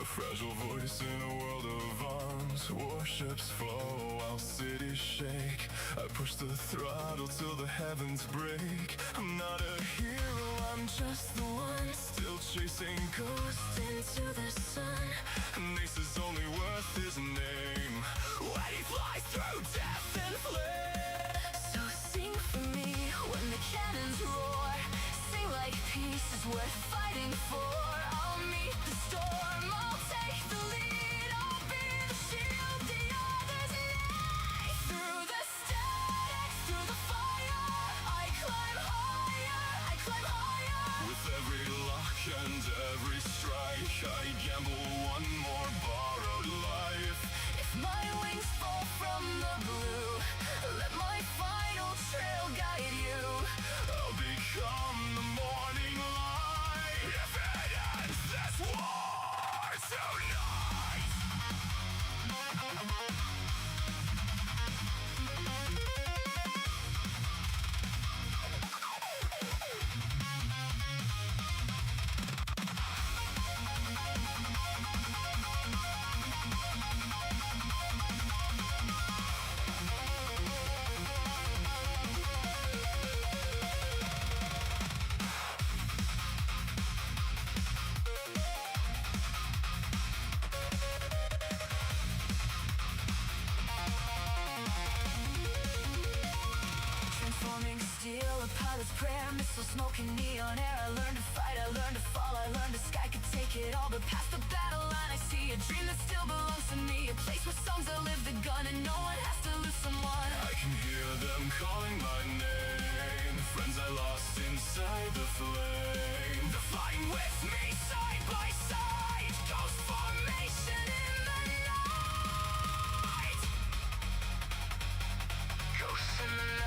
A fragile voice in a world of arms. Warships flow while cities shake. I push the throttle till the heavens break. I'm not a hero, I'm just the one, still chasing ghosts into the sun. An ace is only worth his name when he flies through death and flame. So sing for me when the cannons roar. Sing like peace is worth fighting for. I'll meet the storm, I'll take the lead. I'll be the shield the others need. Through the static, through the fire, I climb higher. With every lock and every strike, I gamble one more borrowed life. If my wings fall from the blue, let my final trail guide you. I'll become the morning light. If it ends this war tonight. Prayer, missile smoking neon air. I learned to fight, I learned to fall, I learned the sky could take it all. But past the battle line I see a dream that still belongs to me. A place where songs outlive the gun and no one has to lose someone. I can hear them calling my name. Friends I lost inside the flame. They're flying with me side by side. Ghost formation in the night. Ghosts in the night.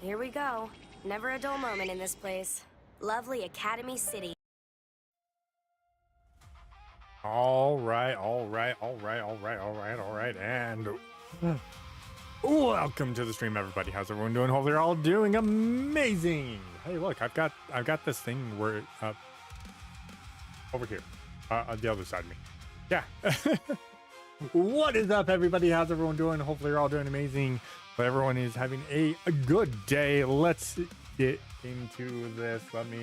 Here we go. Never a dull moment in this place. Lovely Academy City. All right, and welcome to the stream, everybody. How's everyone doing? Hopefully, you're all doing amazing. Hey, look, I've got this thing where over here, on the other side of me. Yeah. What is up, everybody? How's everyone doing? Hopefully, you're all doing amazing. But everyone is having a good day. Let's get into this. Let me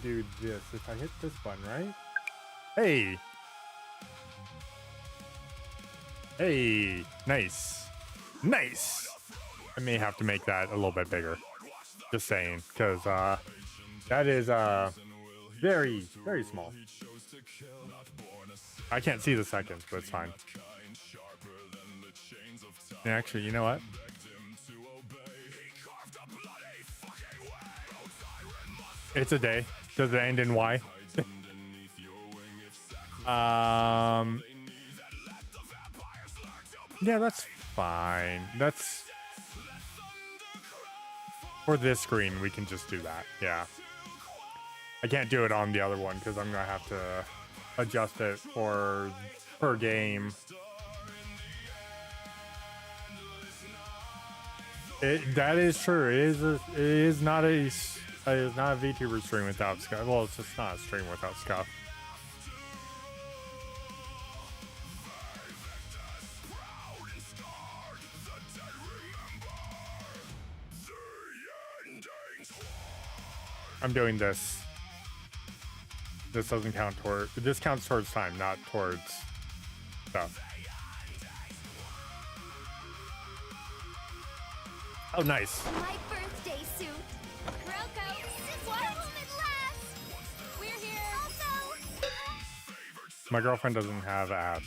do this. If I hit this button, right? Hey, nice. I may have to make that a little bit bigger, just saying, because that is very small. I can't see the seconds, but it's fine. And actually, you know what? It's a day. Does it end in Y? Yeah, that's fine. That's for this screen. We can just do that. Yeah. I can't do it on the other one because I'm gonna have to adjust it for per game. That is true. It is not a VTuber stream without scuff. Well, it's just not a stream without scuff. I'm doing this. This doesn't count toward. This counts towards time, not towards stuff. Oh, nice. My birthday suit. Rocco, what a moment last. We're here. Also, My girlfriend doesn't have abs.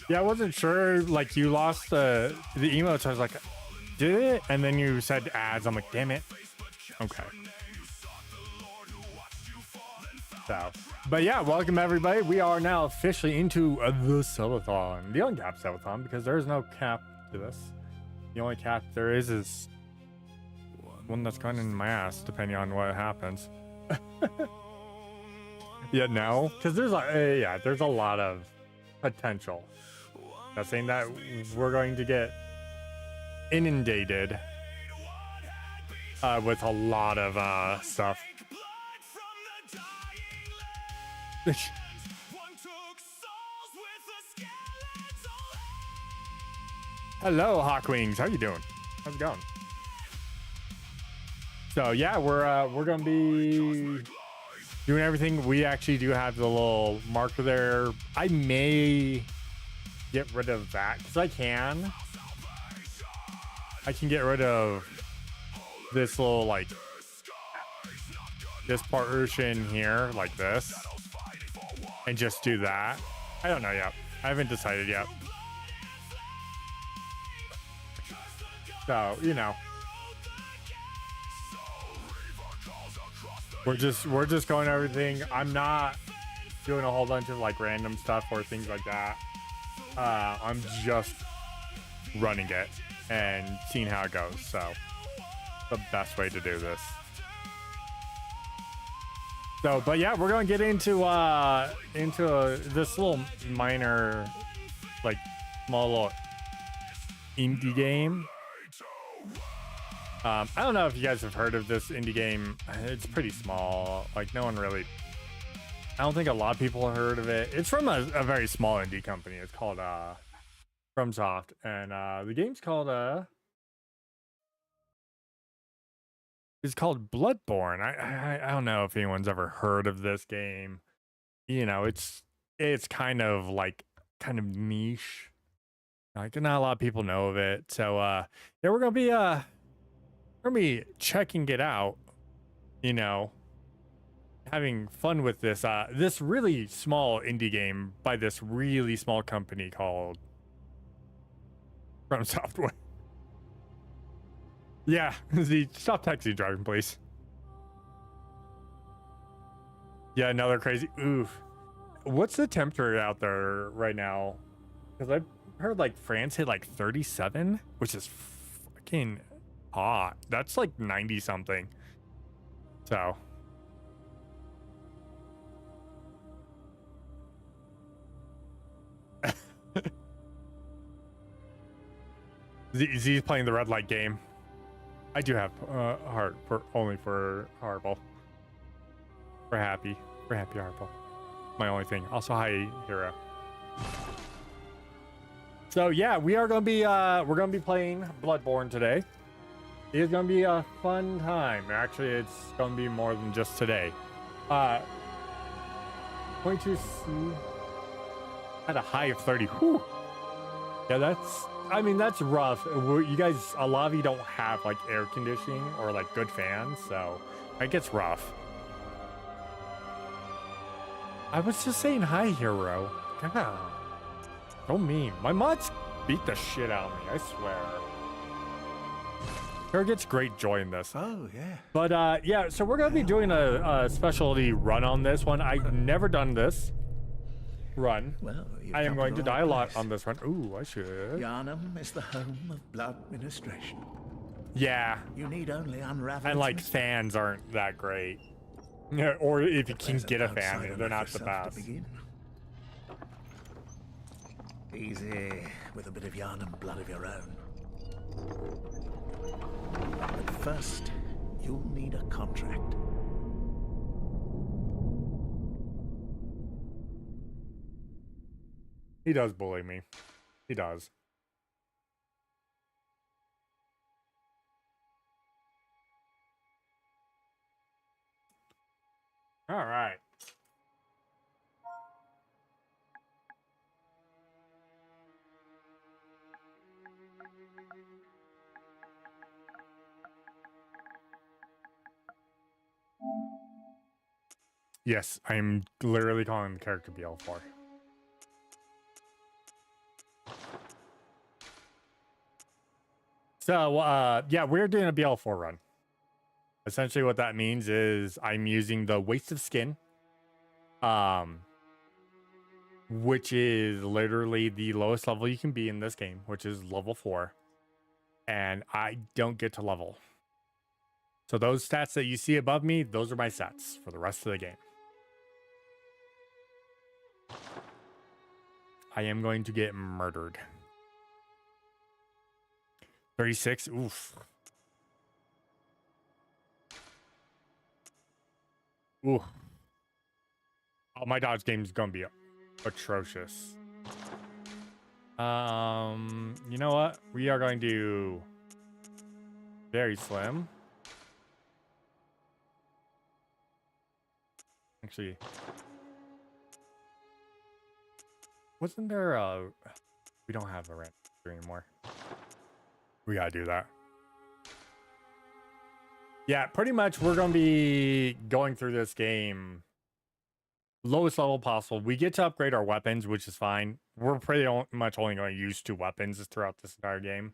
Yeah, I wasn't sure. Like, you lost the emotes. I was like, did it? And then you said ads. I'm like, damn it. Okay. So, but yeah, welcome everybody. We are now officially into the Sub-a-thon, the uncapped Sub-a-thon, because there is no cap to this. The only cap there is one that's going in my ass, depending on what happens. Yeah, no, because there's there's a lot of potential. Not saying that we're going to get inundated with a lot of stuff. Hello, Hawkwings. How you doing? How's it going? So yeah, we're gonna be doing everything. We actually do have the little marker there. I may get rid of that because I can get rid of this little, like, this portion here, like this, and just do that. I don't know yet. I haven't decided yet. So, you know, we're just going everything. I'm not doing a whole bunch of like random stuff or things like that. I'm just running it and seeing how it goes. So, the best way to do this. So, but yeah, we're gonna get into this little minor, like, small little indie game. I don't know if you guys have heard of this indie game. It's pretty small. Like, no one really. I don't think a lot of people have heard of it. It's from a very small indie company. It's called FromSoftware, and the game's called it's called Bloodborne. I don't know if anyone's ever heard of this game. You know, it's kind of niche. Like, not a lot of people know of it. So yeah, we're gonna be checking it out. You know, having fun with this this really small indie game by this really small company called FromSoftware. Yeah, stop taxi driving, please. Yeah, another crazy. Oof. What's the temperature out there right now? Because I've heard like France hit like 37, which is fucking hot. That's like 90 something. So. Z's playing the red light game. I do have heart for only for Hardball. For happy Hardball. My only thing. Also, hi Hero. So yeah, we are gonna be we're gonna be playing Bloodborne today. It is gonna be a fun time. Actually, it's gonna be more than just today. Going to see at a high of 30. Whew. Yeah, that's rough. You guys, a lot of you don't have like air conditioning or like good fans, so it gets rough. I was just saying hi, Hero. God, so mean. My mods beat the shit out of me, I swear. Hero gets great joy in this. Oh, yeah. But yeah, so we're gonna be doing a specialty run on this one. I've never done this run. Well, I am going to die a lot on this run. Ooh, I should. Yharnam is the home of blood administration. Yeah. You need only unravels. And like fans aren't that great. Yeah, or if you can get a fan, they're not the best. Easy, with a bit of Yharnam blood of your own. But first, you'll need a contract. He does bully me. He does. All right. Yes, I'm literally calling the character BL4. So, yeah, we're doing a BL4 run. Essentially what that means is I'm using the Waste of Skin, which is literally the lowest level you can be in this game, which is level 4. And I don't get to level. So those stats that you see above me, those are my stats for the rest of the game. I am going to get murdered. 36, oof. Ooh. Oh, my dodge game is gonna be atrocious. You know what? We are going to very slim. Actually, wasn't there a? We don't have a rent anymore. We gotta do that. Yeah, pretty much we're going to be going through this game lowest level possible. We get to upgrade our weapons, which is fine. We're pretty much only going to use 2 weapons throughout this entire game.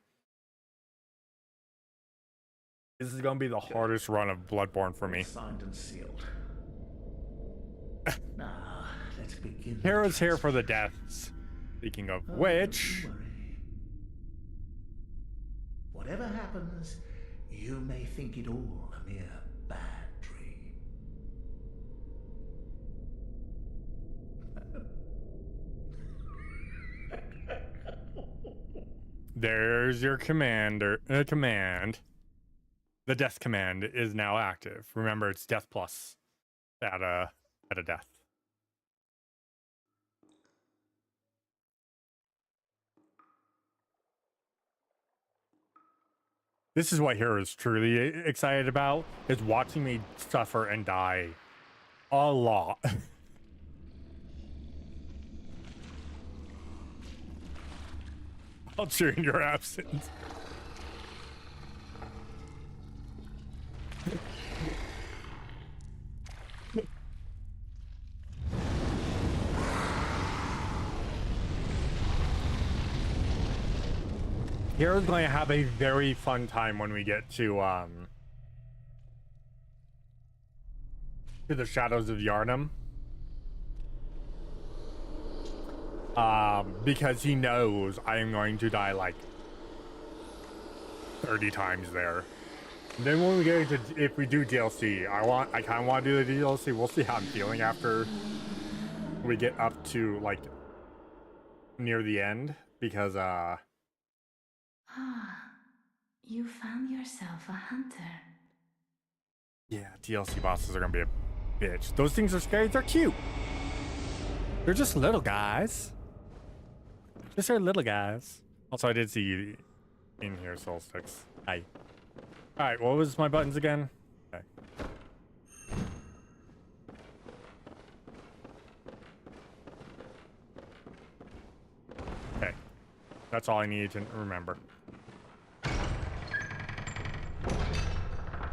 This is going to be the hardest run of Bloodborne for me. Signed and sealed. Now, let's begin. Hero's here for the deaths. Speaking of which... Don't worry. Whatever happens, you may think it all a mere bad dream. There's your command. The death command is now active. Remember, it's death plus at a death. This is what Hero is truly excited about, is watching me suffer and die a lot. I'll cheer in your absence. Hero's going to have a very fun time when we get to to the shadows of Yharnam. Because he knows I am going to die like 30 times there. And then when we get into, if we do DLC, I kind of want to do the DLC. We'll see how I'm feeling after we get up to like near the end, because Ah, you found yourself a hunter. yeah, DLC bosses are gonna be a bitch. Those things are scary. They're cute. They're just little guys. Just are little guys. Also, I did see you in here, Soul Sticks. Hi. All right, what was my buttons again? Okay. Okay. That's all I need to remember.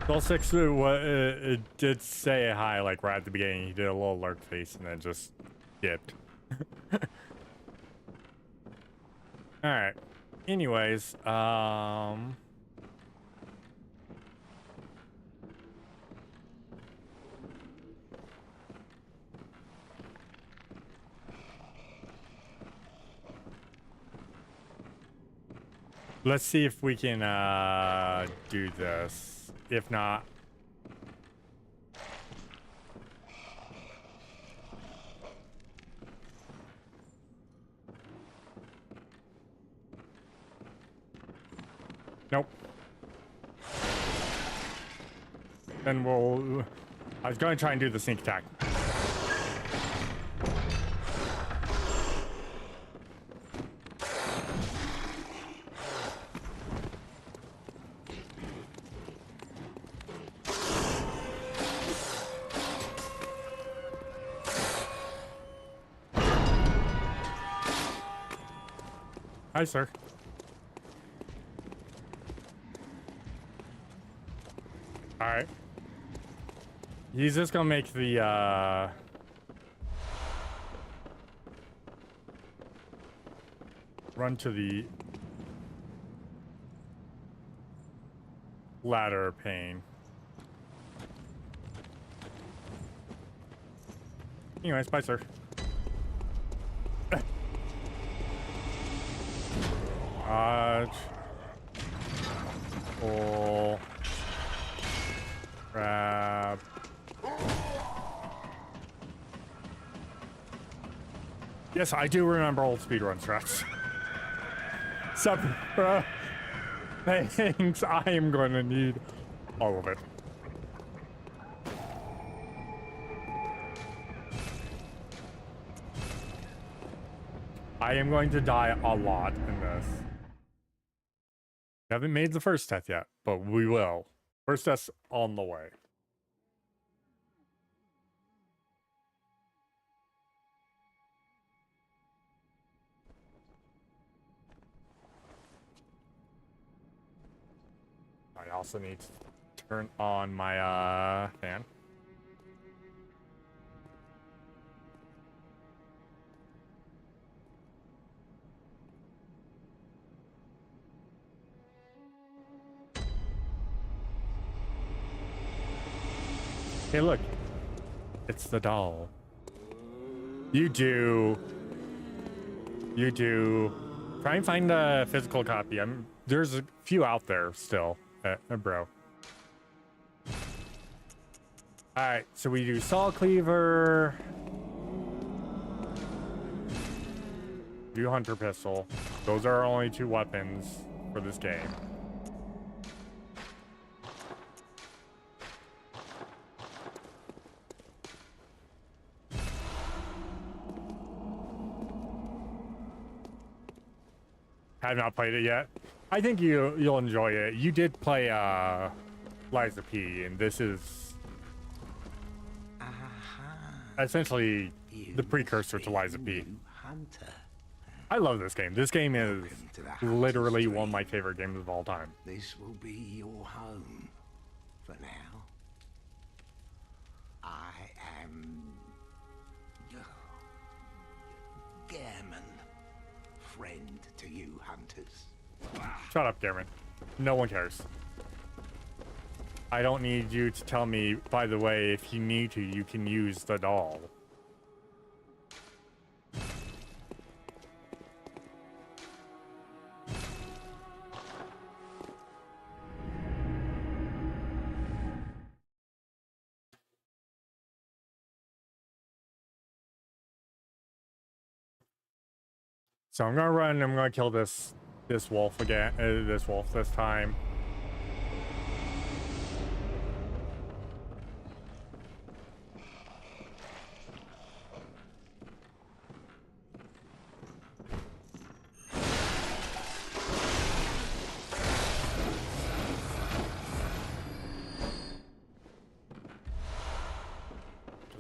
Soul Sticks it did say hi, like right at the beginning. He did a little lurk face and then just dipped. All right. Anyways, let's see if we can do this. If not, nope. Then we'll. I was going to try and do the sneak attack. Hi, sir. All right. He's just gonna make the run to the ladder pane. Anyways, bye, sir. Pull. Grab. Yes, I do remember old speedrun strats. Sup, bro? Thanks, I am going to need all of it. I am going to die a lot in this. We haven't made the first death yet, but we will. First death's on the way. I also need to turn on my fan. Hey, look. It's the doll. You do. Try and find a physical copy. There's a few out there still, bro. Alright, so we do Saw Cleaver. Do Hunter Pistol. Those are our only two weapons for this game. Have not played it yet. I think you'll enjoy it. You did play Liza P, and this is essentially the precursor to Liza P. Hunter. I love this game. This game is literally one of my favorite games of all time. This will be your home for now. I am Gammon, friend to you hunters. Shut up, Cameron. No one cares. I don't need you to tell me, by the way, if you need to, you can use the doll. So I'm gonna run, I'm gonna kill this wolf again, this wolf this time.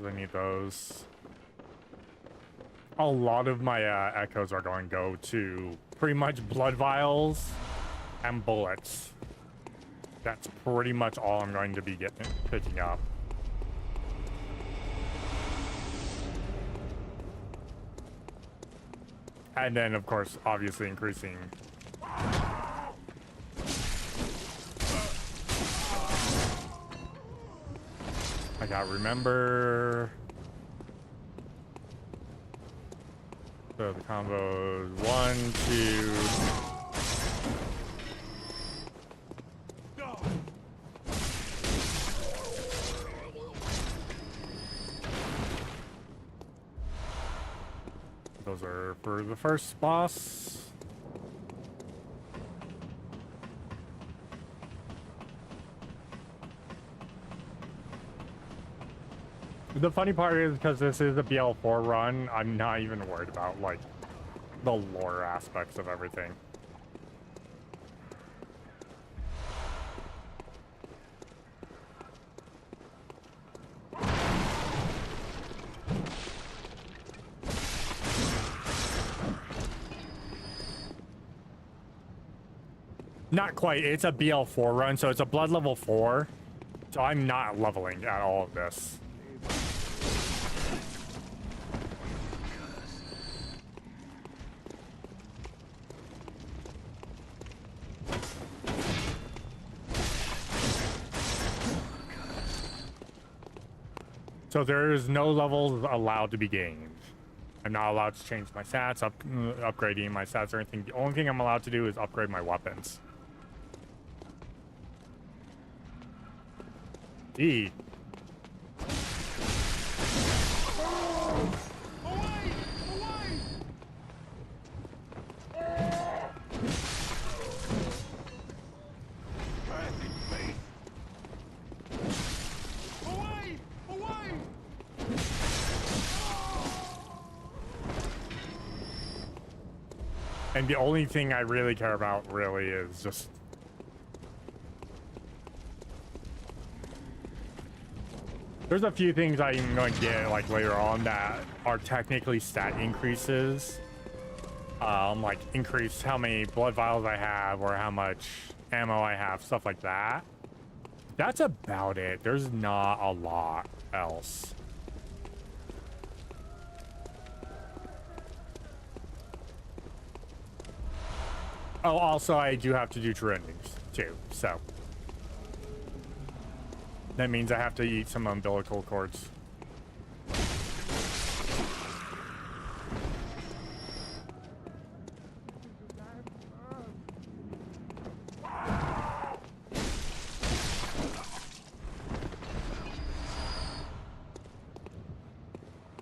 I need those. A lot of my echoes are going to go to pretty much blood vials and bullets. That's pretty much all I'm going to be picking up. And then, of course, obviously increasing. I gotta remember. So the combo is 1, 2. Those are for the first boss. The funny part is, because this is a BL4 run, I'm not even worried about, like, the lore aspects of everything. Not quite. It's a BL4 run, so it's a blood level 4. So I'm not leveling at all of this. So there is no levels allowed to be gained. I'm not allowed to change my stats, upgrading my stats or anything. The only thing I'm allowed to do is upgrade my weapons. E. And the only thing I really care about really is just there's a few things I'm going to get like later on that are technically stat increases. Like increase how many blood vials I have or how much ammo I have, stuff like that. That's about it. There's not a lot else. Oh, also, I do have to do true endings, too, so. That means I have to eat some umbilical cords.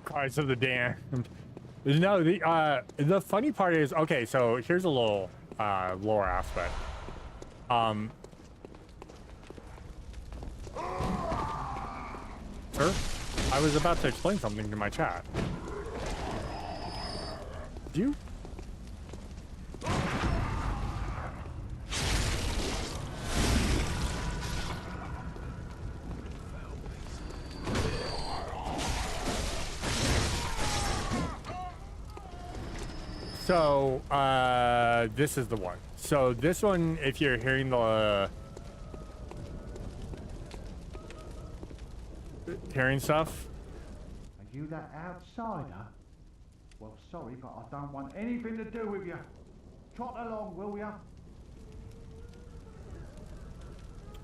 Cries of the Damned. No, the funny part is, okay, so here's a little lore aspect. Sir, I was about to explain something to my chat. You? So, this is the one. So this one, if you're hearing the hearing stuff. Are you that outsider? Well, sorry, but I don't want anything to do with you. Trot along, will ya?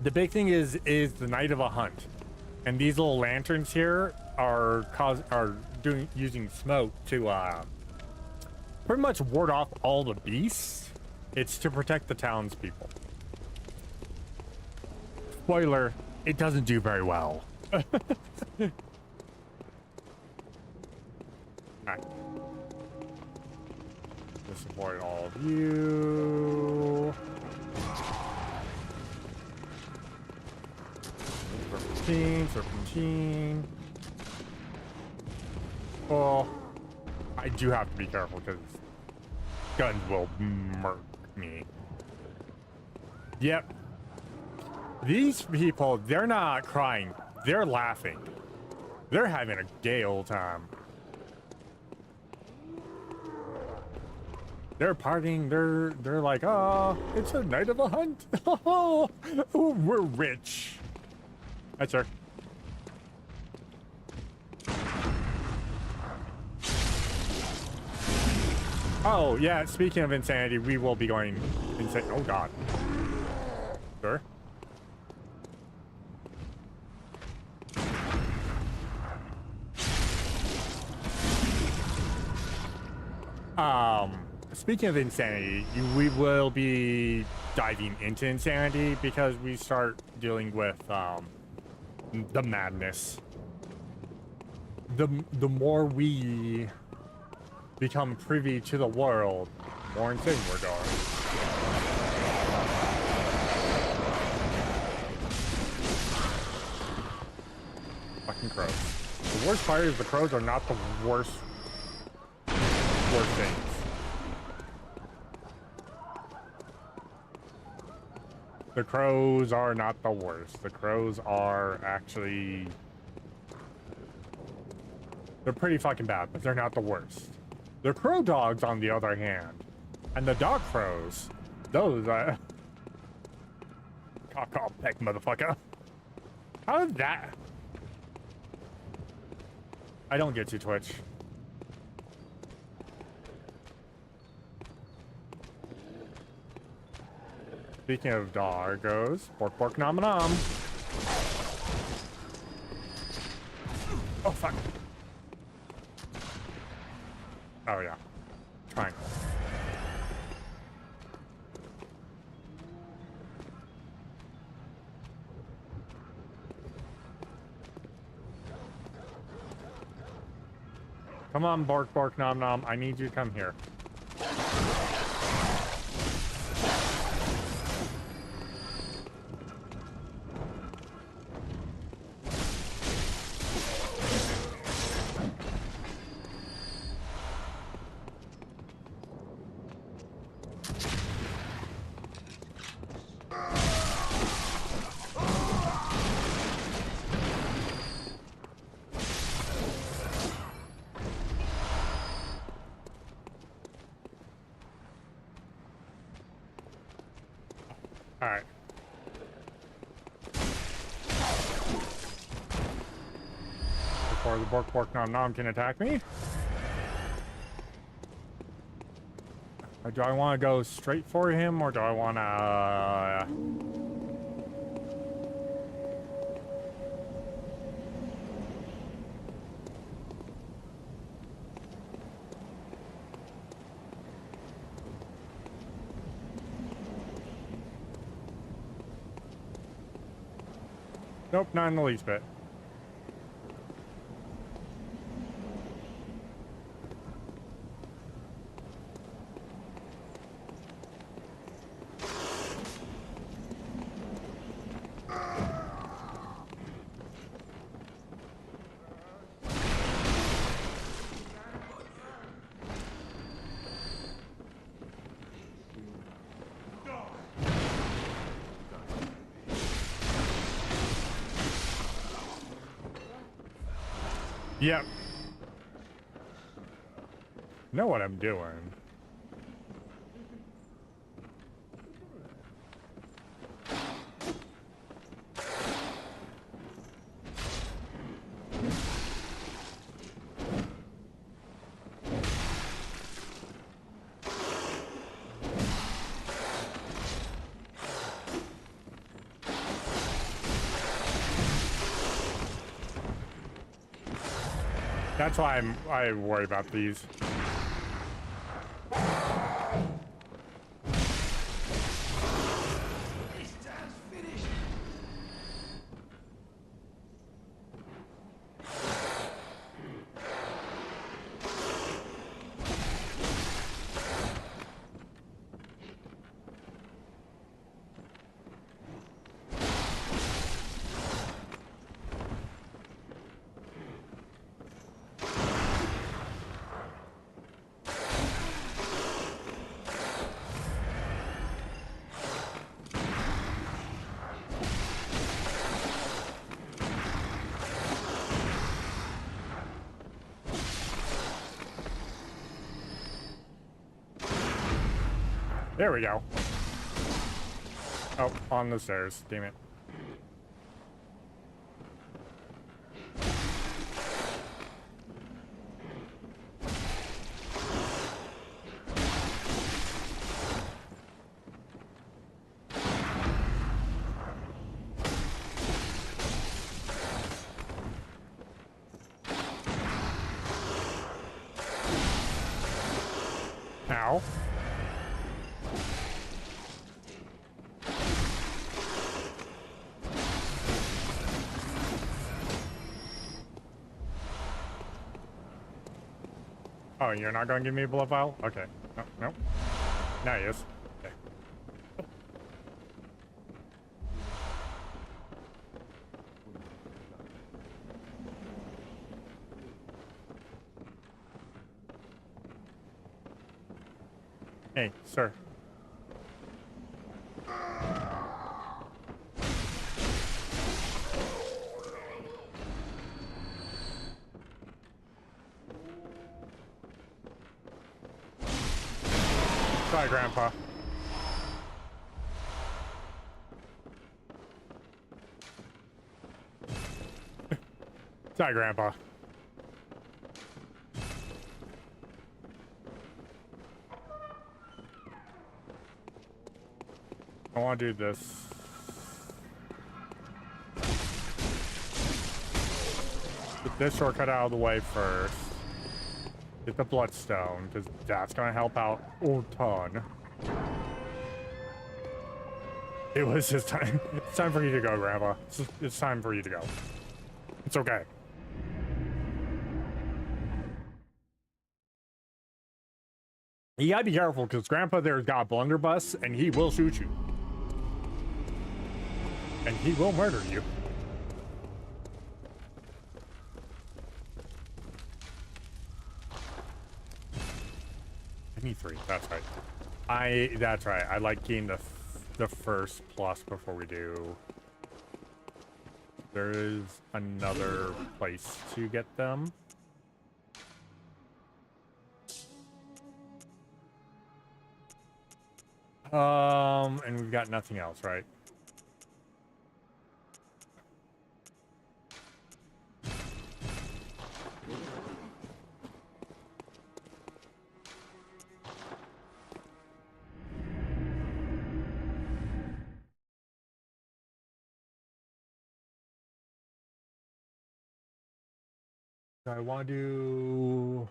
The big thing is the night of a hunt, and these little lanterns here are using smoke to pretty much ward off all the beasts. It's to protect the townspeople. Spoiler, it doesn't do very well. Alright. To support all of you. Serpentine. Oh, I do have to be careful because guns will murk me. Yep. These people, they're not crying. They're laughing. They're having a gay old time. They're partying. They're like, oh, it's a night of a hunt. Oh, we're rich. Hi, sir. Oh, yeah, speaking of insanity, we will be going insane. Oh, God. Sir? Speaking of insanity, we will be diving into insanity because we start dealing with, the madness. The more we become privy to the world, more insane we're going. Fucking crows. The worst part is the crows are not the worst things. The crows are not the worst. The crows are actually... They're pretty fucking bad, but they're not the worst. The crow dogs, on the other hand, and the dog crows, those are... Cock peck, motherfucker. How did that... I don't get you, Twitch. Speaking of doggos, bork bork nom nom. Oh fuck. Oh yeah. Triangle. Come on, bork bork nom nom. I need you to come here. Alright. Before the bork bork nom nom can attack me. Or do I want to go straight for him, or do I want to... Nope, not in the least bit. Yep. Know what I'm doing. That's why I worry about these. There we go. Oh, on the stairs. Damn it. Ow. Oh, you're not going to give me a blood vial? Okay. No, no. Now he is. Okay. Hey, sir. Sorry, Grandpa. Sorry, Grandpa. I want to do this. Get this shortcut out of the way first. Get the bloodstone, because that's going to help out a ton. It was his time. It's time for you to go, Grandpa. It's time for you to go. It's okay. You gotta be careful, because Grandpa there's got a blunderbuss, and he will shoot you. And he will murder you. I need 3. That's right. That's right. I like getting the first plus before we do. There is another place to get them. And we've got nothing else, right? Do I want to do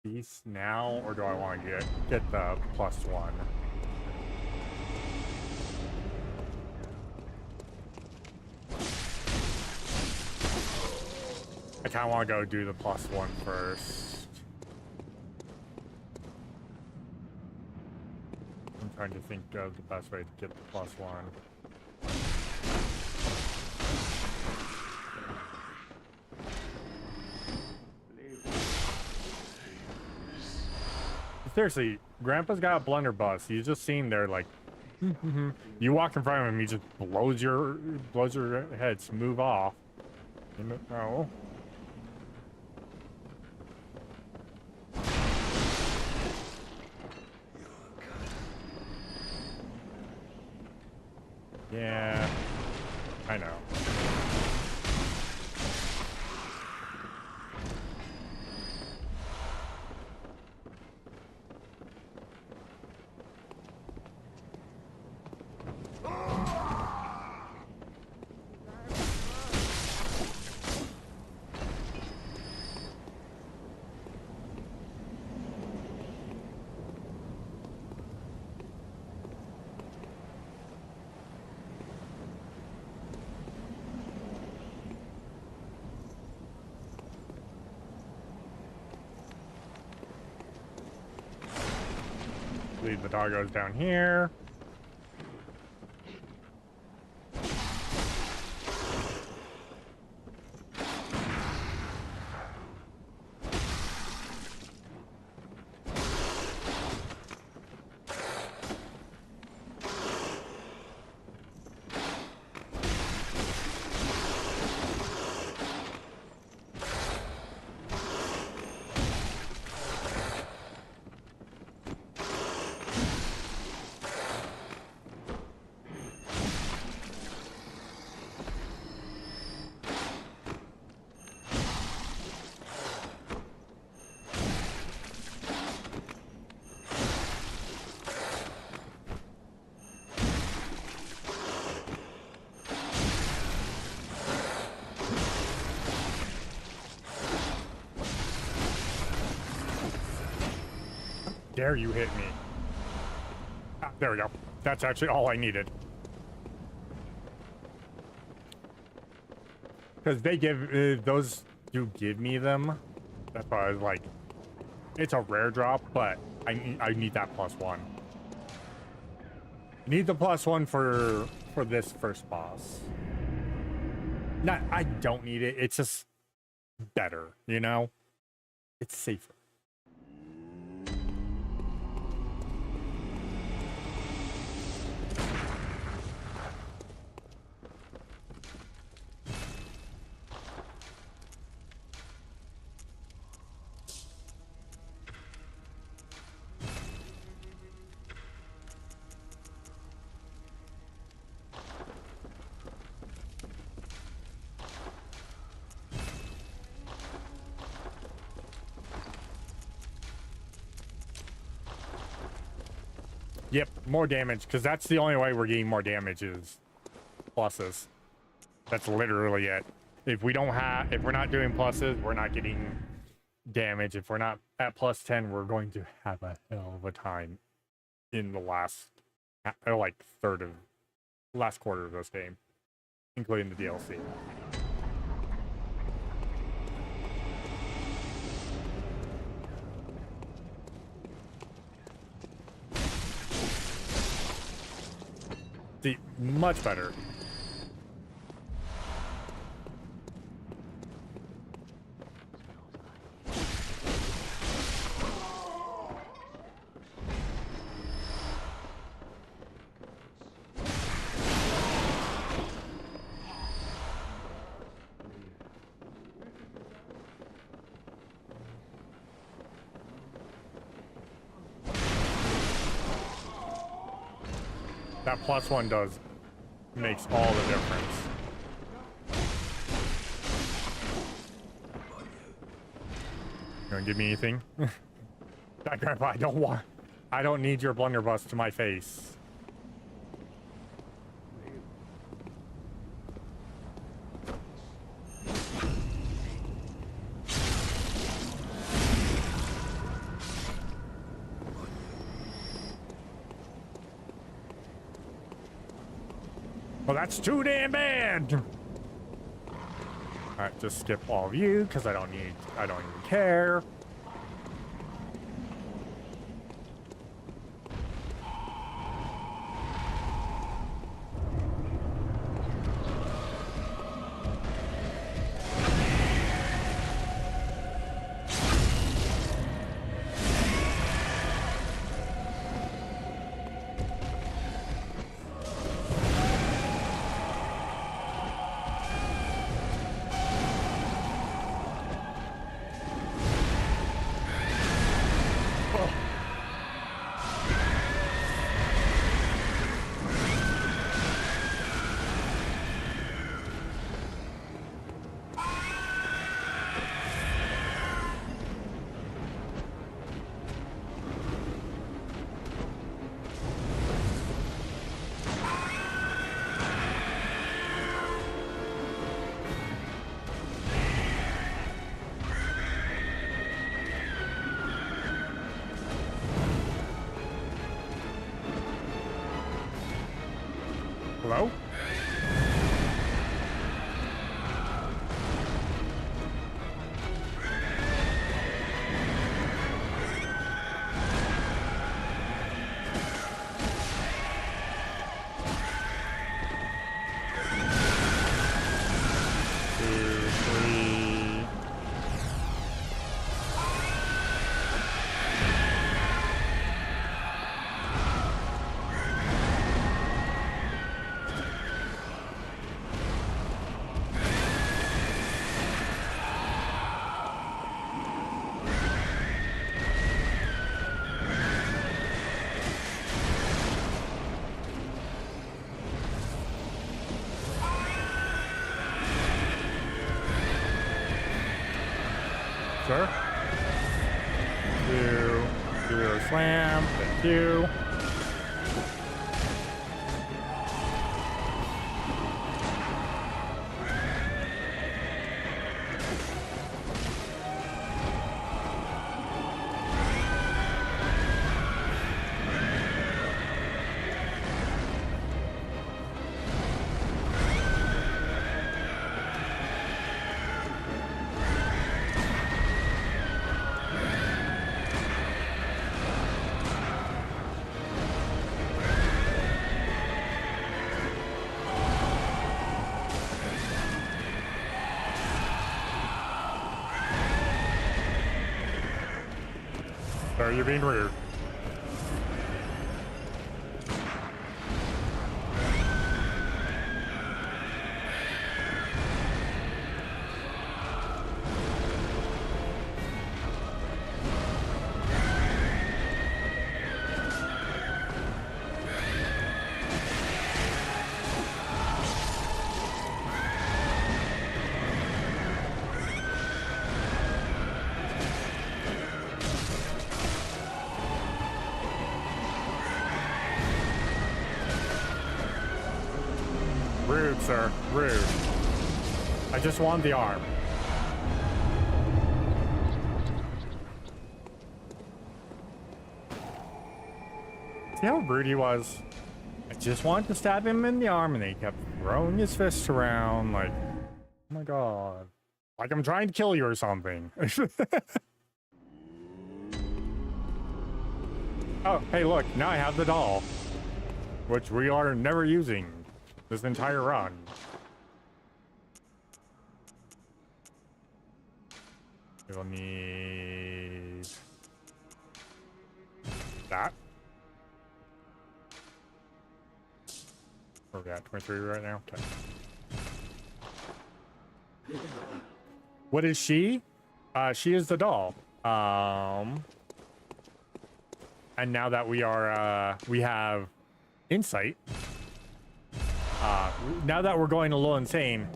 these now, or do I want to get the +1? I kind of want to go do the +1 first. I'm trying to think of the best way to get the +1. Seriously, Grandpa's got a blunderbuss. He's just seen there like, you walk in front of him, he just blows your head smooth off. No. Yeah, I know. Leave the doggos down here. Dare you hit me? Ah, there we go. That's actually all I needed. Because they give those do give me them. That's why I was like, it's a rare drop, but I need that +1. Need the +1 for this first boss. Not I don't need it. It's just better, you know. It's safer. Yep, more damage, because that's the only way we're getting more damage is pluses. That's literally it. If we're not doing pluses, we're not getting damage. If we're not at +10, we're going to have a hell of a time in the last, like, last quarter of this game, including the DLC. See, much better. That +1 makes all the difference. You gonna give me anything? Grandpa, I don't need your blunderbuss to my face. Well, that's too damn bad. Alright, just skip all of you, because I don't even care. Sure. Do a slam. Thank you. Sir, you're being rude. Rude, sir. Rude. I just want the arm. See how rude he was? I just wanted to stab him in the arm and he kept throwing his fists around like, oh my god. Like I'm trying to kill you or something. Oh, hey look, now I have the doll. Which we are never using this entire run. We'll need that. Where are we at? 23 right now? Okay. What is she? She is the doll. And now that we are, we have insight. Now that we're going a little insane,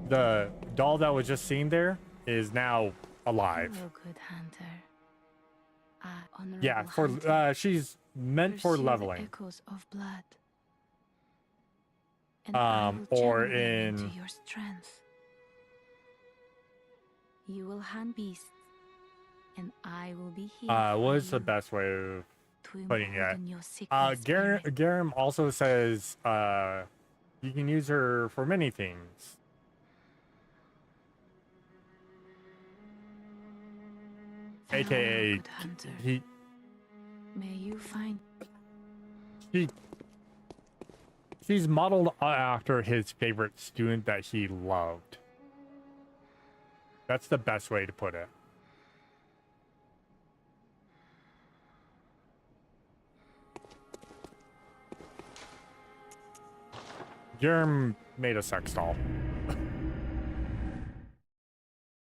the doll that was just seen there is now alive. Hello, good hunter. Yeah, for Hunter, she's meant for pursue the leveling. echoes of blood. And I will Or channel them in into your strength. You will hunt beasts, and I will be here. what is the best way of to putting it? embolden your sickness spirit. Garam also says you can use her for many things. Farewell, AKA good hunter. May you find she's modeled after his favorite student that he loved. That's the best way to put it. Germ made a sex doll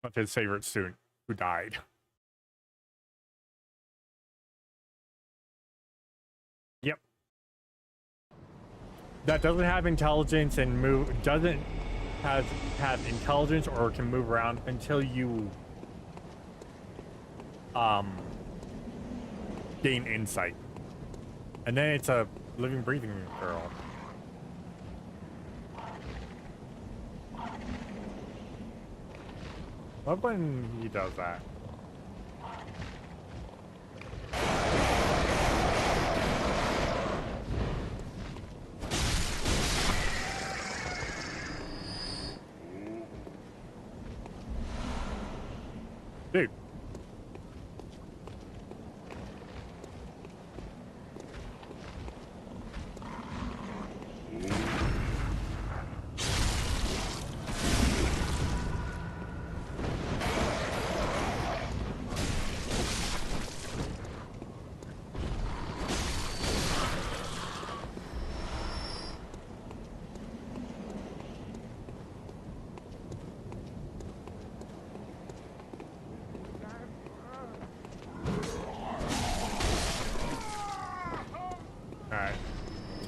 of his favorite student who died. Yep. That doesn't have intelligence and doesn't have intelligence or can move around until you gain insight. And then it's a living, breathing girl. Love when he does that. Dude.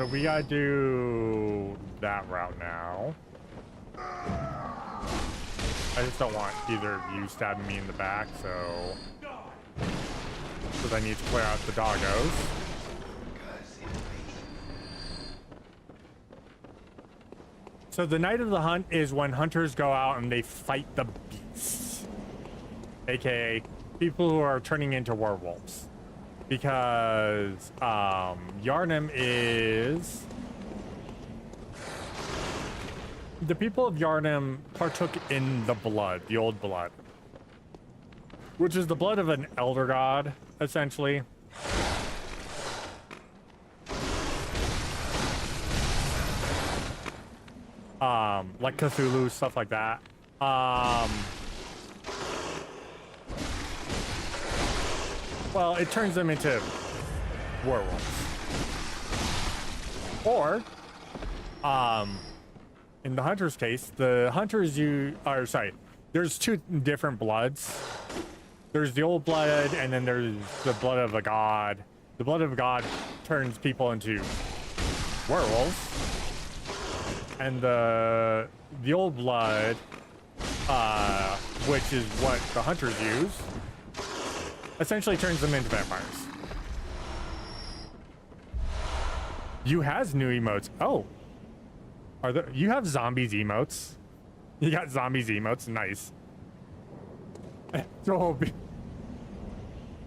So we gotta do that route now. I just don't want either of you stabbing me in the back, so... Because I need to clear out the doggos. So the night of the hunt is when hunters go out and they fight the beasts. AKA people who are turning into werewolves. Because Yharnam is... The people of Yharnam partook in the blood, the old blood. Which is the blood of an elder god, essentially. Like Cthulhu, stuff like that. Well, it turns them into werewolves. Or, in the hunter's case, the hunters there's two different bloods. There's the old blood, and then there's the blood of a god. The blood of a god turns people into werewolves. And the old blood, which is what the hunters use, essentially turns them into vampires. You has new emotes. Oh, you have zombies emotes? You got zombies emotes. Nice. Oh,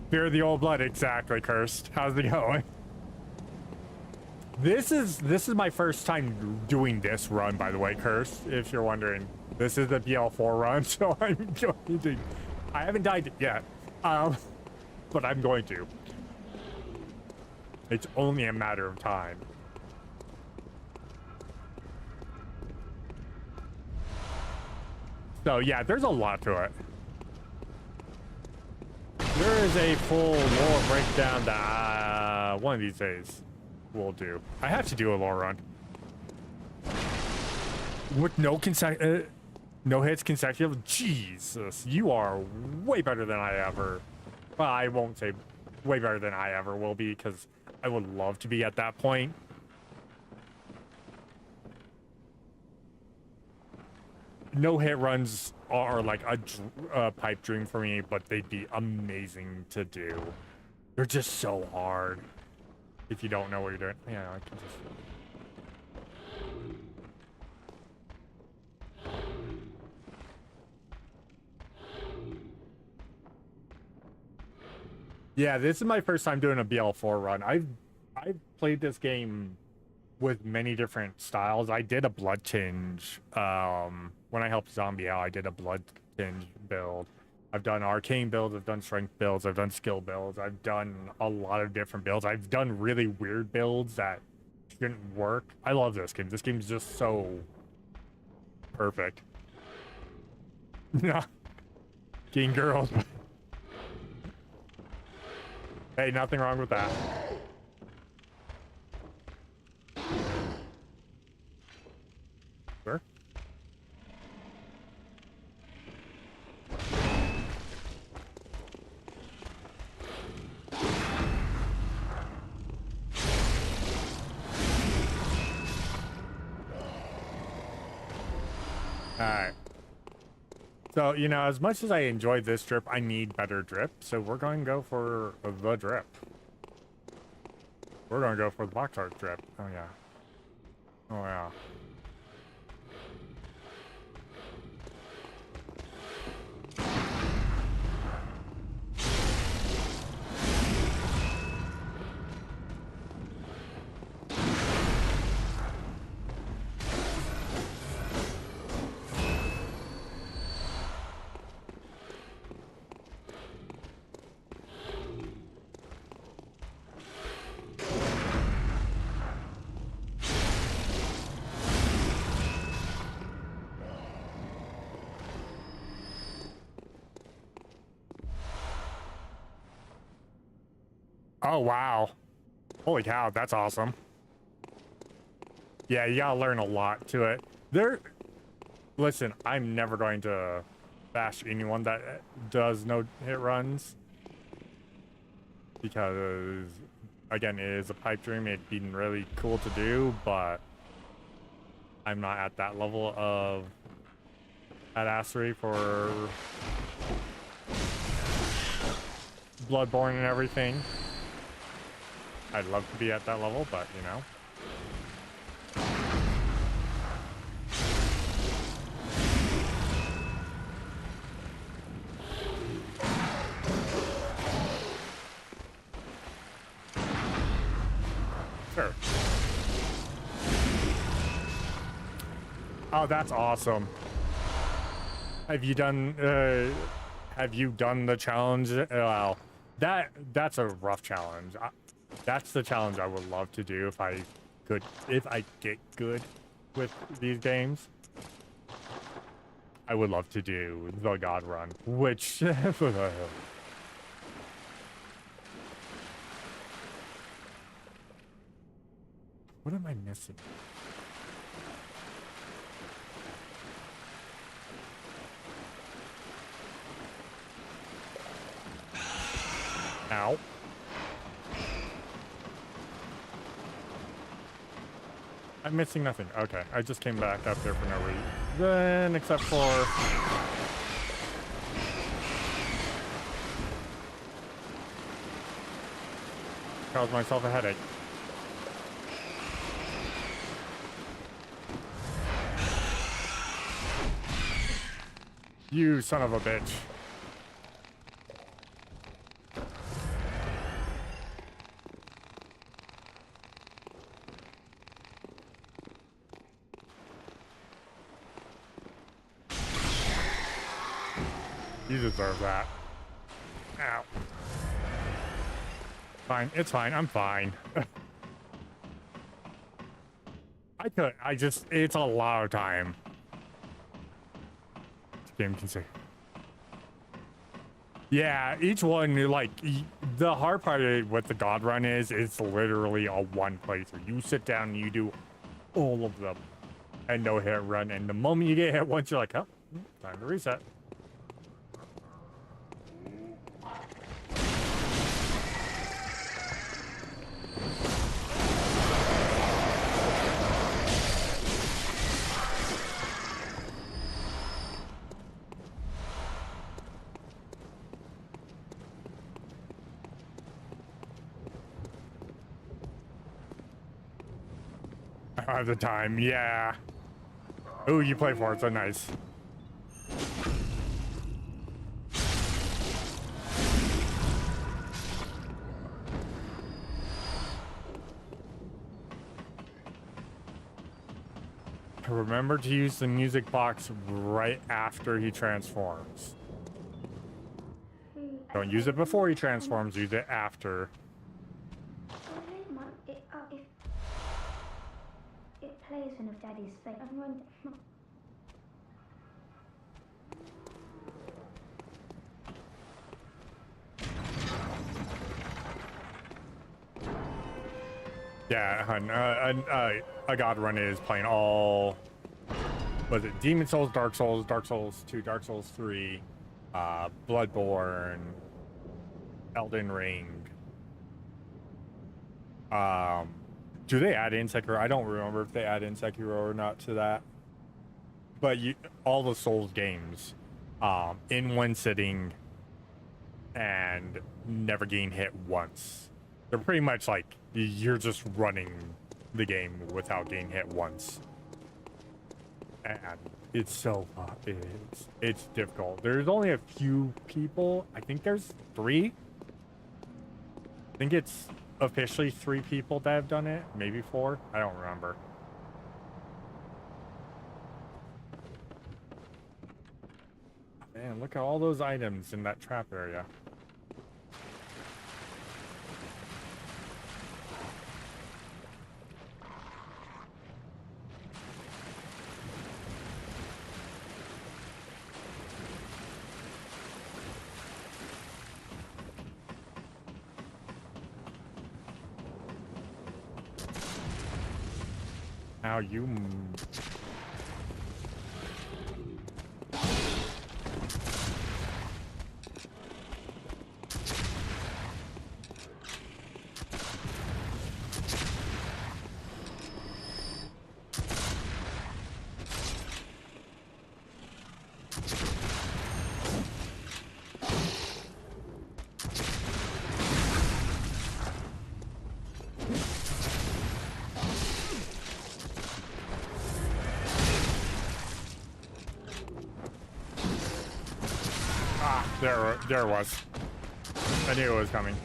fear of the old blood. Exactly. Cursed. How's it going? This is my first time doing this run, by the way, Cursed, if you're wondering. This is the BL4 run, so I'm going to... I haven't died yet, but I'm going to. It's only a matter of time. So yeah, there's a lot to it. There is a full lore breakdown that one of these days we'll do. I have to do a lore run with no hits consecutive. Jesus, you are way better than I ever. Well, I won't say way better than I ever will be, because I would love to be at that point. No hit runs are like a pipe dream for me, but they'd be amazing to do. They're just so hard if you don't know what you're doing. Yeah, I can just... Yeah, this is my first time doing a BL4 run. I've played this game with many different styles. I did a blood tinge. When I helped Zombie out, I did a blood tinge build. I've done arcane builds, I've done strength builds, I've done skill builds, I've done a lot of different builds. I've done really weird builds that shouldn't work. I love this game. This game's just so perfect. King girls. Hey, nothing wrong with that. Sure. Alright. So, you know, as much as I enjoyed this drip, I need better drip. So we're going to go for the drip. We're going to go for the box art drip. Oh, yeah. Oh, yeah. Oh, wow. Holy cow, that's awesome. Yeah, you gotta learn a lot to it. Listen, I'm never going to bash anyone that does no hit runs, because again, it is a pipe dream. It'd been really cool to do, but I'm not at that level of badassery for Bloodborne and everything. I'd love to be at that level, but you know. Sure. Oh, that's awesome. Have you done the challenge? Well, that's a rough challenge. That's the challenge I would love to do if I get good with these games. I would love to do the God Run, which what am I missing? Ow. I'm missing nothing. Okay, I just came back up there for no reason, except for... caused myself a headache. You son of a bitch. You deserve that. Ow. Fine, it's fine, I'm fine. It's a lot of time. This game can say. Yeah, each one, like, the hard part with the God Run is, it's literally a one playthrough. You sit down and you do all of them. And no hit run, and the moment you get hit once, you're like, oh, time to reset. I don't have the time, yeah. Ooh, you play Forza, nice. Remember to use the music box right after he transforms. Don't use it before he transforms, use it after. It plays one of Daddy's favourite. Yeah, hun, a God Run is playing all, was it Demon Souls, Dark Souls, Dark Souls 2, Dark Souls 3, Bloodborne, Elden Ring. Do they add in Sekiro? I don't remember if they add in Sekiro or not to that. But all the Souls games, in one sitting and never getting hit once. They're pretty much like, you're just running the game without getting hit once. And it's so, it's difficult. There's only a few people, I think there's 3. I think it's officially 3 people that have done it, maybe 4, I don't remember. Man, look at all those items in that trap area. Now you... There it was. I knew it was coming.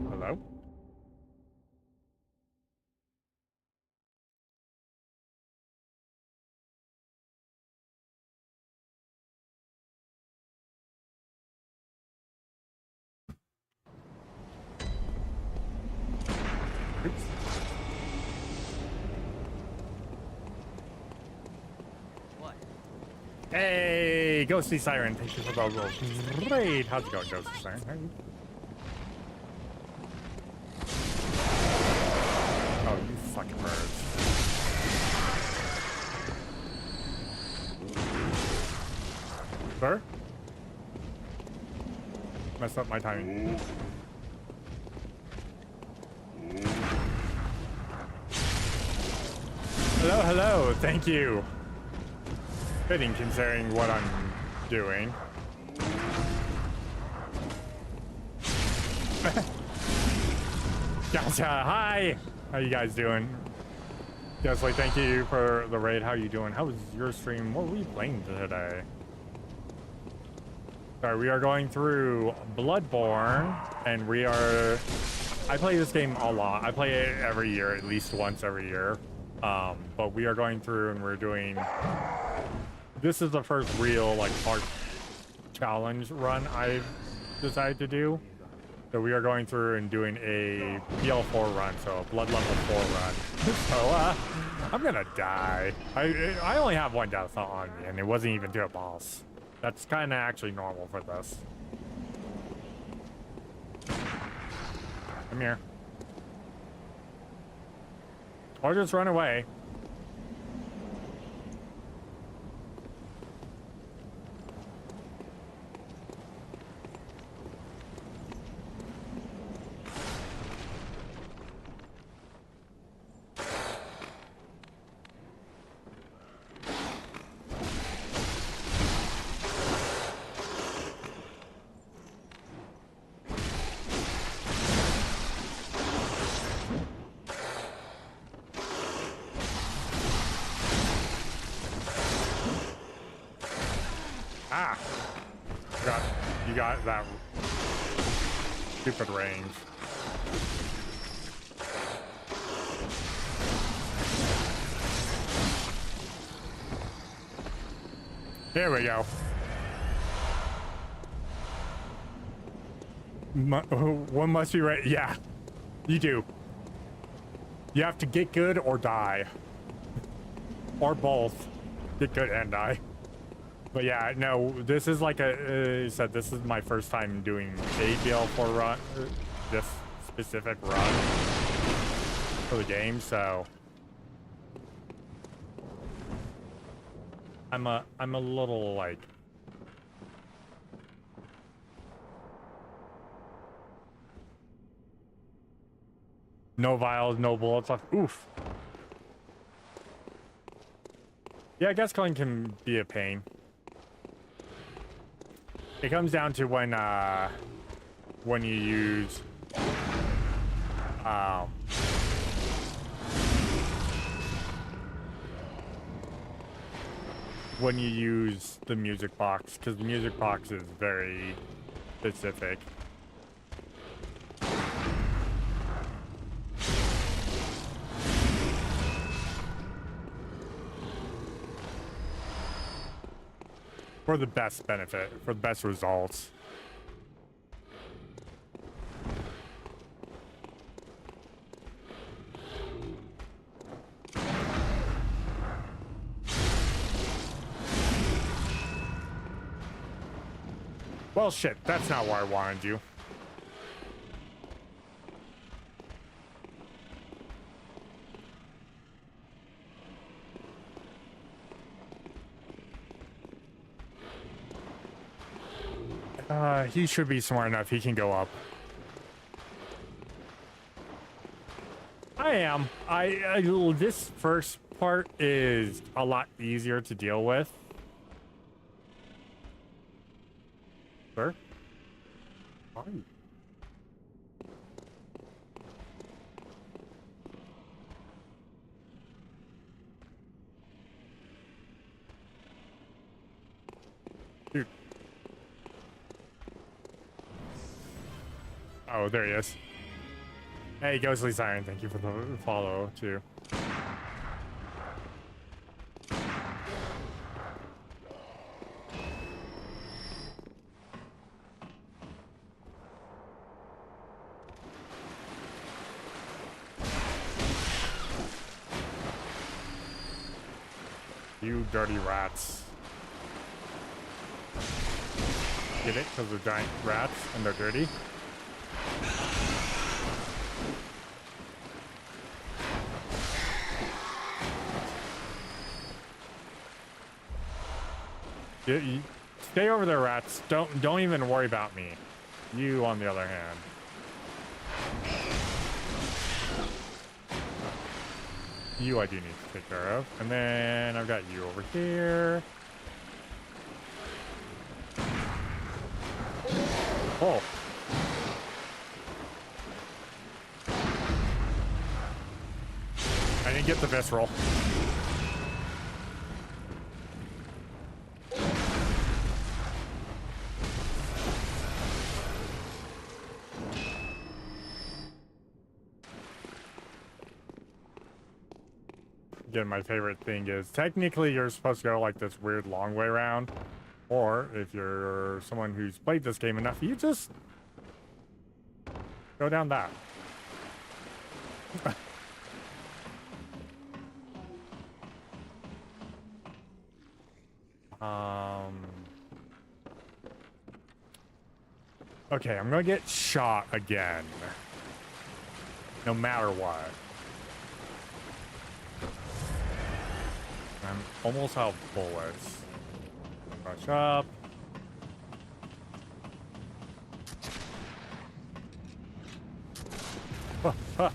Hello? Oops. Hey, Ghosty Siren, thank you for the little raid. How's it going, Ghosty Siren? How are you? Oh, you fucking birds. Sir? Messed up my timing. Hello, hello, thank you. Fitting considering what I'm doing. Gotcha, hi! How you guys doing? Gasly, thank you for the raid. How you doing? How was your stream? What were you playing today? Sorry, we are going through Bloodborne, and we are... I play this game a lot. I play it every year, at least once every year. But we are going through and we're doing... This is the first real, like, hard challenge run I've decided to do. So we are going through and doing a BL4 run, so a blood level 4 run. So, I'm gonna die. I only have one death on me, and it wasn't even to a boss. That's kind of actually normal for this. Come here. Or just run away. Ah! You got that stupid range. Here we go. One must be right. Yeah, you do. You have to get good or die. Or both. Get good and die. But yeah, no, this is like a, said this is my first time doing a BL4 run, this specific run for the game, so I'm a little like, no vials, no bullets left. Oof. Yeah, I guess killing can be a pain. It comes down to when you use the music box, because the music box is very specific. For the best benefit, for the best results. Well, shit, that's not what I wanted you. He should be smart enough. He can go up. I am. This first part is a lot easier to deal with. Sir? Why? Uh-oh, there he is. Hey, Ghostly Siren, thank you for the follow, too. You dirty rats. Get it? Because they're giant rats and they're dirty? You stay over there, rats. Don't even worry about me. You, on the other hand. You I do need to take care of. And then I've got you over here. Oh. I didn't get the visceral. Again, my favorite thing is technically you're supposed to go like this weird long way around, or if you're someone who's played this game enough, you just go down that. Okay, I'm gonna get shot again, no matter what. I'm almost out of bullets. Rush up. Huh, huh.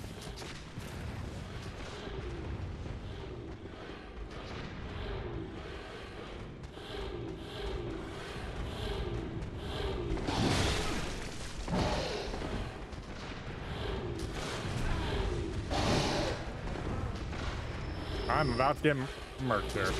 I'm about to get murked here.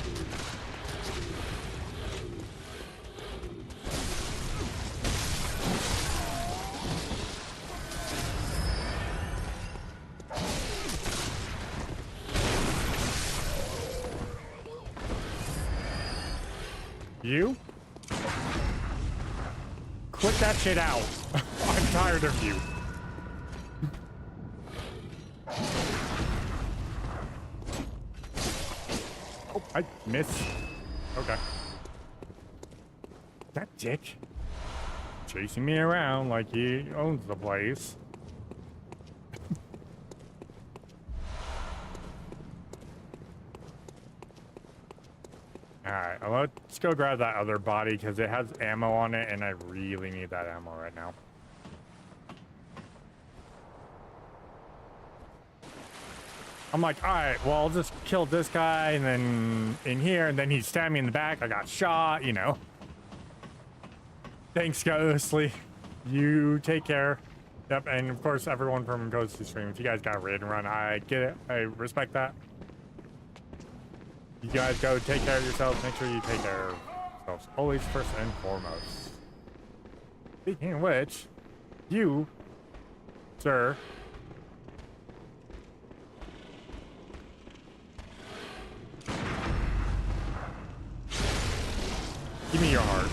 You? Quit that shit out. I'm tired of you. Oh, I missed. Okay. That dick. Chasing me around like he owns the place. Alright, let's go grab that other body because it has ammo on it and I really need that ammo right now. I'm like, alright, well, I'll just kill this guy and then in here, and then he stabbed me in the back. I got shot, you know. Thanks, Ghostly. You take care. Yep, and of course, everyone from Ghostly Stream, if you guys got raid and run, I get it. I respect that. You guys go take care of yourselves. Make sure you take care of yourselves. Always first and foremost. Speaking of which, you, sir, give me your heart.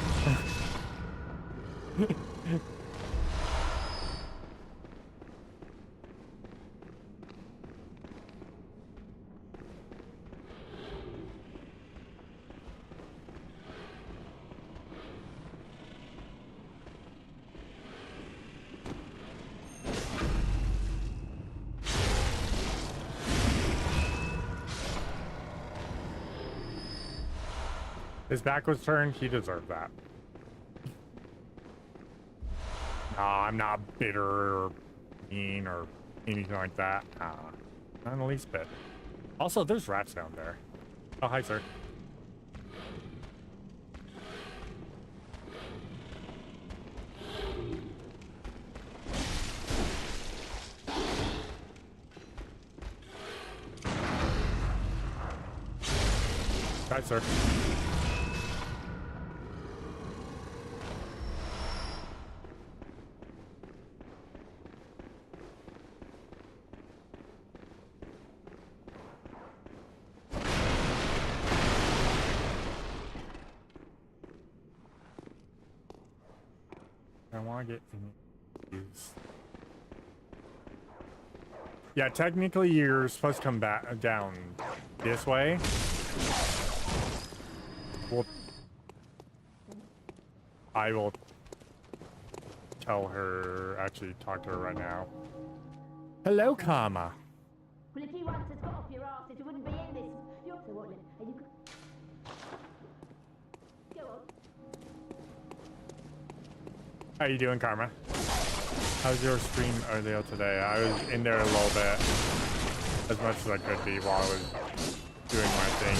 His back was turned, he deserved that. Nah, I'm not bitter or mean or anything like that. Not in the least bit. Also, there's rats down there. Oh, hi, sir. Hi, sir. want to get confused. Yeah, technically you're supposed to come back down this way. Well, I will tell her, actually talk to her right now. Hello, Kama. Well, if you once had got off your arse, you wouldn't be in this. You're so what? Are you? Go on. How you doing, Karma? How's your stream earlier today? I was in there a little bit, as much as I could be while I was doing my thing.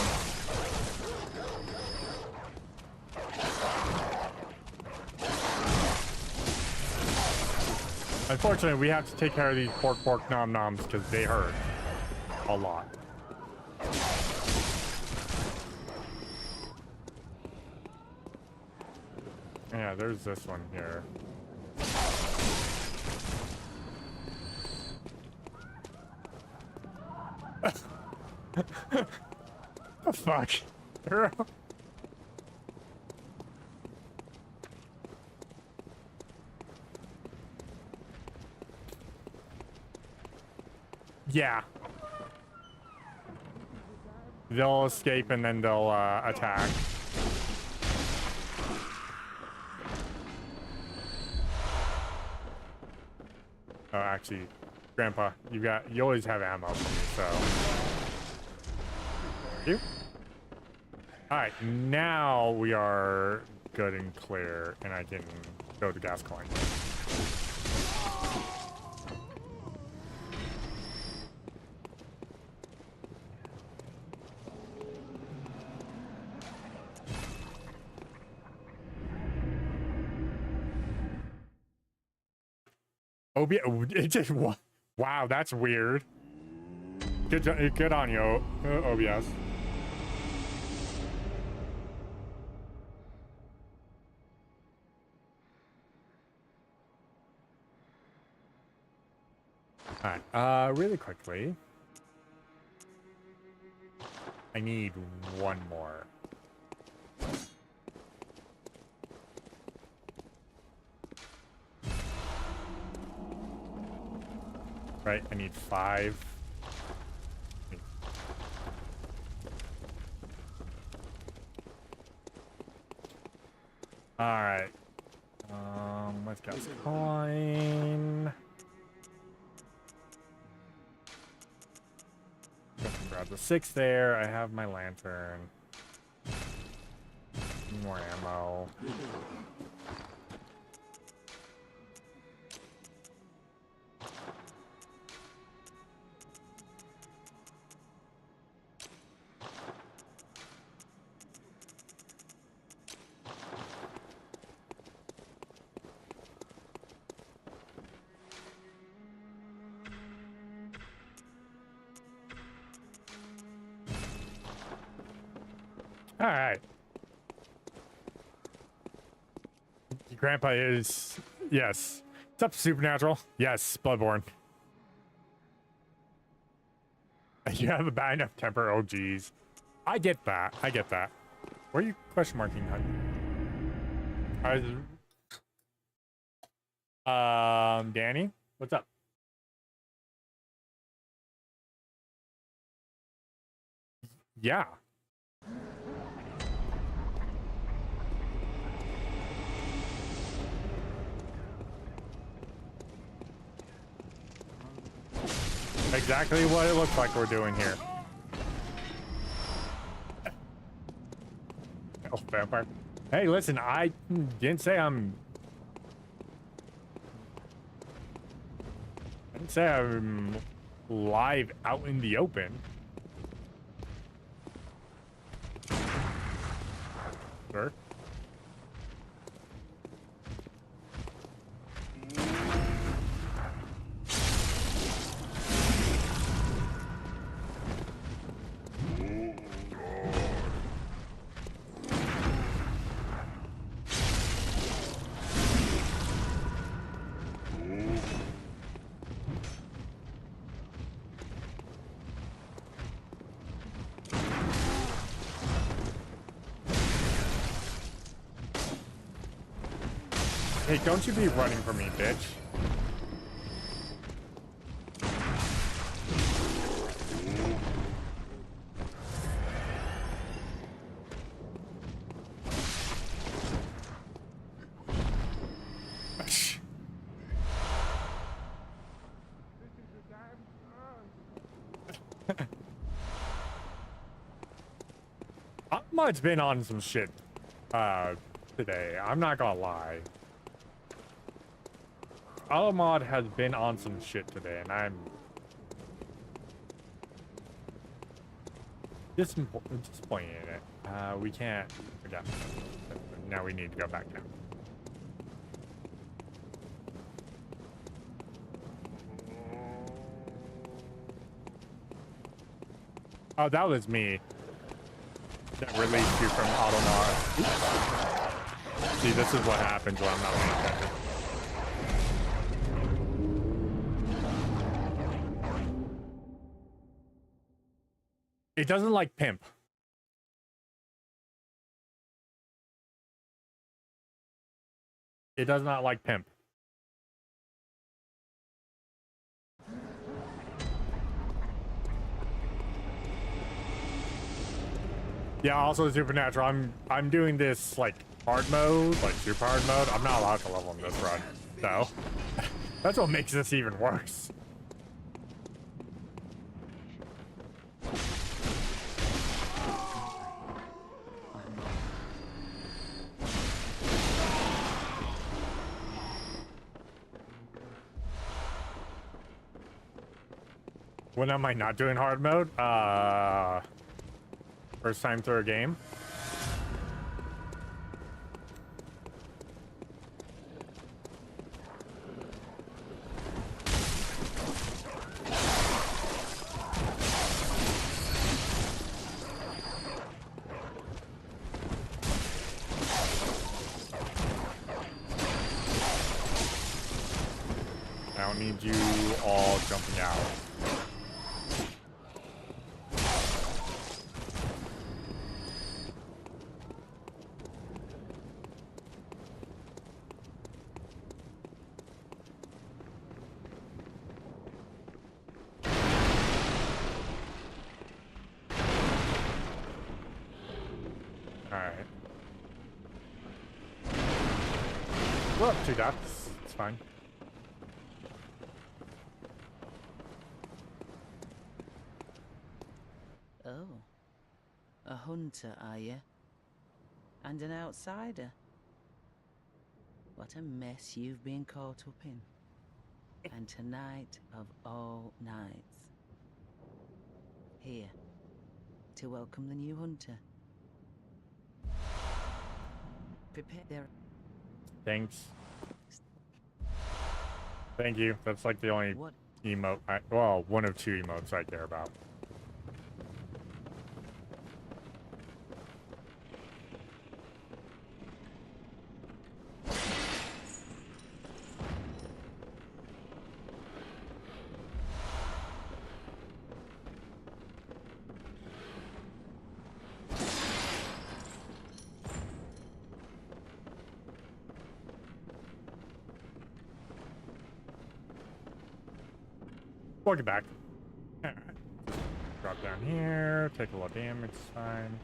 Unfortunately, we have to take care of these pork nom noms because they hurt a lot. Yeah, there's this one here. The fuck? Yeah. They'll escape and then they'll attack. Oh, actually, Grandpa, you always have ammo for me, so. You? Alright, now we are good and clear, and I can go to gas coin. It just wow, that's weird. Good on you, OBS. All right, really quickly, I need one more. Right, I need 5. All right. Let's get this coin. Grab the 6 there. I have my lantern. More ammo. All right. Grandpa is, yes. It's up to Supernatural. Yes, Bloodborne. You have a bad enough temper. Oh, geez. I get that. I get that. Where are you question marking, honey? Danny, what's up? Yeah. Exactly what it looks like we're doing here. Oh, vampire. Hey, listen, I didn't say I'm live out in the open. Sure. Hey, don't you be running from me, bitch. Ahmad's been on some shit today. I'm not gonna lie. Ahmad has been on some shit today, and I'm disappointed in it. We can't. Okay. Now we need to go back down. Oh, that was me. That released you from Automar. See, this is what happens when I'm not paying attention. It doesn't like pimp. It does not like pimp. Yeah, also Supernatural. I'm doing this like hard mode, like super hard mode. I'm not allowed to level in this run, so that's what makes this even worse. When am I not doing hard mode? First time through a game. I don't need you all jumping out. We're up 2 dots. It's fine. Oh. A hunter, are you? And an outsider? What a mess you've been caught up in. And tonight of all nights. Here. To welcome the new hunter. Prepare their... Thanks. Thank you. That's like the only emote. Well, one of 2 emotes I care about. We'll get back. Alright. Drop down here, take a little damage, it's fine.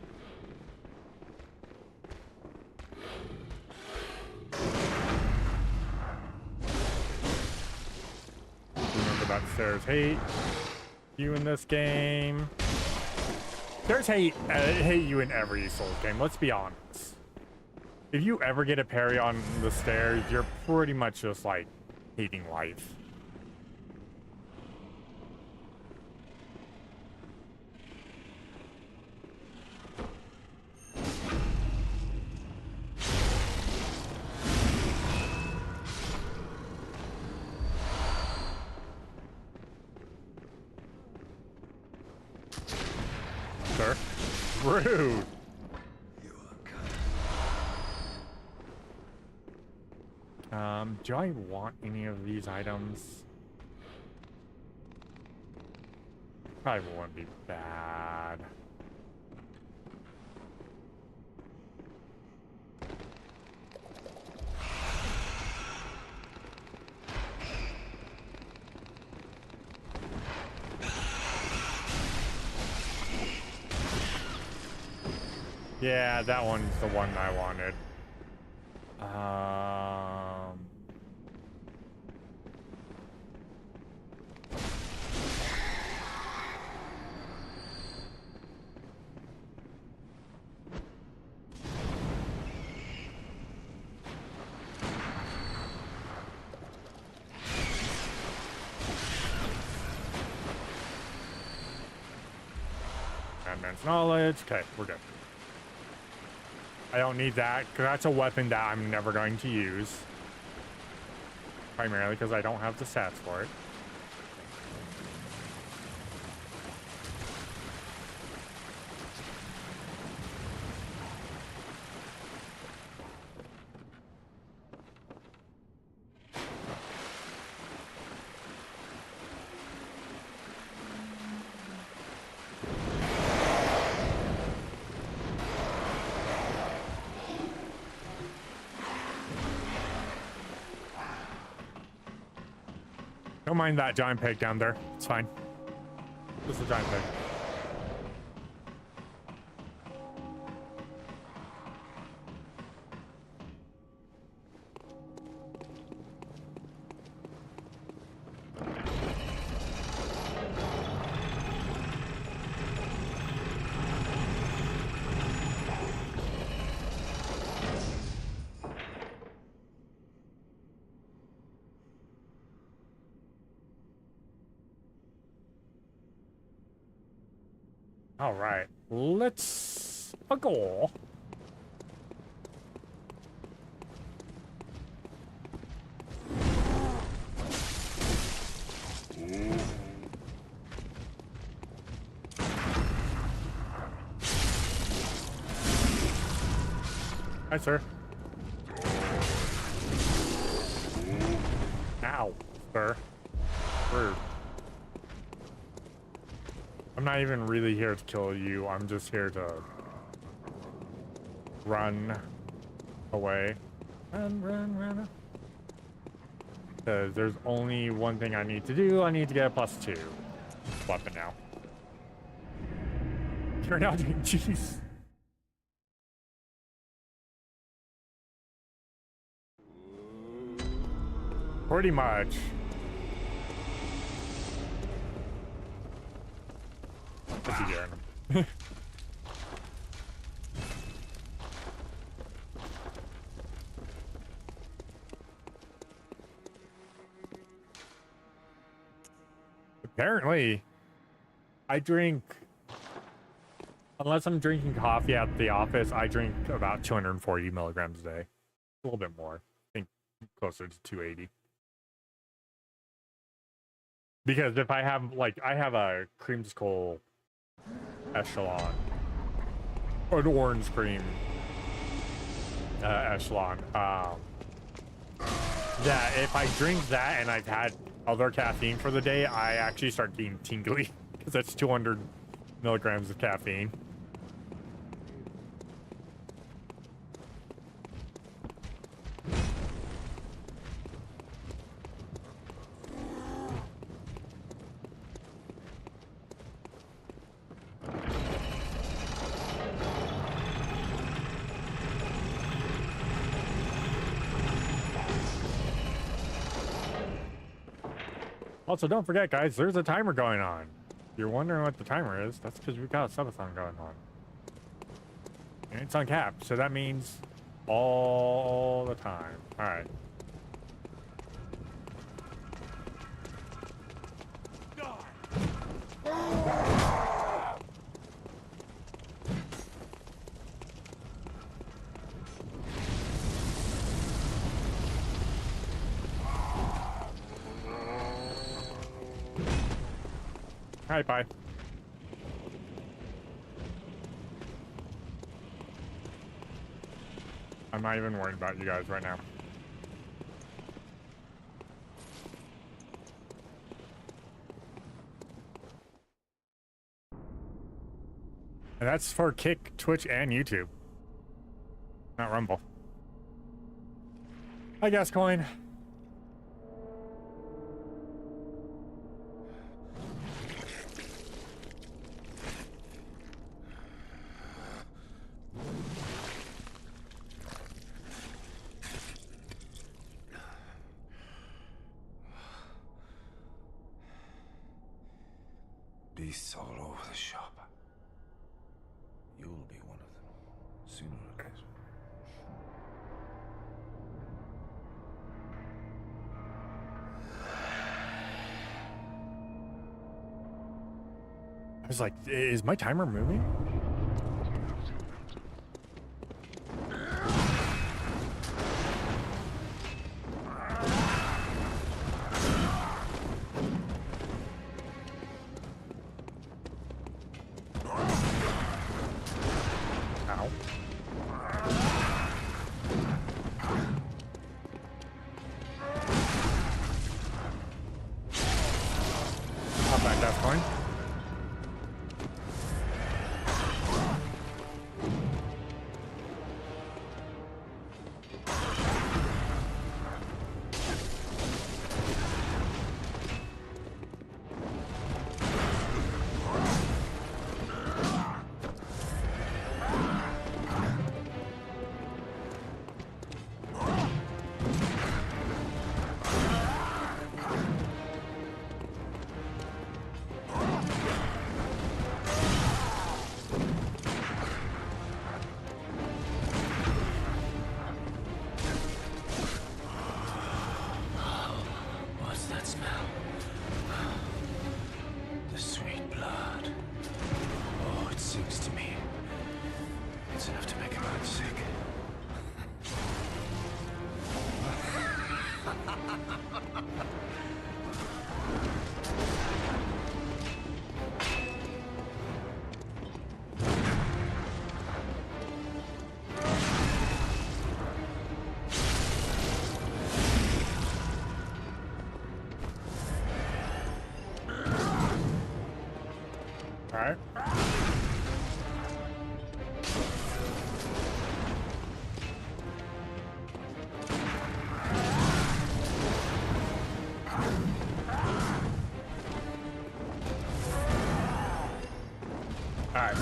Remember that stairs hate you in this game. Stairs hate you in every Souls game, let's be honest. If you ever get a parry on the stairs, you're pretty much just like hating life. Sir, rude. Do I want any of these items? Probably wouldn't be bad. Yeah, that one's the one I wanted. Advanced knowledge. Okay, we're good. I don't need that, because that's a weapon that I'm never going to use. Primarily because I don't have the stats for it. Don't mind that giant pig down there. It's fine. Just a giant pig. All right, let's go. Hi, sir. Ow, sir. Rude. I'm not even really here to kill you. I'm just here to run away. Run. Because there's only one thing I need to do. I need to get a +2 weapon now. You're now doing jeez. Pretty much. What's he doing? Apparently, I drink, unless I'm drinking coffee at the office, I drink about 240 milligrams a day. A little bit more. I think closer to 280. Because if I have, like, I have a creamsicle echelon, or an orange cream echelon, that if I drink that and I've had other caffeine for the day, I actually start getting tingly, because that's 200 milligrams of caffeine. Also, don't forget, guys, there's a timer going on. If you're wondering what the timer is, that's because we've got a Sub-a-thon going on. And it's uncapped, so that means all the time. All right. All right, bye. I'm not even worried about you guys right now. And that's for Kick, Twitch, and YouTube. Not Rumble. Hi, Gascoigne. beasts all over the shop. You'll be one of them, sooner or later. I was like, is my timer moving? Ow. Pop back that coin. What's that smell? The sweet blood. Oh, it sings to me. It's enough to make a man sick. All right. All right.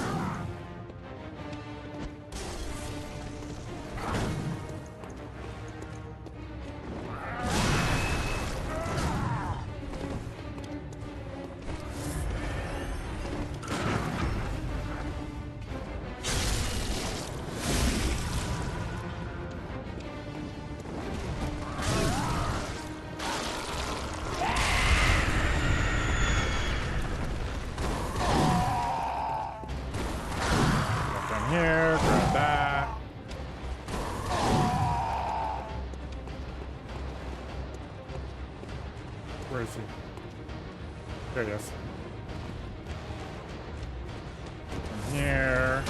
Down here, grab that. Where is he? There he is. Down here.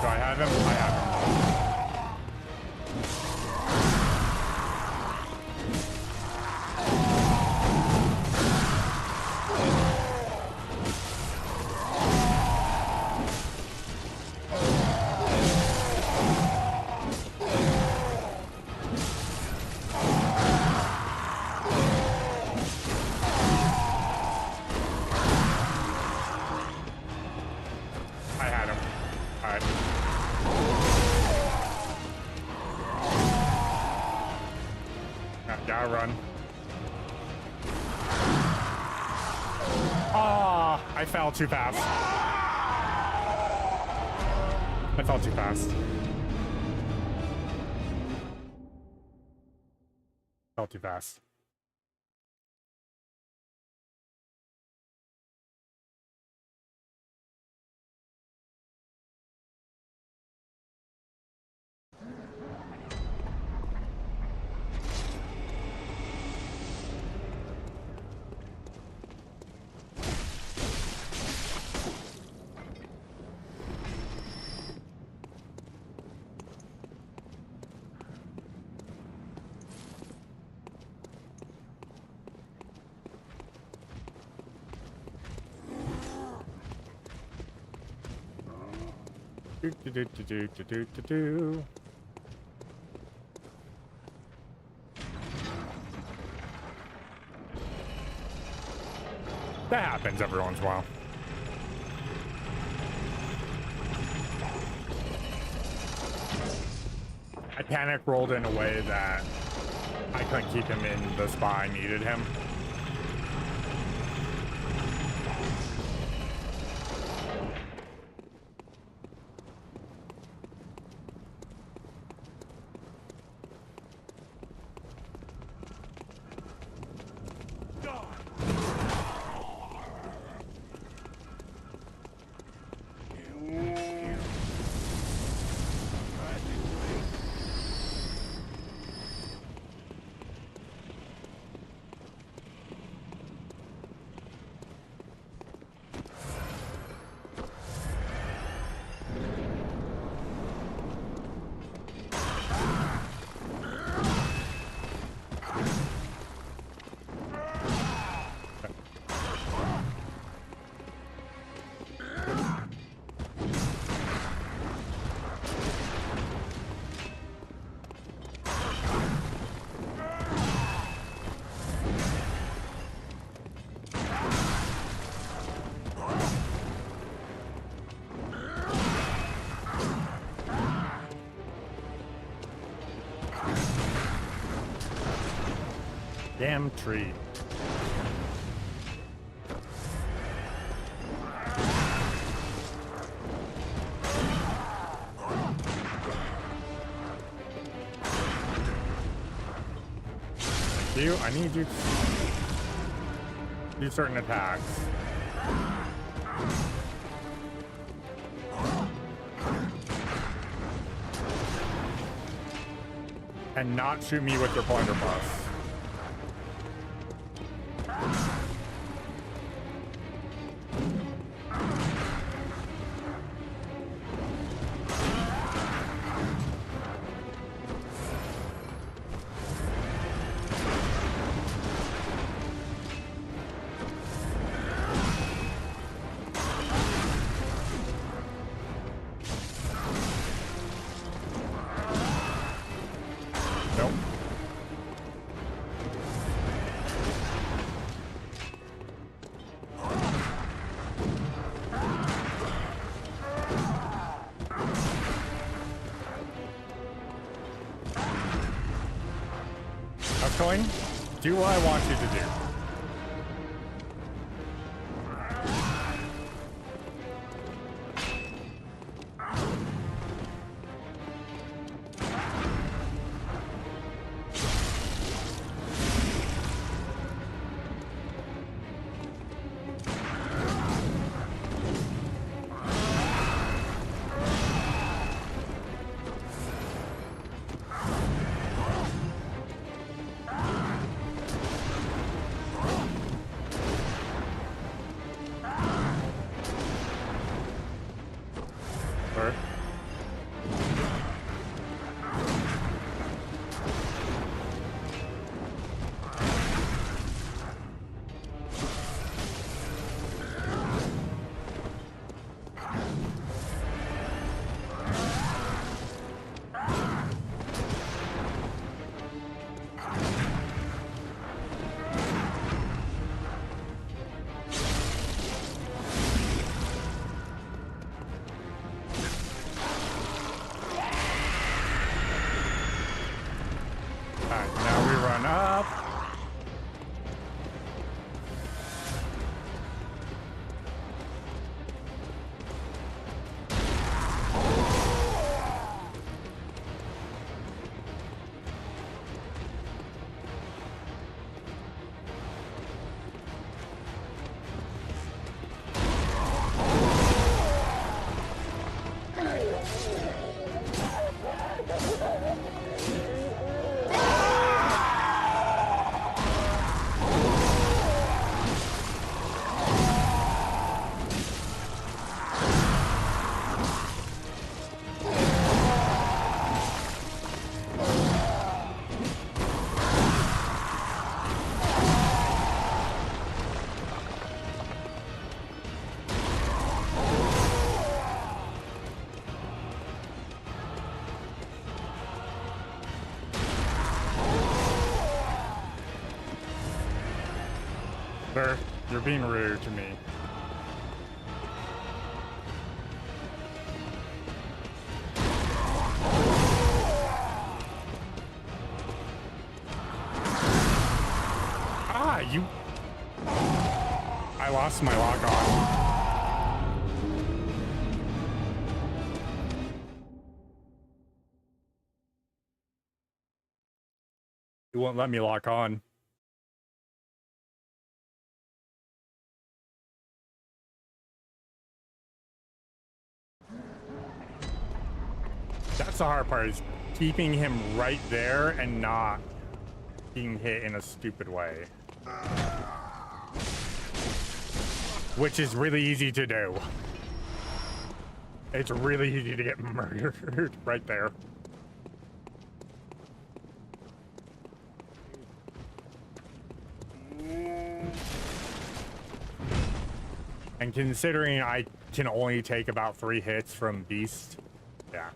Do I have him? I have him. I had him. All right. Gotta run. Ah, I fell too fast. I fell too fast. Fell too fast. Do, do, do, do, do, do, do, do, do. That happens every once in a while. I panic rolled in a way that I couldn't keep him in the spot I needed him. Damn tree. I need you to do certain attacks. And not shoot me with your blunderbuss. Do what I want you to do. You're being rude to me. Ah, you... I lost my lock on. It won't let me lock on. That's the hard part, is keeping him right there and not being hit in a stupid way. Which is really easy to do. It's really easy to get murdered right there. And considering I can only take about 3 hits from Beast, yeah.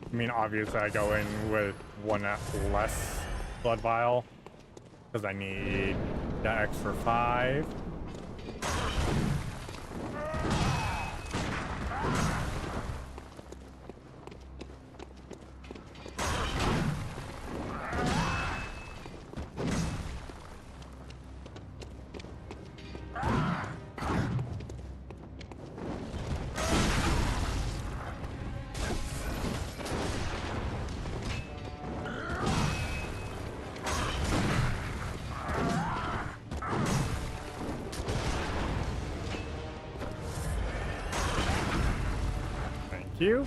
I mean, obviously I go in with one less blood vial because I need the extra 5. You?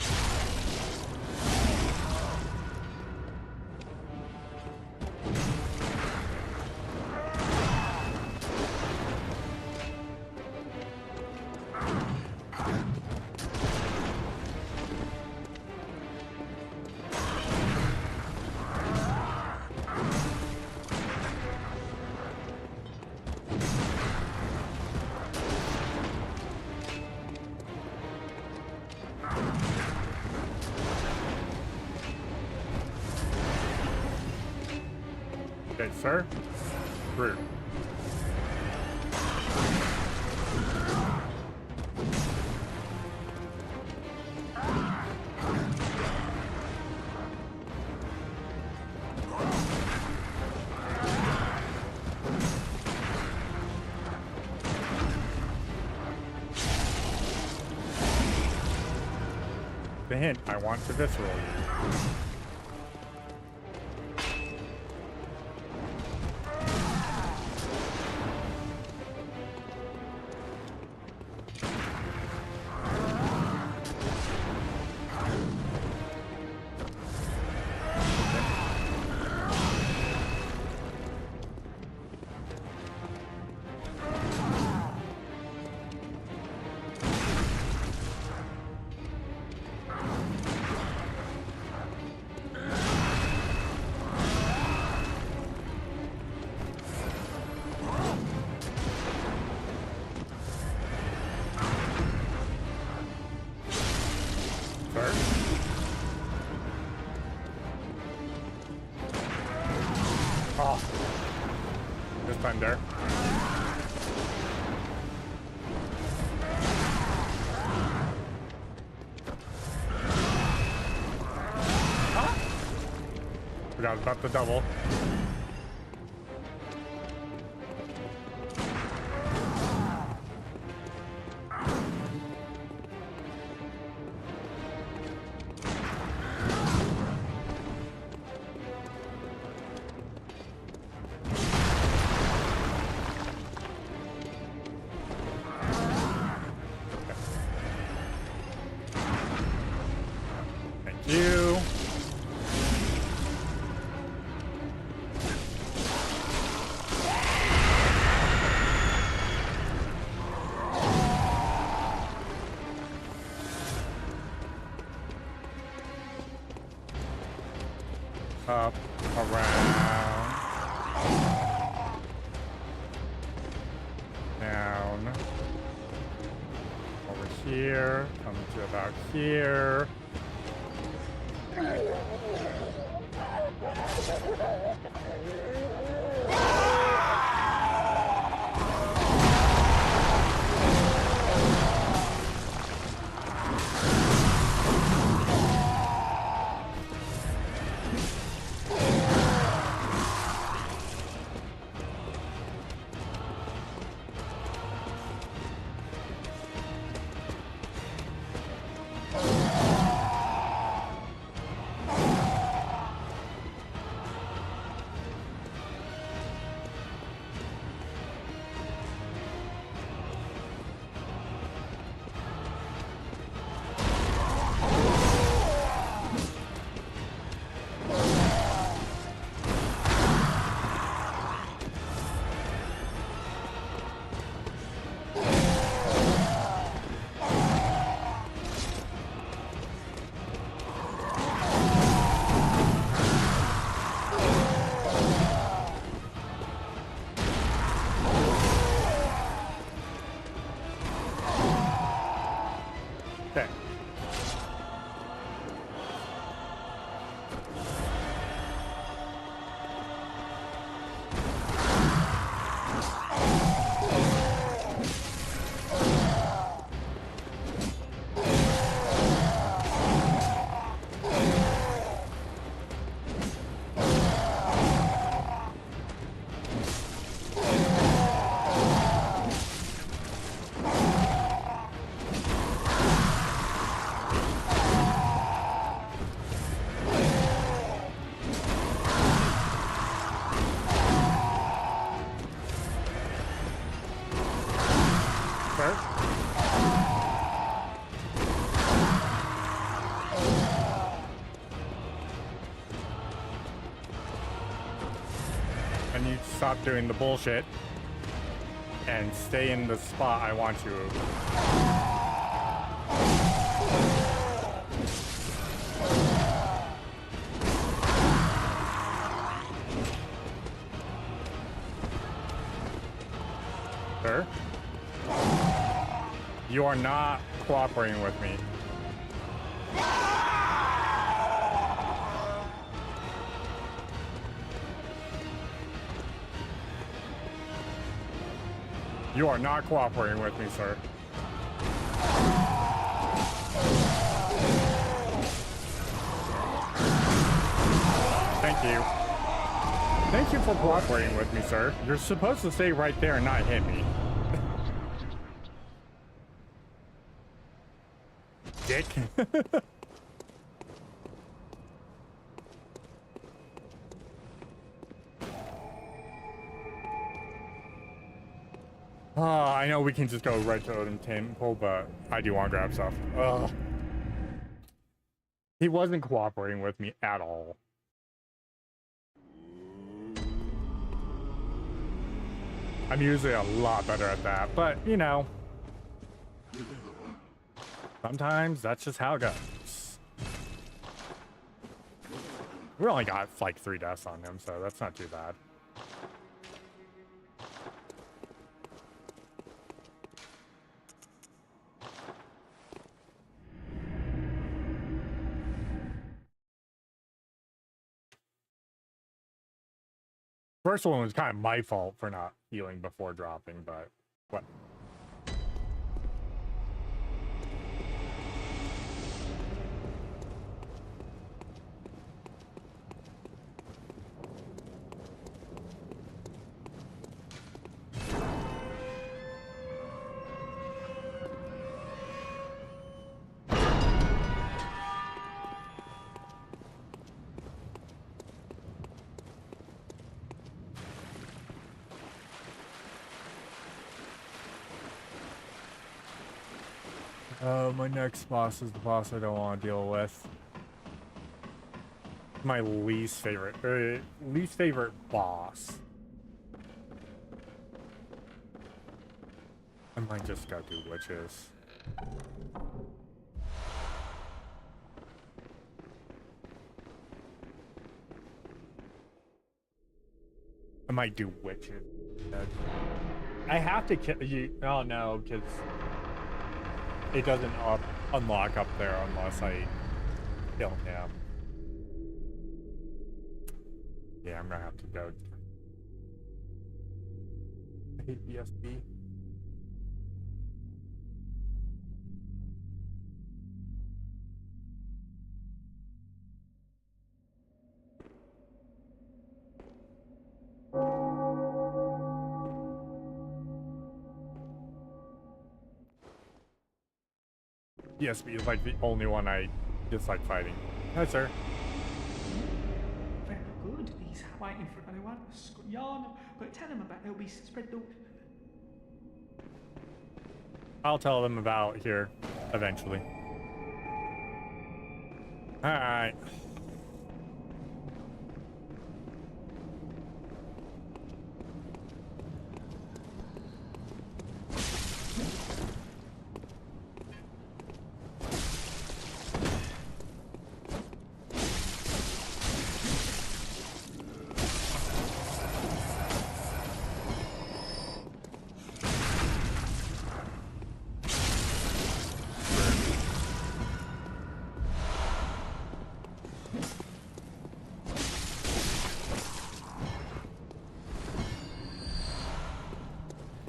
Okay, sir. Rude. The hint, I want to visceral you. There. Forgot about the double. around. Down. Over here. Come to about here. And you stop doing the bullshit and stay in the spot I want you. Sir? You are not cooperating with me. You are not cooperating with me, sir. Thank you. Thank you for cooperating with me, sir. You're supposed to stay right there and not hit me. Dick. I know we can just go right to Odin Temple, but I do want to grab stuff. Ugh. He wasn't cooperating with me at all. I'm usually a lot better at that, but, you know, sometimes that's just how it goes. We only got, like, 3 deaths on him, so that's not too bad. First one was kind of my fault for not healing before dropping, but what? My next boss is the boss I don't want to deal with. My least favorite boss. I might just go do witches. I might do witches. I have to kill you. Oh no, because it doesn't unlock up there unless I kill him. Yeah, I'm gonna have to go. I hate BSB. BSB is like the only one I dislike fighting. Hi, sir. Very good. He's waiting for anyone. Yharnam, but tell him about. They'll be spread the. I'll tell them about here eventually. All right.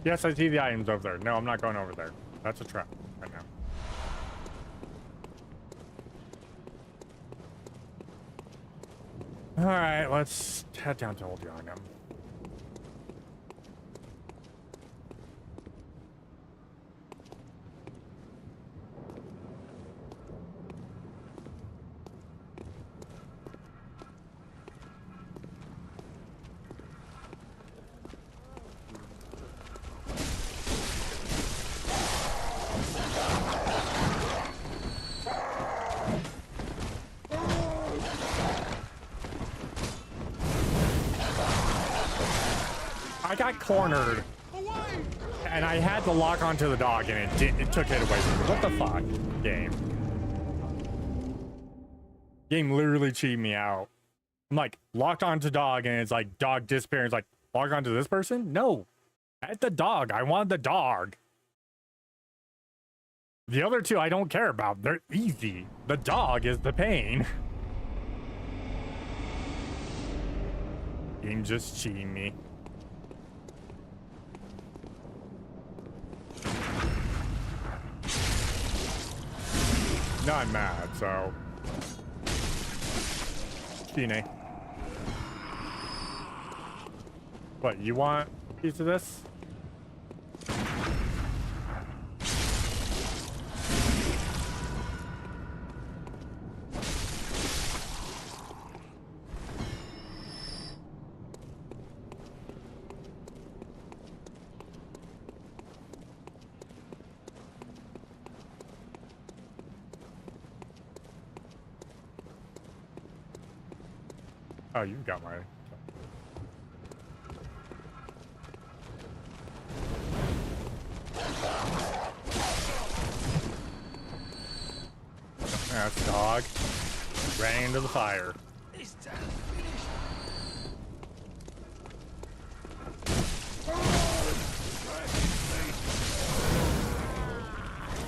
Yes, I see the items over there. No, I'm not going over there. That's a trap right now. All right, let's head down to Old Yharnam. I got cornered, and I had to lock onto the dog, and it took it away from me. What the fuck, game? Game literally cheated me out. I'm like locked onto dog, and it's like dog disappearing. It's like log onto this person? No, at the dog. I want the dog. The other two I don't care about. They're easy. The dog is the pain. Game just cheating me. No, I'm mad, so. Gene. What, you want a piece of this? Oh, you got my... That's dog. Ran into the fire.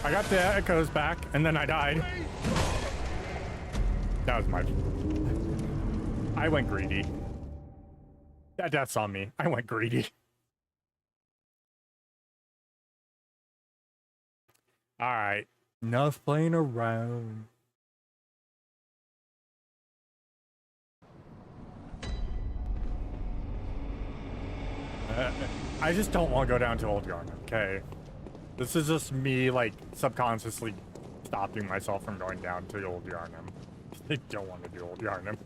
I got the echoes back, and then I died. That was my... I went greedy. That death's on me. I went greedy. Alright. Enough playing around. I just don't want to go down to Old Yharnam, okay? This is just me, like, subconsciously stopping myself from going down to Old Yharnam. I don't want to do Old Yharnam.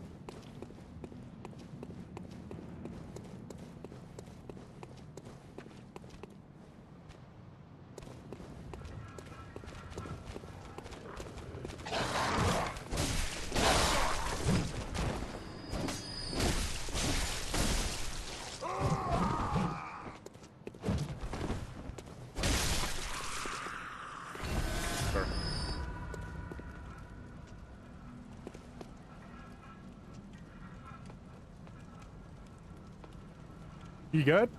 You good?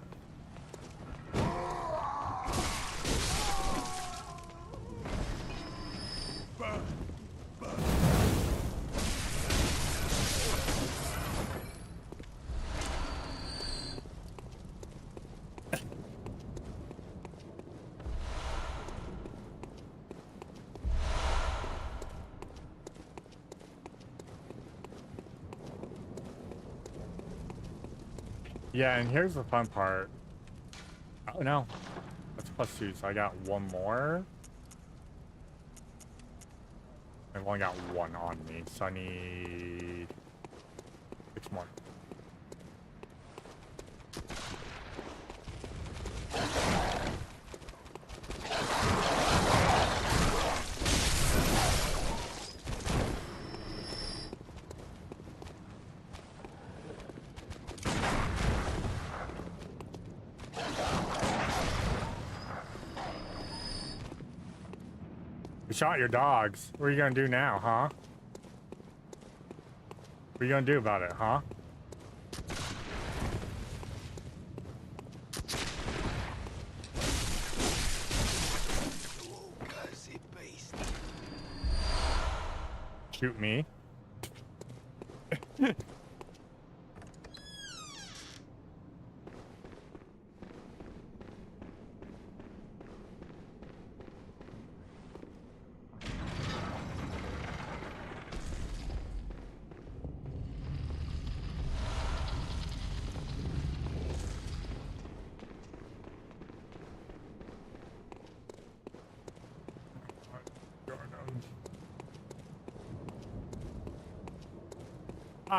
Yeah, and here's the fun part. Oh no, that's +2, so I got one more. I've only got one on me, so I need 6 more. You shot your dogs. What are you gonna do now, huh? What are you gonna do about it, huh? Shoot me.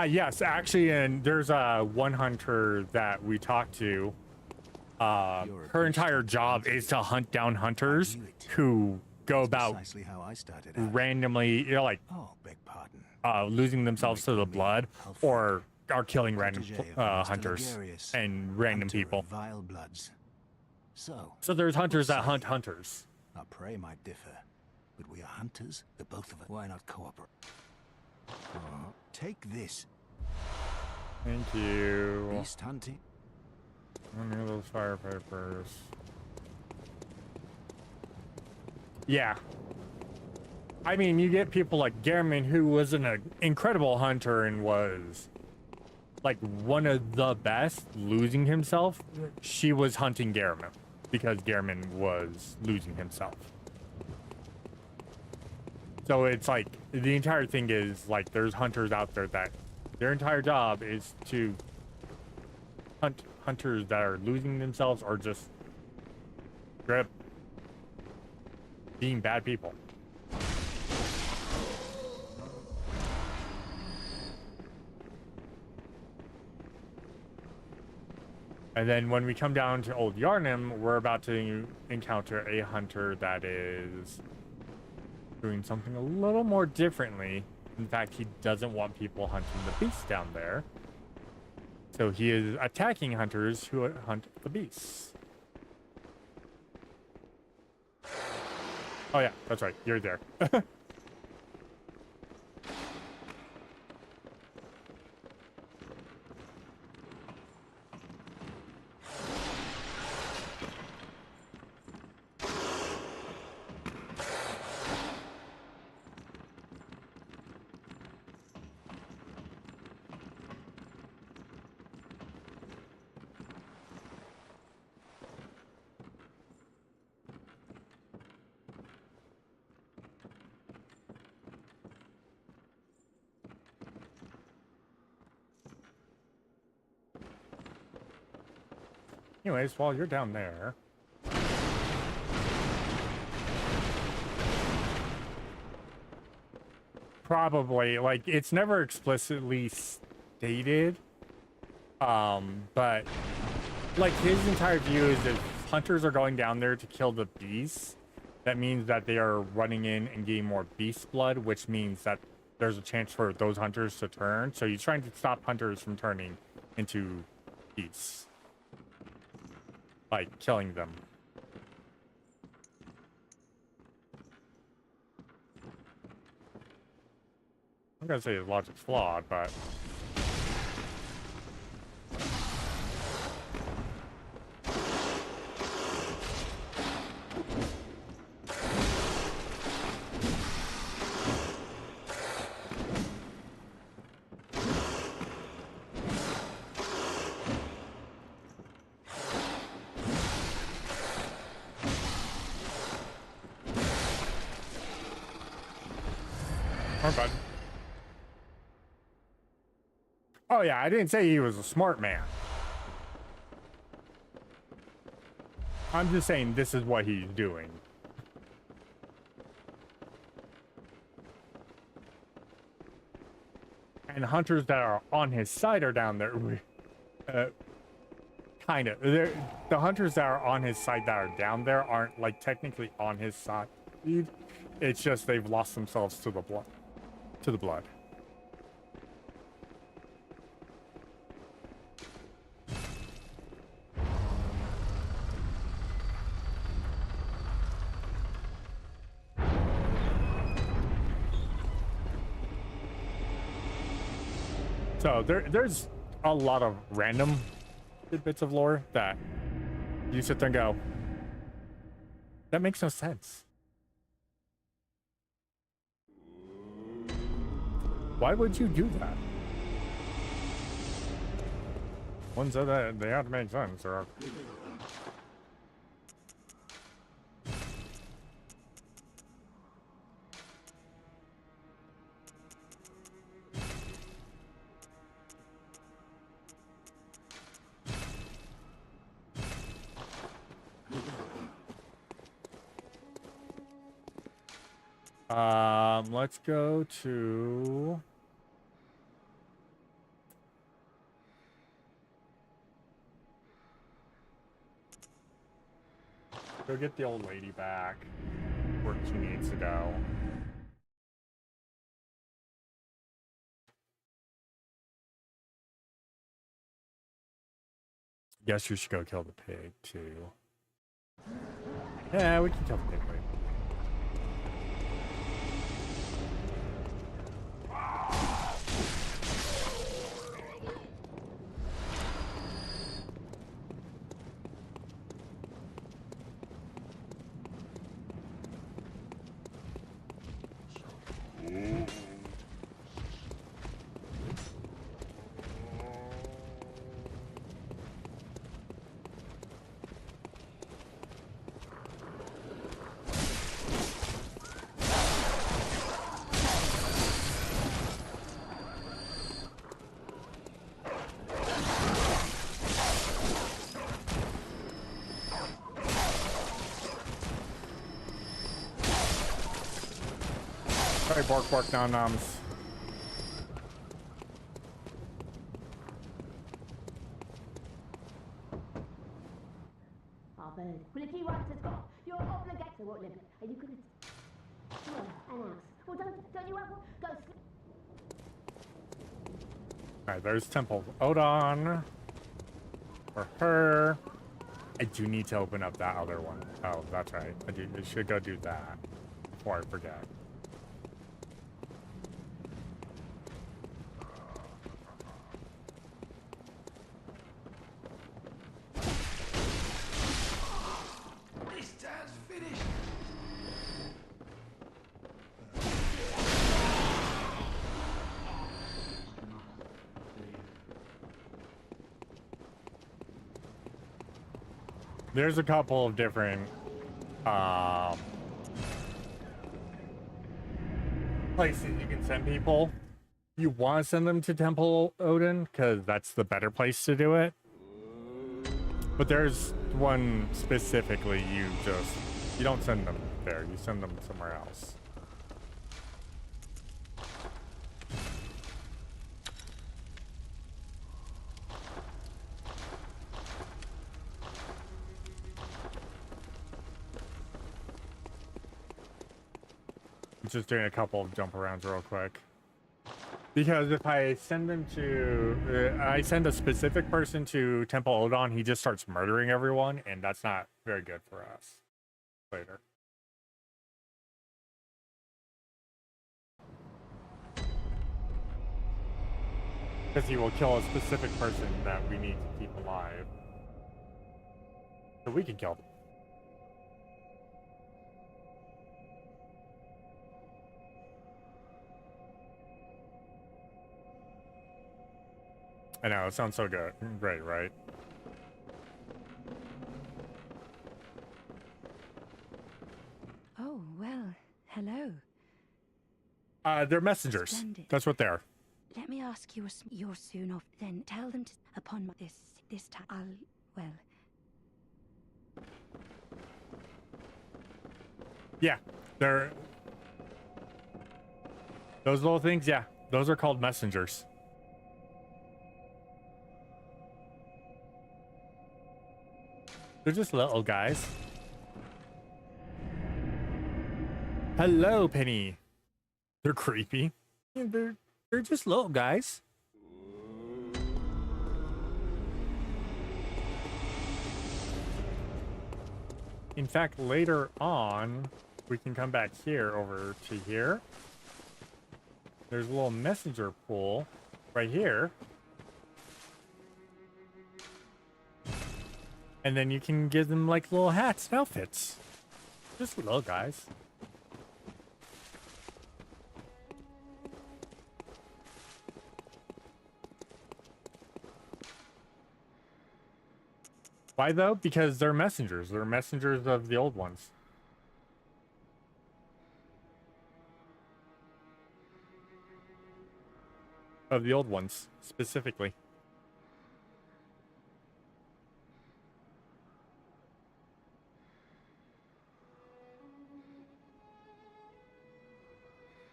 Yes, actually, and there's one hunter that we talked to. Her entire job is to hunt down hunters who go about randomly, you know, like losing themselves to the blood, or are killing random hunters and random people. So there's hunters that hunt hunters. Our prey might differ, but we are hunters, the both of us. Why not cooperate? Take this. Thank you. Beast hunting. Let me hear those fire papers. Yeah. I mean, you get people like Gehrman, who was an incredible hunter and was like one of the best, losing himself. She was hunting Gehrman because Gehrman was losing himself. So it's like the entire thing is like there's hunters out there that their entire job is to hunt hunters that are losing themselves or just straight up being bad people. And then when we come down to Old Yharnam, we're about to encounter a hunter that is doing something a little more differently. In fact, he doesn't want people hunting the beasts down there. So he is attacking hunters who hunt the beasts. Oh yeah, that's right. You're there. Anyways, while you're down there, probably, like, it's never explicitly stated, but, like, his entire view is if hunters are going down there to kill the beasts, that means that they are running in and getting more beast blood, which means that there's a chance for those hunters to turn. So he's trying to stop hunters from turning into beasts. Like, killing them. I'm gonna say his logic's flawed, but... Or bud. Oh yeah, I didn't say he was a smart man. I'm just saying this is what he's doing. And hunters that are on his side are down there. Kind of. The hunters that are on his side that are down there aren't like technically on his side. It's just they've lost themselves to the blood. To the blood. So there's a lot of random bits of lore that you sit there and go, that makes no sense. Why would you do that? One said that they have to make sense, or let's go to go get the old lady back where she needs to go. Guess you should go kill the pig too. Yeah, we can kill the pig later. Sorry, bark, bark, nom-noms. Our bird. Well, if he wants has got, you're obligated to what limit. Are you going to... Well, an house. Well, don't you want... Go sleep. Alright, there's Temple Odon. For her. I do need to open up that other one. Oh, that's right. I should go do that before I forget. This town's finished. There's a couple of different places you can send people. You want to send them to Temple Odin because that's the better place to do it. But there's one specifically you don't send them there. You send them somewhere else. Just doing a couple of jump arounds real quick. Because if I send them to... I send a specific person to Temple Odon, he just starts murdering everyone, and that's not very good for us later. Because he will kill a specific person that we need to keep alive. So we can kill them. I know, it sounds so good. Great, right? Oh, well, hello. They're messengers. Splendid. That's what they are. Let me ask you, you're soon off. Then tell them to, upon this time, well. Yeah, they're those little things. Yeah, those are called messengers. They're just little guys. Hello, Penny. They're creepy. They're just little guys. In fact, later on, we can come back here over to here. There's a little messenger pool right here. And then you can give them like little hats and outfits. Just little guys. Why though? Because they're messengers. They're messengers of the old ones. Of the old ones, specifically.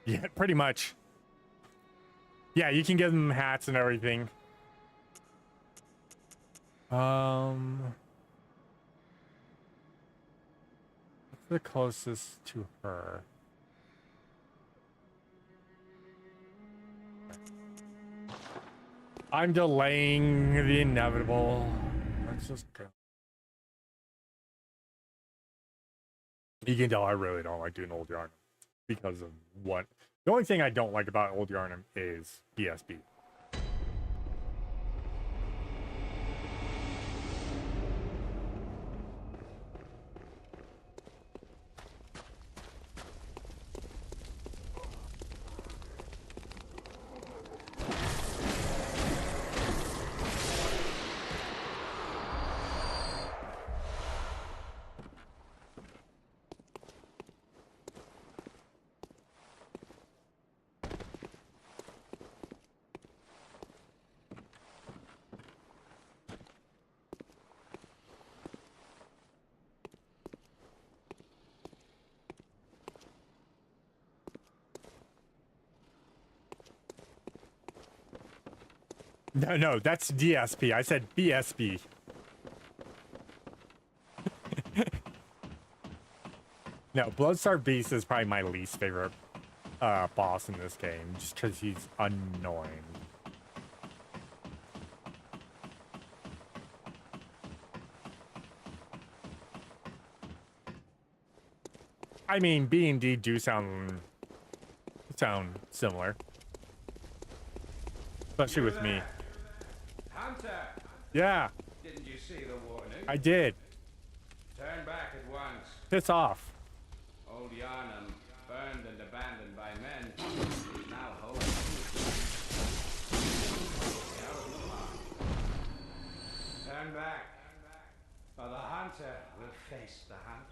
Yeah, pretty much. Yeah, you can give them hats and everything. What's the closest to her? I'm delaying the inevitable. Let's just go. You can tell I really don't like doing old Yharnam because of what. The only thing I don't like about old Yharnam is BSB. No, that's DSP. I said BSB. No, Bloodstar Beast is probably my least favorite boss in this game, just because he's annoying. I mean, B and D do sound similar, especially with me. Hunter! Yeah. Didn't you see the warning? I did. Turn back at once. Piss off. Old Yharnam, burned and abandoned by men, is now home. Turn back, or the hunter will face the hunt.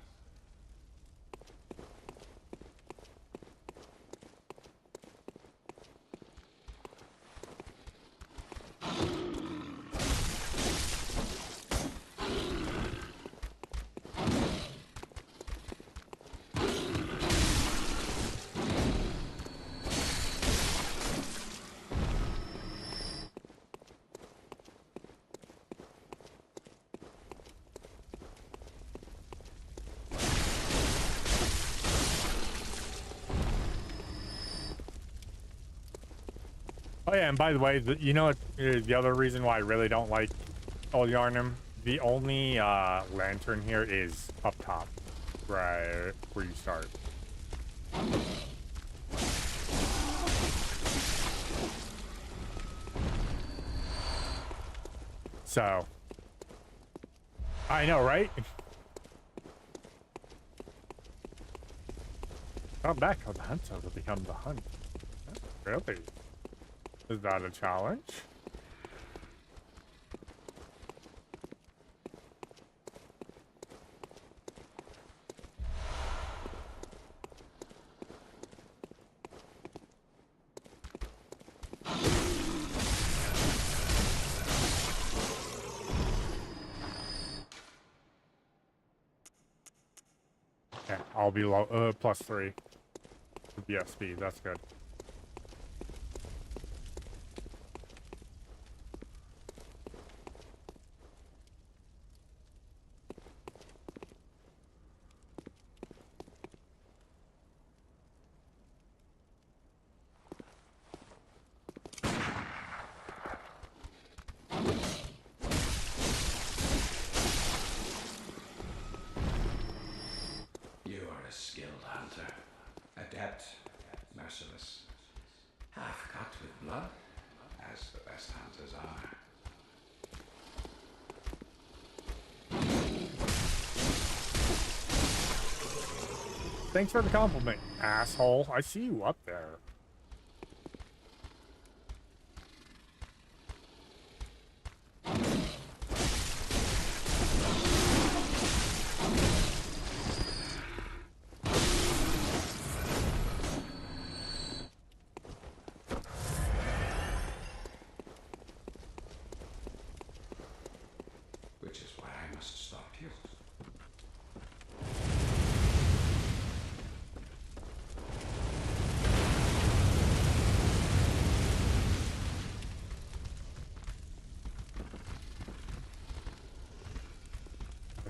Oh yeah, and by the way, you know what, the other reason why I really don't like Old Yharnam? The only lantern here is up top, right where you start. So, I know, right? Come back, or the hunter will become the hunt. Really? Is that a challenge? I'll be low, +3. BSB, that's good. You are a skilled hunter. Adept, merciless. Half cut with blood, as the best hunters are. Thanks for the compliment, asshole. I see you up there. Which is why I must stop you.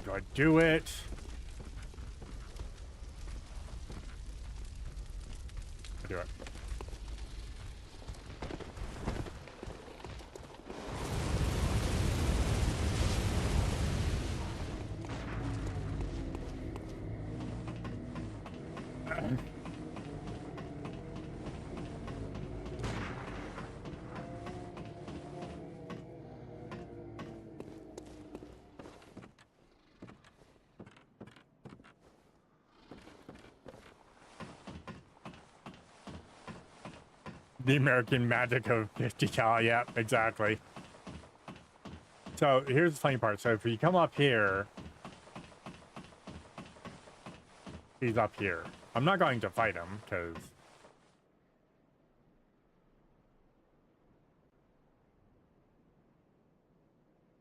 Do I do it? I do it. The American magic of 50 cal. Yeah, exactly. So here's the funny part. So if you come up here, he's up here. I'm not going to fight him because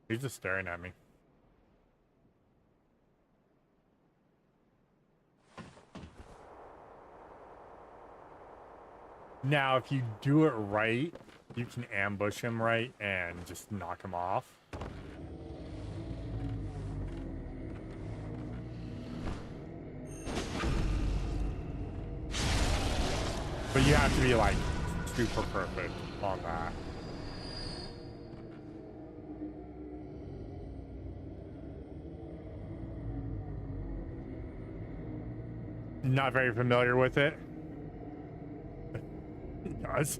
he's just staring at me. Now, if you do it right, you can ambush him right and just knock him off. But you have to be like super perfect on that. Not very familiar with it. Does.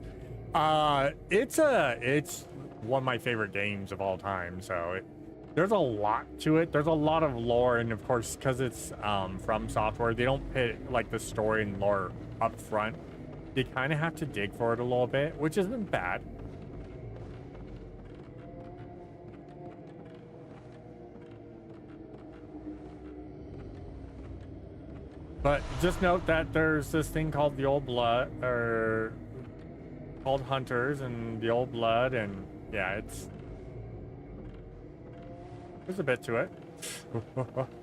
It's one of my favorite games of all time. So there's a lot to it. There's a lot of lore, and of course, because it's FromSoftware, they don't put like the story and lore up front. You kind of have to dig for it a little bit, which isn't bad. But just note that there's this thing called the Old Blood, or called Hunters and the Old Blood, and yeah, there's a bit to it.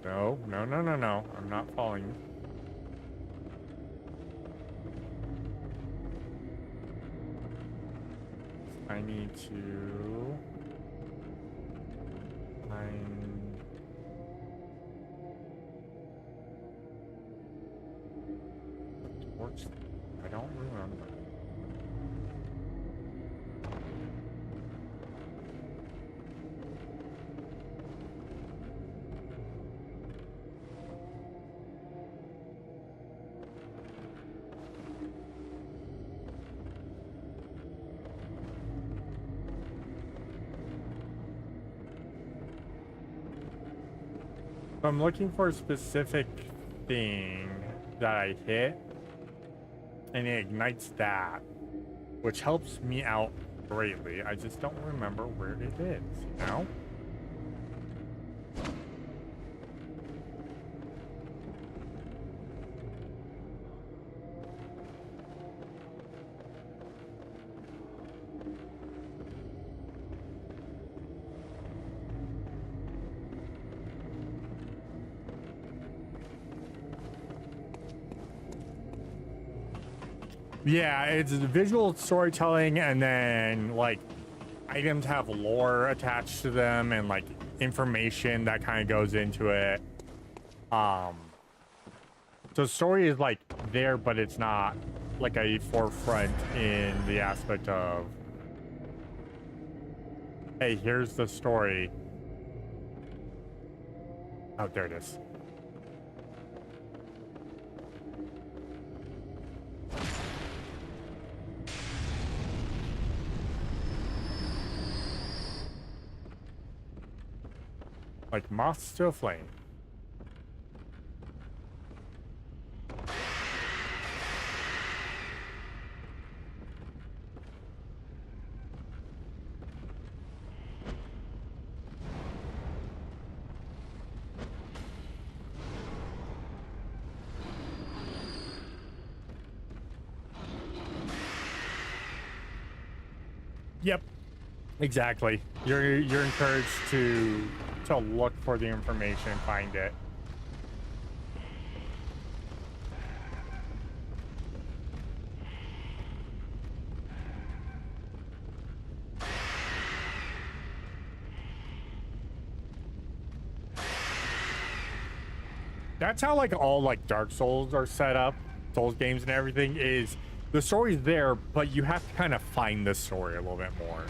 No, no, no, no, no. I'm not following you. I need to find... I don't remember. I'm looking for a specific thing that I hit, and it ignites that, which helps me out greatly. I just don't remember where it is, you know? Yeah, it's visual storytelling, and then like items have lore attached to them and like information that kind of goes into it. So story is like there, but it's not like a forefront in the aspect of, hey, here's the story. Oh, there it is. Like moths to a flame. Yep, exactly. You're encouraged to look for the information, find it. That's how like all like Dark Souls are set up, Souls games and everything, is the story's there, but you have to kind of find the story a little bit more.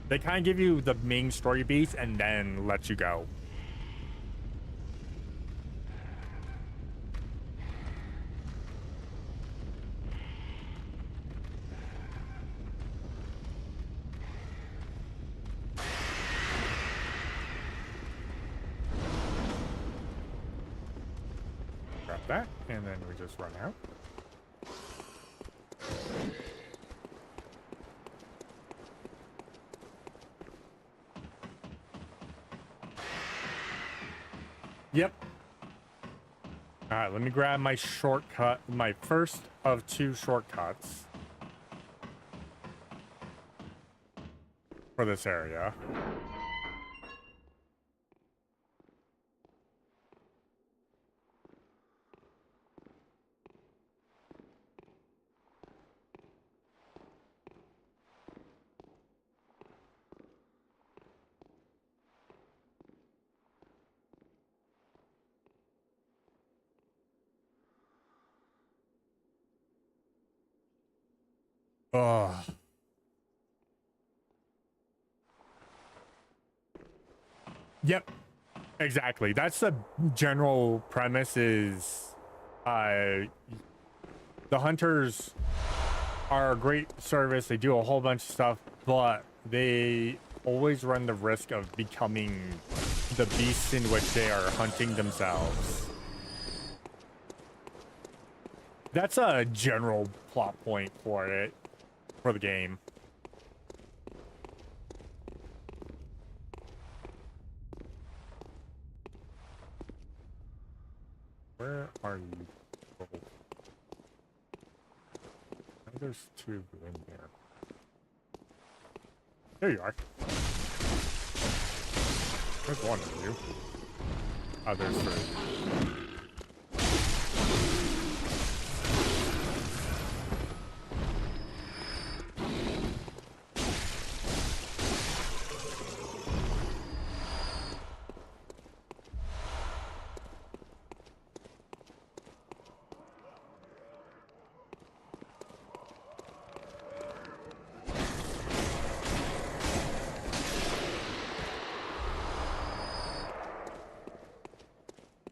They kind of give you the main story beats and then let you go. Grab that, and then we just run out. Yep. All right, let me grab my shortcut, my first of 2 shortcuts for this area. Oh. Yep. Exactly. That's the general premise is the hunters are a great service. They do a whole bunch of stuff, but they always run the risk of becoming the beasts in which they are hunting themselves. That's a general plot point for it. For the game. Where are you? Oh, there's 2 in there. There you are. There's 1 of you. Oh, there's 3.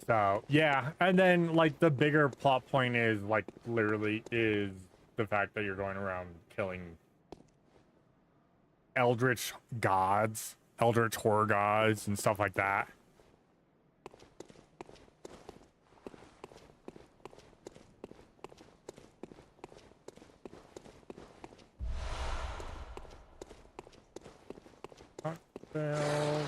So yeah, and then like the bigger plot point is like literally is the fact that you're going around killing eldritch gods, eldritch horror gods and stuff like that. Cocktails.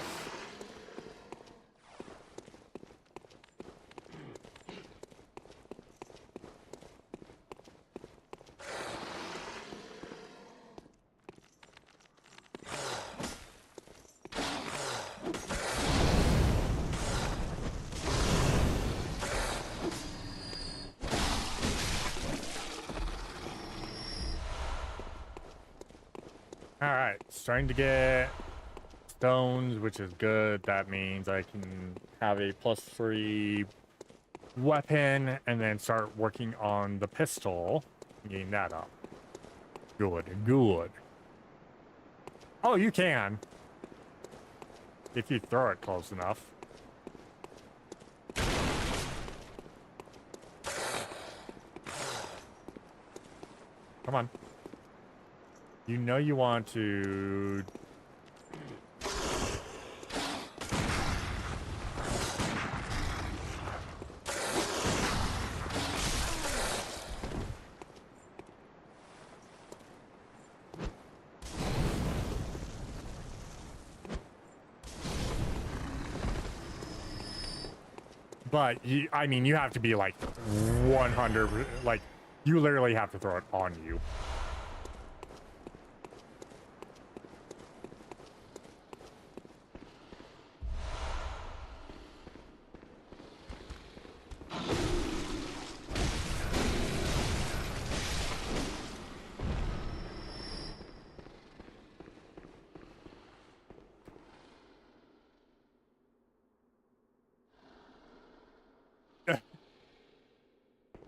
Alright, starting to get stones, which is good. That means I can have a +3 weapon and then start working on the pistol. Getting that up. Good, good. Oh, you can. If you throw it close enough. Come on. You know you want to... But, you, I mean, you have to be like 100, like, you literally have to throw it on you.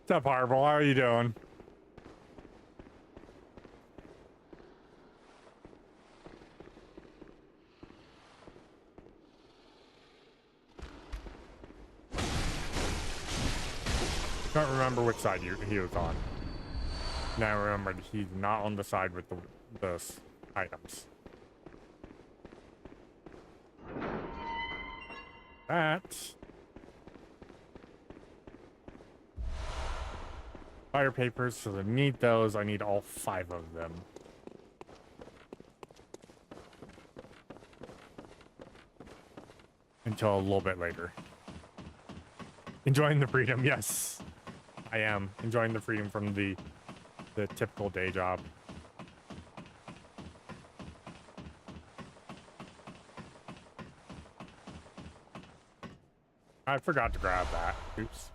What's up, Harville? How are you doing? Can't remember which side he was on. Now I remember he's not on the side with the items. That. Fire papers, so I need those. I need all 5 of them. Until a little bit later. Enjoying the freedom, yes. I am enjoying the freedom from the typical day job. I forgot to grab that. Oops.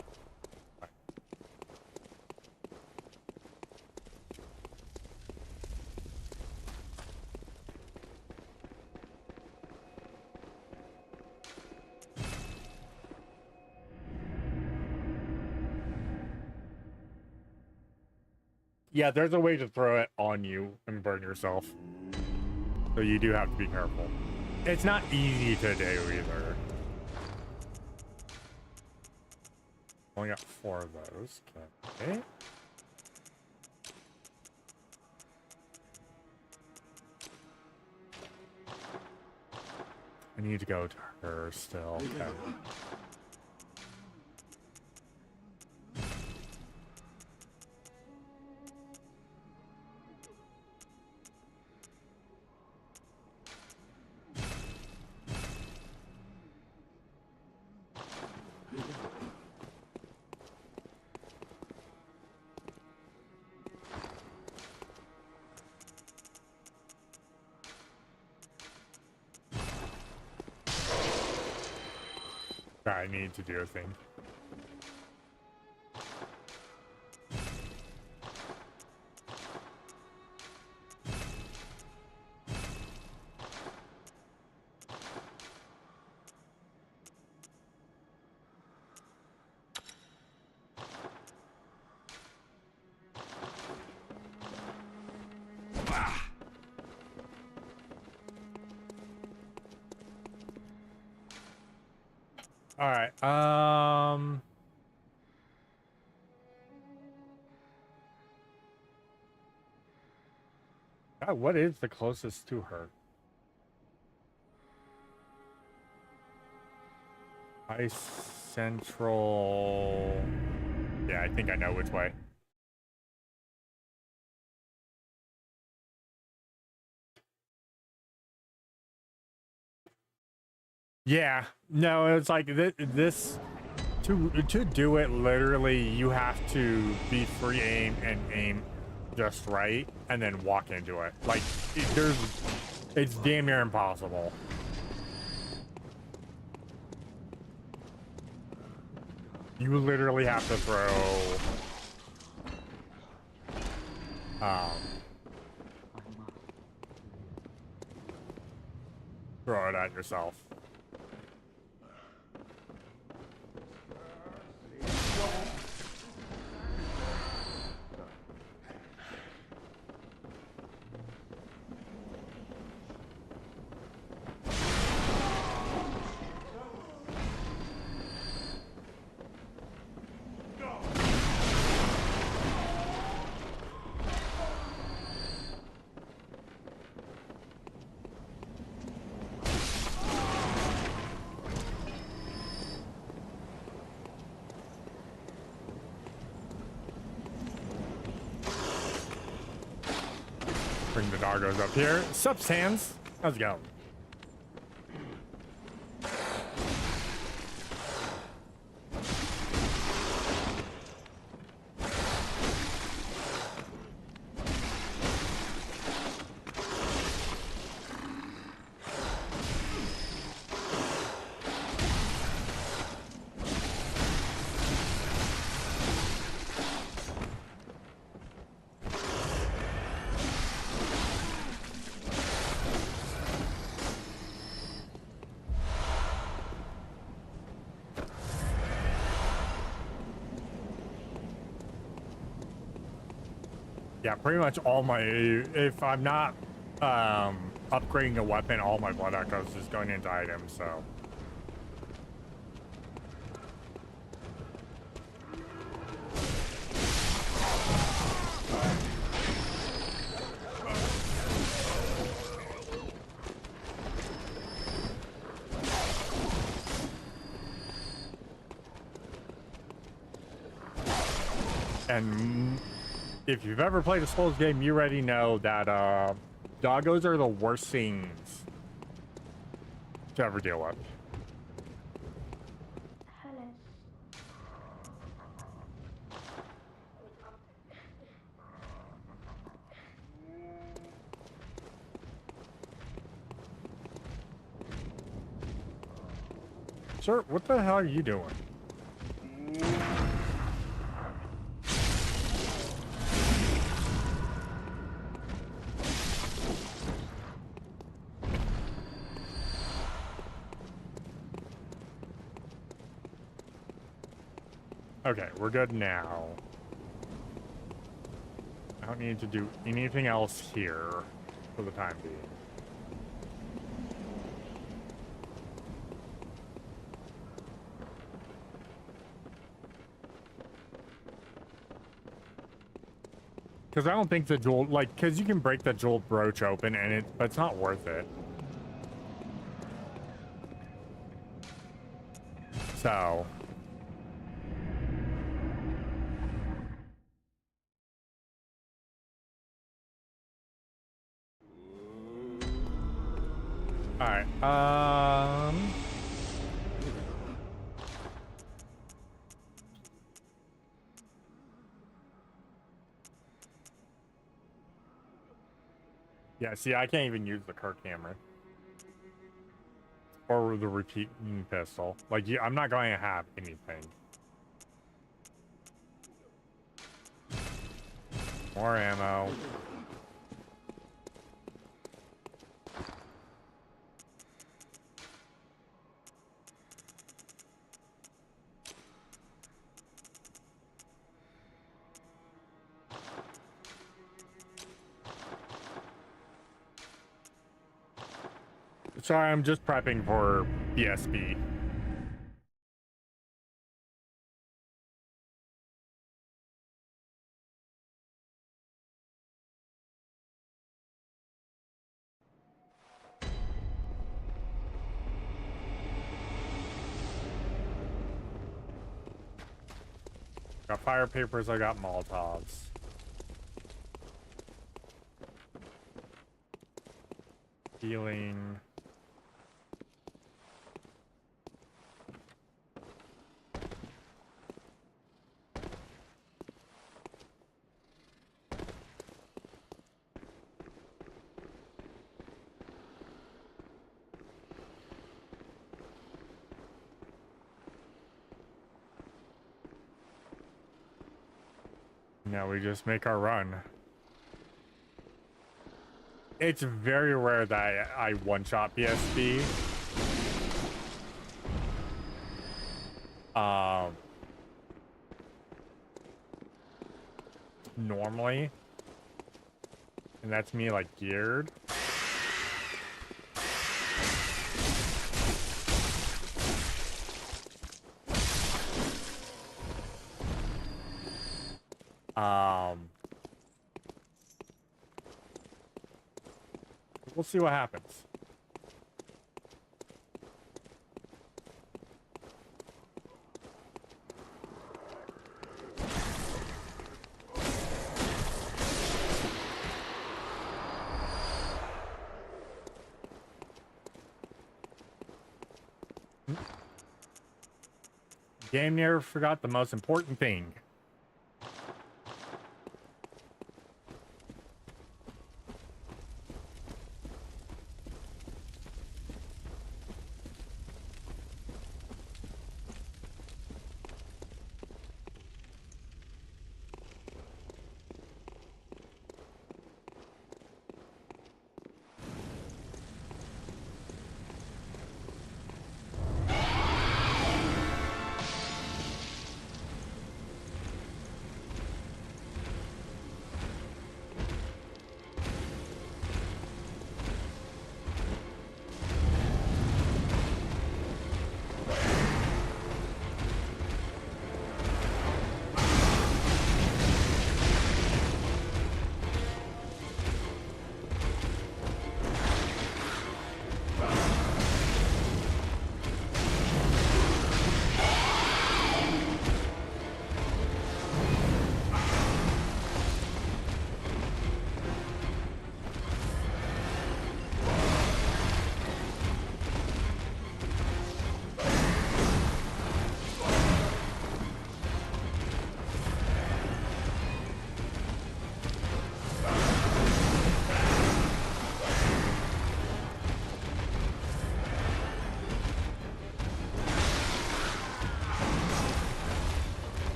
Yeah, there's a way to throw it on you and burn yourself. So you do have to be careful. It's not easy to do either. Only got 4 of those. Okay. I need to go to her still. Okay. I need to do a thing. All right. God, what is the closest to her? Ice Central. Yeah, I think I know which way. Yeah, no, it's like this to do it literally you have to be free aim and aim just right and then walk into it. Like it's damn near impossible. You literally have to throw throw it at yourself. Bring the doggos up here. Sup, Sans? How's it going? Yeah, pretty much all my, if I'm not upgrading a weapon, all my blood echoes is going into items, so. And if you've ever played a Souls game, you already know that doggos are the worst things to ever deal with. Hello. Sir, what the hell are you doing? Okay, we're good now. I don't need to do anything else here for the time being. Because I don't think the jewel, like, because you can break the jewel brooch open and but it's not worth it. So. Alright, yeah, see, I can't even use the Kirk hammer. Or the repeating pistol. Like, I'm not going to have anything. More ammo. Sorry, I'm just prepping for BSB. Got fire papers, I got Molotovs. Healing. Now we just make our run. It's very rare that I one-shot BSB. Normally. And that's me, like, geared. We'll see what happens. Damn near forgot the most important thing.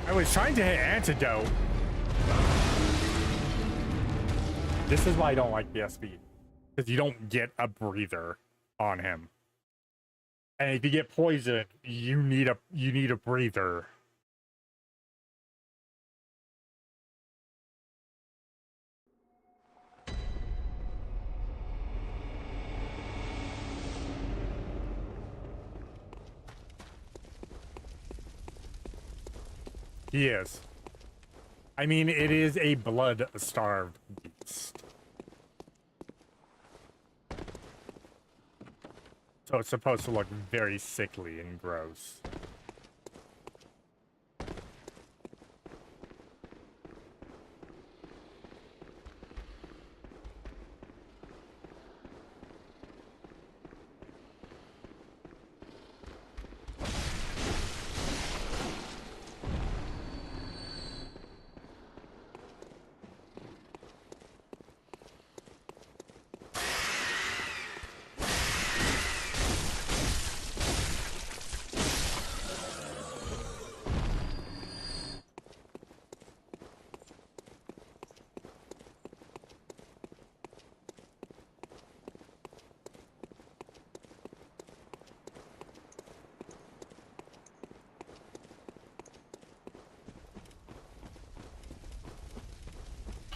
I was trying to hit antidote. This is why I don't like BSB. Because you don't get a breather on him. And if you get poisoned, you need a breather. He is. I mean, it is a blood-starved beast. So it's supposed to look very sickly and gross.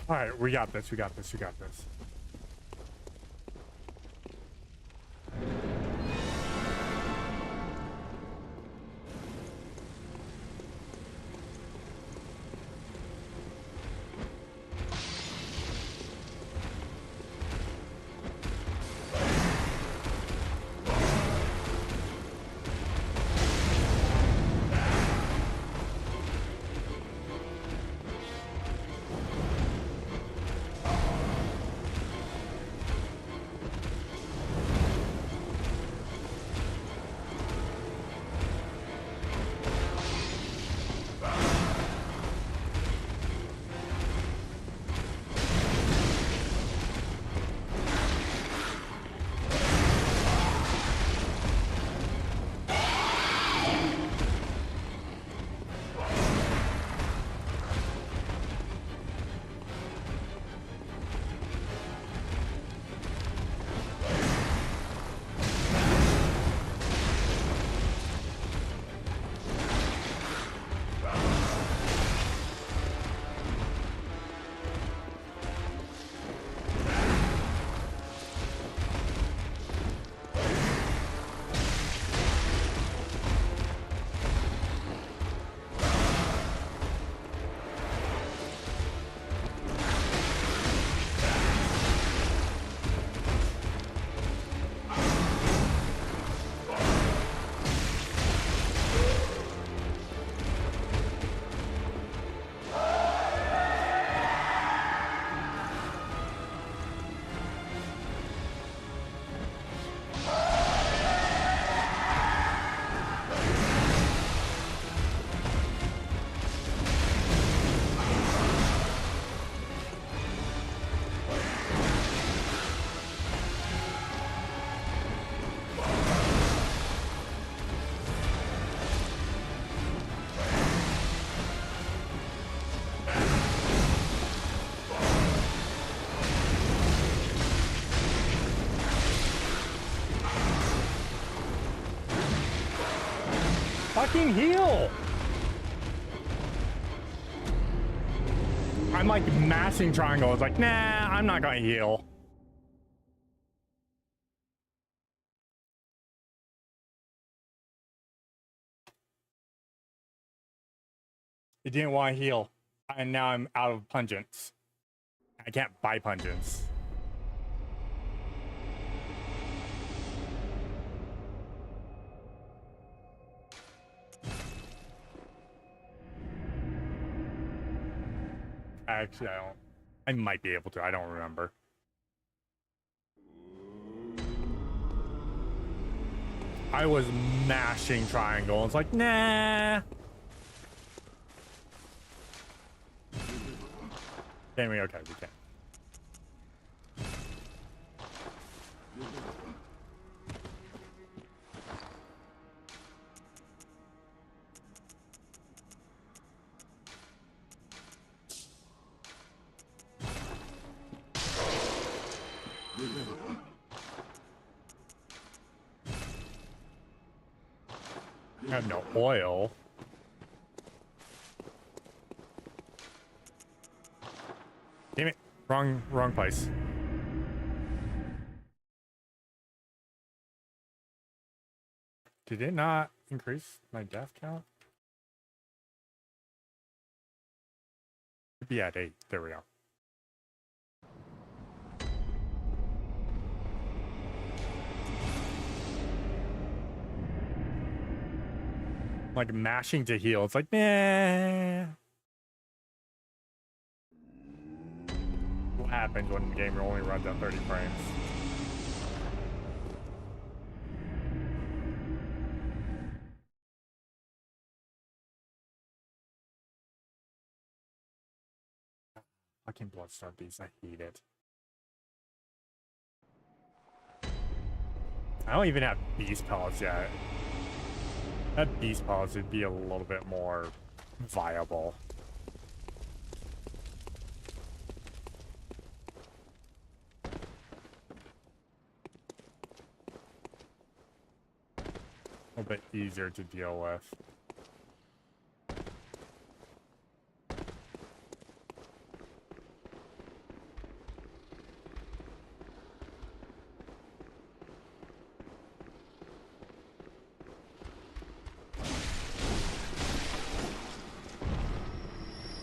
All right, we got this, we got this, we got this. Fucking heal! I'm like mashing triangle. It's like, nah, I'm not gonna heal. It didn't want to heal. And now I'm out of pungence. I can't buy pungence. Actually, I don't. I might be able to. I don't remember. I was mashing triangle. It's like, nah. Can we? Okay, we can. I have no oil. Damn it. Wrong place. Did it not increase my death count? It'd be at 8. There we go. Like mashing to heal. It's like, nah. What happens when the game only runs at 30 frames? Fucking Bloodstar Beast, I hate it. I don't even have beast pellets yet. That beast pellets would be a little bit more viable. A little bit easier to deal with.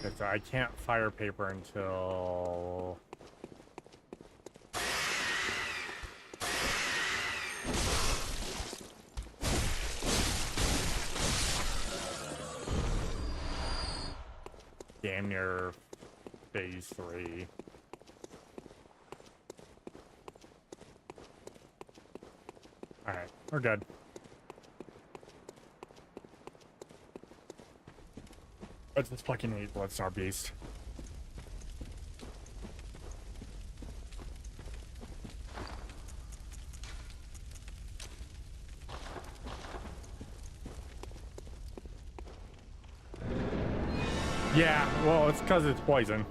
Okay, so I can't fire paper until... damn near phase 3. Alright, we're good. I just fucking hate Bloodstar Beast. Yeah, well, it's because it's poison.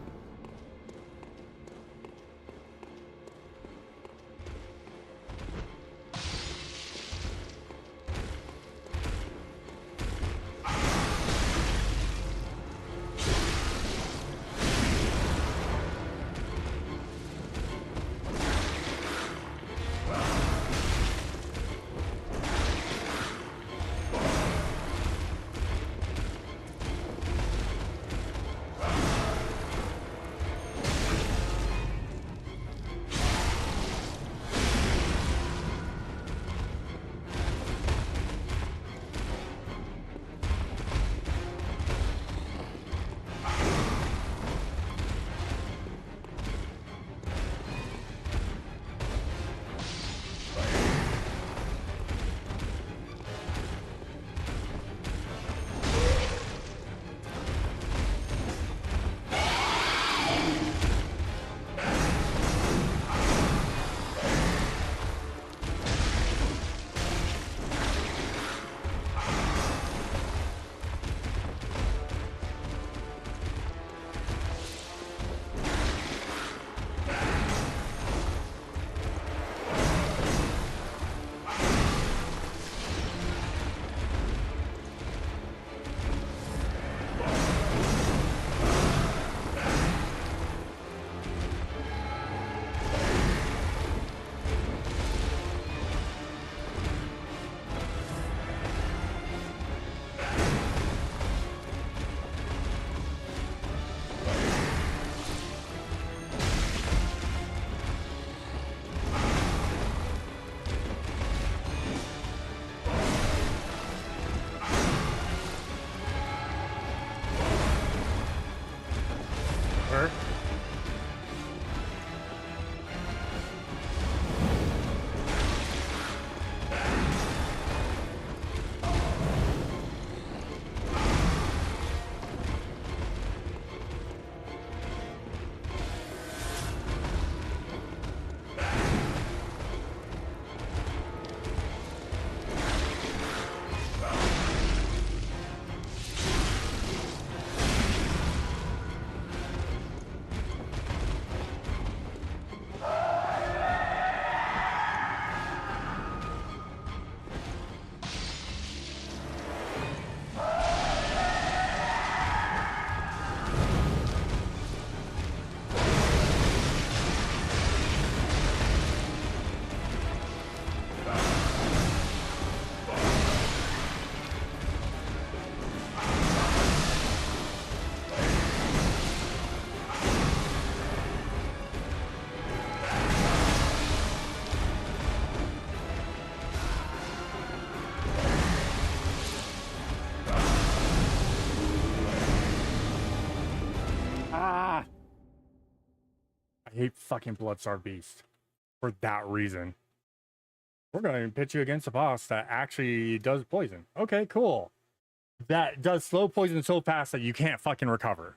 I hate fucking Bloodstar Beast for that reason. We're going to pitch you against a boss that actually does poison. Okay, cool. That does slow poison so fast that you can't fucking recover.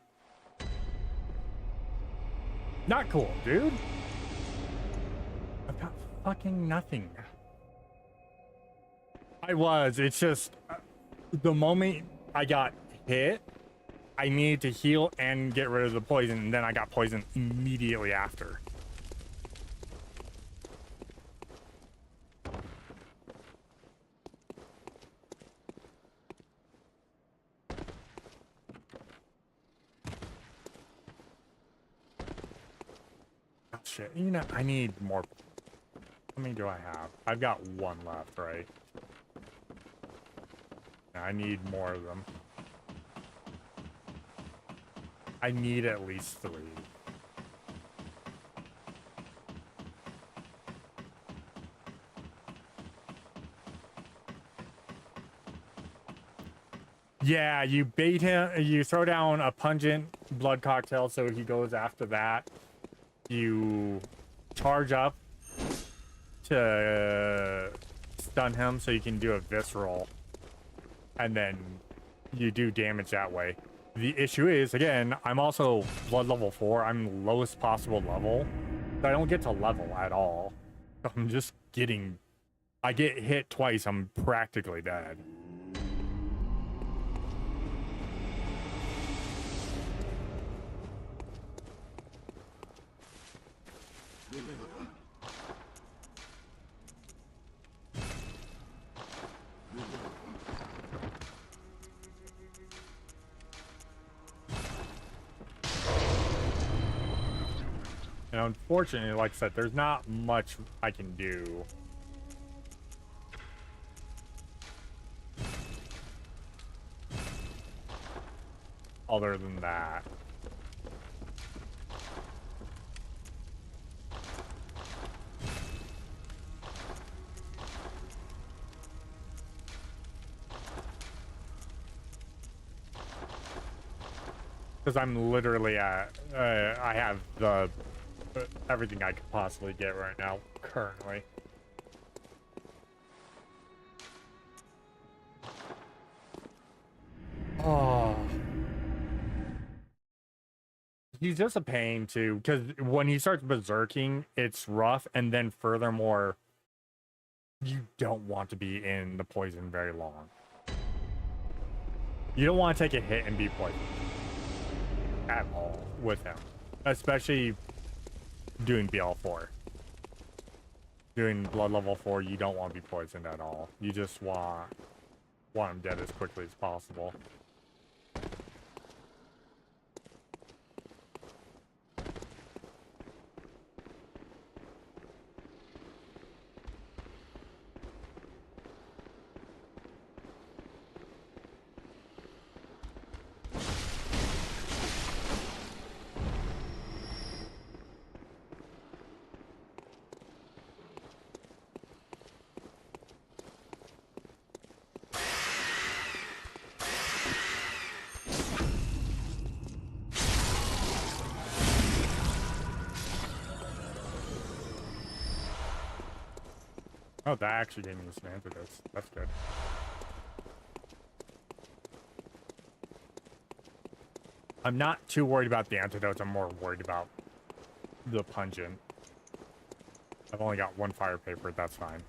Not cool, dude. I've got fucking nothing. It's just the moment I got hit, I needed to heal and get rid of the poison, and then I got poisoned immediately after. Oh, shit. You know, I need more. How many do I have? I've got one left, right? I need more of them. I need at least 3. Yeah, you bait him, you throw down a pungent blood cocktail so he goes after that. You charge up to stun him so you can do a visceral. And then you do damage that way. The issue is, again, I'm also blood level 4. I'm lowest possible level. So I don't get to level at all. I'm just getting... I get hit twice, I'm practically dead. And unfortunately, like I said, there's not much I can do. Other than that. Because I'm literally at, I have the everything I could possibly get right now, currently. Oh. He's just a pain too, because when he starts berserking, it's rough, and then furthermore, you don't want to be in the poison very long. You don't want to take a hit and be poisoned at all with him, especially doing BL4. Doing blood level 4, you don't want to be poisoned at all. You just want him dead as quickly as possible. Oh, that actually gave me some antidotes. That's good. I'm not too worried about the antidotes. I'm more worried about the pungent. I've only got 1 fire paper. That's fine.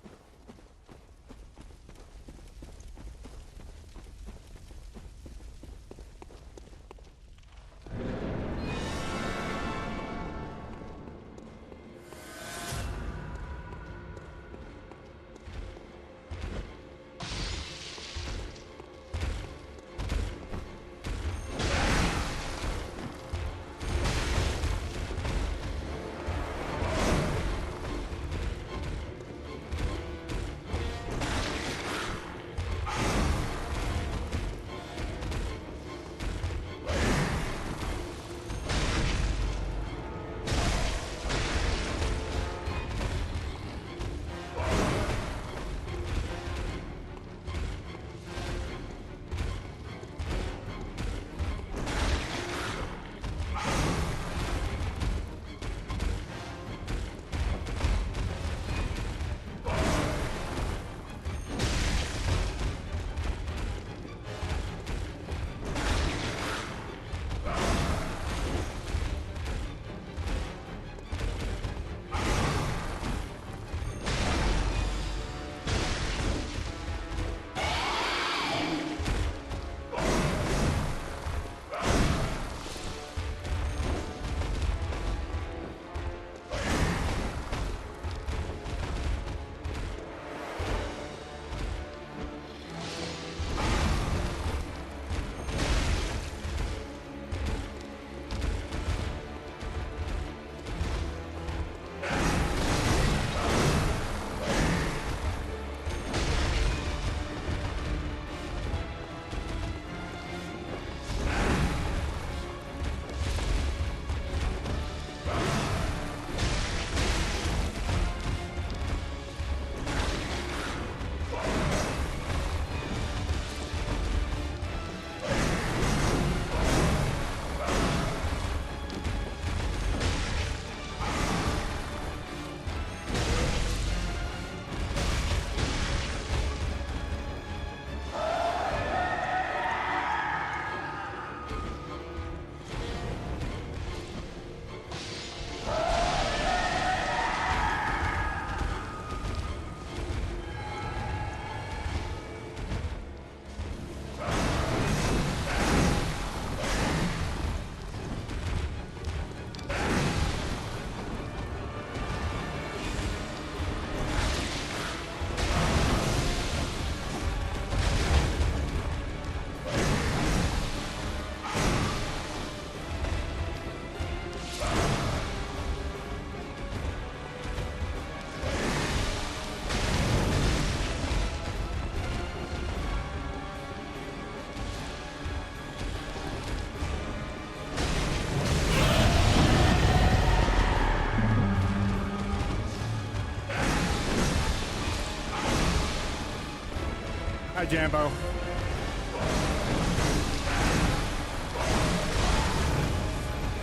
Jambo.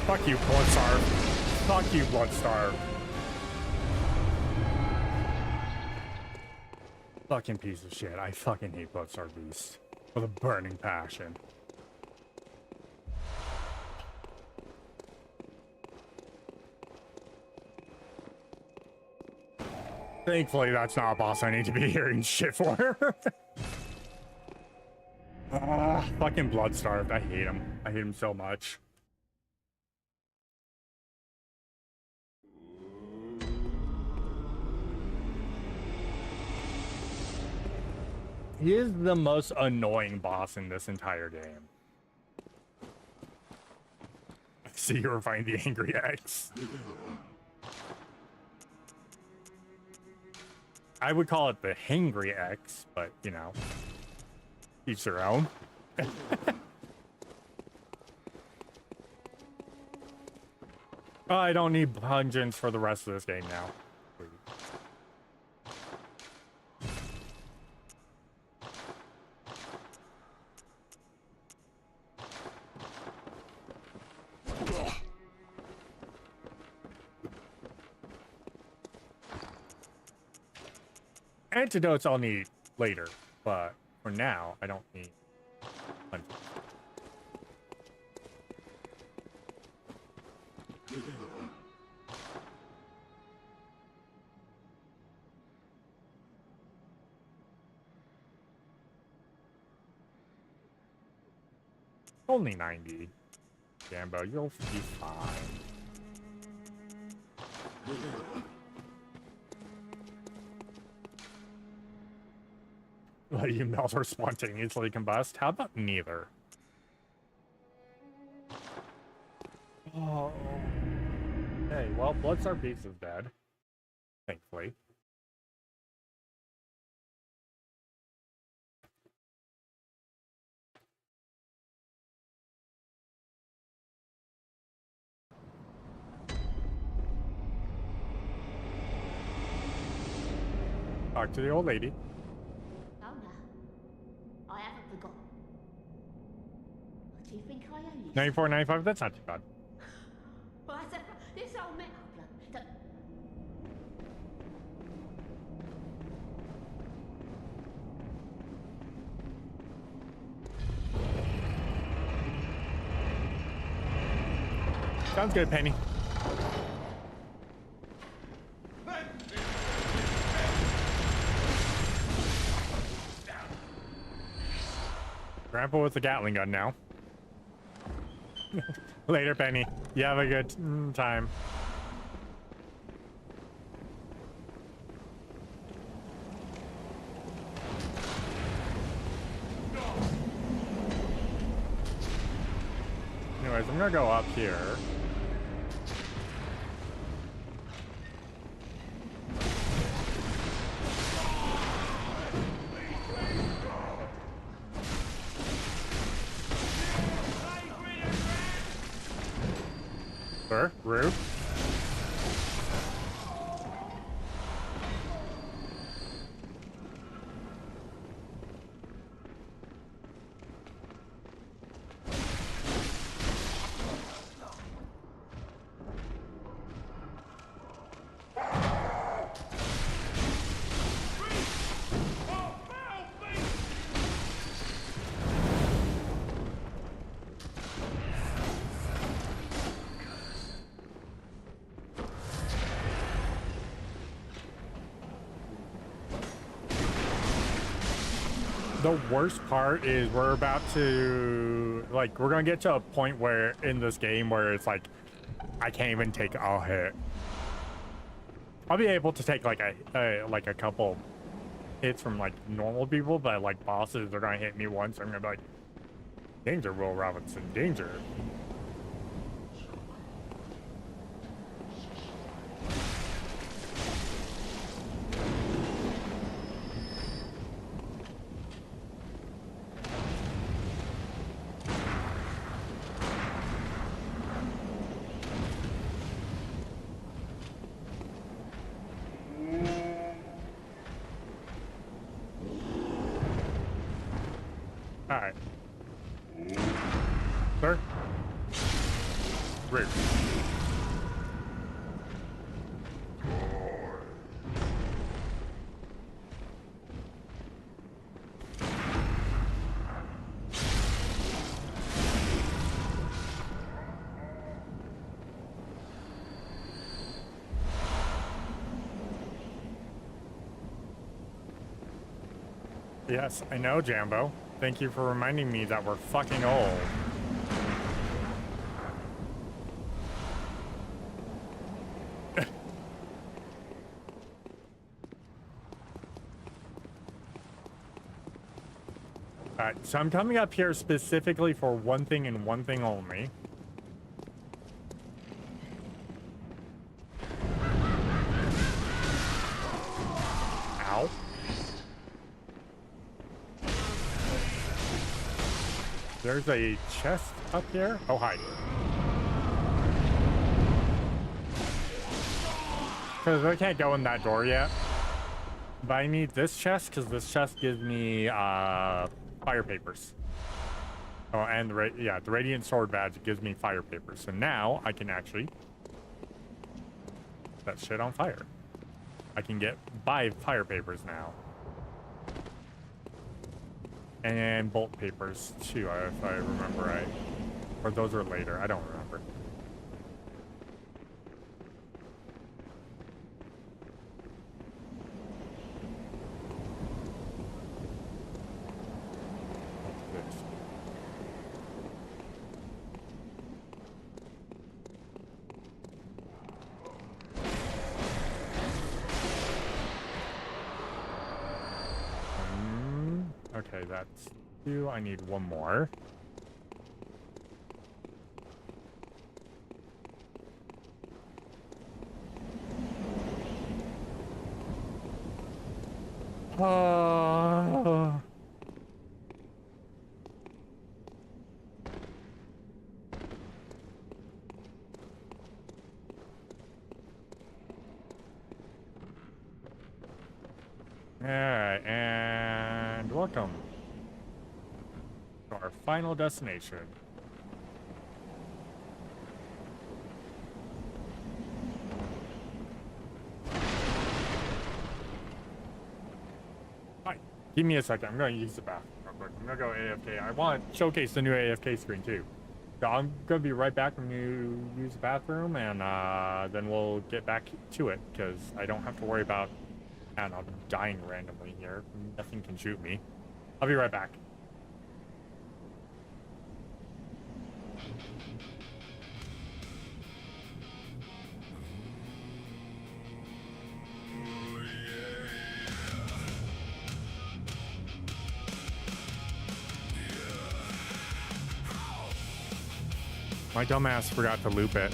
Fuck you, Bloodstarve. Fuck you, Bloodstarve. Fucking piece of shit. I fucking hate Bloodstarve Beast with a burning passion. Thankfully, that's not a boss I need to be hearing shit for. Fucking Bloodstarved. I hate him. I hate him so much. He is the most annoying boss in this entire game. I see you were finding the Angry X. I would call it the Hangry X, but you know, each their own. I don't need pungence for the rest of this game now. Antidotes I'll need later, but for now, I don't need pungence. Only 90. Jambo, you'll be fine. Let you melt or spontaneously combust? How about neither? Oh. Hey, well, Bloodstar Beast is dead. Thankfully. Talk to the old lady. Oh no, I haven't forgotten. What do you think I owe you? 94, 95, that's not too bad. Well, I said, this old metal bloke. Sounds good, Penny. Grandpa with the Gatling gun now. Later, Penny. You have a good time. Anyways, I'm gonna go up here. Rude. The worst part is we're about to, like, we're gonna get to a point where in this game where it's like I can't even take a hit. I'll be able to take like a couple hits from like normal people, but like bosses are gonna hit me once. I'm gonna be like, danger, Will Robinson, danger. Alright. Sir? Rude. Yes, I know, Jambo. Thank you for reminding me that we're fucking old. Alright, so I'm coming up here specifically for one thing and one thing only. Ow. There's a chest up here. Oh, hi. Because I can't go in that door yet. But I need this chest because this chest gives me fire papers. Oh, and the Radiant Sword badge gives me fire papers. So now I can actually set shit on fire. I can buy fire papers now. And bolt papers too, if I remember right. Or those are later, I don't remember. Okay, that's 2. I need one more. Alright, and welcome to our final destination. Hi, give me a second. I'm going to use the bathroom real quick. I'm going to go AFK. I want to showcase the new AFK screen too. So I'm going to be right back when you use the bathroom, and then we'll get back to it because I don't have to worry about I'm dying randomly here. Nothing can shoot me. I'll be right back. My dumbass forgot to loop it.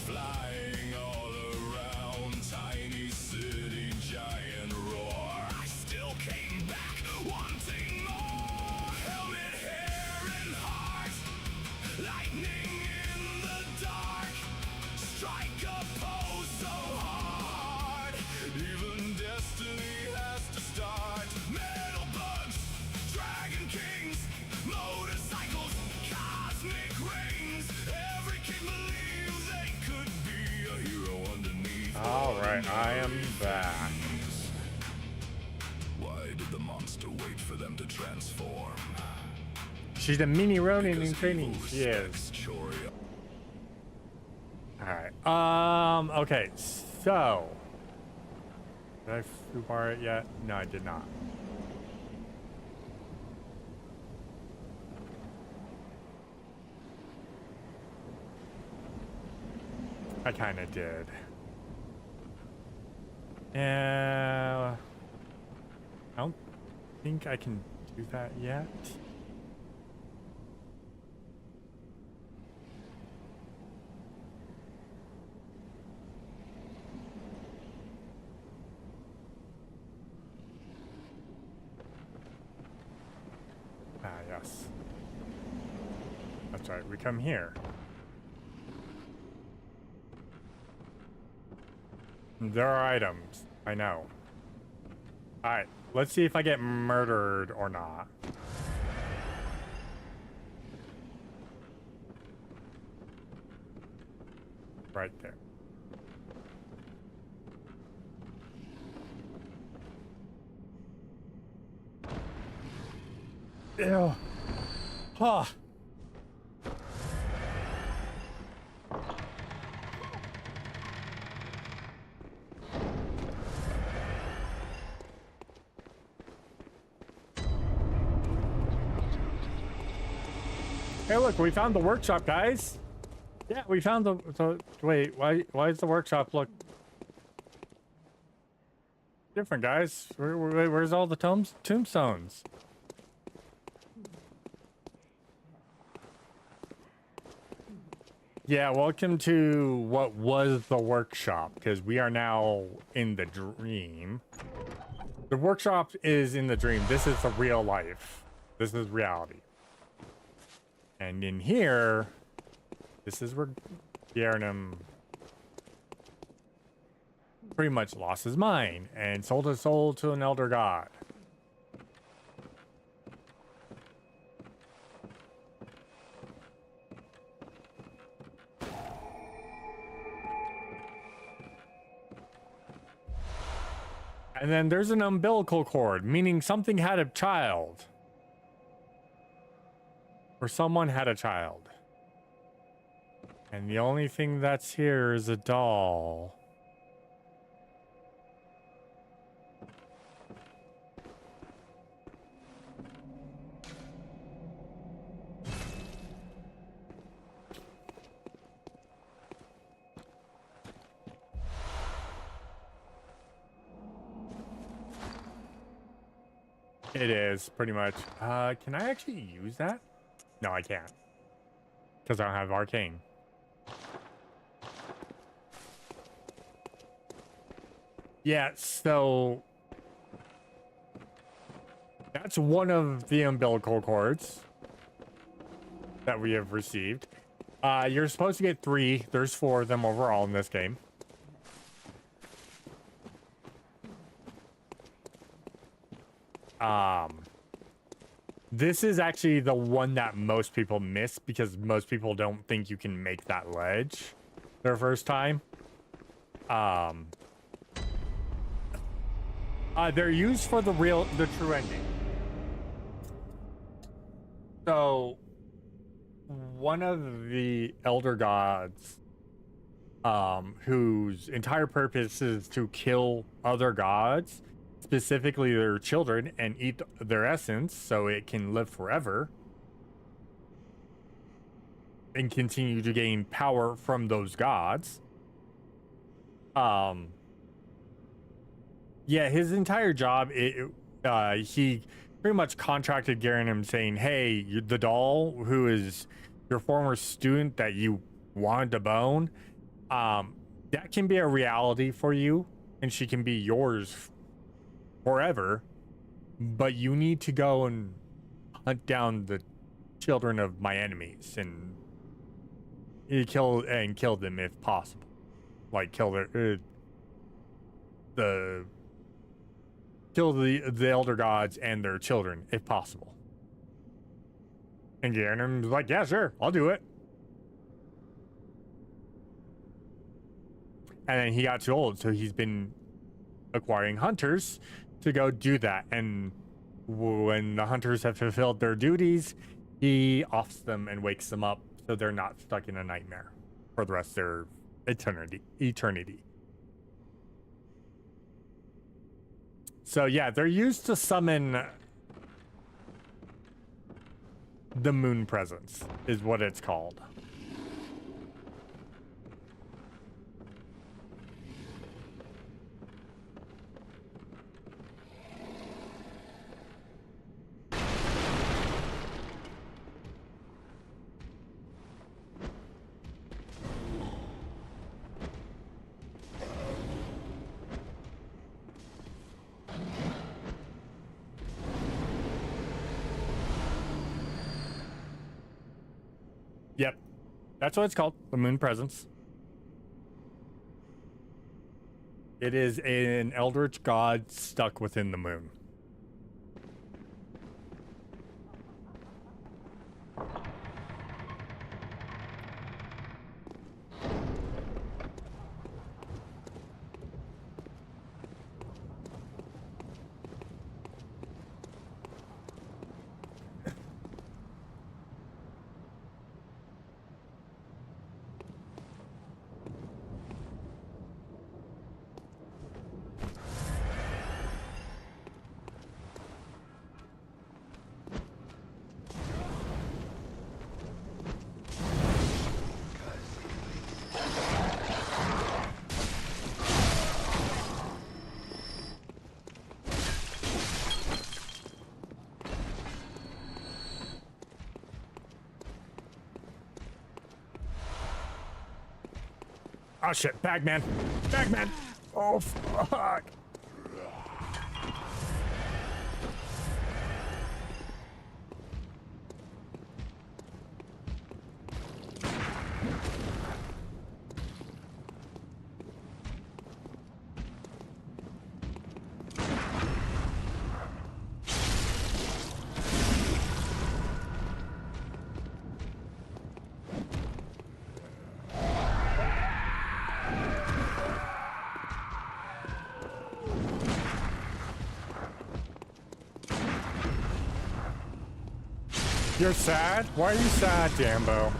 Flying all around, tiny city, giant roar. I still wait for them to transform. She's a mini Ronin in training. She is. Alright. Okay, so. Did I foobar it yet? No, I did not. I kind of did. I don't think I can do that yet. Ah, yes. That's right, we come here. There are items, I know. Alright, let's see if I get murdered or not. Right there. Ew. Huh. Hey, look, we found the workshop, guys. Yeah, we found the wait, why does the workshop look different, guys? Where's all the tombstones? Yeah, welcome to what was the workshop, because we are now in the dream. The workshop is in the dream. This is the real life. This is reality. And in here, this is where Yharnam pretty much lost his mind and sold his soul to an elder god. And then there's an umbilical cord, meaning something had a child. Or someone had a child. And the only thing that's here is a doll. It is, pretty much. Can I actually use that? No, I can't. Because I don't have arcane. Yeah, so... that's one of the umbilical cords that we have received. You're supposed to get 3. There's 4 of them overall in this game. This is actually the one that most people miss because most people don't think you can make that ledge their first time. They're used for the true ending. So one of the elder gods, whose entire purpose is to kill other gods, specifically their children, and eat their essence so it can live forever and continue to gain power from those gods. Yeah, his entire job, he pretty much contracted Yharnam saying, hey, the doll who is your former student that you wanted to bone, that can be a reality for you and she can be yours forever, but you need to go and hunt down the children of my enemies and kill them if possible. Like kill the elder gods and their children if possible. And Yharnam's like, yeah, sure, I'll do it. And then he got too old, so he's been acquiring hunters to go do that. And when the hunters have fulfilled their duties, he offs them and wakes them up so they're not stuck in a nightmare for the rest of their eternity. So yeah, they're used to summon the moon presence, is what it's called. Yep, that's what it's called, the moon presence. It is an eldritch god stuck within the moon. Oh shit, Bagman! Bagman! Oh fuck! You're sad? Why are you sad, Jambo?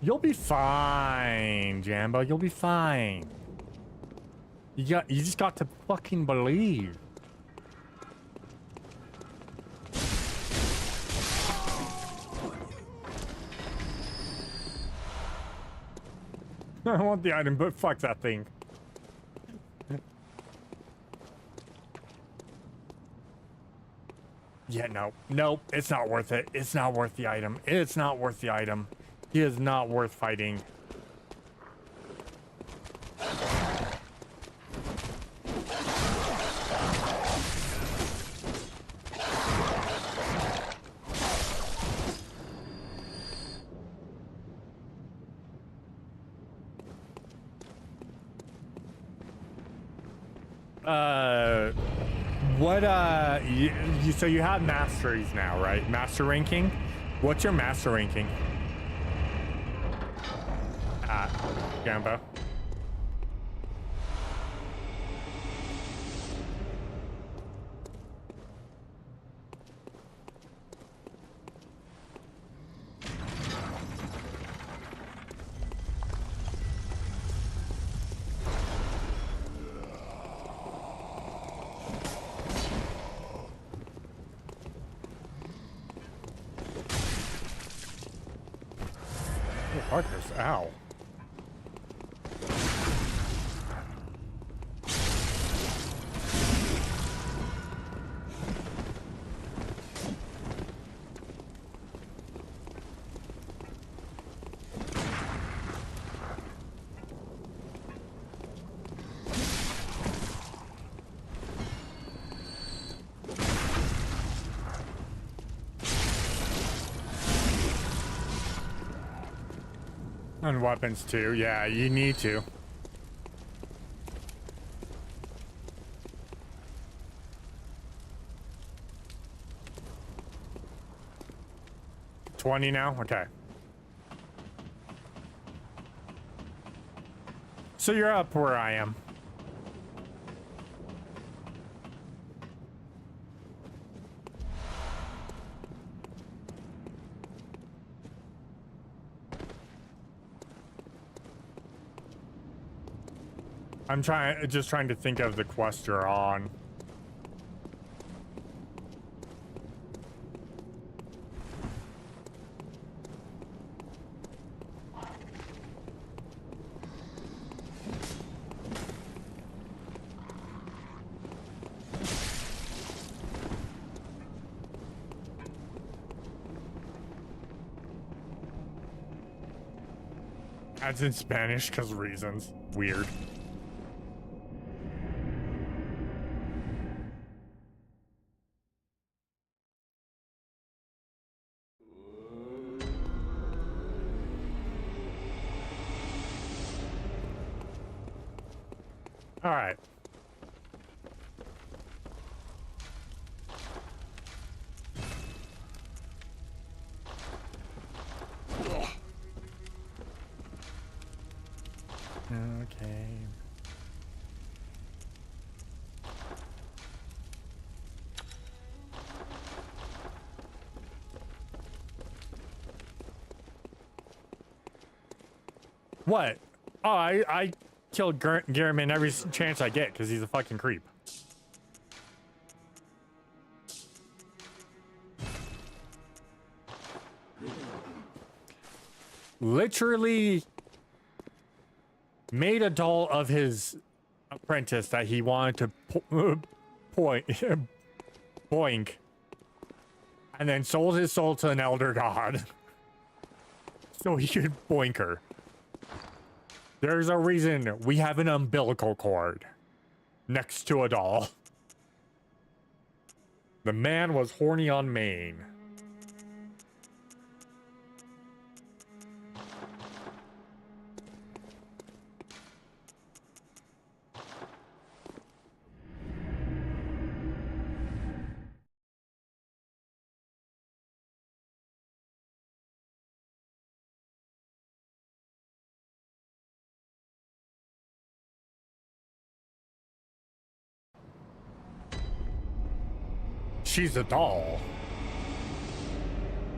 You'll be fine, Jambo. You'll be fine. You just got to fucking believe. I want the item, but fuck that thing. Yeah, no. Nope, it's not worth it. It's not worth the item. It's not worth the item. He is not worth fighting. So you have masteries now, right? Master ranking? What's your master ranking? Gambo. Oh, Parker's, ow. And weapons too. Yeah, you need to. $20 now? Okay. So you're up where I am. I'm just trying to think of the quest you're on. That's in Spanish because reasons. Weird. All right. Okay. What? Oh, I killed Garriman every chance I get because he's a fucking creep. Literally made a doll of his apprentice that he wanted to boink, and then sold his soul to an elder god so he could boink her. There's a reason we have an umbilical cord next to a doll. The man was horny on Maine. She's a doll.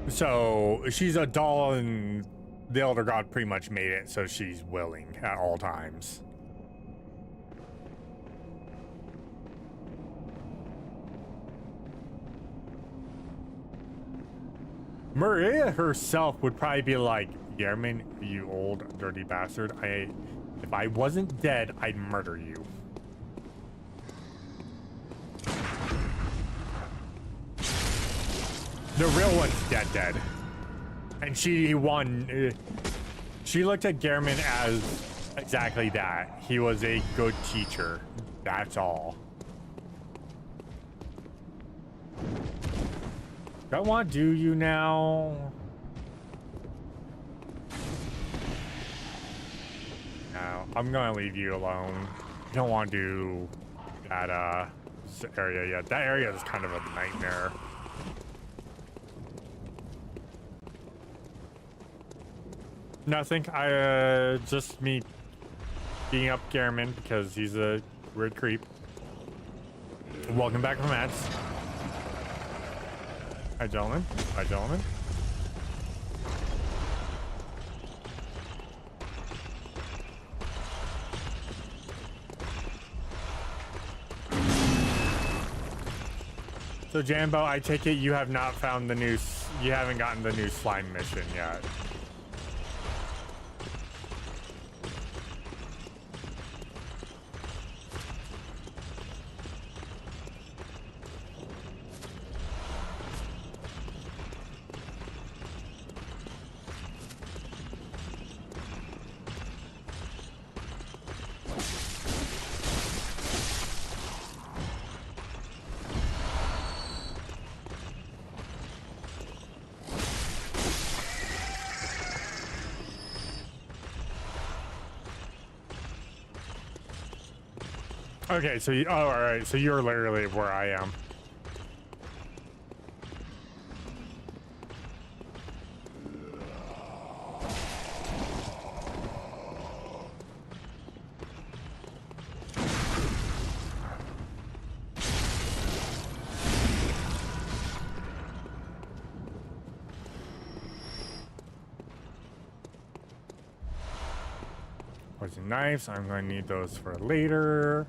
So she's a doll and the Elder God pretty much made it so she's willing at all times. Maria herself would probably be like, Yerman, you old dirty bastard. If I wasn't dead, I'd murder you. The real one's dead. And she won. She looked at Gehrman as exactly that. He was a good teacher. That's all. Don't want to do you now. No, I'm gonna leave you alone. I don't want to do that area yet. That area is kind of a nightmare. Nothing. Just me beating up Gehrman because he's a weird creep. Welcome back from ads. Hi, gentlemen. Hi, gentlemen. So, Jambo, I take it you have not found the new... You haven't gotten the new slime mission yet. Okay, so you, oh, all right, so you're literally where I am. Poison knives, I'm going to need those for later.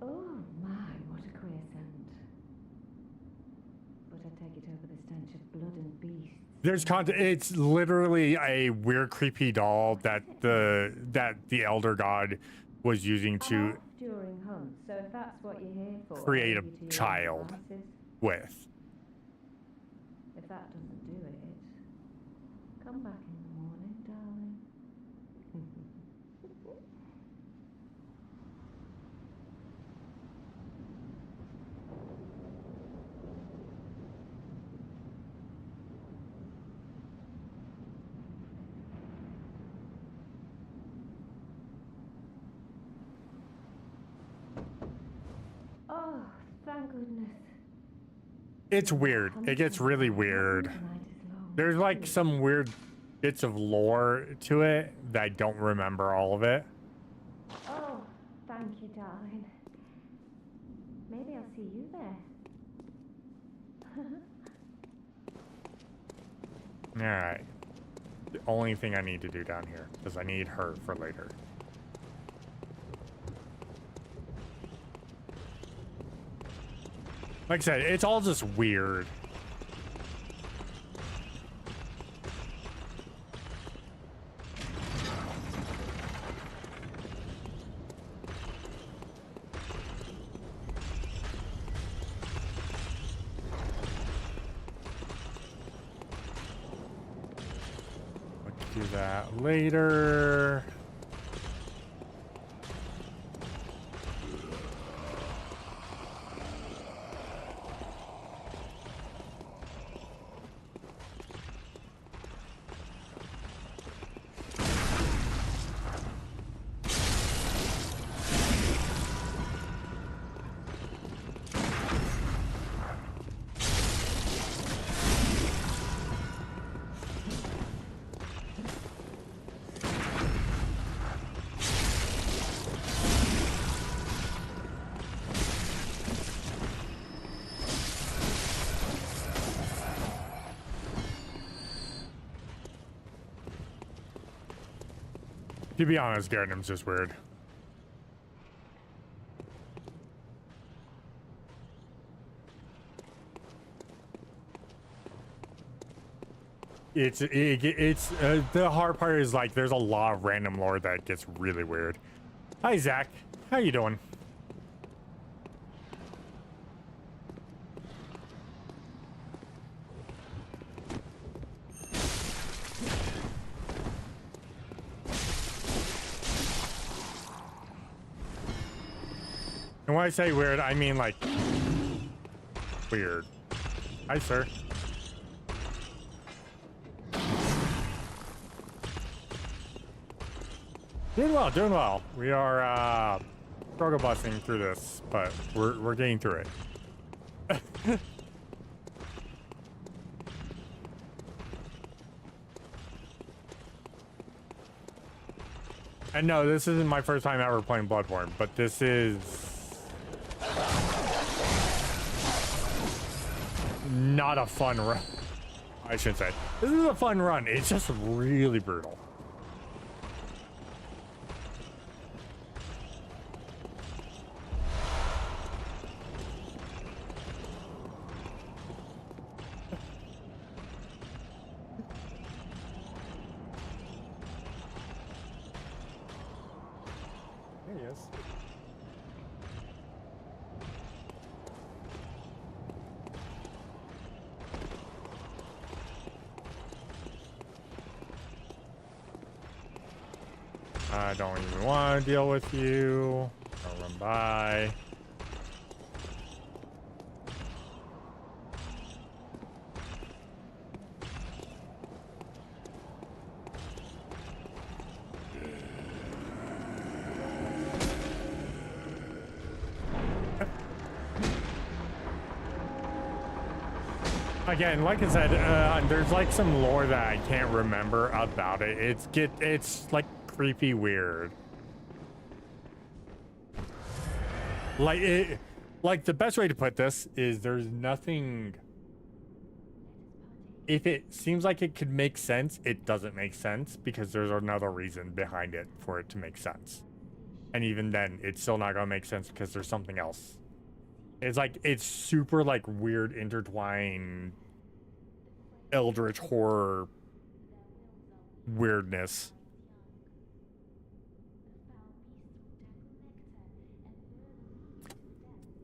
Oh my, what a queer scent. But I take it over the stench of blood and beasts. There's content. It's literally a weird, creepy doll that the elder god was using to during hunts, so if that's what you're here for, create I'll leave you a to your child devices. with. If that doesn't do it, come back in the morning, darling. Oh, thank goodness. It's weird. It gets really weird. There's like some weird bits of lore to it that I don't remember all of it. Oh, thank you, darling. Maybe I'll see you there. All right. The only thing I need to do down here, because I need her for later. Like I said, it's all just weird. Let's do that later. To be honest, Yharnam's just weird. It's the hard part is like there's a lot of random lore that gets really weird. Hi Zach, how you doing? And when I say weird, I mean like weird. Hi, sir. Doing well, doing well. We are struggle busting through this, but we're getting through it. And no, this isn't my first time ever playing Bloodborne, but this is not a fun run. I shouldn't say. This is a fun run. It's just really brutal. There he is. I don't even want to deal with you. I'll run by. Again, like I said, there's like some lore that I can't remember about it. It's like creepy weird. Like the best way to put this is there's nothing. If it seems like it could make sense, it doesn't make sense because there's another reason behind it for it to make sense. And even then, it's still not gonna make sense because there's something else. It's super like weird intertwined eldritch horror weirdness.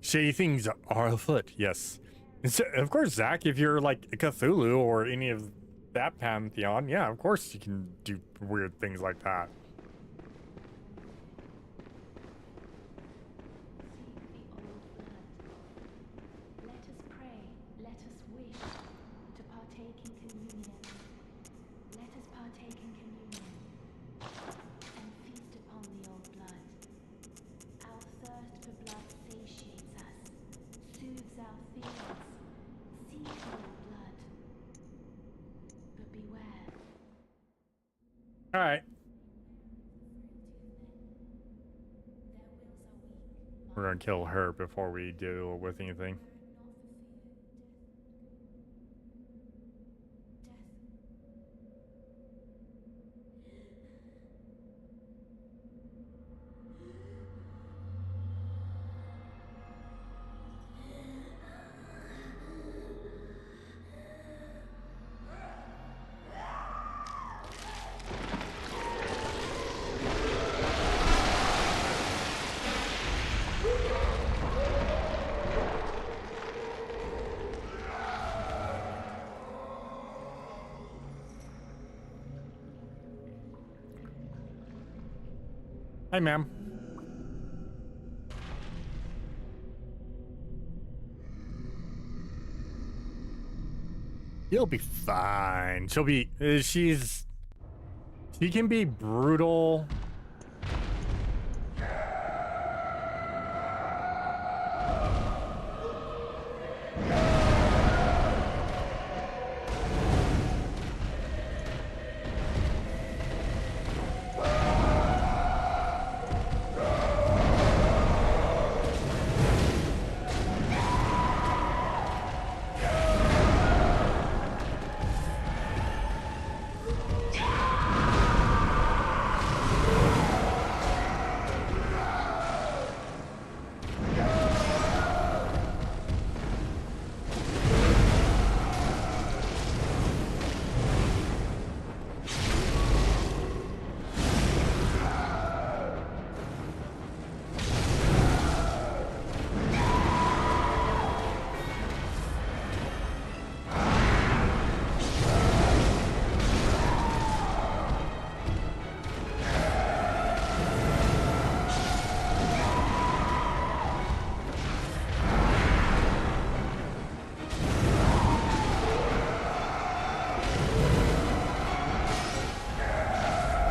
Shady things are afoot, yes. So, of course, Zach, if you're like Cthulhu or any of that pantheon, yeah, of course you can do weird things like that. All right. We're gonna kill her before we deal with anything. Hi, ma'am. You'll be fine. She'll be, she can be brutal.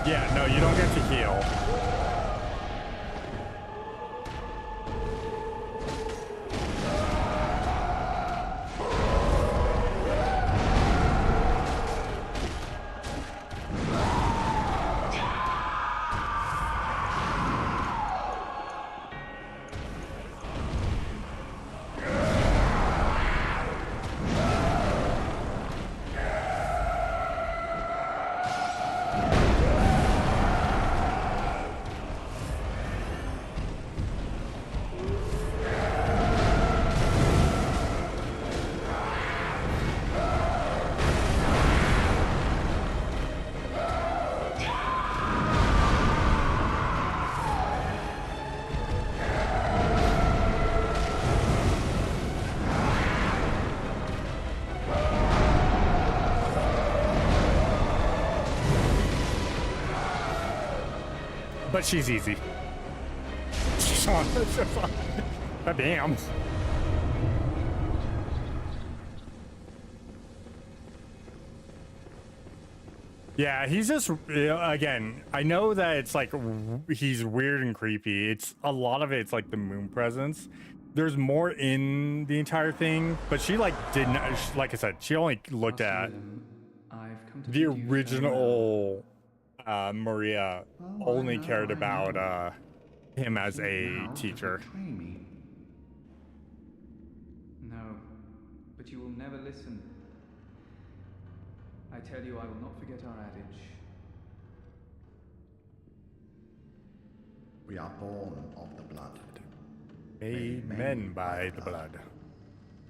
Yeah, no, you don't get to heal. But she's easy. God damn. Yeah, he's just, again, I know that it's like, he's weird and creepy. It's a lot of it's like the moon presence. there's more in the entire thing, but she like didn't, like I said, she only looked at the original Maria, only cared about him as a teacher. No, but you will never listen. I tell you, I will not forget our adage. We are born of the blood. Made men by the blood.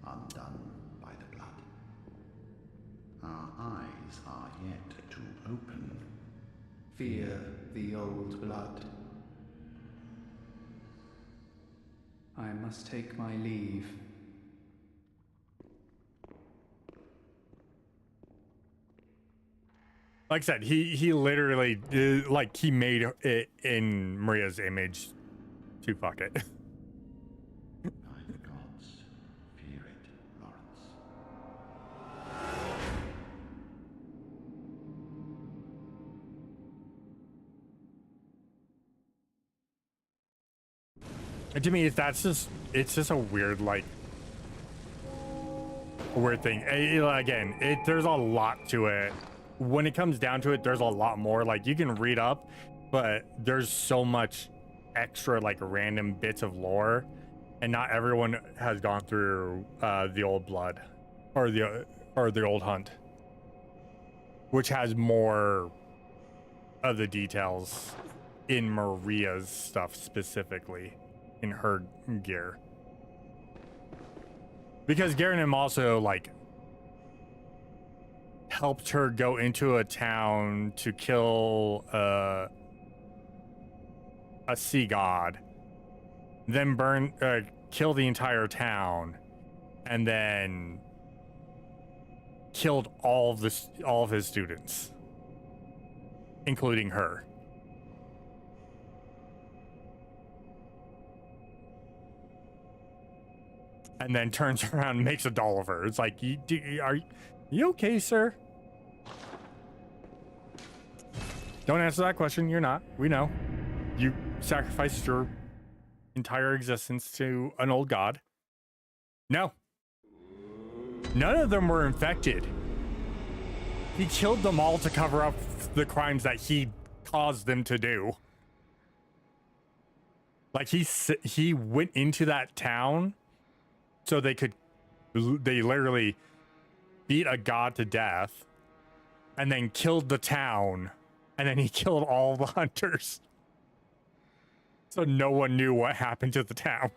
Undone by the blood. Our eyes are yet to open. Fear the old blood. I must take my leave. Like I said, he literally like he made it in Maria's image to fuck it. By the gods, fear it, Lawrence. To me, it's just a weird, like, weird thing. Again, there's a lot to it. When it comes down to it, there's a lot more. Like, you can read up, but there's so much extra, like, random bits of lore, and not everyone has gone through the old blood or the old hunt, which has more of the details in Maria's stuff specifically. In her gear, because Yharnam also like helped her go into a town to kill a sea god, then kill the entire town, and then killed all of his students, including her. And then turns around and makes a doll of her. It's like, are you okay, sir? Don't answer that question. You're not. We know. You sacrificed your entire existence to an old god. No. None of them were infected. He killed them all to cover up the crimes that he caused them to do. Like, he went into that town so they literally beat a god to death and then killed the town, and then he killed all the hunters. So no one knew what happened to the town.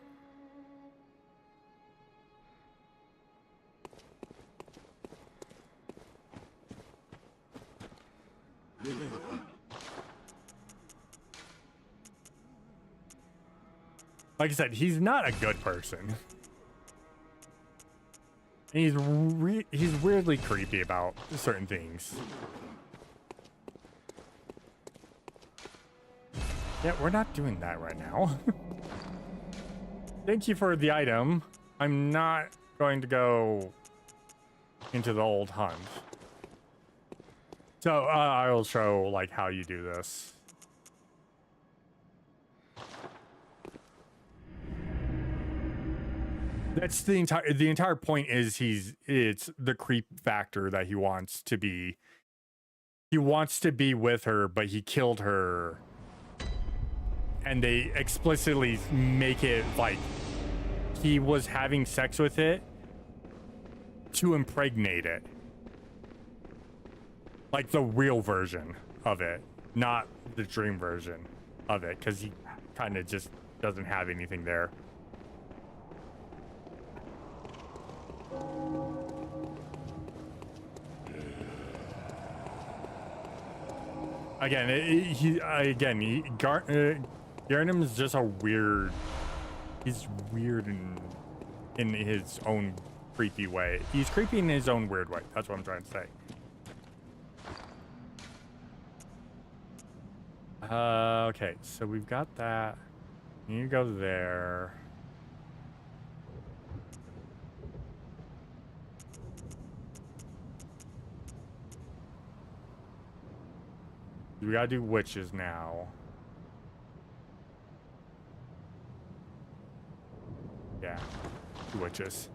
Like I said, he's not a good person. And he's weirdly creepy about certain things. Yeah, we're not doing that right now. Thank you for the item. I'm not going to go into the old hunt. So I will show like how you do this. That's the entire point is it's the creep factor that he wants to be. He wants to be with her, but he killed her. And they explicitly make it like he was having sex with it to impregnate it. Like the real version of it, not the dream version of it, because he kind of just doesn't have anything there. Again, Yharnam is just a weird. He's weird in his own creepy way. He's creepy in his own weird way. That's what I'm trying to say. Okay, so we've got that. You go there. We gotta do witches now. Yeah. 2 witches.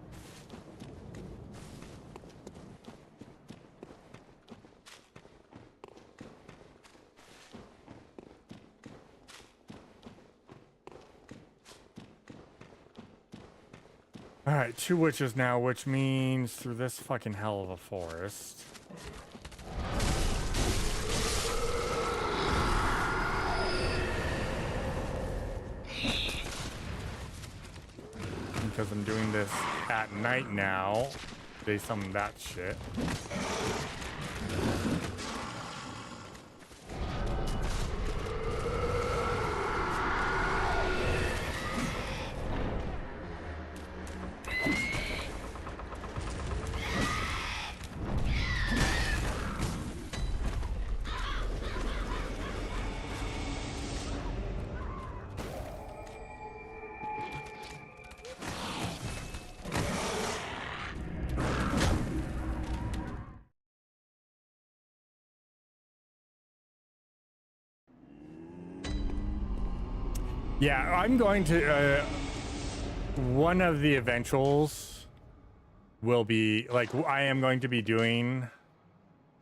All right, 2 witches now, which means through this fucking hell of a forest. Because I'm doing this at night now, based on that shit. Yeah, I'm going to, one of the eventuals will be, like, I am going to be doing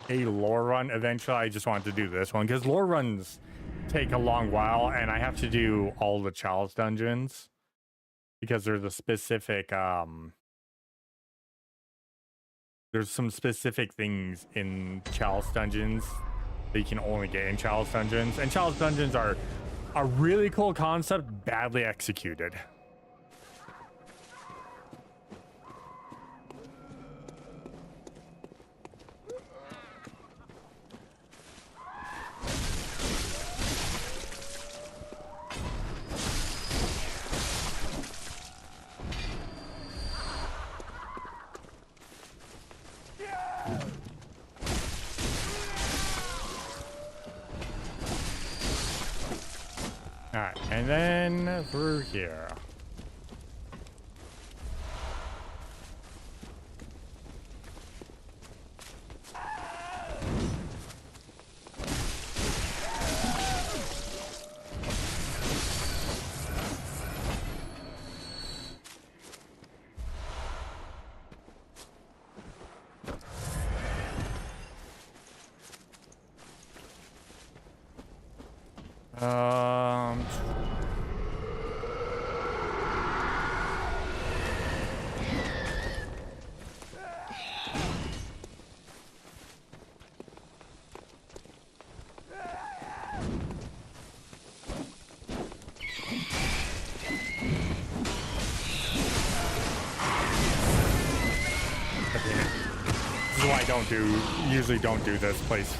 a lore run eventually. I just wanted to do this one, because lore runs take a long while, and I have to do all the chalice dungeons, because there's a specific, there's some specific things in chalice dungeons that you can only get in chalice dungeons, and chalice dungeons are a really cool concept, badly executed. Alright, and then through here. This is why I usually don't do this place.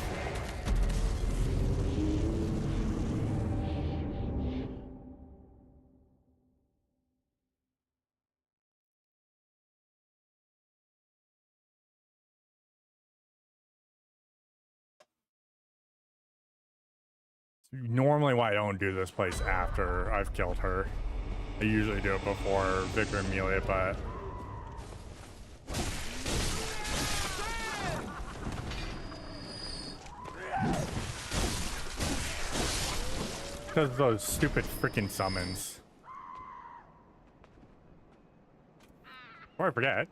Normally why I don't do this place after I've killed her. I usually do it before Victor and Amelia, but because of those stupid freaking summons. Before I forget.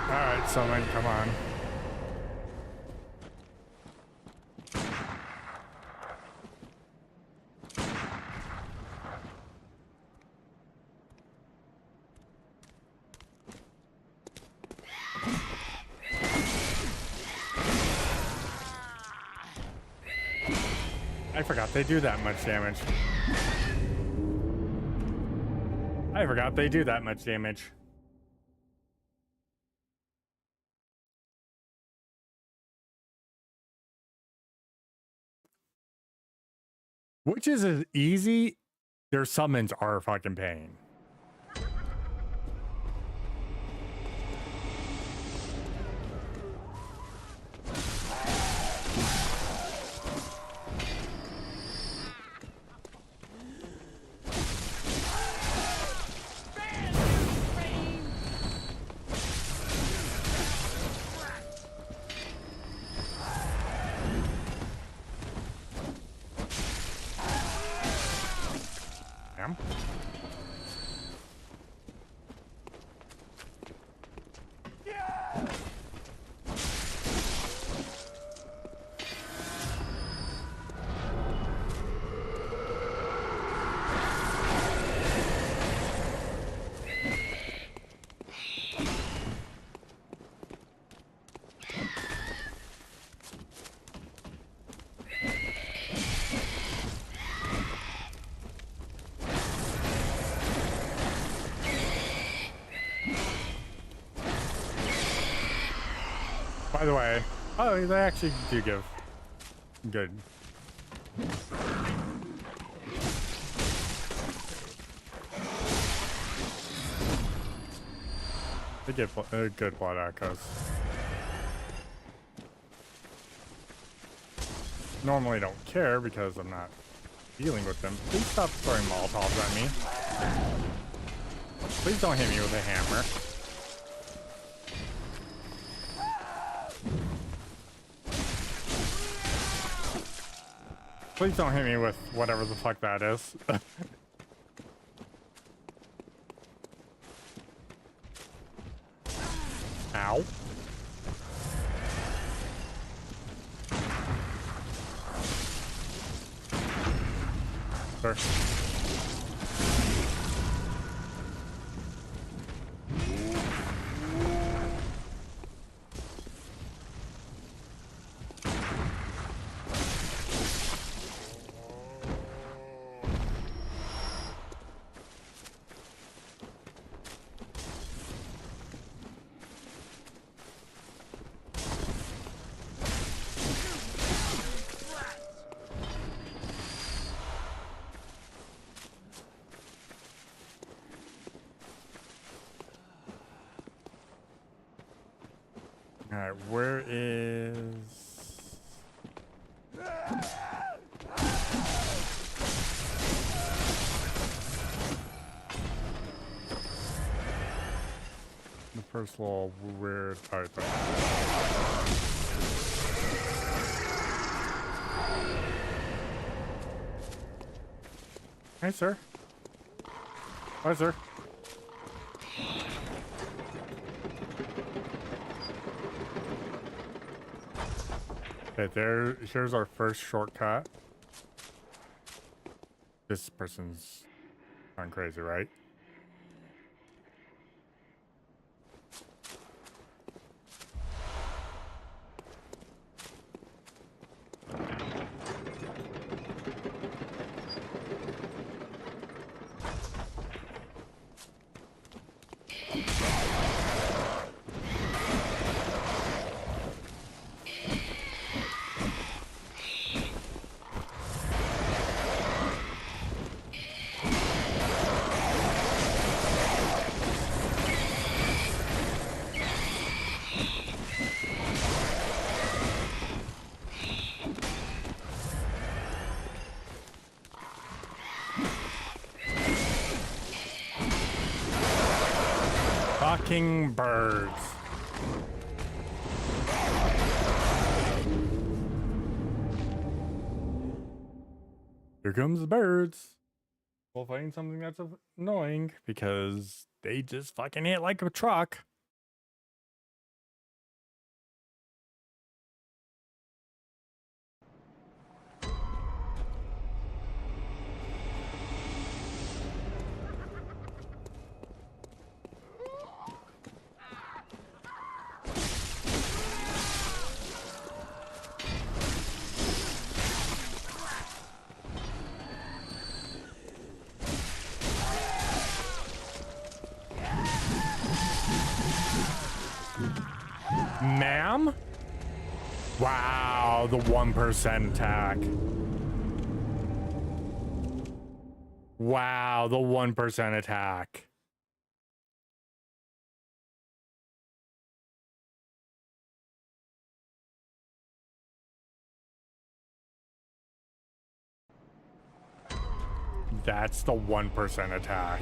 Alright, summon, come on. I forgot they do that much damage. I forgot they do that much damage. Which is as easy. Their summons are a fucking pain. By the way, oh, they actually do give good. They get good blood echoes. Normally don't care because I'm not dealing with them. Please stop throwing Molotovs at me. Please don't hit me with a hammer. Please don't hit me with whatever the fuck that is. Ow. Sure. Alright, where is... the first little weird... Alright, there. Hey, sir. Hi, sir. Okay, here's our first shortcut. This person's gone crazy, right? Fucking birds. Here comes the birds. We'll find something that's annoying because they just fucking hit like a truck. Ma'am? Wow, the 1% attack. Wow, the 1% attack. That's the 1% attack.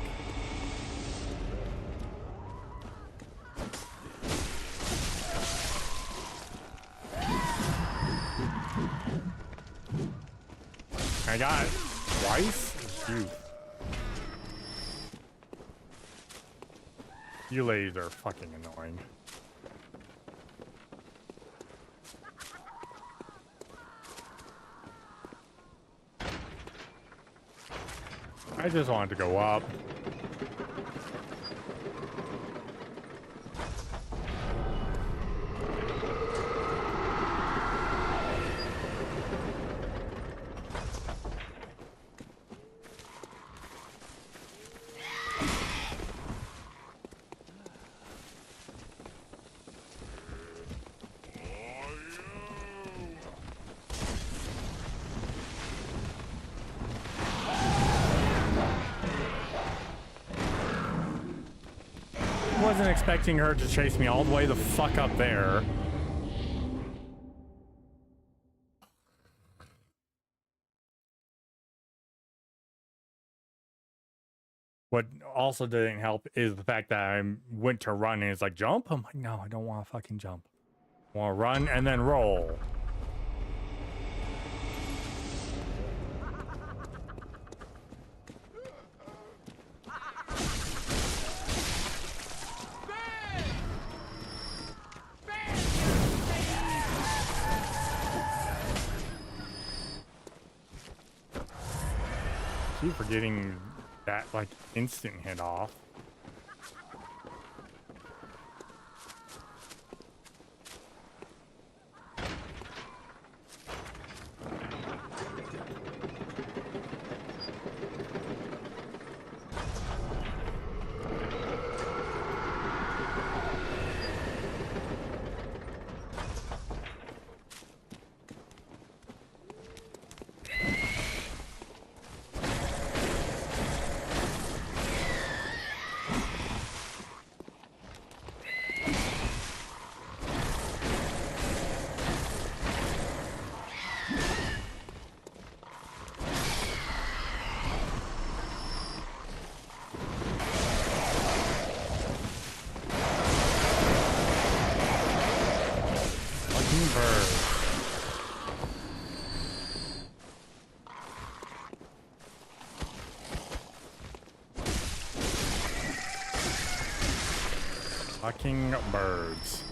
I got it twice? Shoot. You ladies are fucking annoying. I just wanted to go up. Wasn't expecting her to chase me all the way the fuck up there. What also didn't help is the fact that I went to run and it's like, jump? I'm like, no, I don't want to fucking jump. I want to run and then roll. Keep forgetting that like instant hit off. Fucking birds.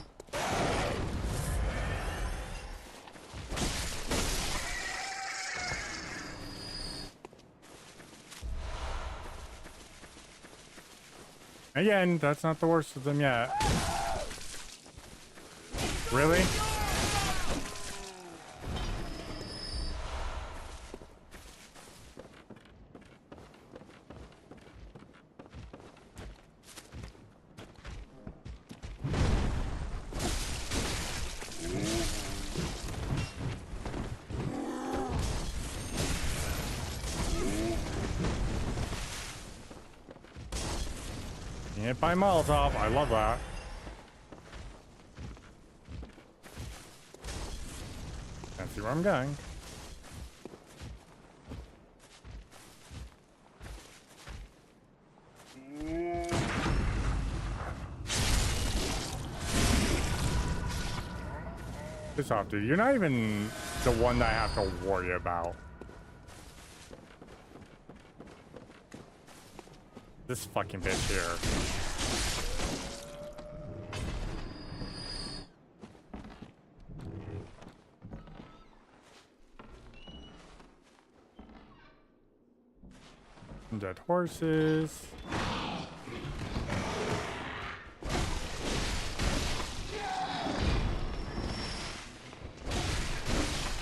Again, that's not the worst of them yet. Really? Hit by Molotov. I love that. Can't see where I'm going. Piss off, dude. You're not even the one that I have to worry about. This fucking bitch here. Dead horses.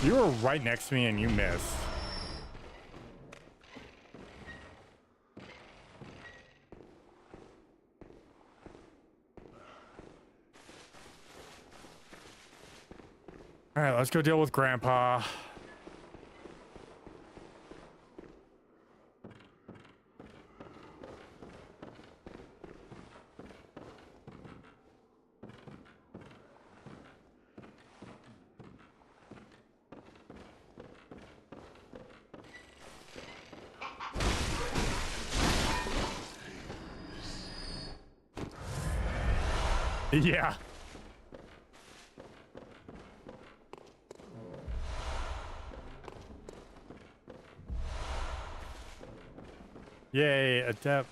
You were right next to me and you missed. All right, let's go deal with Grandpa. Yeah. Yay, adept.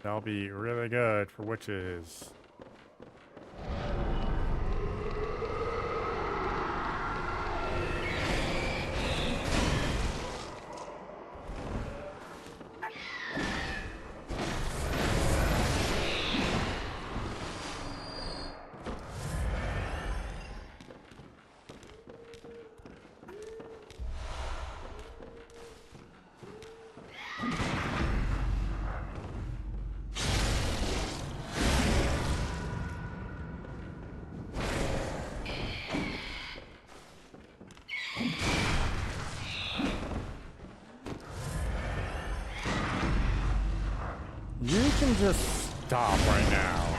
That'll be really good for witches. You can just stop right now.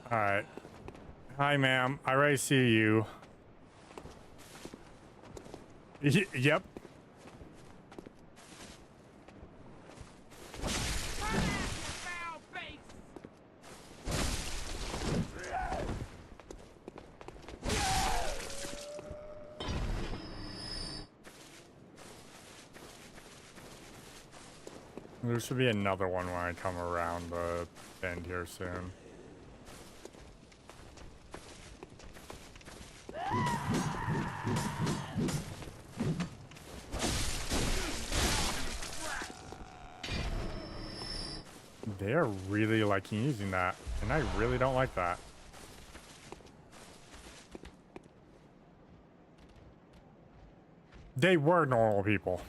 All right. Hi, ma'am. I already see you. Yep. There should be another one when I come around the bend here soon. They're really liking using that, and I really don't like that. They were normal people.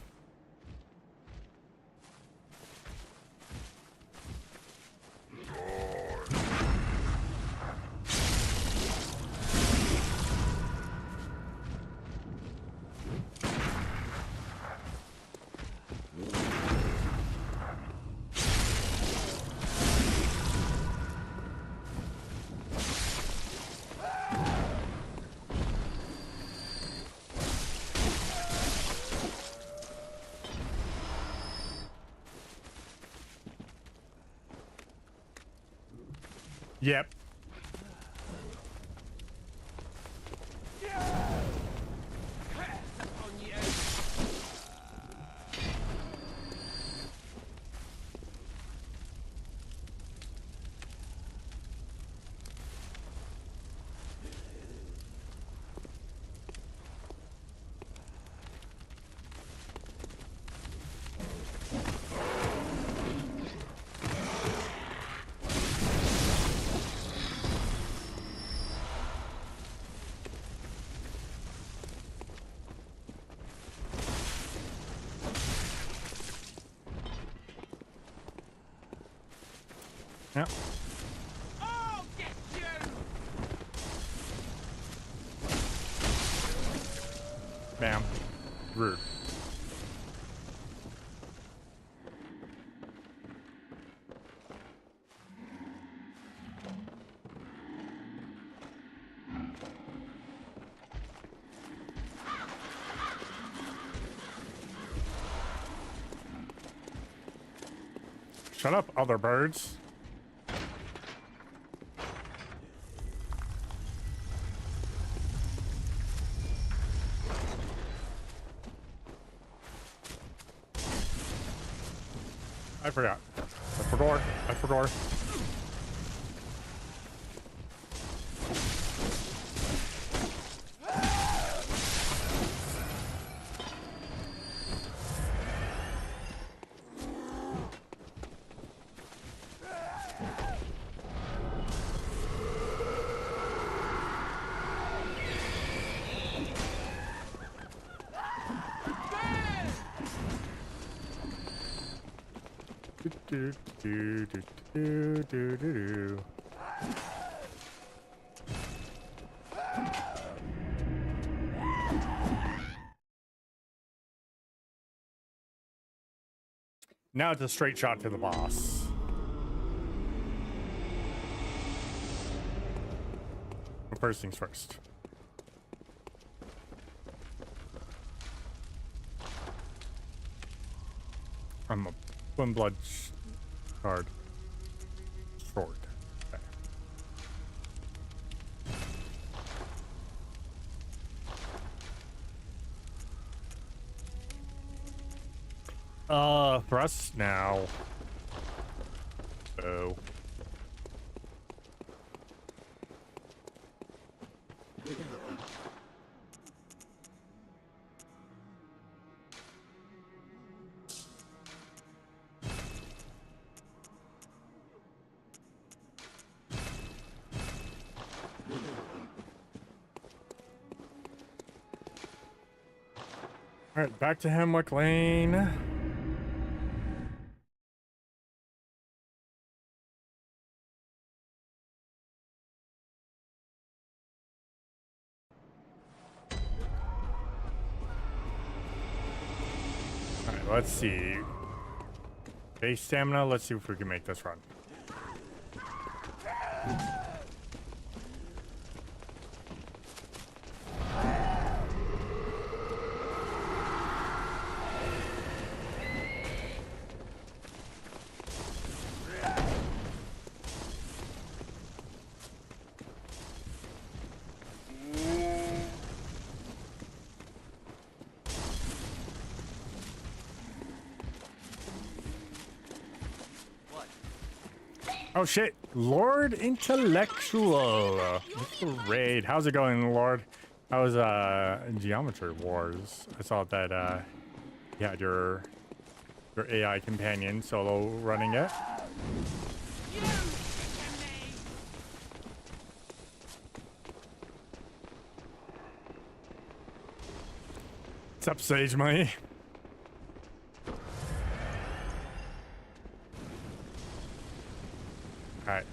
Yep. Yep. I'll get you. Bam. Rude. Shut up, other birds. I forgot. I forgot. Do do do do do do do. Now it's a straight shot to the boss. But first things first. I'm a one blood card short. Okay. Thrust now. Oh. All right, back to Hemwick Lane. All right, let's see. Base stamina. Let's see if we can make this run. Oh shit, Lord Intellectual. Mr. Raid. How's it going, Lord? How was Geometry Wars? I saw that you had your AI companion solo running it. What's up, Sage Money? Alright.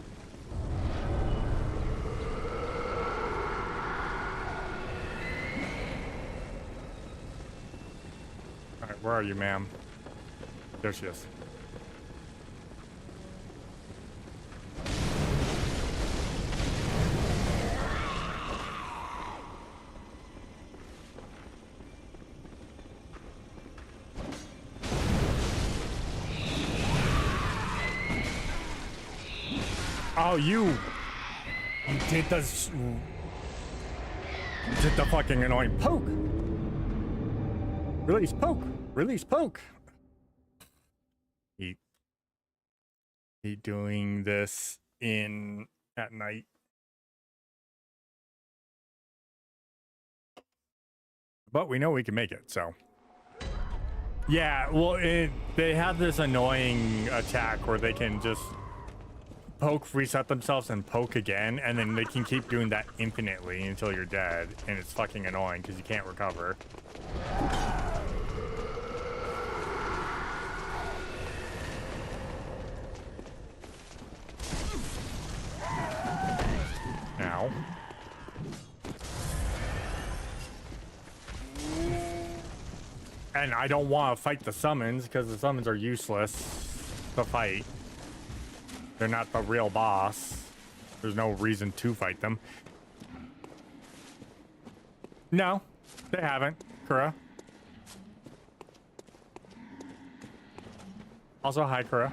Alright, where are you, ma'am? There she is. Oh, you did the fucking annoying poke. Release poke. Release poke. He doing this at night. But we know we can make it, so. Yeah, well, they have this annoying attack where they can just poke, reset themselves, and poke again, and then they can keep doing that infinitely until you're dead, and it's fucking annoying because you can't recover. Now. And I don't want to fight the summons because the summons are useless to fight. They're not the real boss. There's no reason to fight them. No, they haven't, Kura. Also, hi, Kura.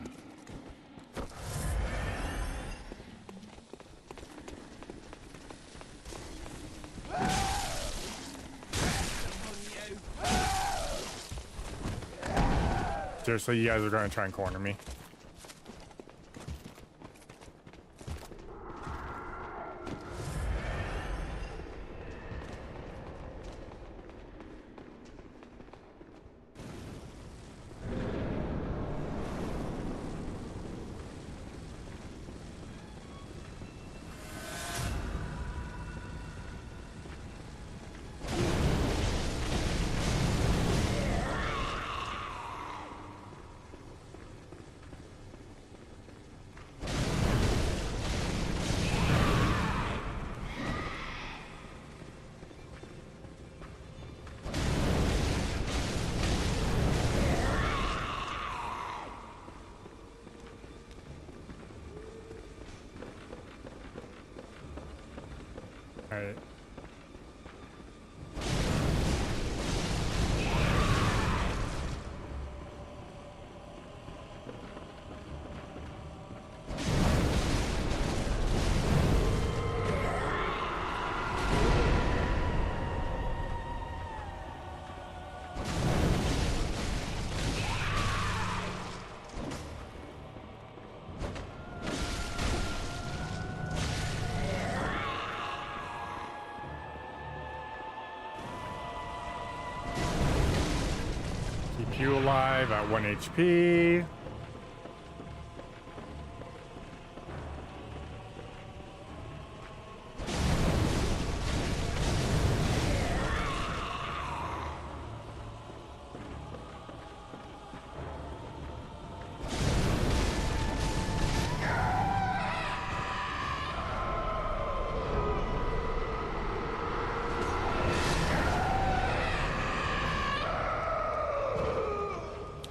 Seriously, you guys are going to try and corner me. Alright. Keep you alive at 1 HP.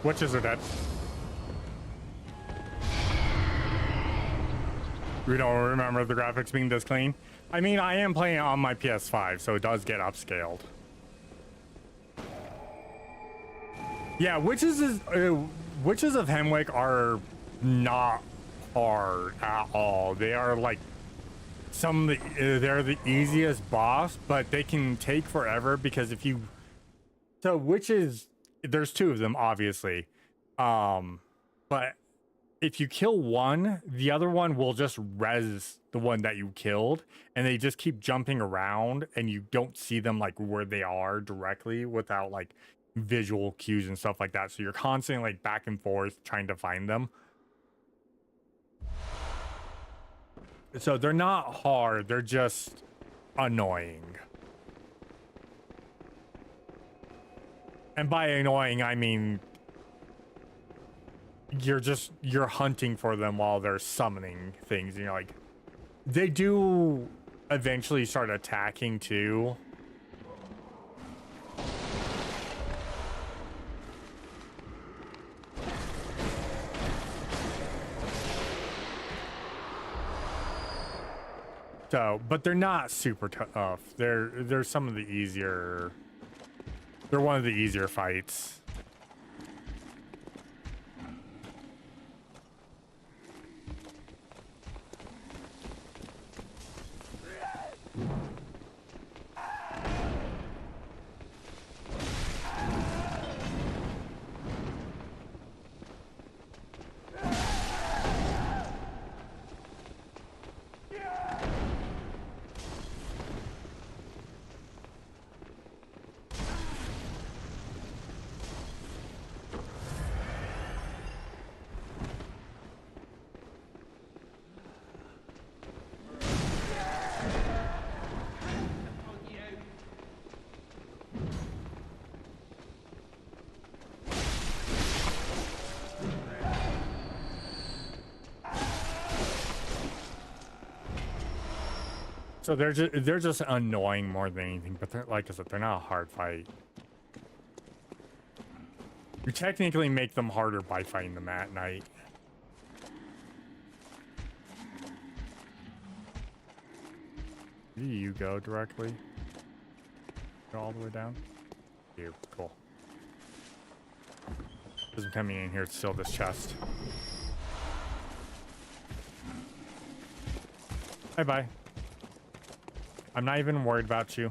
Witches are dead. We don't remember the graphics being this clean. I mean, I am playing it on my PS5, so it does get upscaled. Yeah, Witches of Hemwick are not hard at all. They are like they're the easiest boss, but they can take forever because if you witches, there's two of them obviously, but if you kill one, the other one will just res the one that you killed, and they just keep jumping around and you don't see them like where they are directly without like visual cues and stuff like that, so you're constantly like back and forth trying to find them. So they're not hard, they're just annoying. And by annoying, I mean you're hunting for them while they're summoning things, and you're like, they do eventually start attacking too. So, but they're not super tough. They're some of the easier. They're one of the easier fights. So they're just annoying more than anything, but they're, like I said, they're not a hard fight. You technically make them harder by fighting them at night. Do you go directly? Go all the way down? You, cool. Doesn't tell me in here, it's still this chest. Bye-bye. I'm not even worried about you.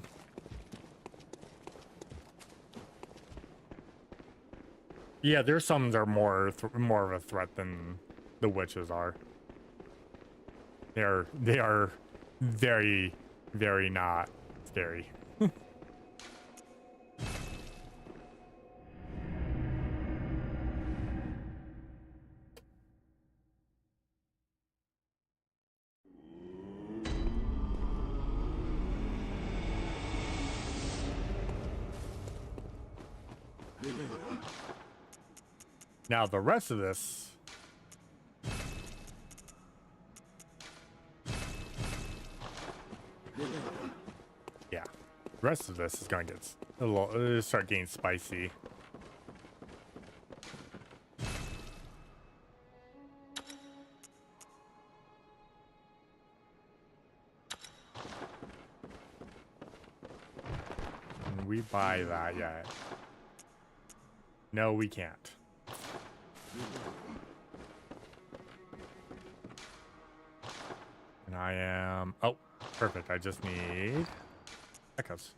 Yeah, there's some that are more of a threat than the witches are. They are very, very not scary. Now the rest of this, yeah, the rest of this is going to get a little, start getting spicy. Can we buy that yet? No, we can't. And I am... Oh, perfect. I just need echoes.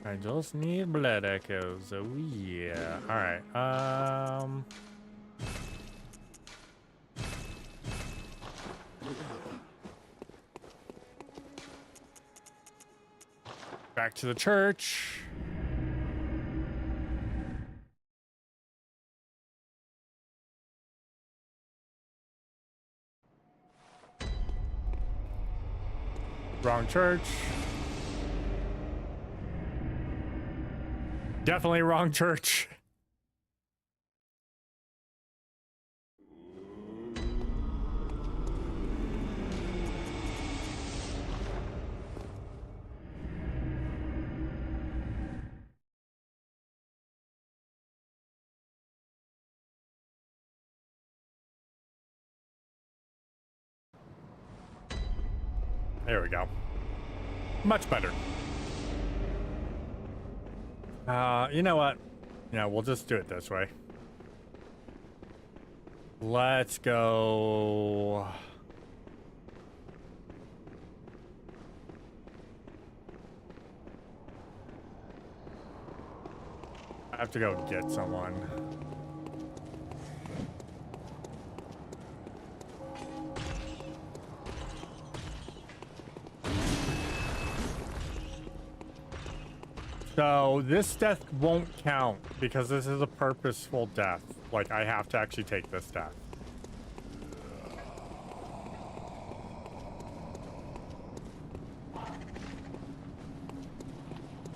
I just need blood echoes. Oh yeah. All right. Back to the church. Wrong church. Definitely wrong church. There we go. Much better. You know what? Yeah, we'll just do it this way. Let's go. I have to go get someone. So this death won't count because this is a purposeful death. Like, I have to actually take this death.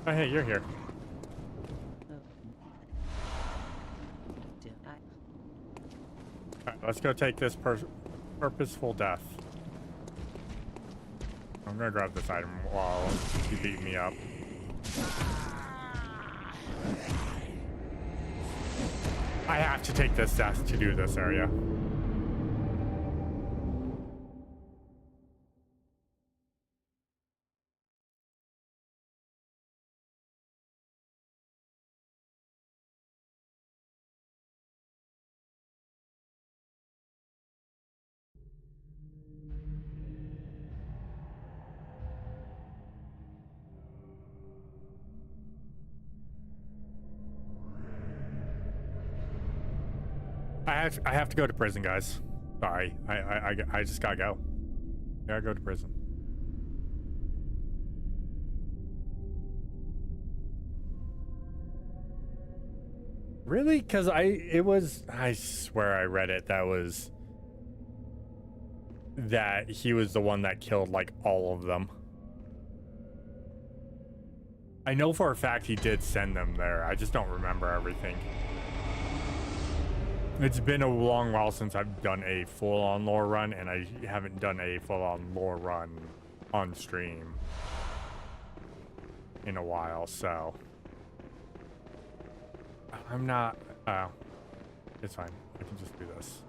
Oh, hey, you're here. Alright, let's go take this purposeful death. I'm gonna grab this item while you beat me up. I have to take this death to do this area. I have to go to prison, guys. Sorry, I just gotta go. Gotta go to prison. Really? Because I swear I read it. That he was the one that killed like all of them. I know for a fact he did send them there. I just don't remember everything. It's been a long while since I've done a full-on lore run, and I haven't done a full-on lore run on stream in a while, so I'm not... Oh, it's fine. I can just do this.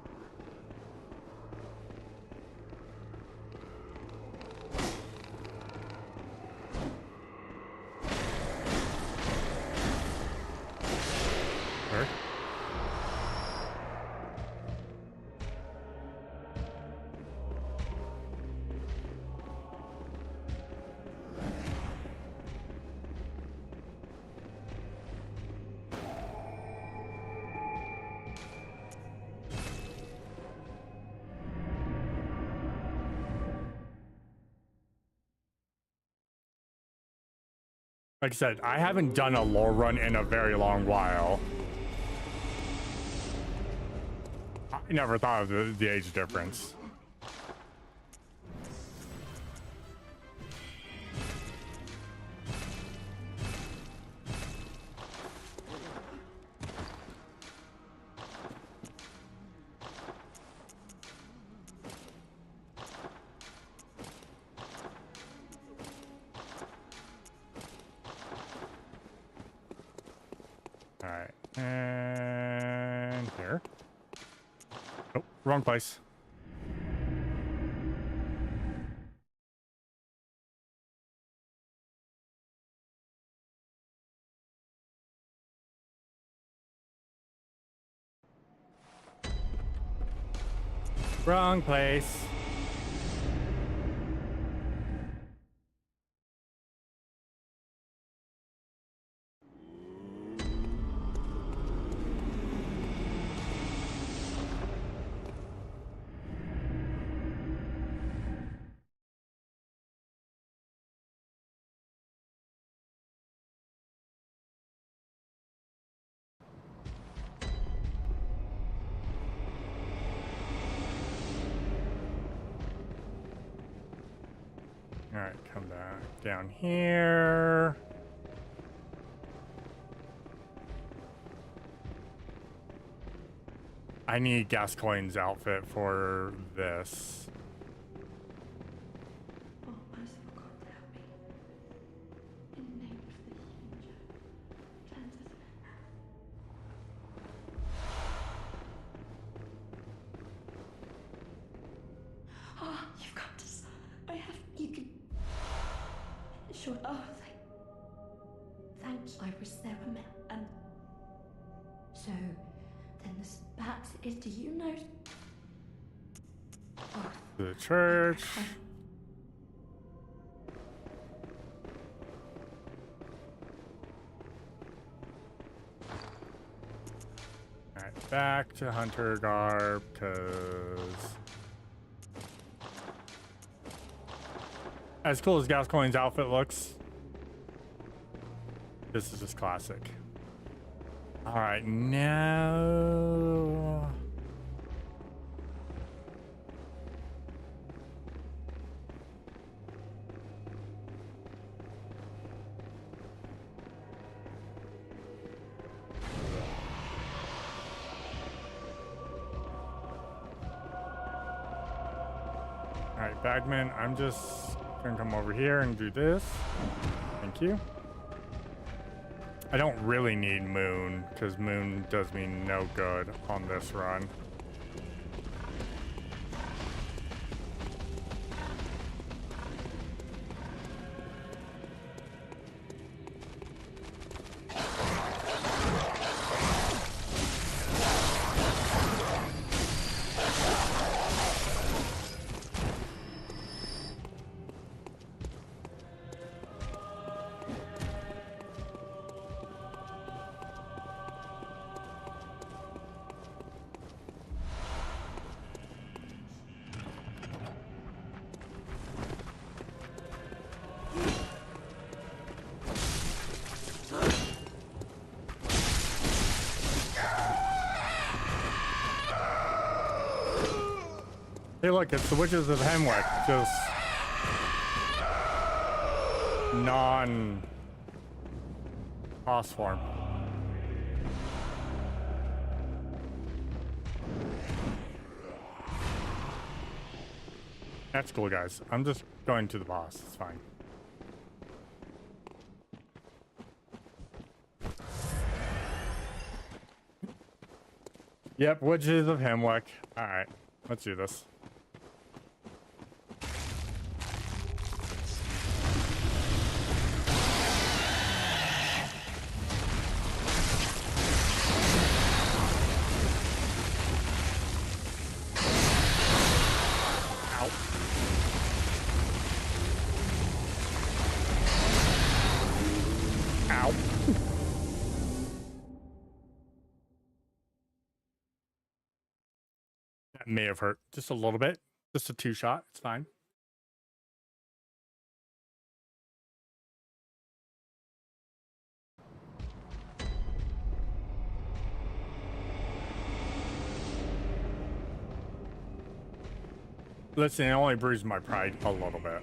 Where? Like I said, I haven't done a lore run in a very long while. I never thought of the age difference. Oh, wrong place. Wrong place. All right, come back down here. I need Gascoigne's outfit for this. Oh, merciful God, help me. In the name of the human cleanse us. Oh, you've got this. I have. You can. Sure. Oh, thank you. I was there a minute, and so then this perhaps is. Do you know? Oh, The church. All right, back to Hunter garb, because as cool as Gascoigne's outfit looks, this is just classic. All right, now. All right, Bagman, I'm just gonna come over here and do this. Thank you. I don't really need Moon, because Moon does me no good on this run. Hey, look, it's the Witches of Hemwick, just non-boss form. That's cool, guys. I'm just going to the boss. It's fine. Yep, Witches of Hemwick. All right, let's do this. That may have hurt just a little bit. Just a 2-shot. It's fine. Listen, it only bruised my pride a little bit.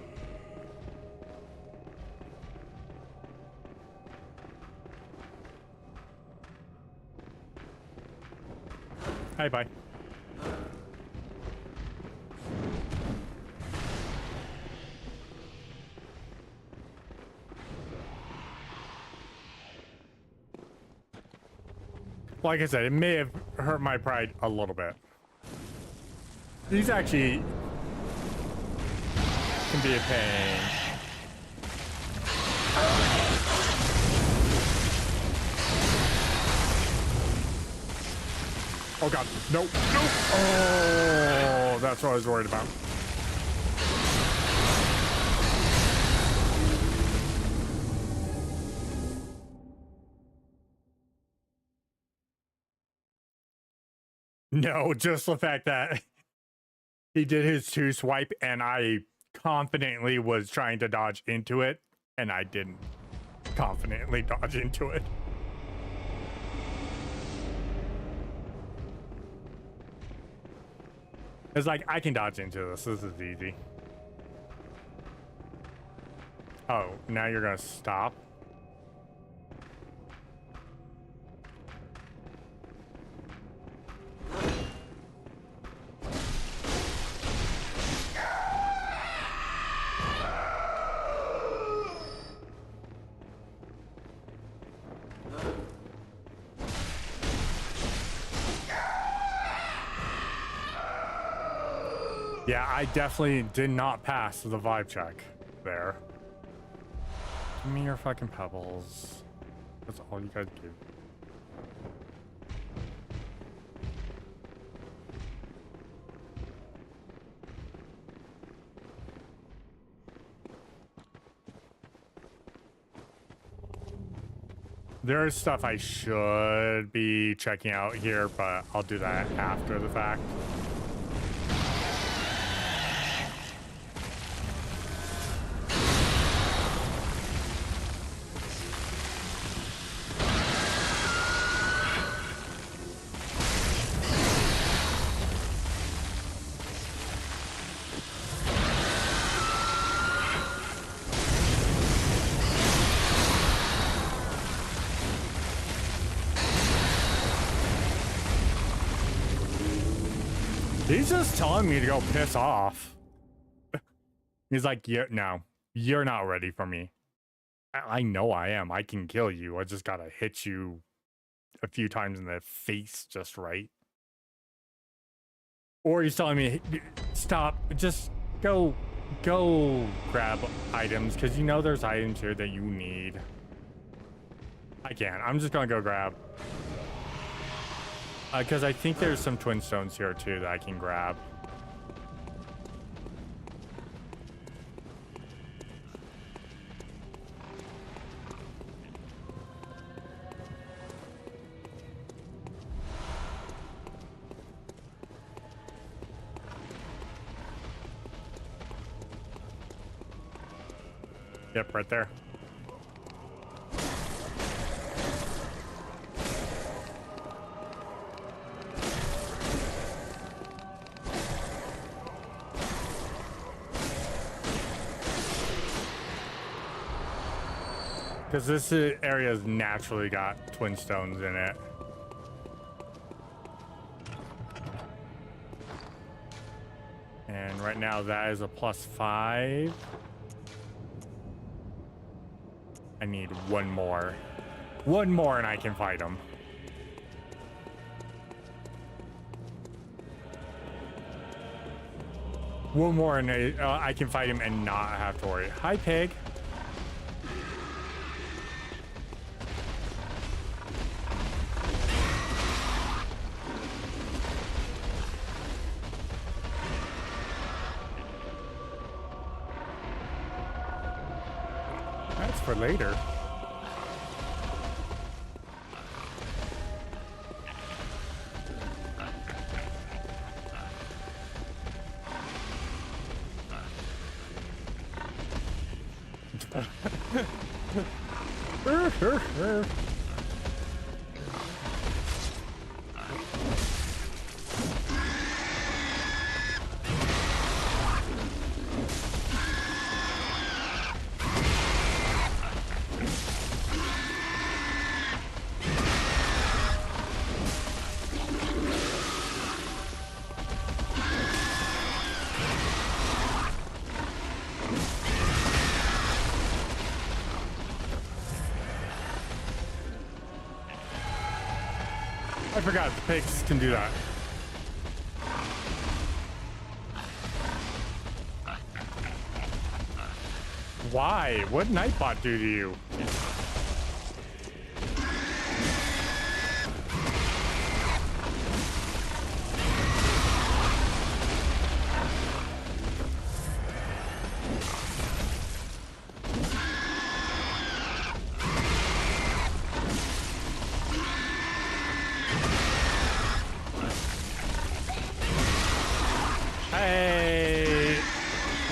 Hi, bye. Like I said, it may have hurt my pride a little bit. These actually can be a pain. Oh god, nope, nope. Oh, that's what I was worried about. No, just the fact that he did his 2 swipe and I confidently was trying to dodge into it and I didn't confidently dodge into it. It's like, I can dodge into this. This is easy. Oh, now you're gonna stop? Yeah, I definitely did not pass the vibe check there. Give me your fucking pebbles. That's all you guys do. There is stuff I should be checking out here, but I'll do that after the fact. He's just telling me to go piss off. He's like, yeah, no, you're not ready for me. I know I am. I can kill you. I just gotta hit you a few times in the face just right. Or he's telling me, stop, just go grab items, because you know there's items here that you need. I can't. I'm just gonna go grab. Because I think there's some twin stones here too that I can grab. Yep, right there. Because this area's naturally got twin stones in it. And right now that is a +5. I need one more. One more and I can fight him. One more and I can fight him and not have to worry. Hi, pig. That's for later. I forgot the pigs can do that. Why? What Nightbot do to you? Hey,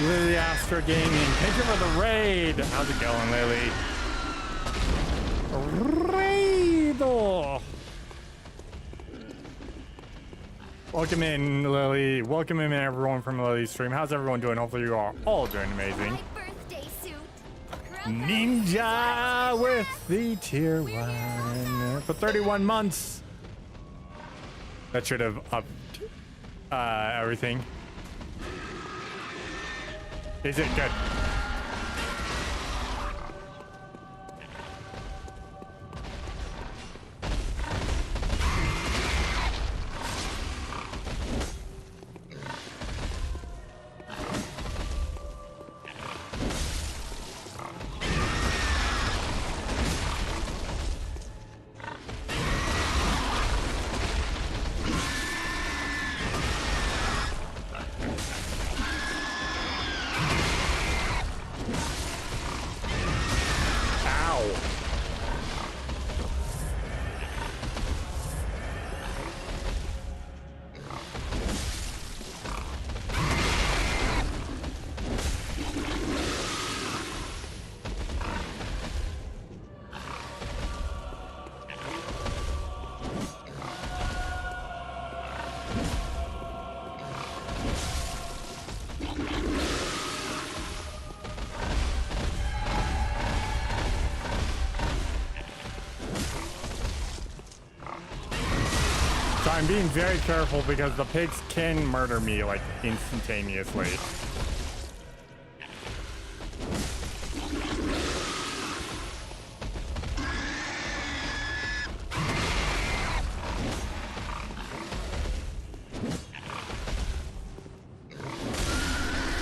Lily Astro Gaming, thank you for the raid. How's it going, Lily? Raido. Welcome in, Lily. Welcome in, everyone from Lily's stream. How's everyone doing? Hopefully you are all doing amazing. Ninja with the tier 1 for 31 months. That should have upped everything. Is it good? I'm being very careful because the pigs can murder me like instantaneously.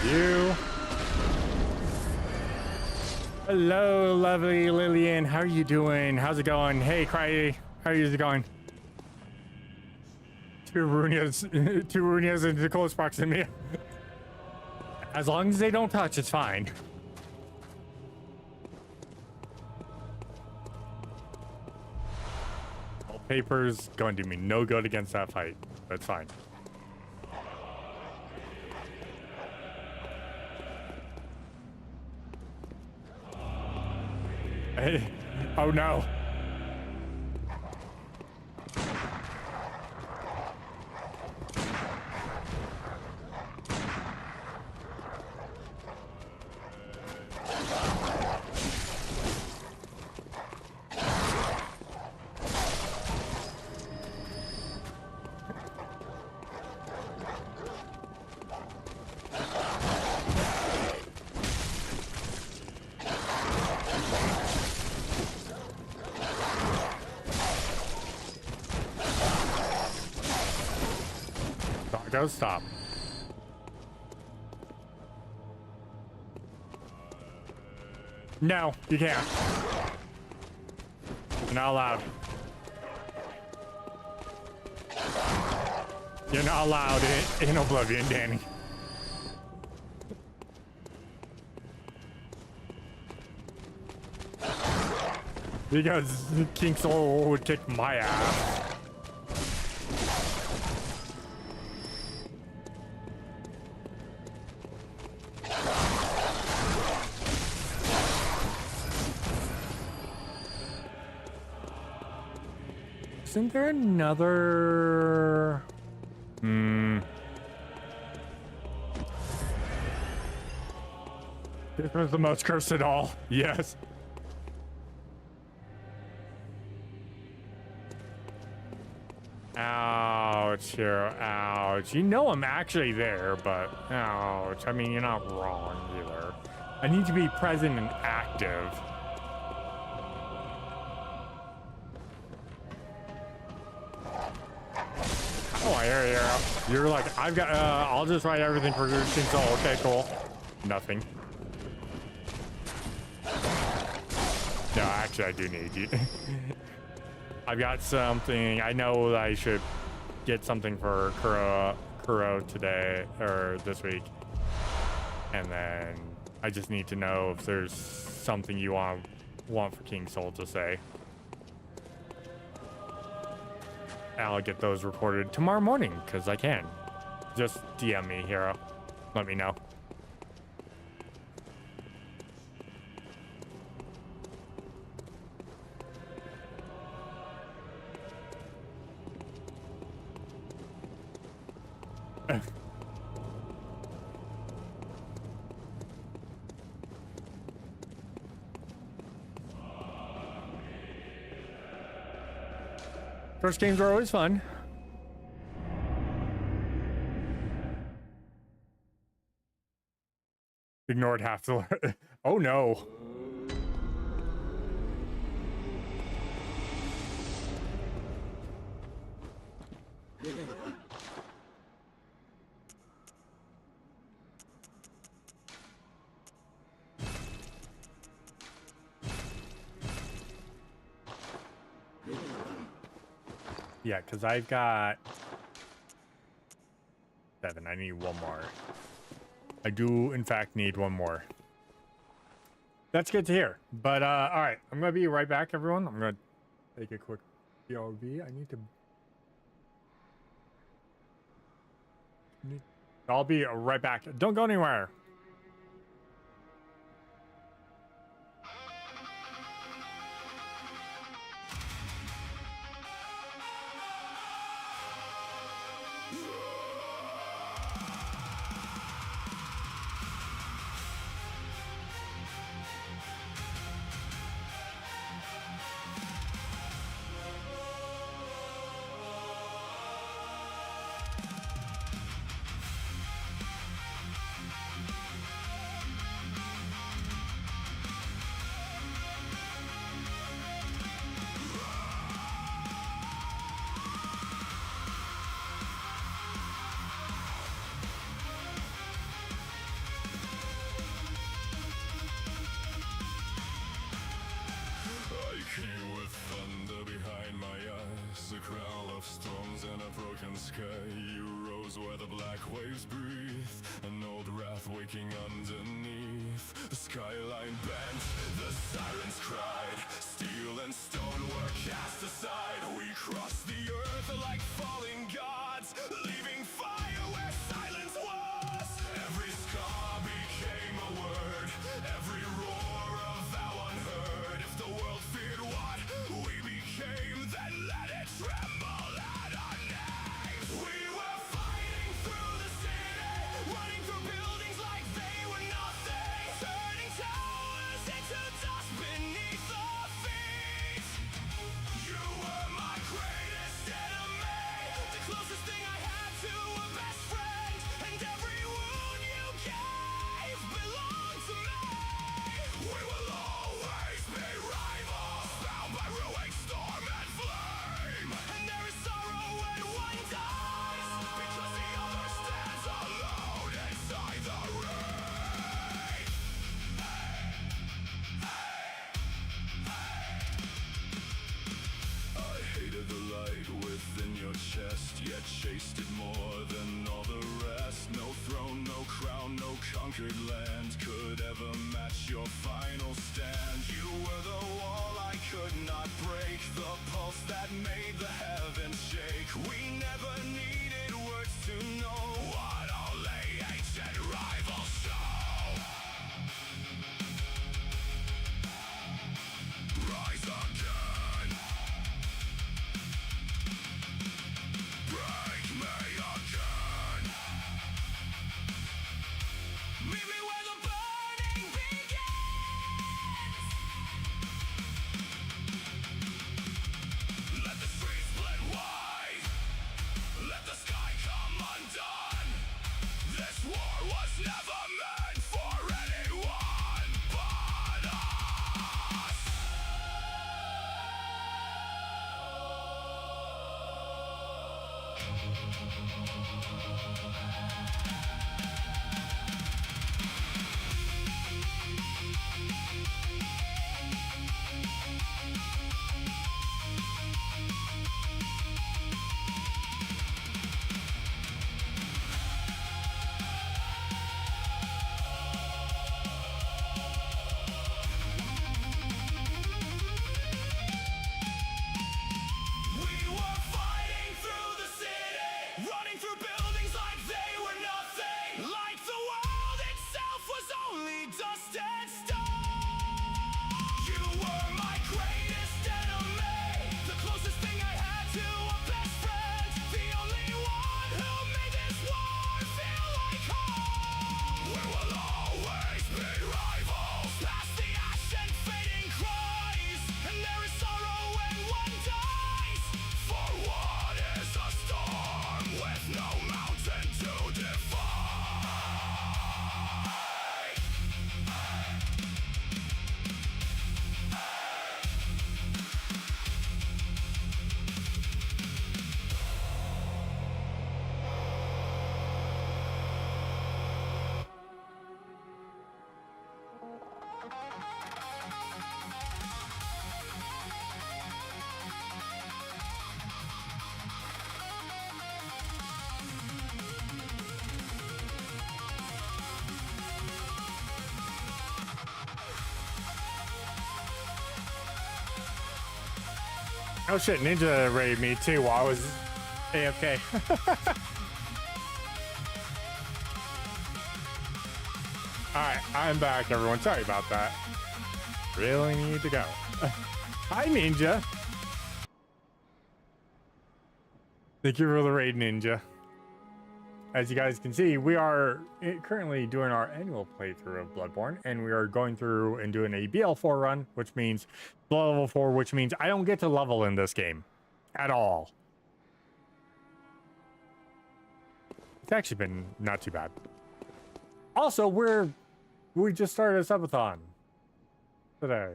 You. Hello, lovely Lillian. How are you doing? How's it going? Hey, Cry. How is it going? Two Runias into close proximity. As long as they don't touch, it's fine. Paper's going to do me no good against that fight. That's fine. Hey. Oh no. Go stop. No, you can't. You're not allowed. You're not allowed in Oblivion, Danny. Because King Soul would kick my ass. Isn't there another? This was the most cursed at all. Yes. Ouch here. Ouch. You know I'm actually there, but ouch. I mean, you're not wrong either. I need to be present and active. Oh, I hear you. You're like, I've got, I'll just write everything for King Soul. Okay, cool. Nothing. No, actually, I do need you. I've got something. I know that I should get something for Kuro today or this week, and then I just need to know if there's something you want for King Soul to say. And I'll get those recorded tomorrow morning because I can. Just DM me, Hero. Let me know. First games are always fun. Ignored half the... Oh no. Yeah, because I've got 7. I need one more. I do, in fact, need one more. That's good to hear. But, all right. I'm going to be right back, everyone. I'm going to take a quick POV. I need to... I'll be right back. Don't go anywhere. Closest thing I had Oh shit, Ninja raided me too while I was AFK. Alright, I'm back, everyone. Sorry about that. Really need to go. Hi, Ninja. Thank you for the raid, Ninja. As you guys can see, we are currently doing our annual playthrough of Bloodborne, and we are going through and doing a BL4 run, which means level 4, which means I don't get to level in this game at all. It's actually been not too bad. Also, we just started a Sub-a-thon today.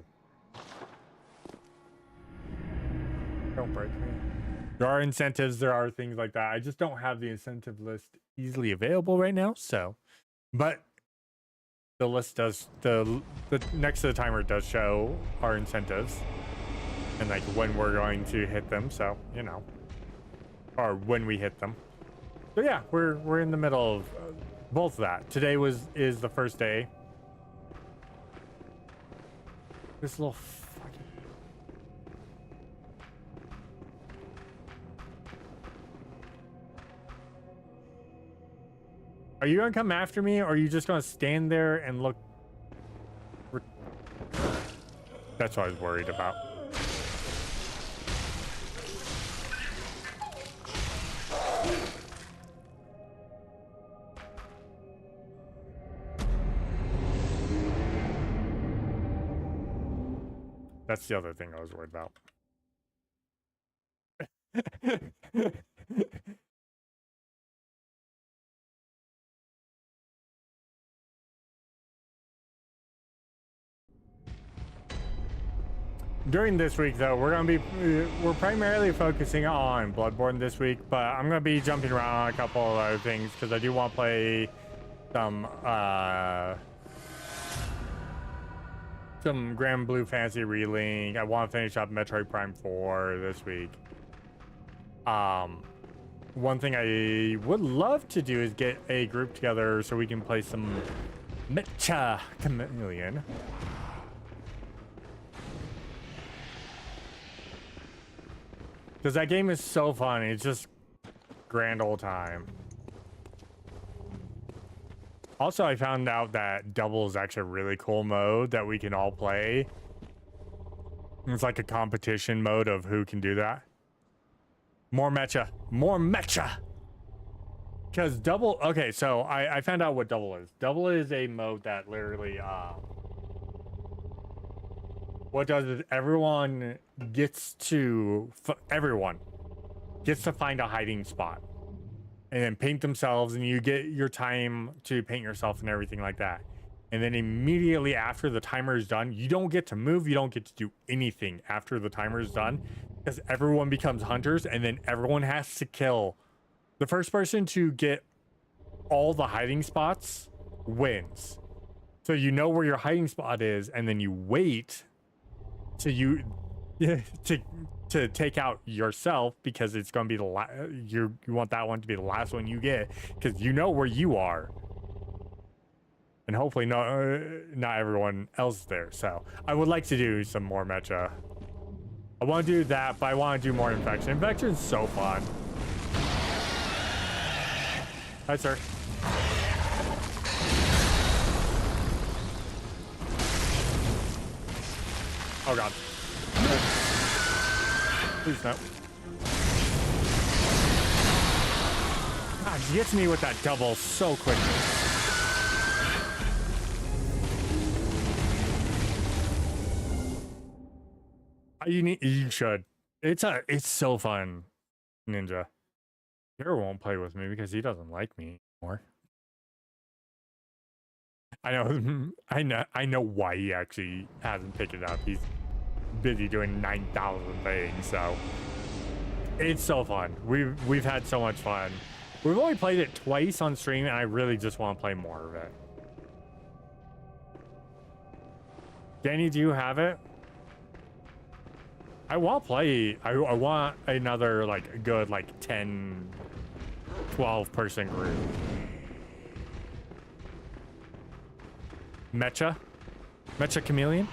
Don't break me. There are incentives, there are things like that. I just don't have the incentive list easily available right now, so. But the list does, the next to the timer does show our incentives and like when we're going to hit them, so, you know, or when we hit them. So yeah, we're in the middle of both of that. Today is the first day. This little fucking... Are you gonna come after me, or are you just gonna stand there and look? That's what I was worried about. That's the other thing I was worried about. During this week, though, we're primarily focusing on Bloodborne this week, but I'm gonna be jumping around on a couple of other things because I do want to play some Grand Blue Fantasy Relink. I want to finish up Metroid Prime 4 this week. One thing I would love to do is get a group together so we can play some Mecha Chameleon. Because that game is so fun. It's just grand old time. Also, I found out that double is actually a really cool mode that we can all play. It's like a competition mode of who can do that. More mecha. More mecha! Because double... Okay, so I found out what double is. Double is a mode that literally... what it does is everyone gets to find a hiding spot and then paint themselves, and you get your time to paint yourself and everything like that. And then immediately after the timer is done, you don't get to move, you don't get to do anything after the timer is done, because everyone becomes hunters, and then everyone has to kill. The first person to get all the hiding spots wins. So you know where your hiding spot is, and then you wait to to take out yourself, because it's going to be the you want that one to be the last one you get, because you know where you are, and hopefully not everyone else is there. So I would like to do some more mecha. I want to do that, but I want to do more infection. Infection is so fun. Hi, sir. Oh god. Please no. God, he gets me with that double so quickly. You should. It's so fun, Ninja. Hero won't play with me because he doesn't like me anymore. I know why he actually hasn't picked it up. He's busy doing 9,000 things, so it's so fun. We've had so much fun. We've only played it twice on stream, and I really just want to play more of it. Danny, do you have it? I want to play. I want another like good like 10, 12 person group. Mecha Chameleon.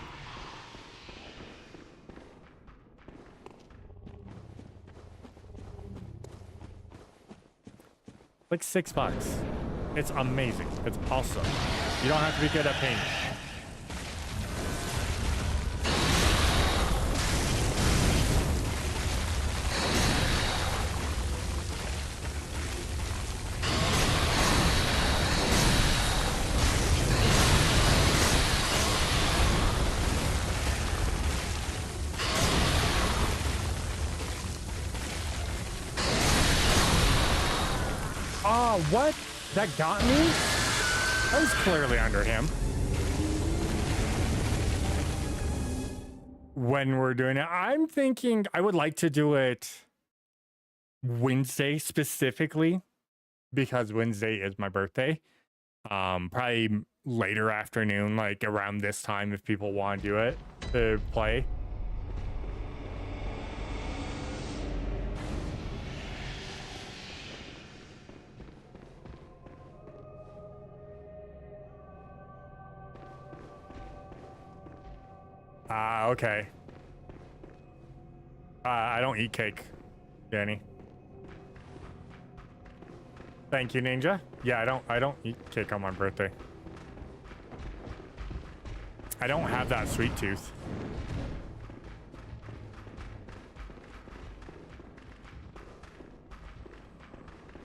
Like $6. It's amazing. It's awesome. You don't have to be good at painting. Oh, what? That got me? That was clearly under him. When we're doing it, I'm thinking I would like to do it Wednesday specifically because Wednesday is my birthday. Probably later afternoon, like around this time if people want to do it to play. Okay. I don't eat cake, Danny. Thank you, Ninja. Yeah, I don't eat cake on my birthday. I don't have that sweet tooth.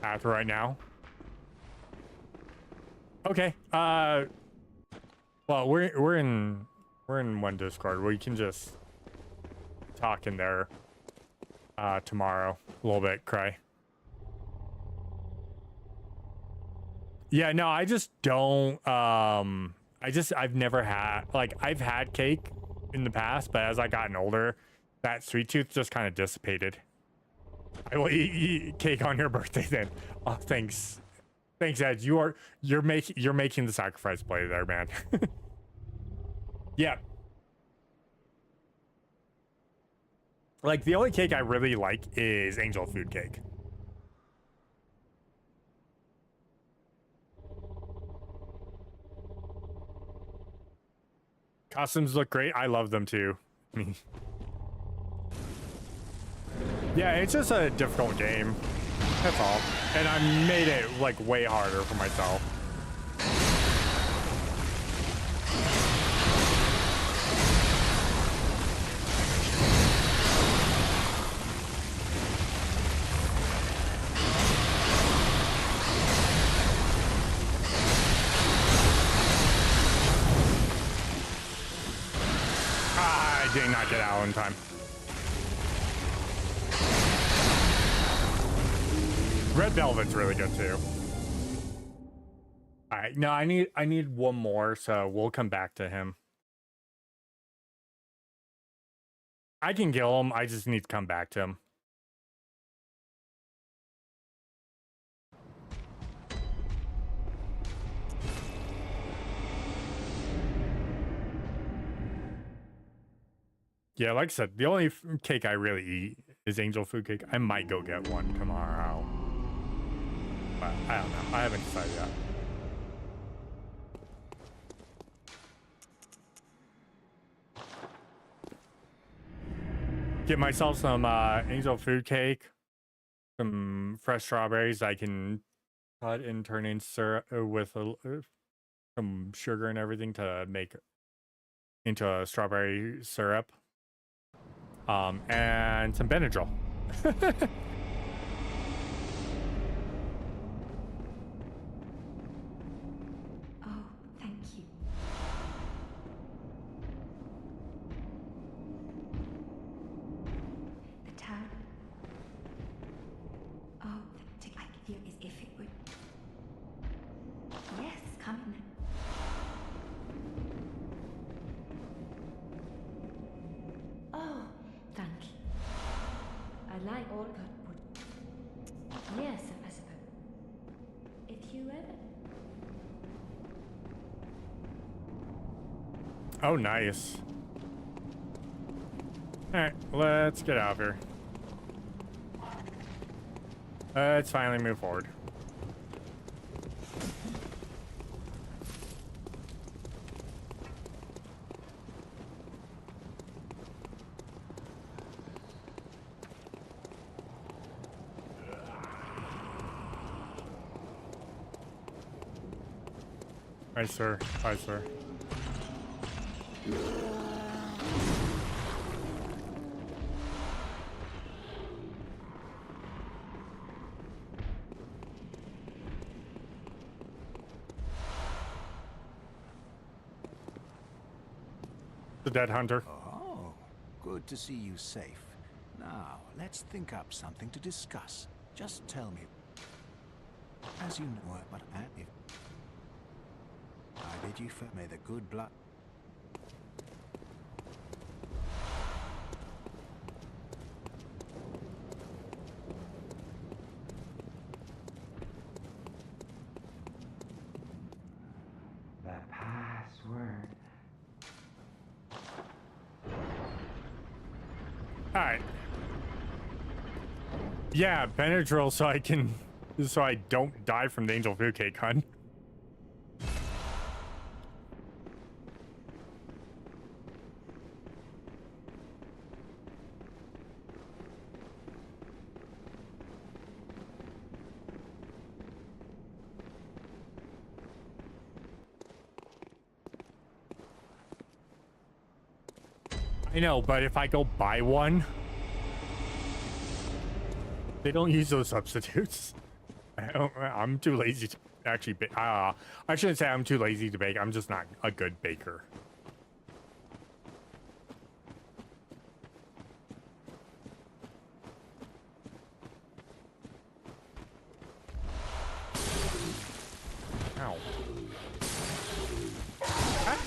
After right now. Okay. Well, we're in one Discord. We can just talk in there tomorrow a little bit, Cry. Yeah, no, I just don't I've never had, like, I've had cake in the past, but as I gotten older, that sweet tooth just kind of dissipated. I will eat cake on your birthday then. Oh, thanks. Thanks, Ed. You're making the sacrifice play there, man. Yeah. Like, the only cake I really like is angel food cake. Costumes look great. I love them too. Yeah, it's just a difficult game. That's all. And I made it like way harder for myself. I did not get out in time. Red Velvet's really good too. All right, no, I need one more, so we'll come back to him. I can kill him. I just need to come back to him. Yeah, like I said, the only cake I really eat is angel food cake. I might go get one tomorrow. But I don't know. I haven't decided yet. Get myself some angel food cake. Some fresh strawberries I can cut and turn in syrup with some sugar and everything to make into a strawberry syrup. And some Benadryl. Oh, thank you. The town. Oh, the tick I feel as if it would. Yes, come in. Oh, thank you. I like all good wood. Yes, I suppose. If you ever. Oh, nice. Alright, let's get out of here. Let's finally move forward. Hi, sir. Hi, sir. The dead hunter. Oh, good to see you safe. Now, let's think up something to discuss. Just tell me. As you know, but if I bid you may the good blood. The password. All right. Yeah, Benadryl so I don't die from the Angel Food Cake Hunt. I know, but if I go buy one, they don't use those substitutes. I'm too lazy to actually bake. I shouldn't say I'm too lazy to bake. I'm just not a good baker. Ow. Ah.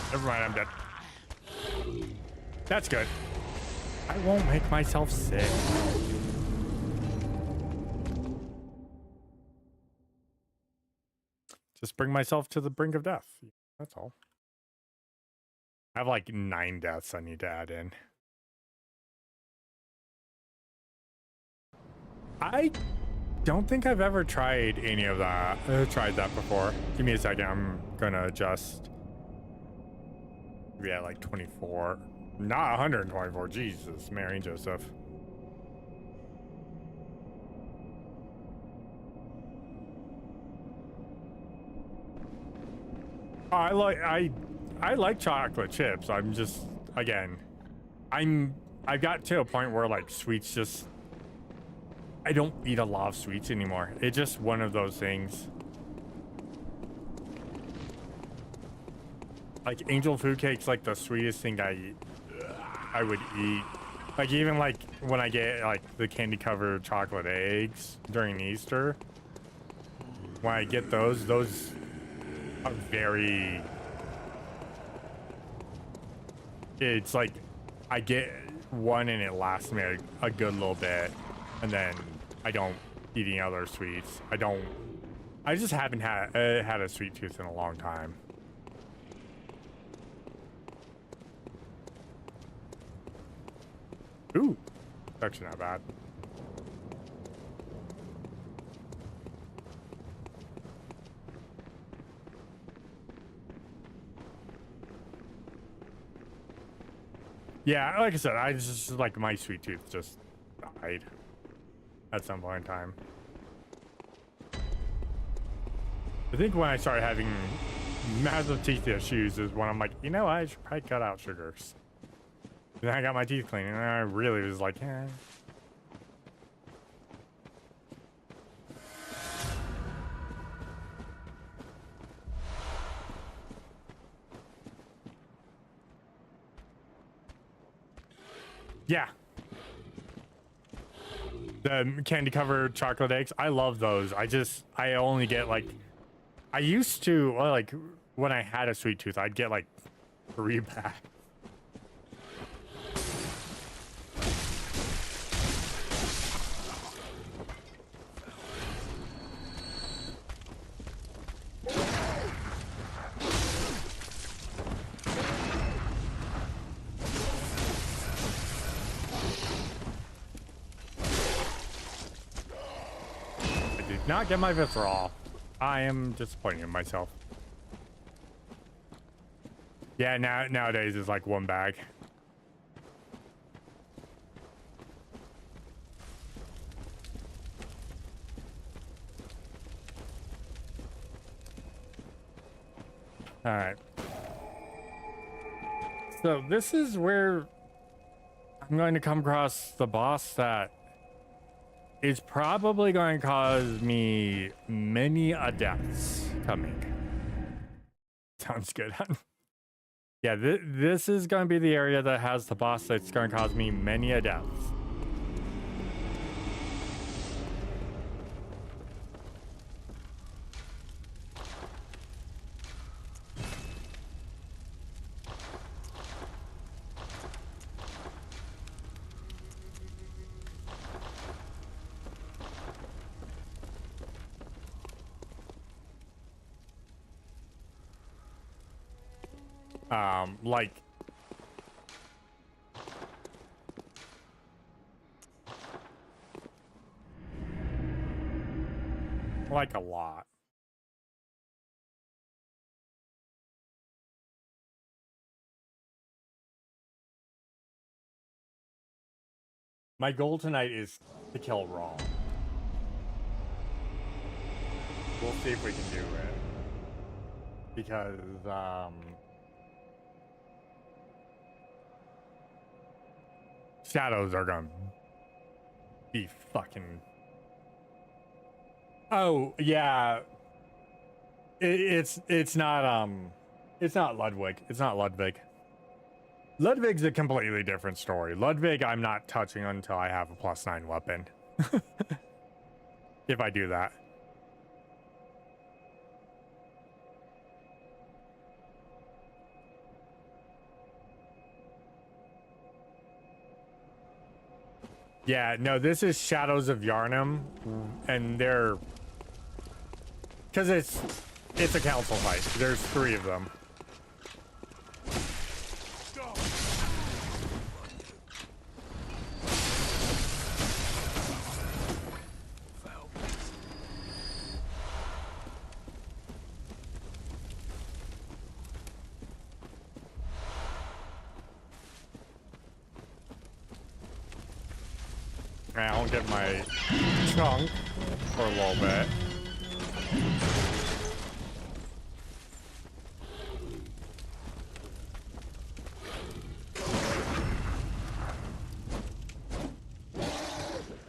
Never mind, I'm dead. That's good. I won't make myself sick. Just bring myself to the brink of death. That's all. I have like 9 deaths I need to add in. I don't think I've ever tried any of that. Tried that before. Give me a second. I'm gonna adjust. Yeah, like 24. Not 124. Jesus, Mary and Joseph. I like chocolate chips. I'm just, again, I've got to a point where like sweets just, I don't eat a lot of sweets anymore. It's just one of those things. Like angel food cake's like the sweetest thing I would eat. Like even like when I get like the candy covered chocolate eggs during Easter, when I get those are very, it's like I get one and it lasts me a good little bit, and then I don't eat any other sweets. I just haven't had a sweet tooth in a long time. Ooh, it's actually not bad. Yeah, like I said, I just like my sweet tooth just died at some point in time. I think when I started having massive teeth issues is when I'm like, you know, I should probably cut out sugars. And then I got my teeth clean, and I really was like, eh. Yeah. The candy covered chocolate eggs, I love those. I only get like, I used to, well, like when I had a sweet tooth, I'd get like 3 bags. Not get my visceral. I am disappointed in myself. Yeah, nowadays it's like 1 bag. All right. So this is where I'm going to come across the boss that is probably going to cause me many a deaths coming. Sounds good. Yeah, this is going to be the area that has the boss that's going to cause me many a deaths. Like a lot. My goal tonight is to kill wrong. We'll see if we can do it. Because, shadows are gonna be fucking... Oh, yeah. It's not Ludwig. It's not Ludwig. Ludwig's a completely different story. Ludwig, I'm not touching until I have a +9 weapon. If I do that. Yeah, no, this is Shadows of Yharnam, and they're... Because it's a council fight. There's 3 of them. I'll get my chunk for a little bit.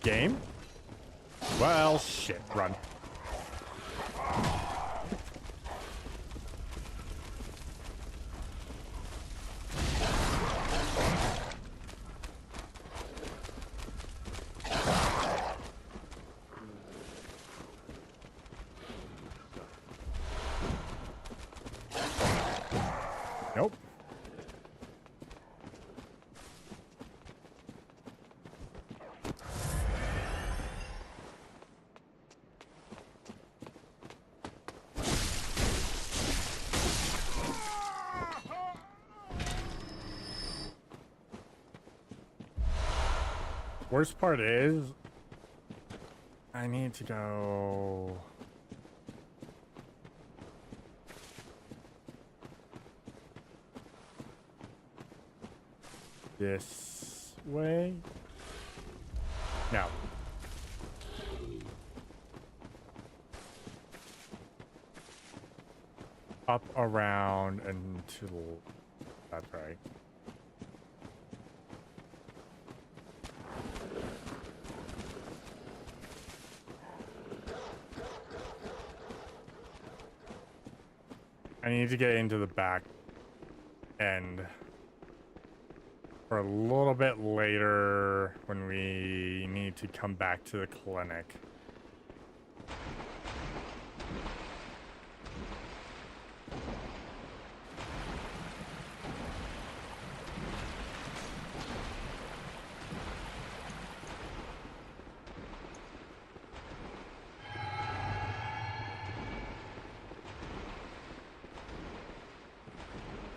Game? Well, shit, run. Nope. Worst part is, I need to go... this way? No. Up, around, and to the... That's right. I need to get into the back end for a little bit later when we need to come back to the clinic.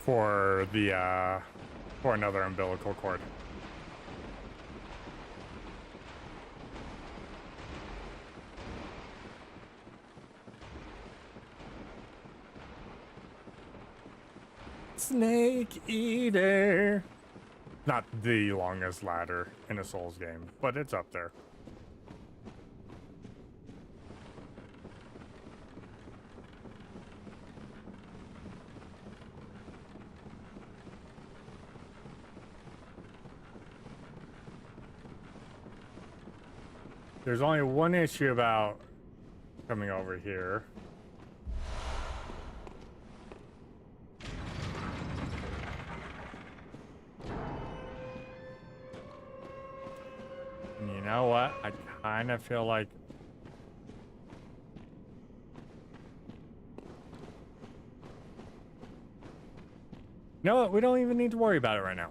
For the, for another umbilical cord. Snake Eater. Not the longest ladder in a Souls game, but it's up there. There's only one issue about coming over here. And you know what? I kind of feel like you know what? We don't even need to worry about it right now.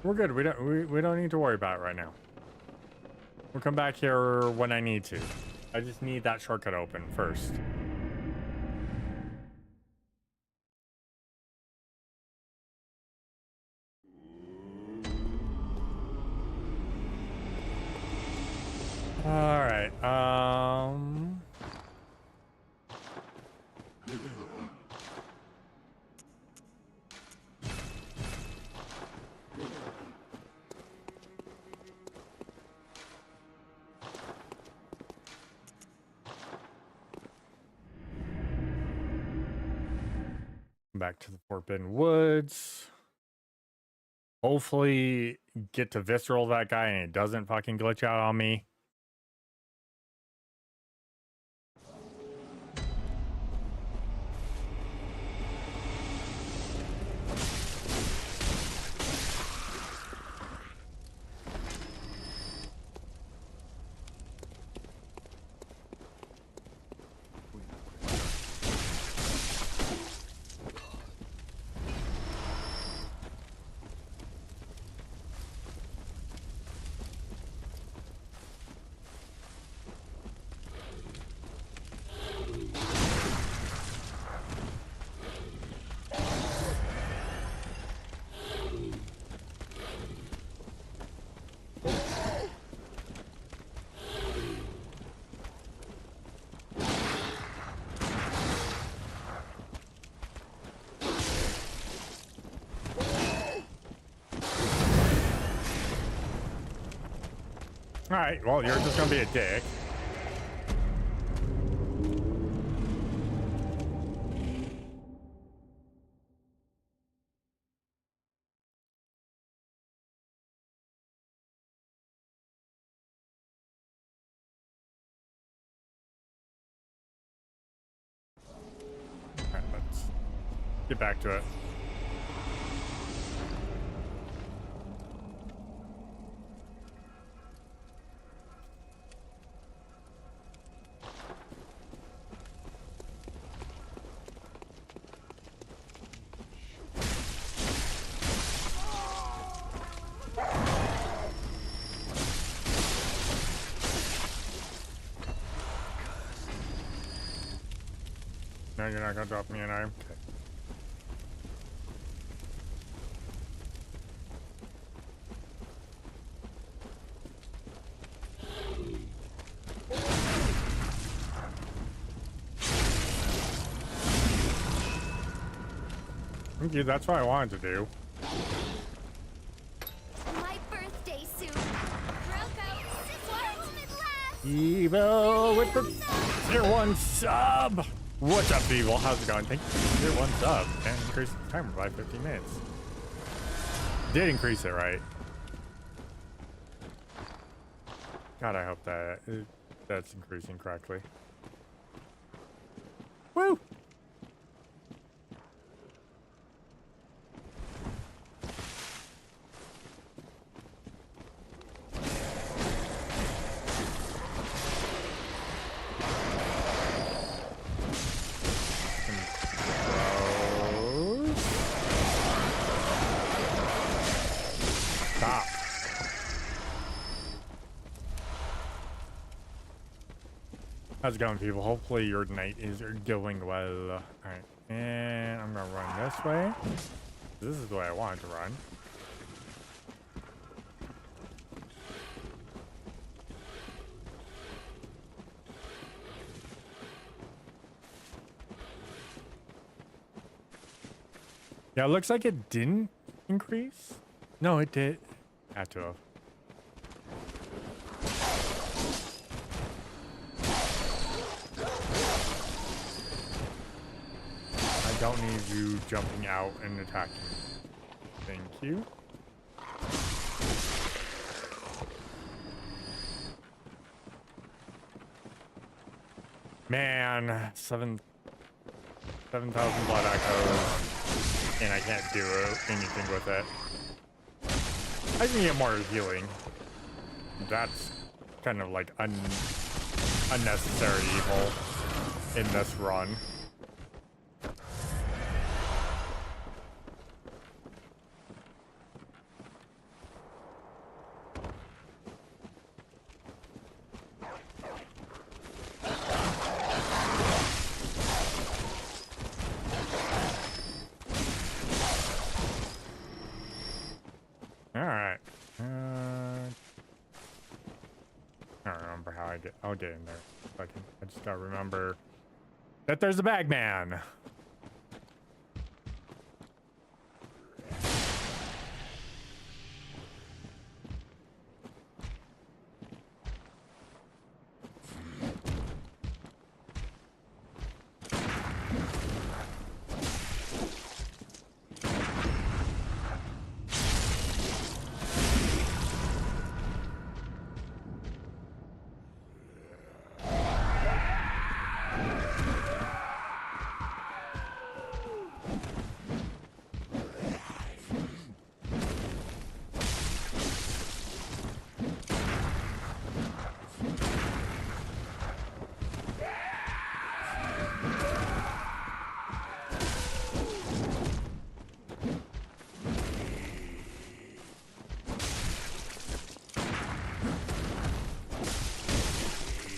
We're good. We don't need to worry about it right now. We'll come back here when I need to. I just need that shortcut open first. All right. Back to the Forbidden Woods. Hopefully get to visceral that guy and it doesn't fucking glitch out on me. Alright, well, you're just gonna be a dick. Alright, let's get back to it. No, you're not gonna drop me an item. Okay. Thank you, that's what I wanted to do. My birthday suit. Evil with the tier 1 sub! What's up, Evil? How's it going? Thank you for the tier 1 sub. And increase the timer by 15 minutes. Did increase it, right? God, I hope that that's increasing correctly. Woo! How's it going, people? Hopefully your night is going well. Alright, and I'm gonna run this way. This is the way I wanted to run. Yeah, it looks like it didn't increase. No, it did. Had to have. don't need you jumping out and attacking. Thank you. Man, 7,000 blood echoes, and I can't do anything with it. I can get more healing. That's kind of like unnecessary evil in this run. Alright. I don't remember how I'll get in there. I just gotta remember that there's a bagman.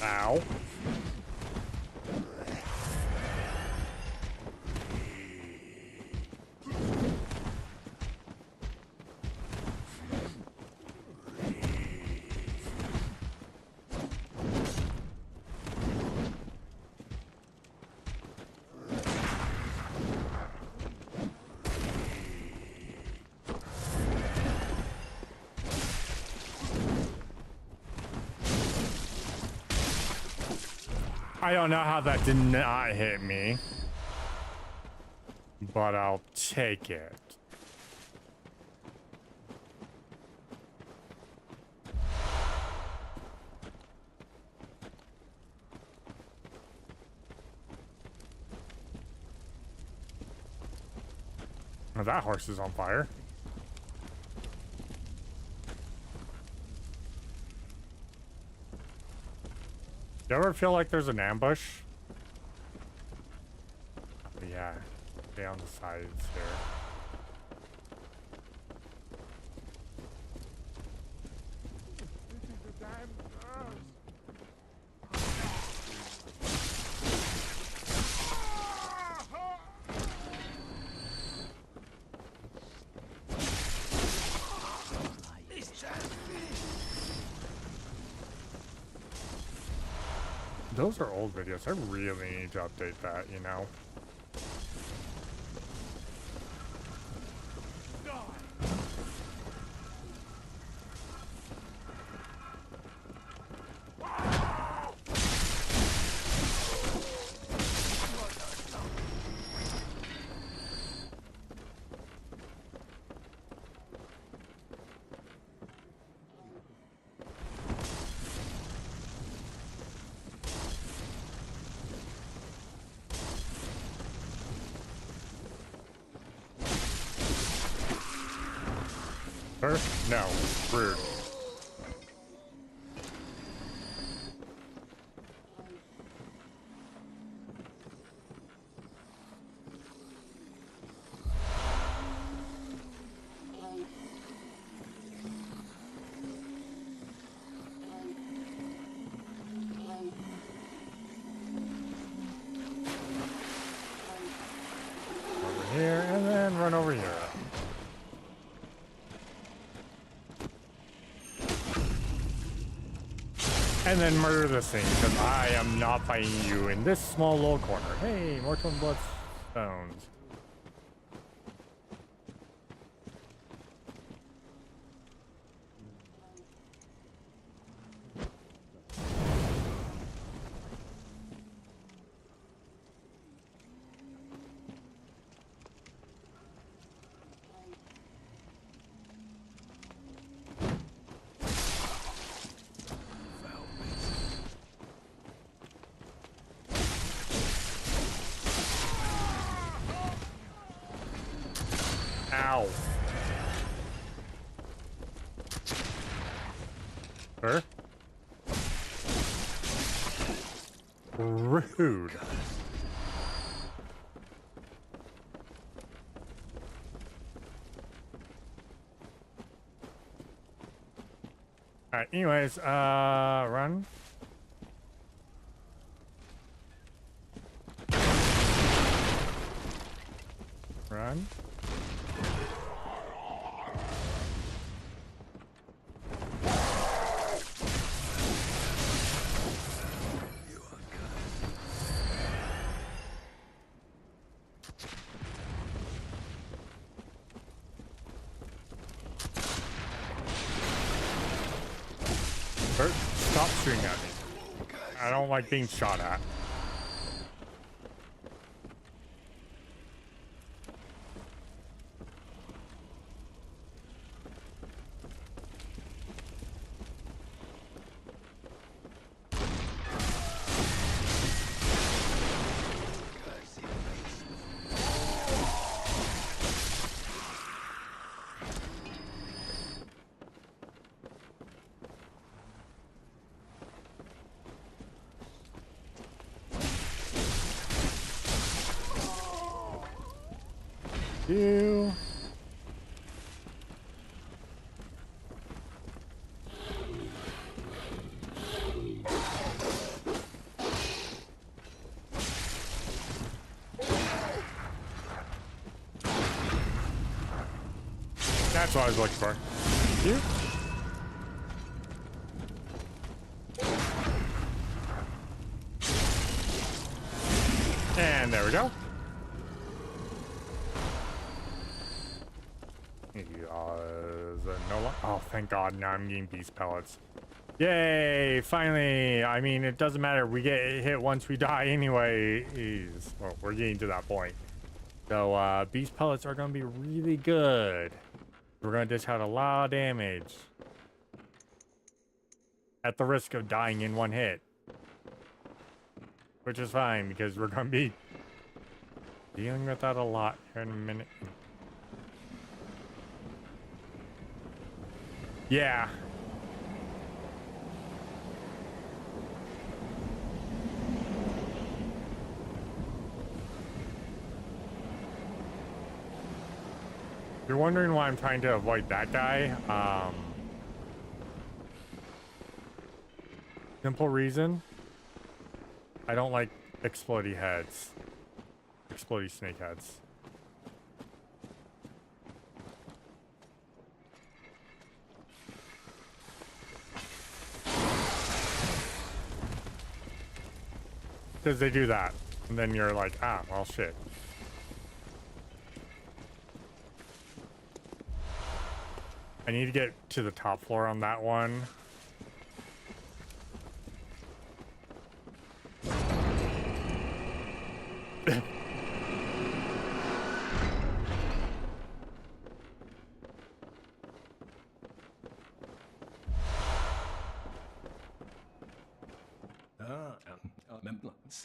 Ow. I don't know how that did not hit me, but I'll take it. Oh, that horse is on fire. You ever feel like there's an ambush? Oh, yeah, stay on the sides here. Those are old videos. I really need to update that, you know? No, rude. Over here, and then run over here. And then murder this thing, because I am not fighting you in this small little corner. Hey, more twin blood stones. Rude. Alright, anyways, run. Run. Bert, stop shooting at me. I don't like being shot at. You. That's what I was looking for. You. And there we go. Oh, thank God, now I'm getting beast pellets. Yay, finally. I mean, it doesn't matter. We get hit once we die anyway. Well, we're getting to that point. So, beast pellets are going to be really good. We're going to dish out a lot of damage. At the risk of dying in one hit. Which is fine, because we're going to be dealing with that a lot here in a minute. Yeah. You're wondering why I'm trying to avoid that guy? Simple reason. I don't like explodey heads. Explodey snake heads. Because they do that. And then you're like, ah, well, shit. I need to get to the top floor on that one.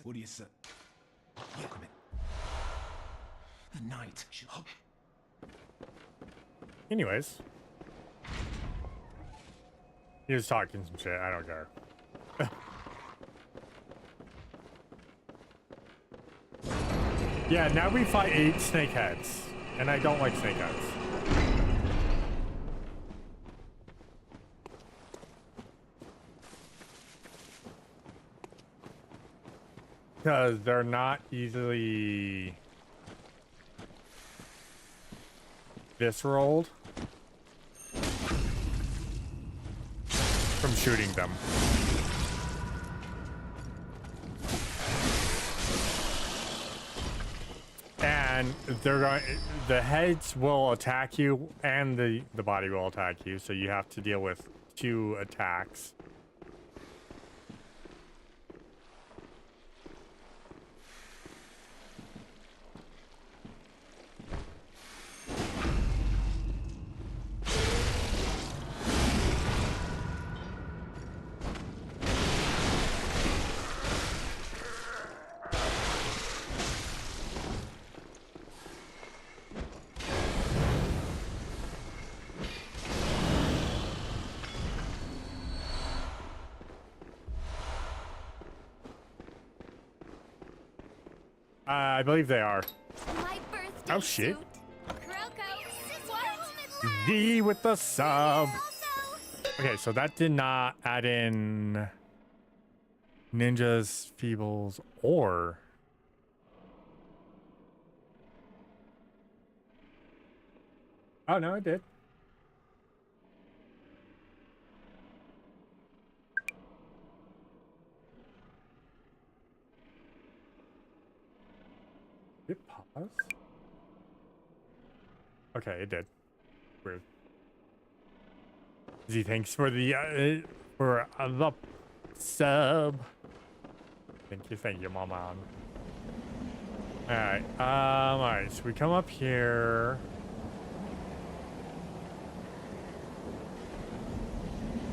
What do you say? Yeah, come in. The night. Anyways. He was talking some shit. I don't care. Yeah, now we fight 8 snakeheads. And I don't like snakeheads. Because they're not easily visceral from shooting them. And they're going, the heads will attack you and the body will attack you, so you have to deal with 2 attacks. I believe they are. My birthday Oh shit. suit. Kroko, D with the sub. Okay, so that did not add in ninjas, feebles, or oh no, it did. Did it pause? Okay, it did. Weird. Z, thanks for the sub. Thank you, Mama. Alright, so we come up here.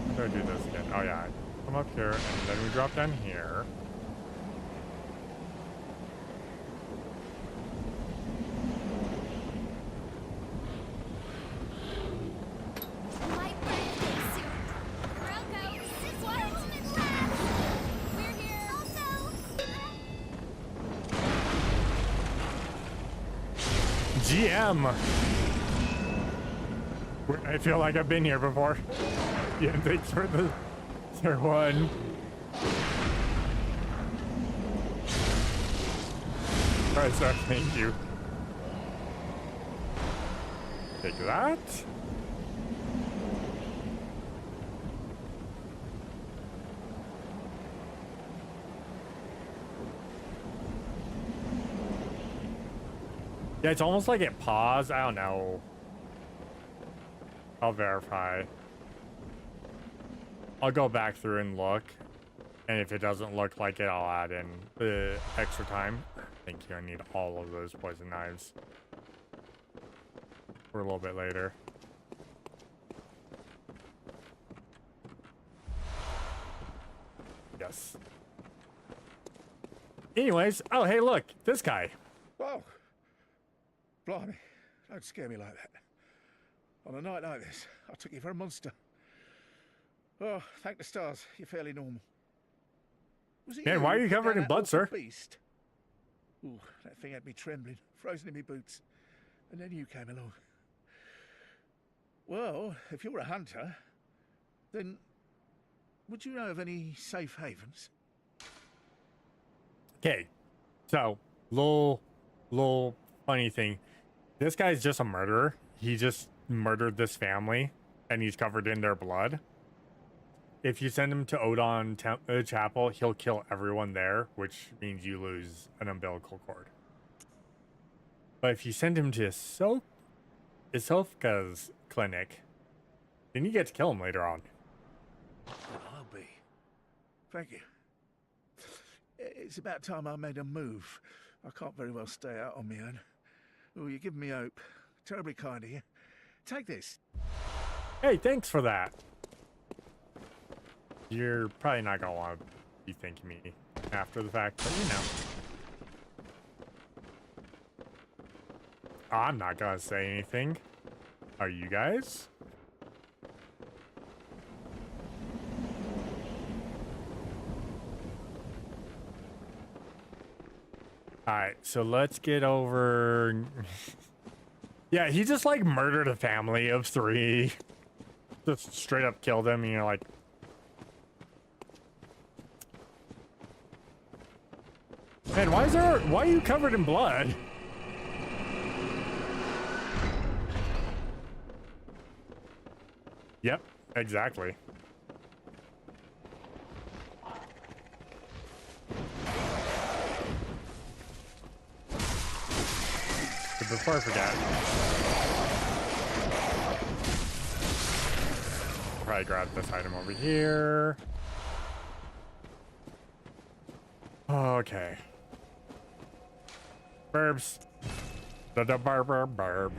How do I do this again? Oh yeah, come up here and then we drop down here. my birthday suit. Kroko, Swarm last. We're here. Also. GM. I feel like I've been here before. Yeah, thanks for the tier 1. Alright, so thank you. Take that. Yeah, it's almost like it paused. I don't know. I'll verify. I'll go back through and look. And if it doesn't look like it, I'll add in the extra time. Thank you. I need all of those poison knives for a little bit later. Yes. Anyways, oh, hey, look, this guy. Whoa. Blimey, don't scare me like that. On a night like this, I took you for a monster. Oh, thank the stars, you're fairly normal. Was it Man, why are you who put covered down in that blood, awful sir? Beast? Ooh, that thing had me trembling, frozen in my boots. And then you came along. Well, if you're a hunter, then would you know of any safe havens? Okay, so little funny thing. This guy's just a murderer. He just murdered this family, and he's covered in their blood. If you send him to Odon Chapel, he'll kill everyone there, which means you lose an umbilical cord. But if you send him to Isofka's clinic, then you get to kill him later on. Well, I'll be. Thank you. It's about time I made a move. I can't very well stay out on my own. Oh, you're giving me hope. Terribly kind of you. Take this. Hey, thanks for that. You're probably not gonna want to be thanking me after the fact, but you know. I'm not gonna say anything. Are you guys? Alright, so let's get over... Yeah, he just like murdered a family of 3. Just straight up killed him, and you're like... Man, why are you covered in blood? Yep, exactly. But before I forget, I'll probably grab this item over here. Okay. Burbs. Da burb.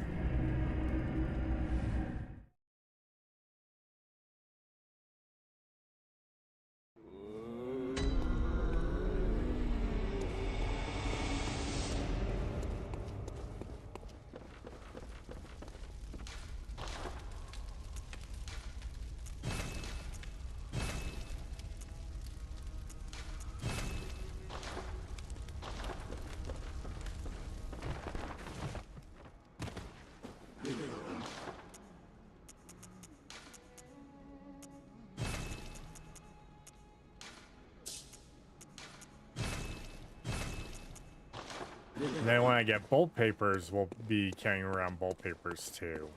And then when I get bolt papers, we'll be carrying around bolt papers too.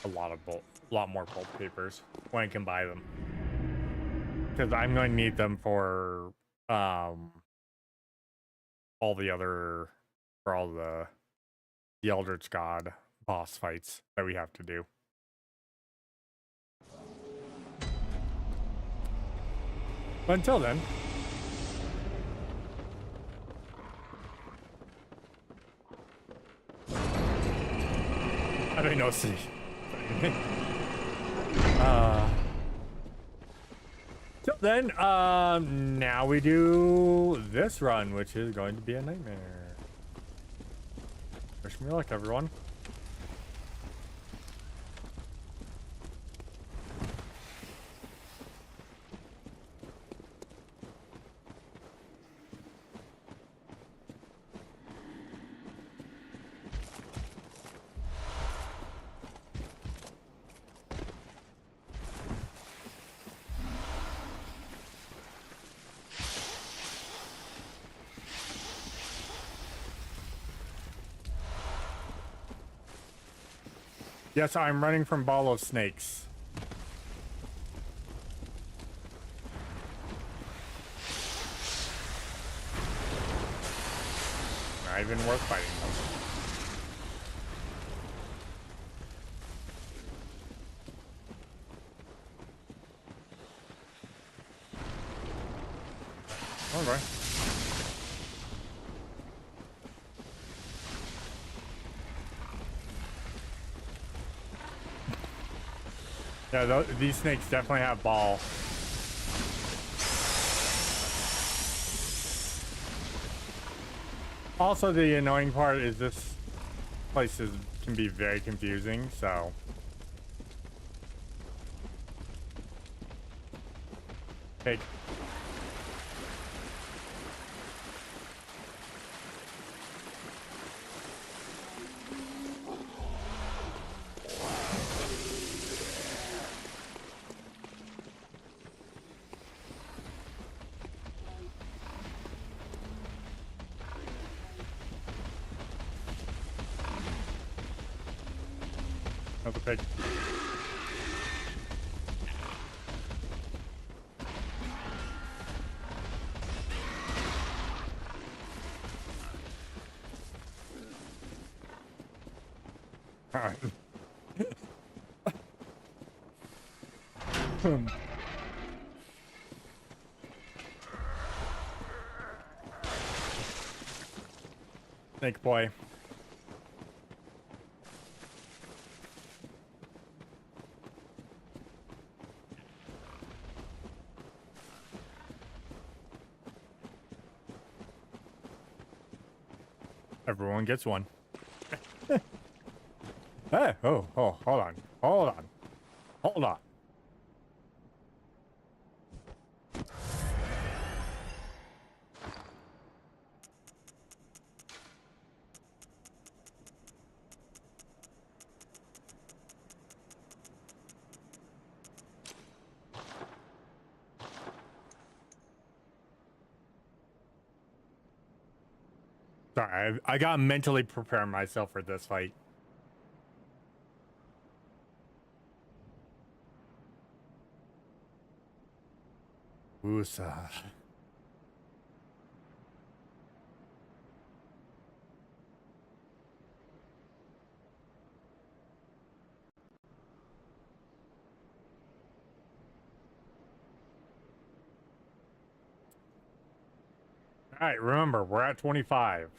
A lot more bolt papers when I can buy them. Because I'm going to need them for all the Eldritch God boss fights that we have to do. But until then, I don't know. See, till then, now we do this run, which is going to be a nightmare. Wish me luck, everyone. Yes, I'm running from ball of snakes. Not even worth fighting them. All right. Yeah, these snakes definitely have ball. Also, the annoying part is this place can be very confusing, so... Hey. Another pig. All right. Snake boy. Everyone gets one. Hey, hold on. Sorry, I gotta mentally prepare myself for this fight. Woosah. All right, remember, we're at 25.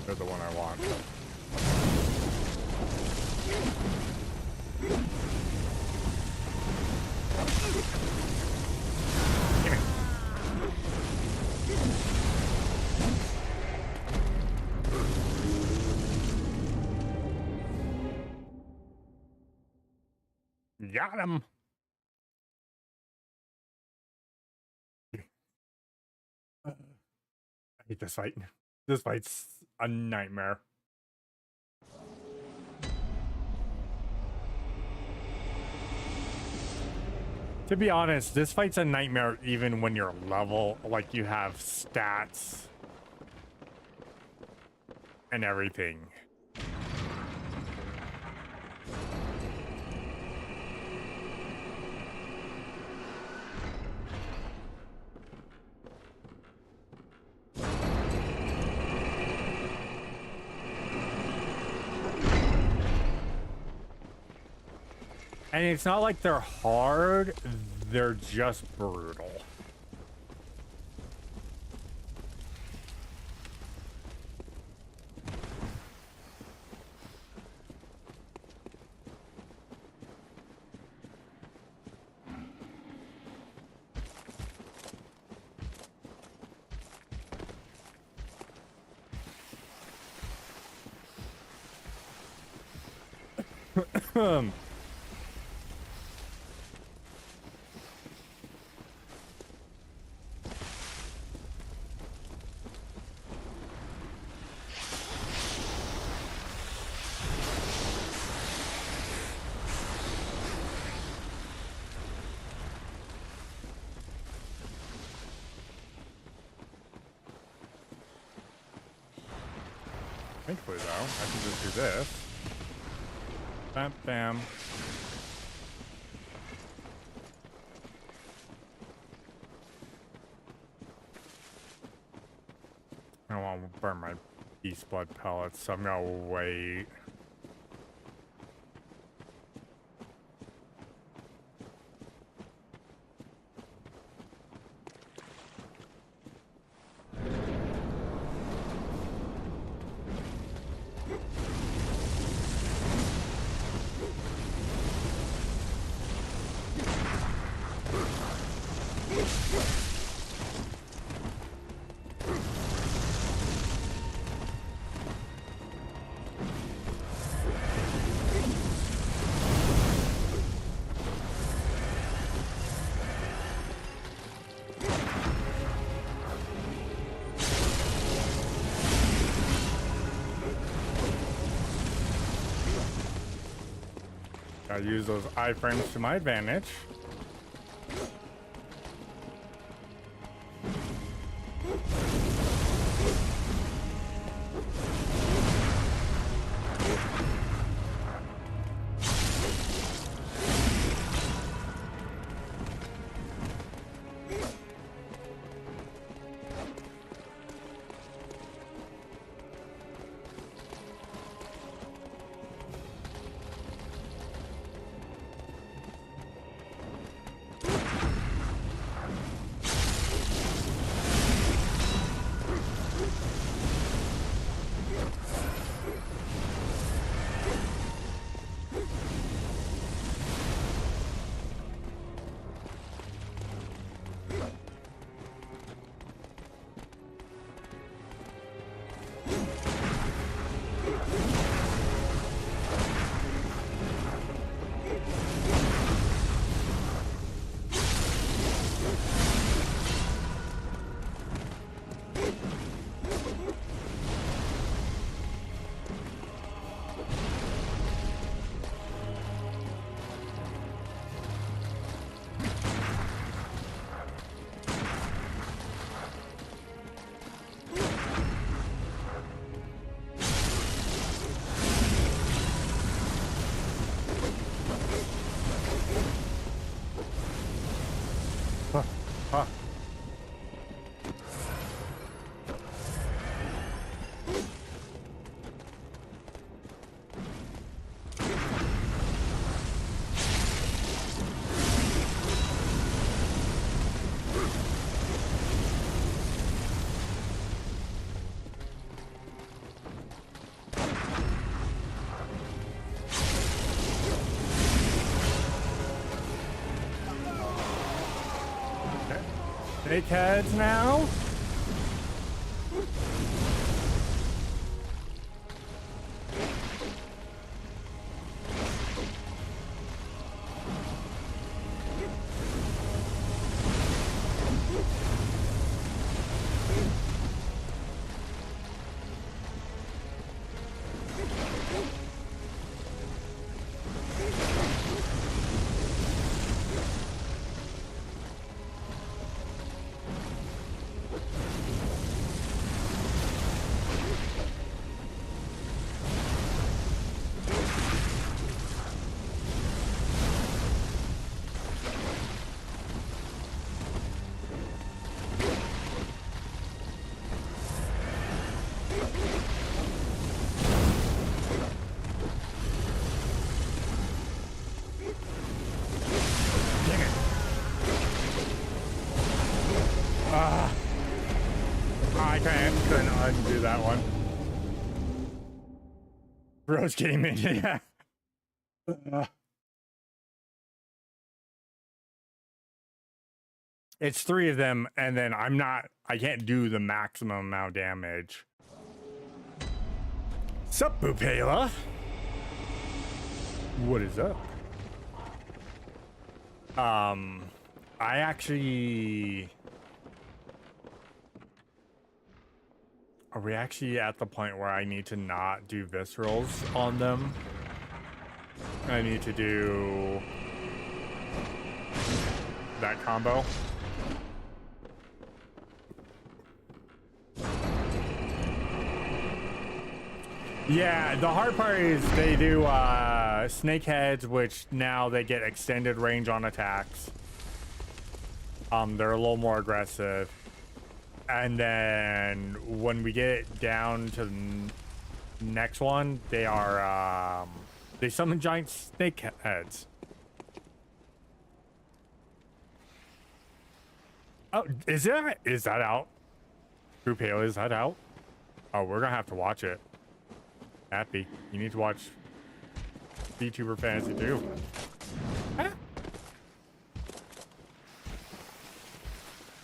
They're the one I want. Got him. I hate this fight. This fight's a nightmare. To be honest, this fight's a nightmare even when you're level, like you have stats and everything. And it's not like they're hard, they're just brutal. Thankfully, though, I can just do this. Bam, bam. I don't want to burn my beast blood pellets, so I'm gonna wait. I use those iframes to my advantage. Snakeheads now. I couldn't undo that one. Rose Gaming, yeah. It's 3 of them, and then I can't do the maximum amount of damage. Sup, Bupela? What is up? I actually... Are we actually at the point where I need to not do viscerals on them? I need to do that combo. Yeah, the hard part is they do snakeheads, which now they get extended range on attacks. They're a little more aggressive. And then when we get down to the next one, they are they summon giant snake heads. Oh, is that out? Group Halo, is that out? Oh, we're gonna have to watch it. Happy, you need to watch Vtuber Fantasy 2. Huh?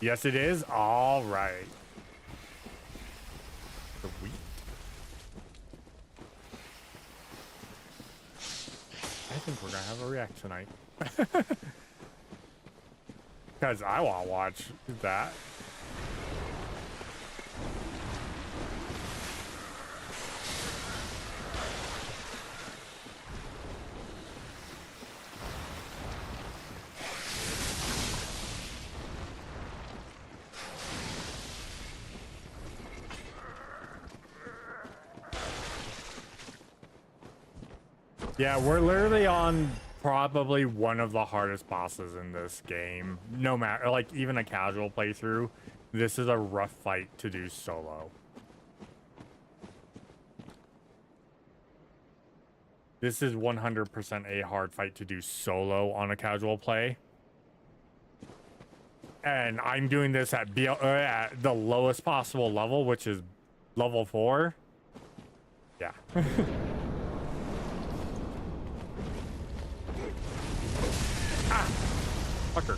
Yes, it is. All right. Sweet. I think we're gonna have a react tonight. Because I want to watch that. Yeah, we're literally on probably one of the hardest bosses in this game. No matter, like, even a casual playthrough, this is a rough fight to do solo. This is 100% a hard fight to do solo on a casual play. And I'm doing this at at the lowest possible level, which is level 4. Yeah. Ah! Fucker.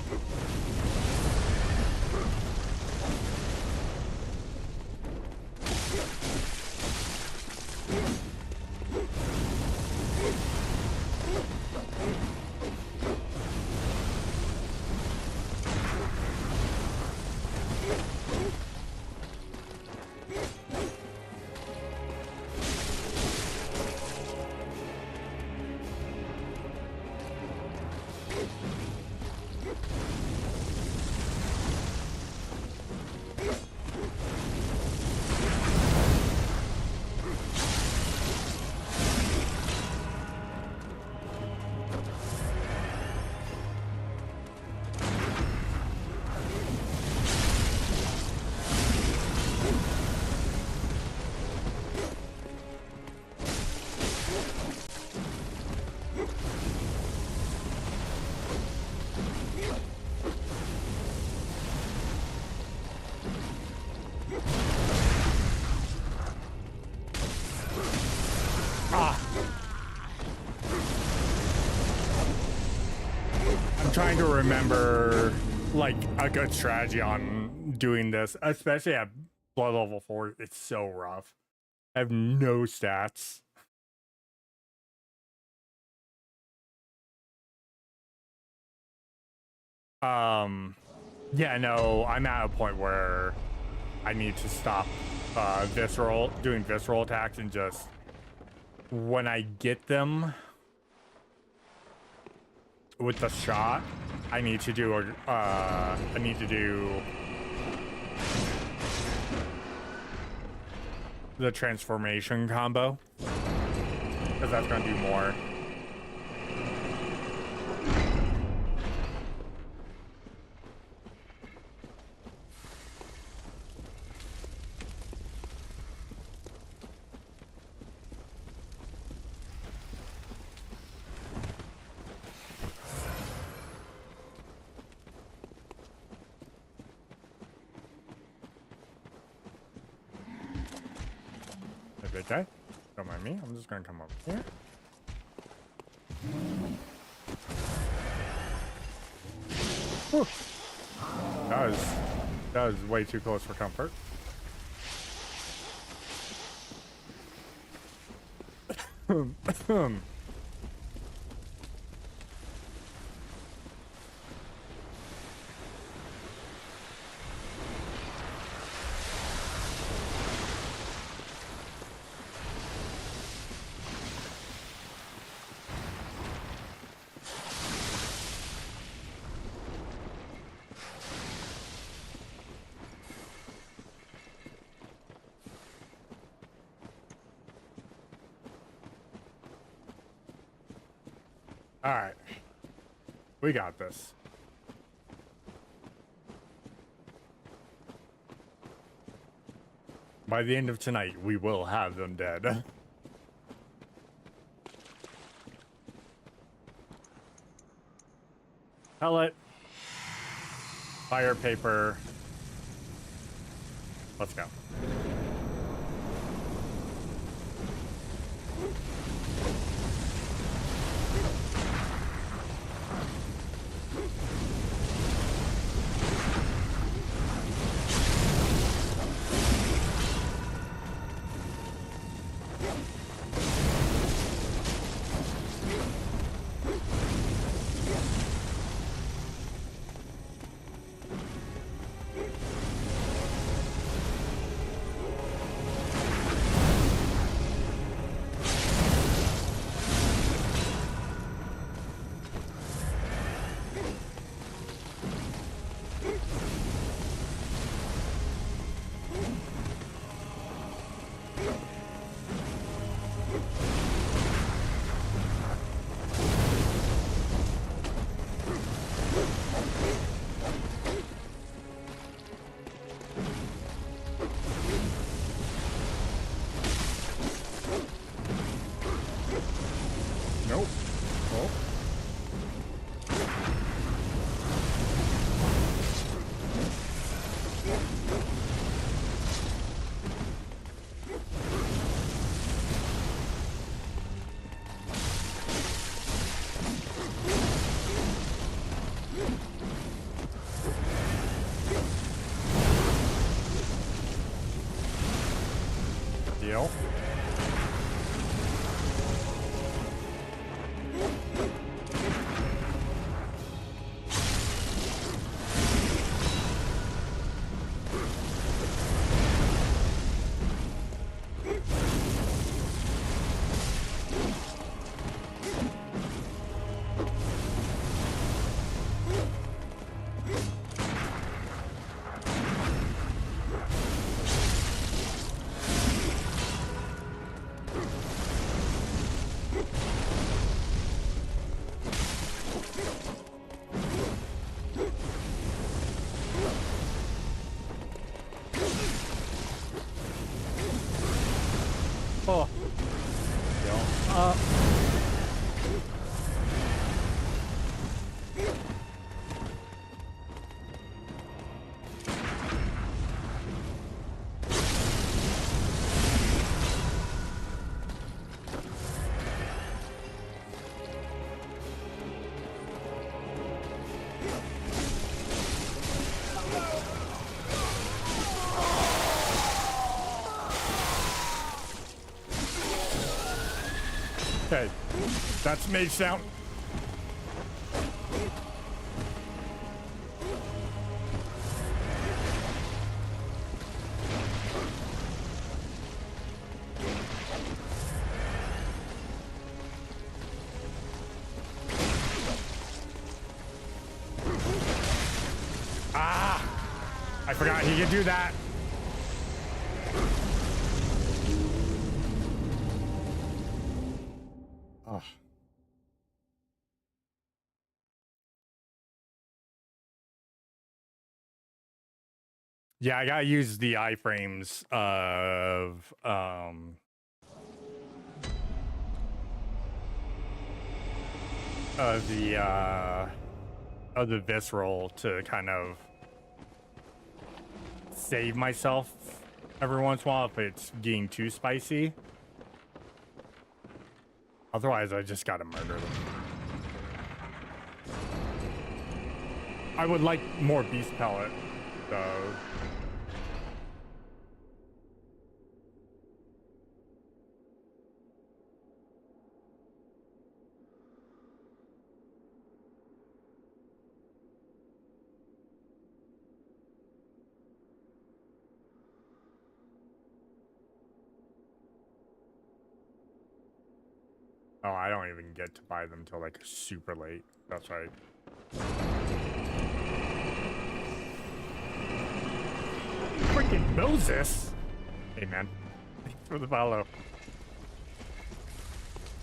Trying to remember like a good strategy on doing this, especially at blood level 4. It's so rough. I have no stats. Yeah, no, I'm at a point where I need to stop doing visceral attacks, and just when I get them with the shot, I need to do the transformation combo, because that's gonna do more. good guy. Don't mind me. I'm just gonna come over here. Whew. That was way too close for comfort. All right, we got this. By the end of tonight, we will have them dead. Pellet. Fire paper. Let's go. Deal. Oh. Okay, that's mage sound. Ah! I forgot he could do that. Oh. Yeah, I gotta use the iframes of the visceral to kind of save myself every once in a while if it's getting too spicy. Otherwise, I just gotta murder them. I would like more beast pellet, though. Oh, I don't even get to buy them till like super late. That's right. Freaking Moses! Hey, man. Thanks for the follow.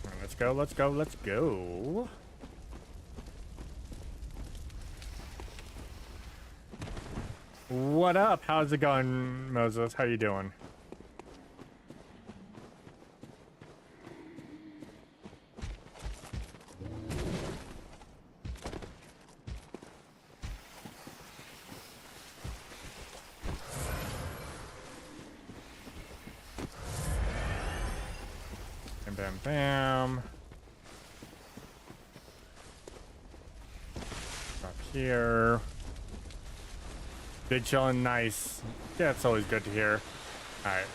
Right, let's go, let's go, let's go. What up? How's it going, Moses? How you doing? Bam, bam. Up here. Good chilling, nice. Yeah, it's always good to hear. All right.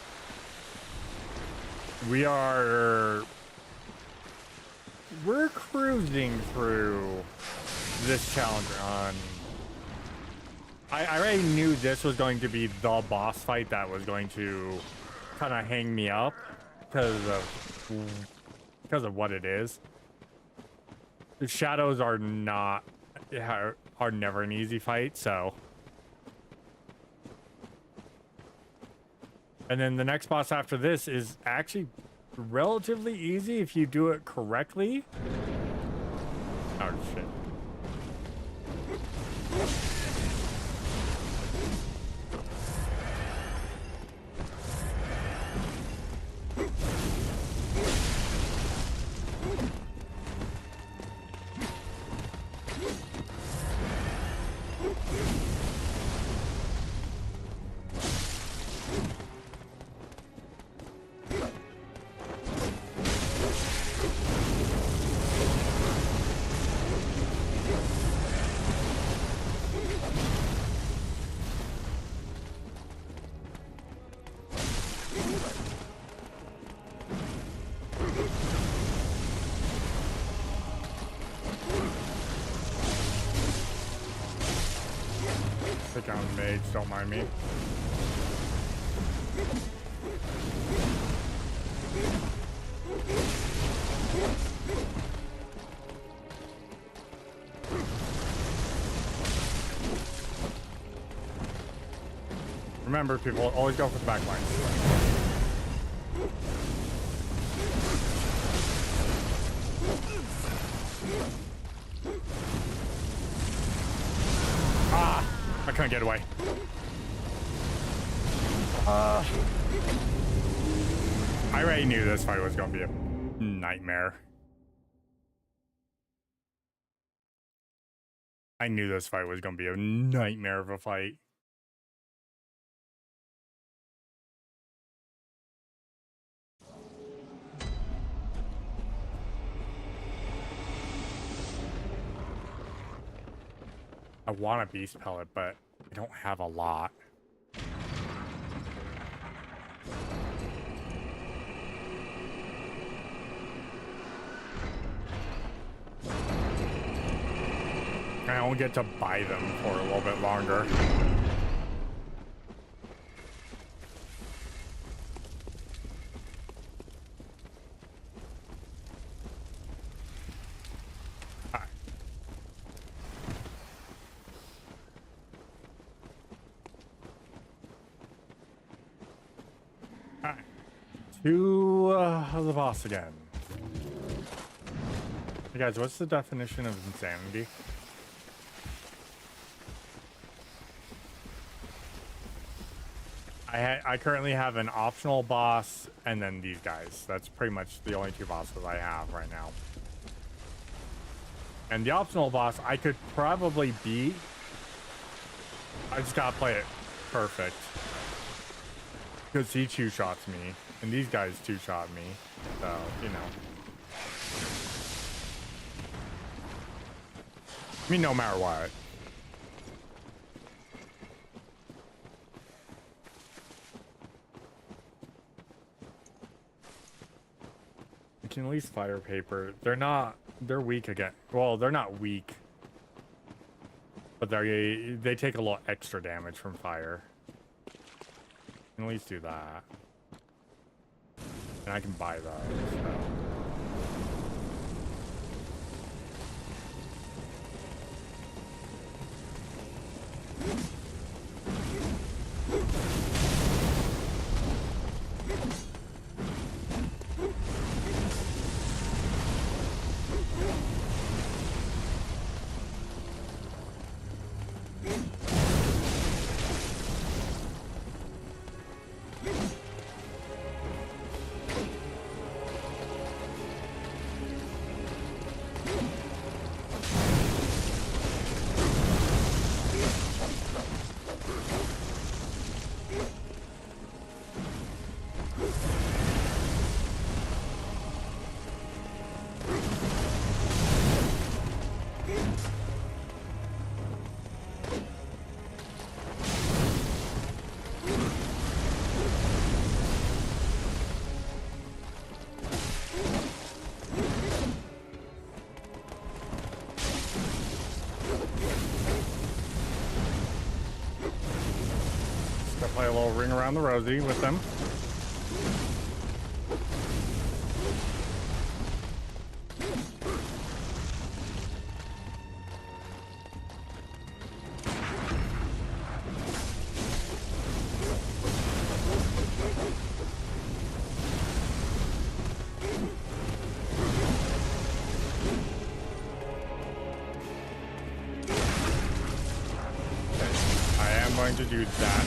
We're cruising through this challenge run. I already knew this was going to be the boss fight that was going to kind of hang me up because of what it is. The shadows are never an easy fight, so. And then the next boss after this is actually relatively easy if you do it correctly. Oh shit. Take down mage, don't mind me. Remember, people, always go for the back lines. Ah! I couldn't get away. I already knew this fight was going to be a nightmare. I knew this fight was going to be a nightmare of a fight. I want a beast pellet, but I don't have a lot. I don't get to buy them for a little bit longer. To the boss again. Hey guys, what's the definition of insanity? I currently have an optional boss and then these guys. That's pretty much the only two bosses I have right now. And the optional boss I could probably beat. I just gotta play it perfect. Because he two-shots me, and these guys two-shot me, so, you know. I mean, no matter what. You can at least fire paper. They're weak again. Well, they're not weak. But they take a lot extra damage from fire. You can at least do that. And I can buy those, so. Play a little ring around the rosy with them. I am going to do that.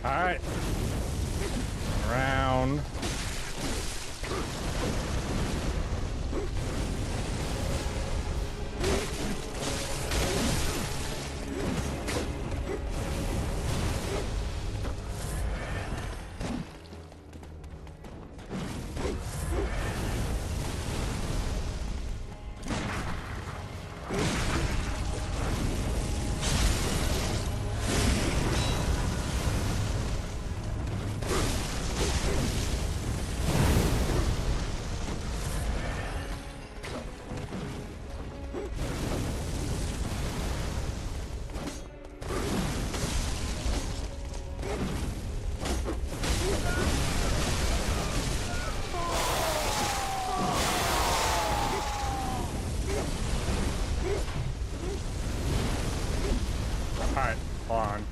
Alright. Round. Alright, hold on.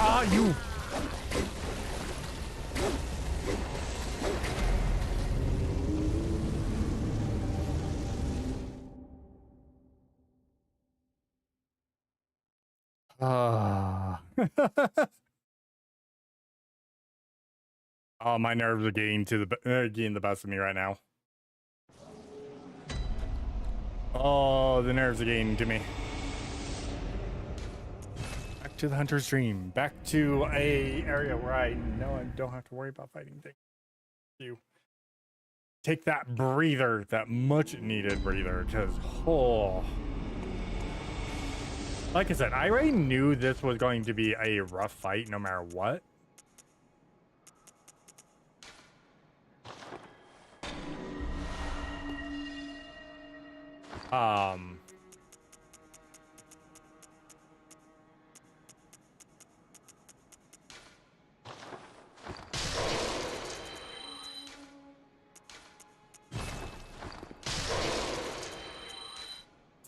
Ah, you! Oh, my nerves are getting getting the best of me right now. Oh, the nerves are getting to me. Back to the hunter's dream. Back to a area where I know I don't have to worry about fighting things. You take that breather, that much needed breather, because like I said, I already knew this was going to be a rough fight no matter what.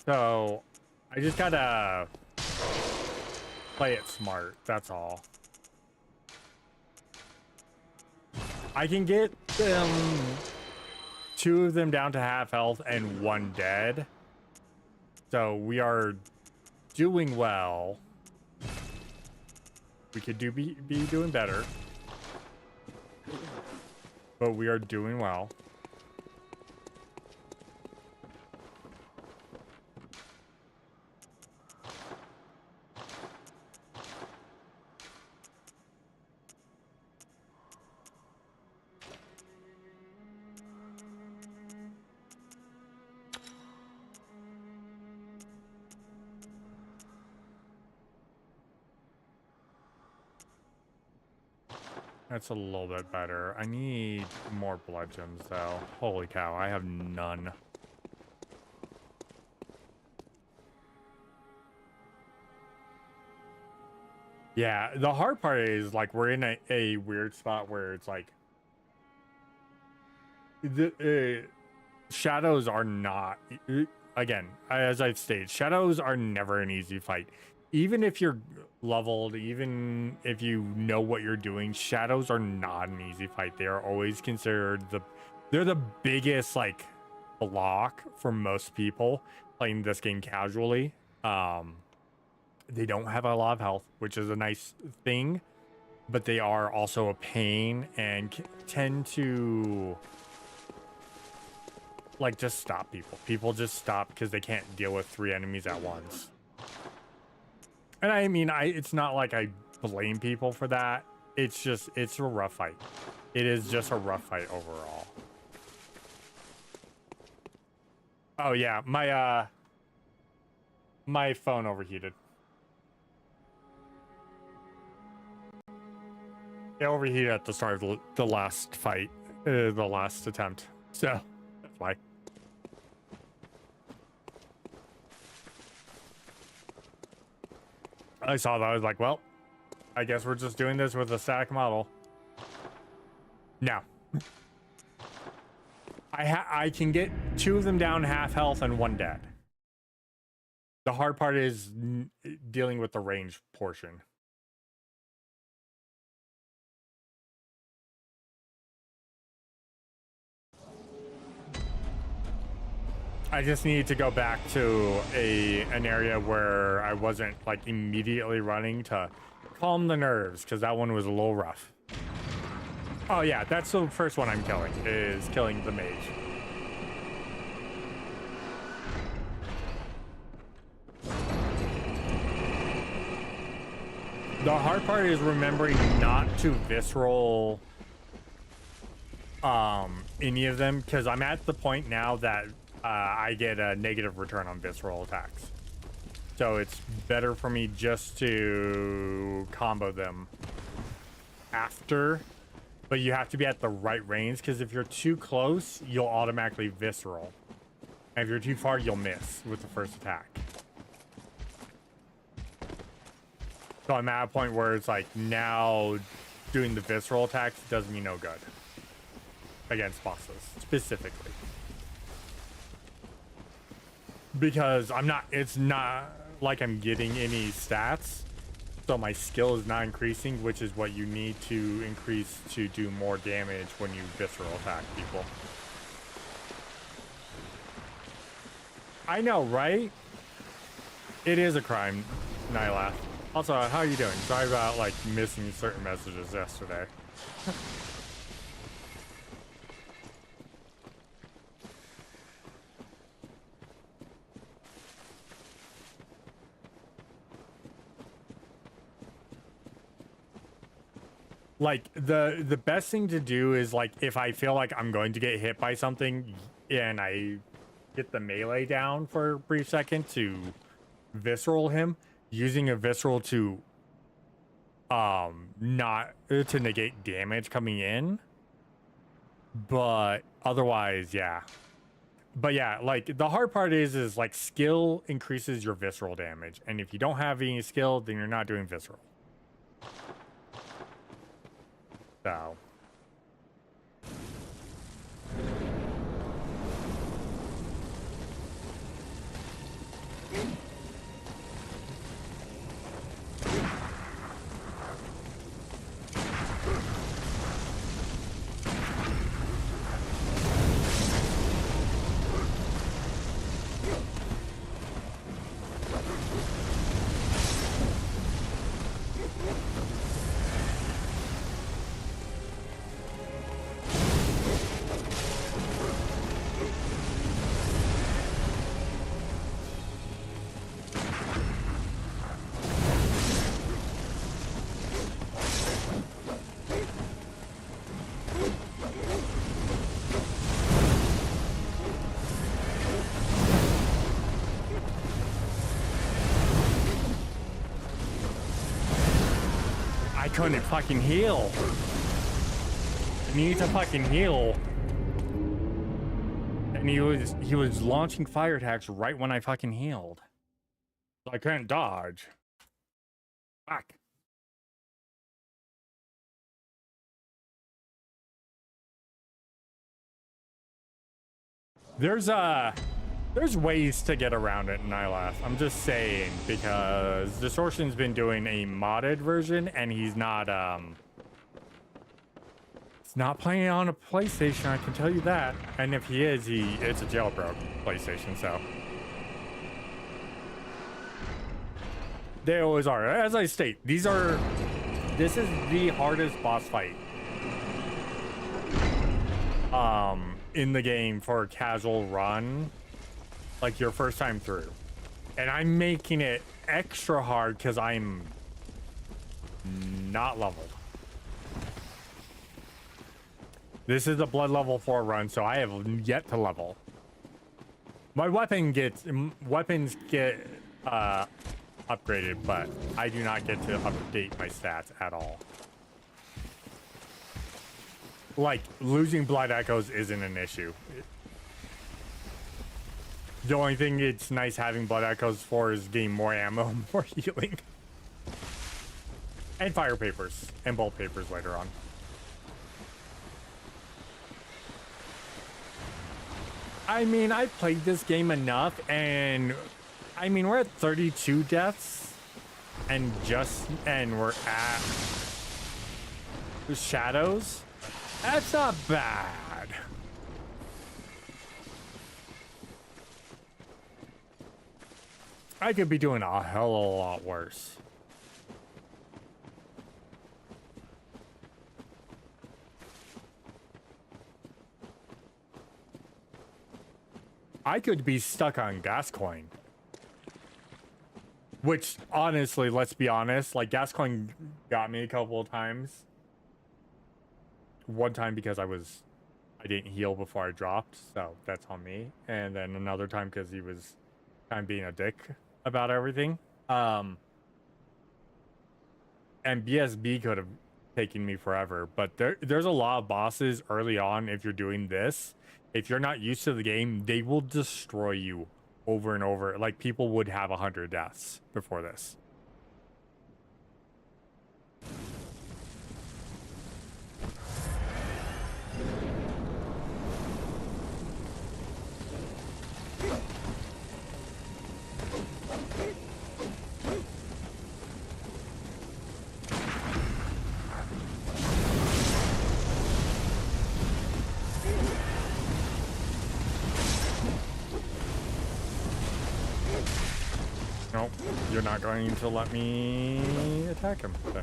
So I just gotta play it smart, that's all. I can get two of them down to half health and one dead. So we are doing well. We could be doing better. But we are doing well. That's a little bit better. I need more blood gems, though. Holy cow, I have none. Yeah, the hard part is, like, we're in a weird spot where it's like... The shadows are not... Again, as I've stated, shadows are never an easy fight. Even if you're leveled, even if you know what you're doing, shadows are not an easy fight. They are always considered they're the biggest like block for most people playing this game casually. They don't have a lot of health, which is a nice thing, but they are also a pain and tend to like just stop people. People just stop because they can't deal with 3 enemies at once. And I mean, it's not like I blame people for that. It's just, it's a rough fight. It is just a rough fight overall. Oh yeah, my phone overheated. It overheated at the start of the last fight, the last attempt. So, that's why. I saw that. I was like, well, I guess we're just doing this with a static model. No. I can get 2 of them down half health and 1 dead. The hard part is dealing with the range portion. I just need to go back to an area where I wasn't like immediately running to calm the nerves, because that one was a little rough. Oh yeah, that's the first one I'm killing, is killing the mage. The hard part is remembering not to visceral any of them, because I'm at the point now that I get a negative return on visceral attacks. So it's better for me just to combo them after, but you have to be at the right range, because if you're too close, you'll automatically visceral. And if you're too far, you'll miss with the first attack. So I'm at a point where it's like, now doing the visceral attacks does me no good against bosses, specifically. Because it's not like I'm getting any stats, so my skill is not increasing, which is what you need to increase to do more damage when you visceral attack people. I know, right? It is a crime, Nyla. Also, how are you doing? Sorry about like missing certain messages yesterday. Like the best thing to do is like if I feel like I'm going to get hit by something and I get the melee down for a brief second to visceral him, using a visceral to not to negate damage coming in, but otherwise yeah. But yeah, like the hard part is like skill increases your visceral damage, and if you don't have any skill, then you're not doing visceral. So I couldn't fucking heal. I need to fucking heal. And he was launching fire attacks right when I fucking healed. So I couldn't dodge. Fuck. There's ways to get around it in ILF. I'm just saying, because Distortion's been doing a modded version and he's not it's not playing on a PlayStation, I can tell you that. And if he is, it's a jailbroke PlayStation, so they always are. As I state, this is the hardest boss fight in the game for a casual run, like your first time through. And I'm making it extra hard because I'm not leveled. This is a blood level 4 run, so I have yet to level. My weapons get upgraded, but I do not get to update my stats at all. Like, losing blood echoes isn't an issue. The only thing it's nice having blood echoes for is getting more ammo, more healing. And fire papers. And bolt papers later on. I mean, I played this game enough, and I mean, we're at 32 deaths, and we're at shadows. That's not bad. I could be doing a hell of a lot worse. I could be stuck on Gascoigne. Which, honestly, let's be honest, like, Gascoigne got me a couple of times. One time because I didn't heal before I dropped, so that's on me. And then another time because he was kind of being a dick about everything. And BSB could have taken me forever, but there's a lot of bosses early on. If you're doing this, if you're not used to the game, they will destroy you over and over. Like, people would have 100 deaths before this. Nope, you're not going to let me attack him. Okay.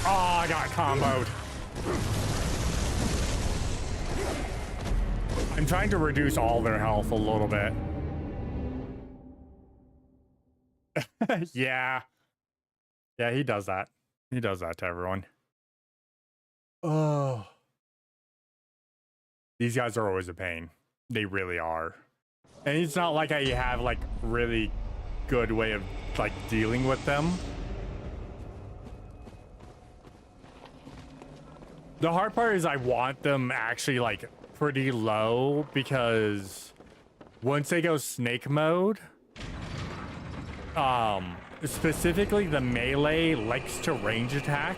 Oh, I got comboed. I'm trying to reduce all their health a little bit. Yeah. Yeah, he does that. He does that to everyone. Oh. These guys are always a pain. They really are. And it's not like I have like really good way of like dealing with them. The hard part is I want them actually like pretty low, because once they go snake mode, specifically the melee likes to range attack.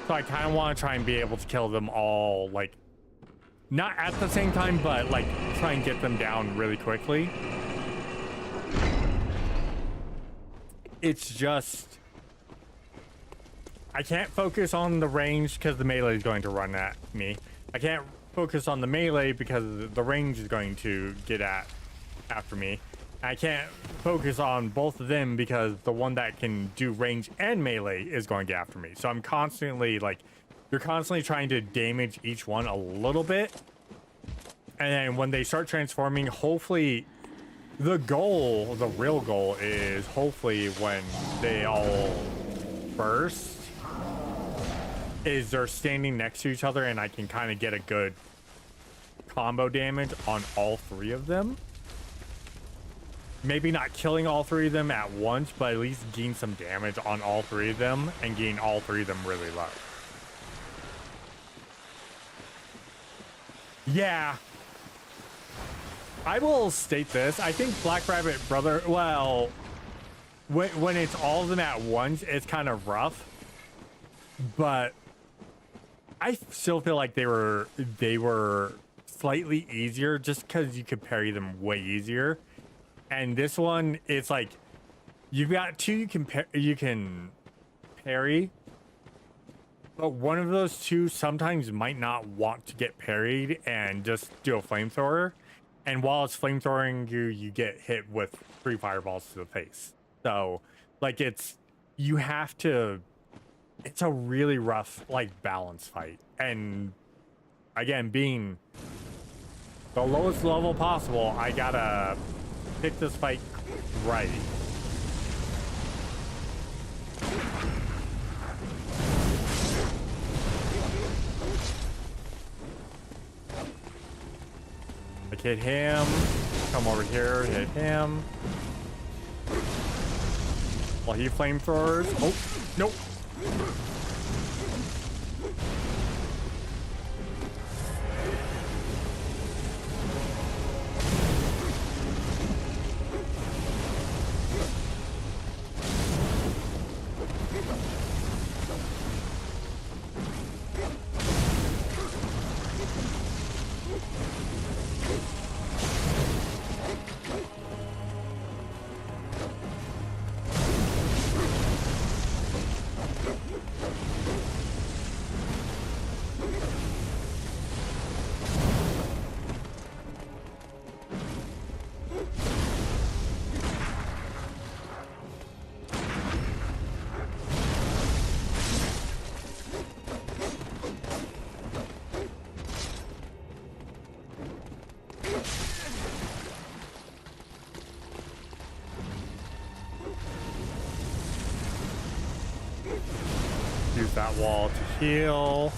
So I kind of want to try and be able to kill them all, like not at the same time, but like try and get them down really quickly. It's just I can't focus on the range because the melee is going to run at me. I can't focus on the melee because the range is going to get after me. I can't focus on both of them because the one that can do range and melee is going to get after me. So I'm constantly like, you're constantly trying to damage each one a little bit. And then when they start transforming, hopefully the goal, the real goal is hopefully when they all burst, is they're standing next to each other and I can kind of get a good combo damage on all three of them. Maybe not killing all three of them at once, but at least gain some damage on all three of them and gain all three of them really low. Yeah. I will state this. I think Black Rabbit Brother, well, when it's all of them at once, it's kind of rough. But I still feel like they were slightly easier just because you could parry them way easier. And this one, it's like you've got two you can parry, but one of those two sometimes might not want to get parried and just do a flamethrower. And while it's flamethrowing you, you get hit with 3 fireballs to the face. So like you have to. It's a really rough, like, balance fight. And, again, being the lowest level possible, I gotta pick this fight right. Like, hit him. Come over here, hit him. While he flamethrowers. Oh, nope. Use that wall to heal.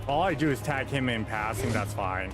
All I do is tag him in passing, that's fine.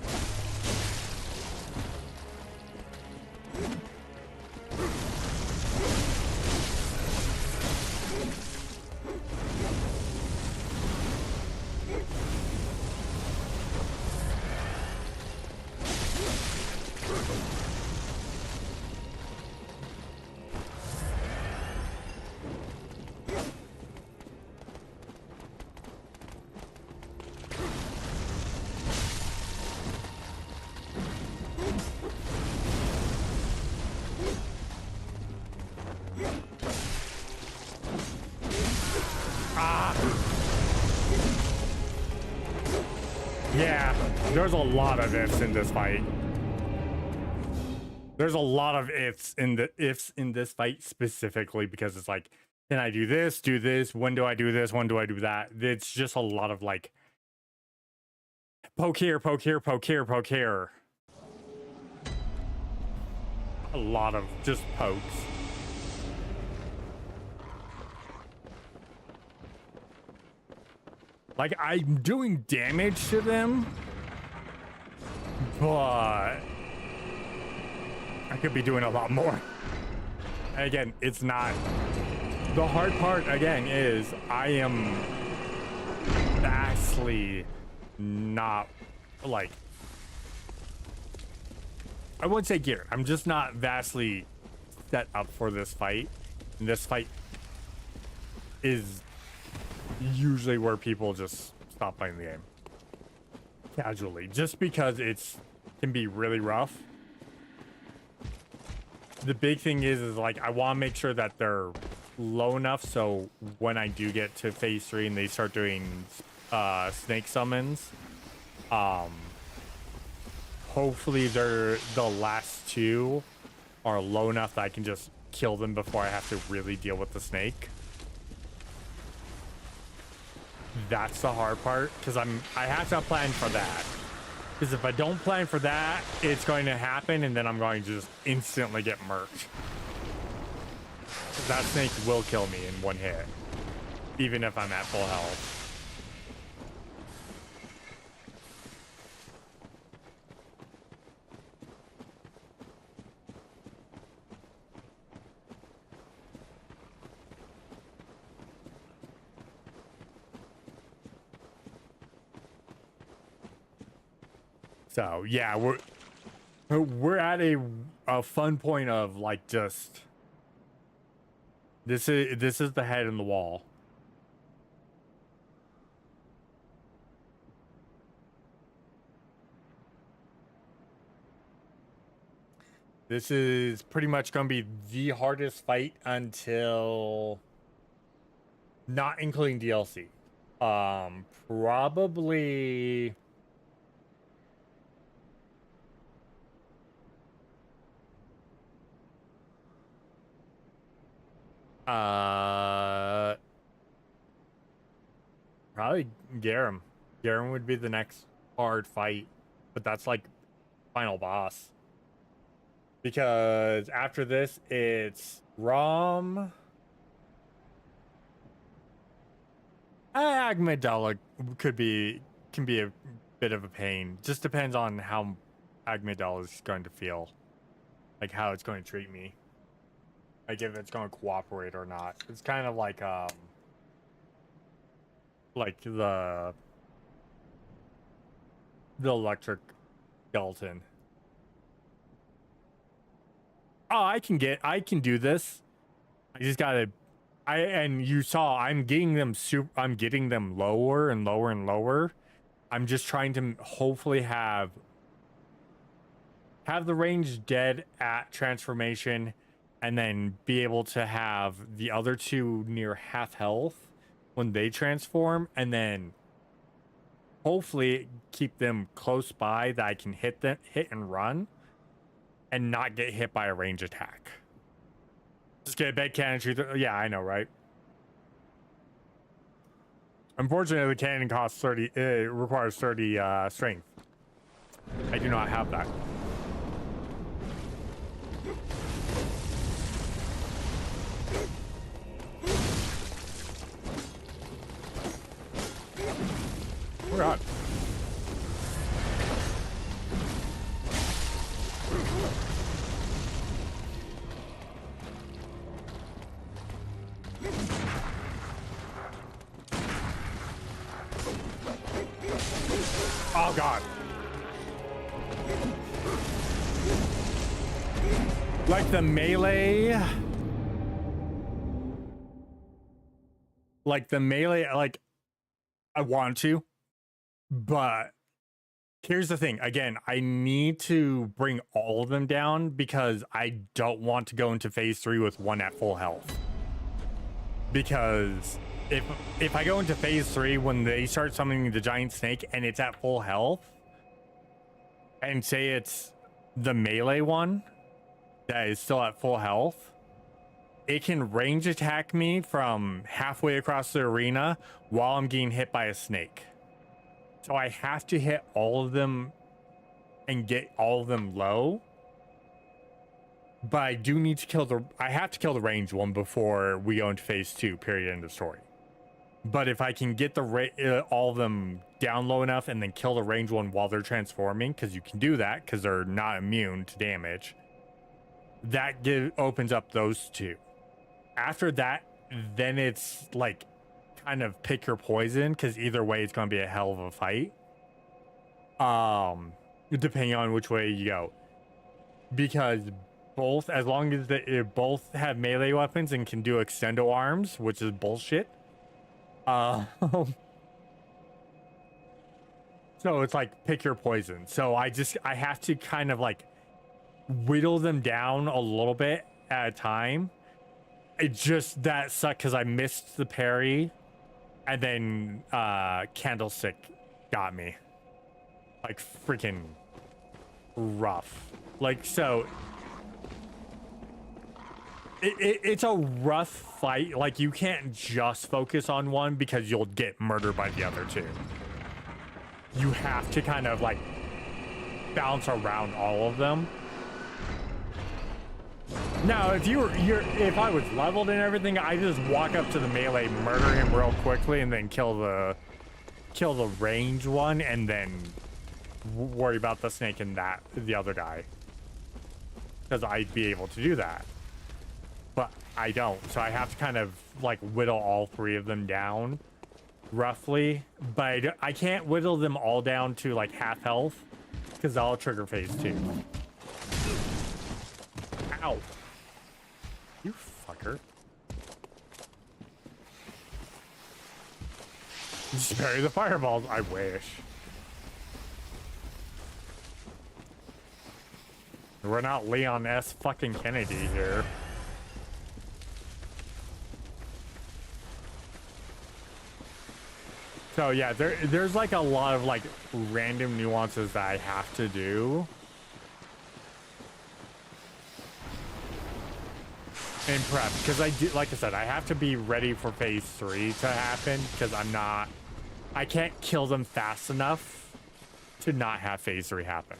Yeah, there's a lot of ifs in this fight. There's a lot of ifs in this fight specifically because it's like, can I do this, do this? When do I do this? When do I do that? It's just a lot of like, poke here, poke here, poke here, poke here. A lot of just pokes. Like, I'm doing damage to them, but I could be doing a lot more. And again, it's not... The hard part, again, is I am vastly not, like... I wouldn't say geared. I'm just not vastly set up for this fight. And this fight is usually where people just stop playing the game casually, just because it's can be really rough. The big thing is like I want to make sure that they're low enough so when I do get to phase 3 and they start doing snake summons, hopefully the last two are low enough that I can just kill them before I have to really deal with the snake. That's the hard part, because I have to plan for that. Because if I don't plan for that, it's going to happen, and then I'm going to just instantly get murked. That snake will kill me in one hit, even if I'm at full health. So yeah, we're at a fun point of like just this is the head in the wall. This is pretty much gonna be the hardest fight until, not including DLC. Probably. Probably Yharnam. Yharnam would be the next hard fight, but that's like final boss. Because after this, it's Rom. Amygdala can be a bit of a pain. Just depends on how Amygdala is going to feel, like how it's going to treat me. Like if it's going to cooperate or not. It's kind of like the electric skeleton. Oh, I can do this. I just gotta. And you saw I'm getting them I'm getting them lower and lower and lower. I'm just trying to hopefully have the range dead at transformation, and then be able to have the other two near half health when they transform, and then hopefully keep them close by that I can hit and run and not get hit by a range attack. Just get a bed cannon shoot. Yeah, I know, right? Unfortunately, the cannon costs 30. It requires 30 strength. I do not have that. Oh God. Oh God. Like the melee, like I want to, but here's the thing. Again, I need to bring all of them down because I don't want to go into phase 3 with one at full health. Because if I go into phase 3 when they start summoning the giant snake and it's at full health, and say it's the melee one that is still at full health, it can range attack me from halfway across the arena while I'm getting hit by a snake. So I have to hit all of them and get all of them low. But I do need to I have to kill the ranged one before we go into phase 2, period, end of story. But if I can get all of them down low enough and then kill the ranged one while they're transforming, because you can do that because they're not immune to damage, that opens up those two. After that, then it's like kind of pick your poison, because either way it's going to be a hell of a fight. Depending on which way you go. Because both, as long as they both have melee weapons and can do extendo arms, which is bullshit. So it's like pick your poison. So I have to kind of like whittle them down a little bit at a time. It just, that sucked because I missed the parry, and then Candlestick got me. Like freaking rough. Like, so it's a rough fight. Like, you can't just focus on one because you'll get murdered by the other two. You have to kind of like bounce around all of them. Now, if I was leveled and everything, I just walk up to the melee, murder him real quickly, and then kill the range one, and then worry about the snake and the other guy, because I'd be able to do that. But I don't, so I have to kind of like whittle all three of them down roughly, but I can't whittle them all down to like half health because I'll trigger phase 2. Ow, you fucker. Just parry the fireballs. I wish. We're not Leon S. fucking Kennedy here. So yeah, there's like a lot of like random nuances that I have to do. In prep, because like I said, I have to be ready for phase 3 to happen, because I can't kill them fast enough to not have phase 3 happen.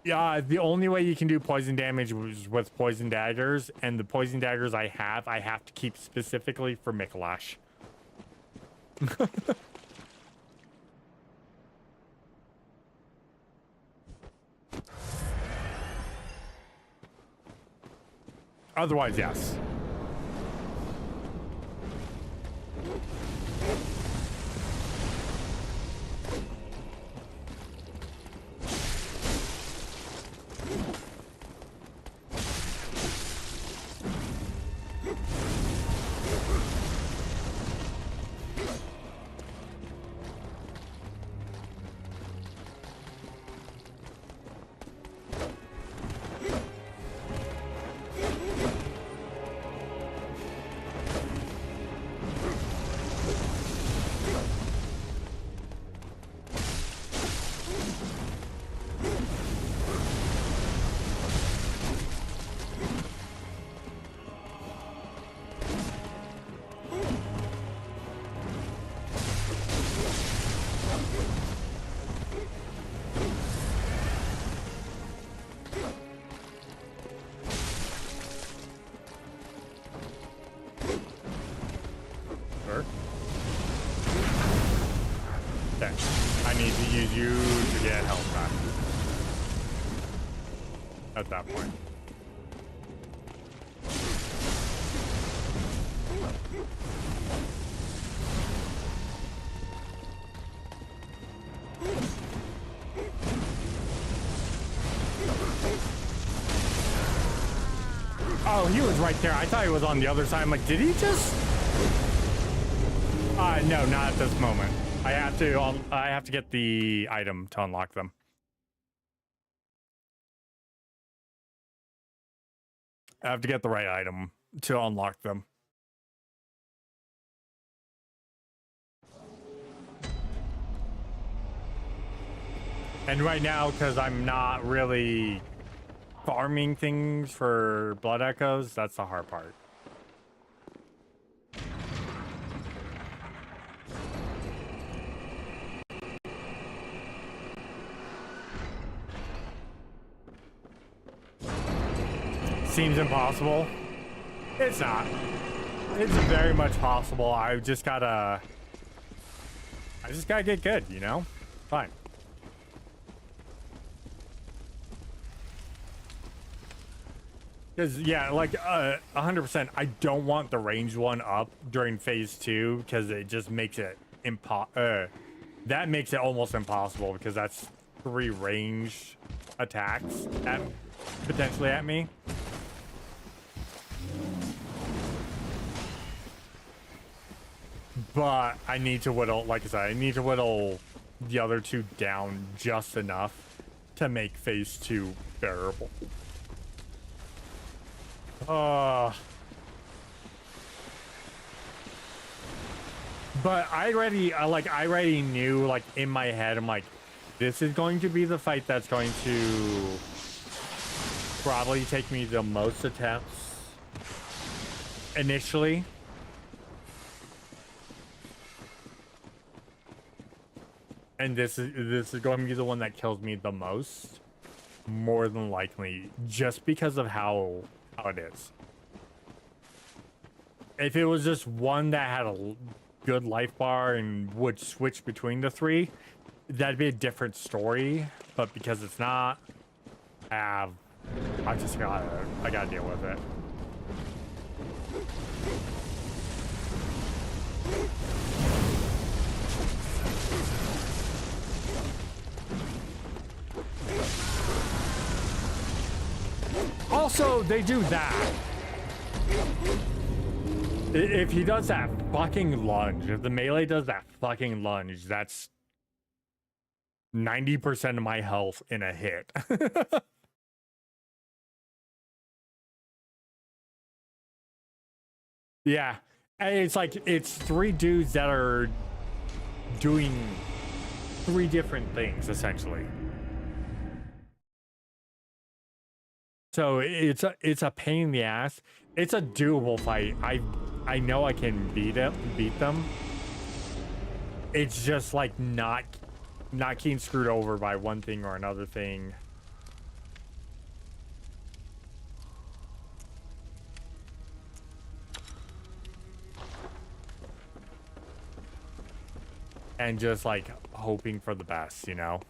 Yeah, the only way you can do poison damage was with poison daggers, and the poison daggers I have to keep specifically for Mikolash. Otherwise, yes. You to get health back at that point. Oh, he was right there. I thought he was on the other side. I'm like, did he just? No, not at this moment. I have to get the item to unlock them. I have to get the right item to unlock them. And right now, because I'm not really farming things for blood echoes, that's the hard part. Seems impossible. It's not. It's very much possible. I just gotta get good, you know? Fine. Because, yeah, like, 100%, I don't want the ranged one up during phase 2, because it just makes it that makes it almost impossible, because that's 3 ranged attacks potentially at me. But I need to whittle, like I said, I need to whittle the other 2 down just enough to make phase 2 bearable. But I already knew, like, in my head, I'm like, this is going to be the fight that's going to probably take me the most attempts initially. And this is going to be the one that kills me the most, more than likely, just because of how it is. If it was just one that had a good life bar and would switch between the 3, that'd be a different story. But because it's not, I gotta deal with it. Also, they do that. If he does that fucking lunge, if the melee does that fucking lunge, that's 90% of my health in a hit. Yeah. And it's like, it's 3 dudes that are doing 3 different things, essentially. So it's a pain in the ass. It's a doable fight. I know I can beat them. It's just like not getting screwed over by one thing or another thing. And just like hoping for the best, you know?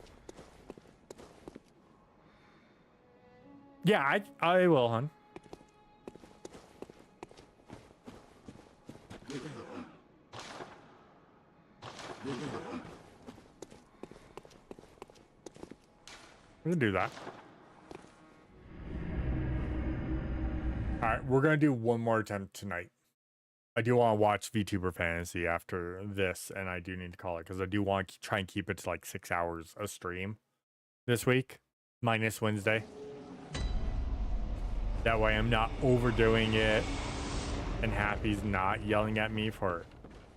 Yeah, I will, hon. We can do that. All right, we're gonna do one more attempt tonight. I do want to watch Vtuber Fantasy after this, and I do need to call it because I do want to try and keep it to like 6 hours a stream this week, minus Wednesday. That way I'm not overdoing it, and Happy's not yelling at me for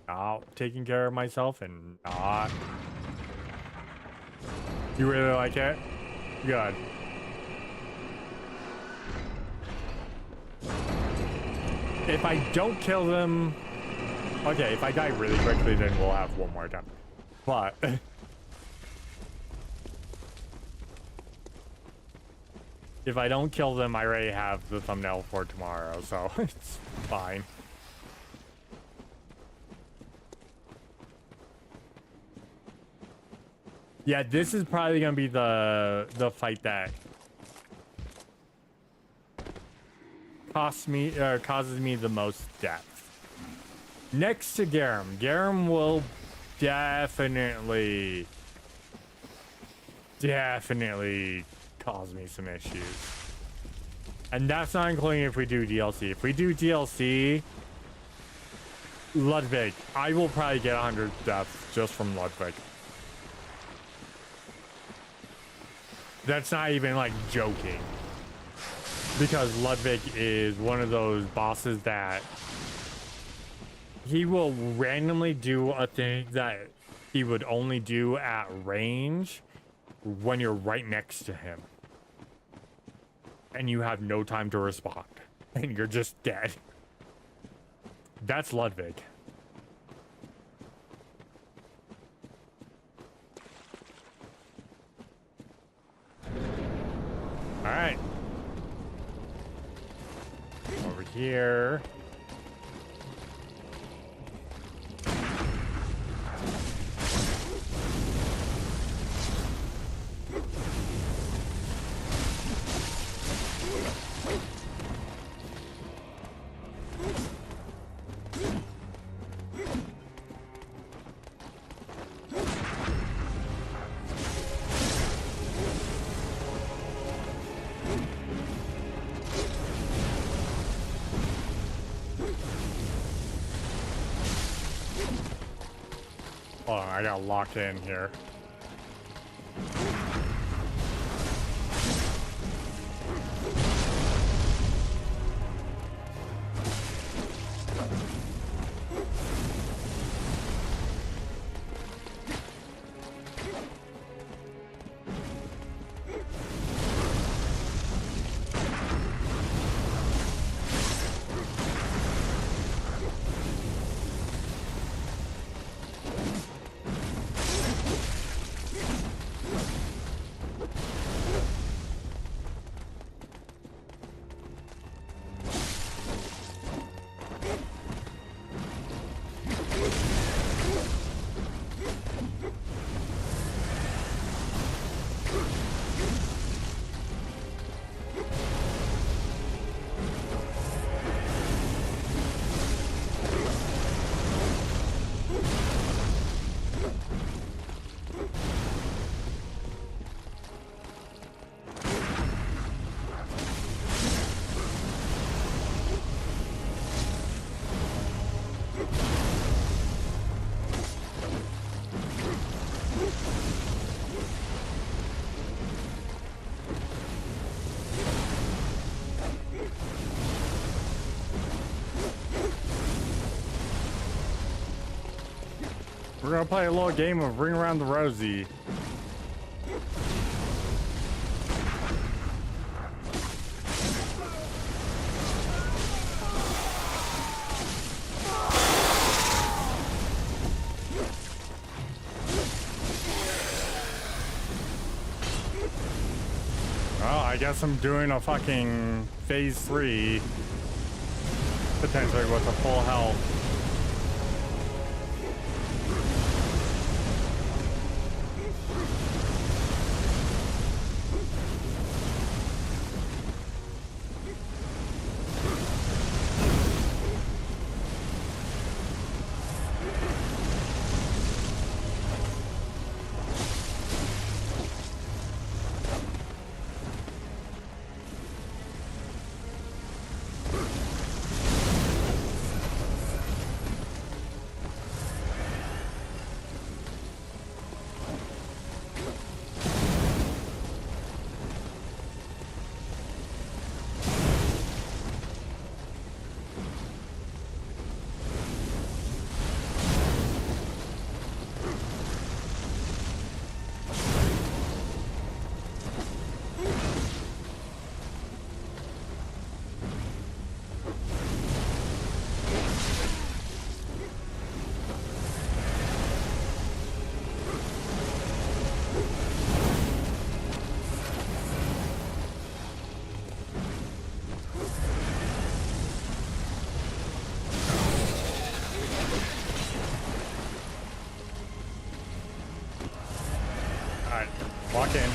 not taking care of myself and not. You really like it? Good. If I don't kill them, okay, if I die really quickly, then we'll have one more attempt. But if I don't kill them, I already have the thumbnail for tomorrow, so it's fine. Yeah, this is probably gonna be the fight that causes me the most death. Next to Garum. Garum will definitely cause me some issues. And that's not including if we do DLC. If we do DLC, Ludwig, I will probably get 100 deaths just from Ludwig. That's not even like joking. Because Ludwig is one of those bosses that he will randomly do a thing that he would only do at range when you're right next to him. And you have no time to respond. And you're just dead. That's Ludwig. Alright. Over here. Hold on, I got locked in here. We're gonna play a little game of Ring Around the Rosie. Well, I guess I'm doing a fucking phase 3, potentially with a full health. Walk in.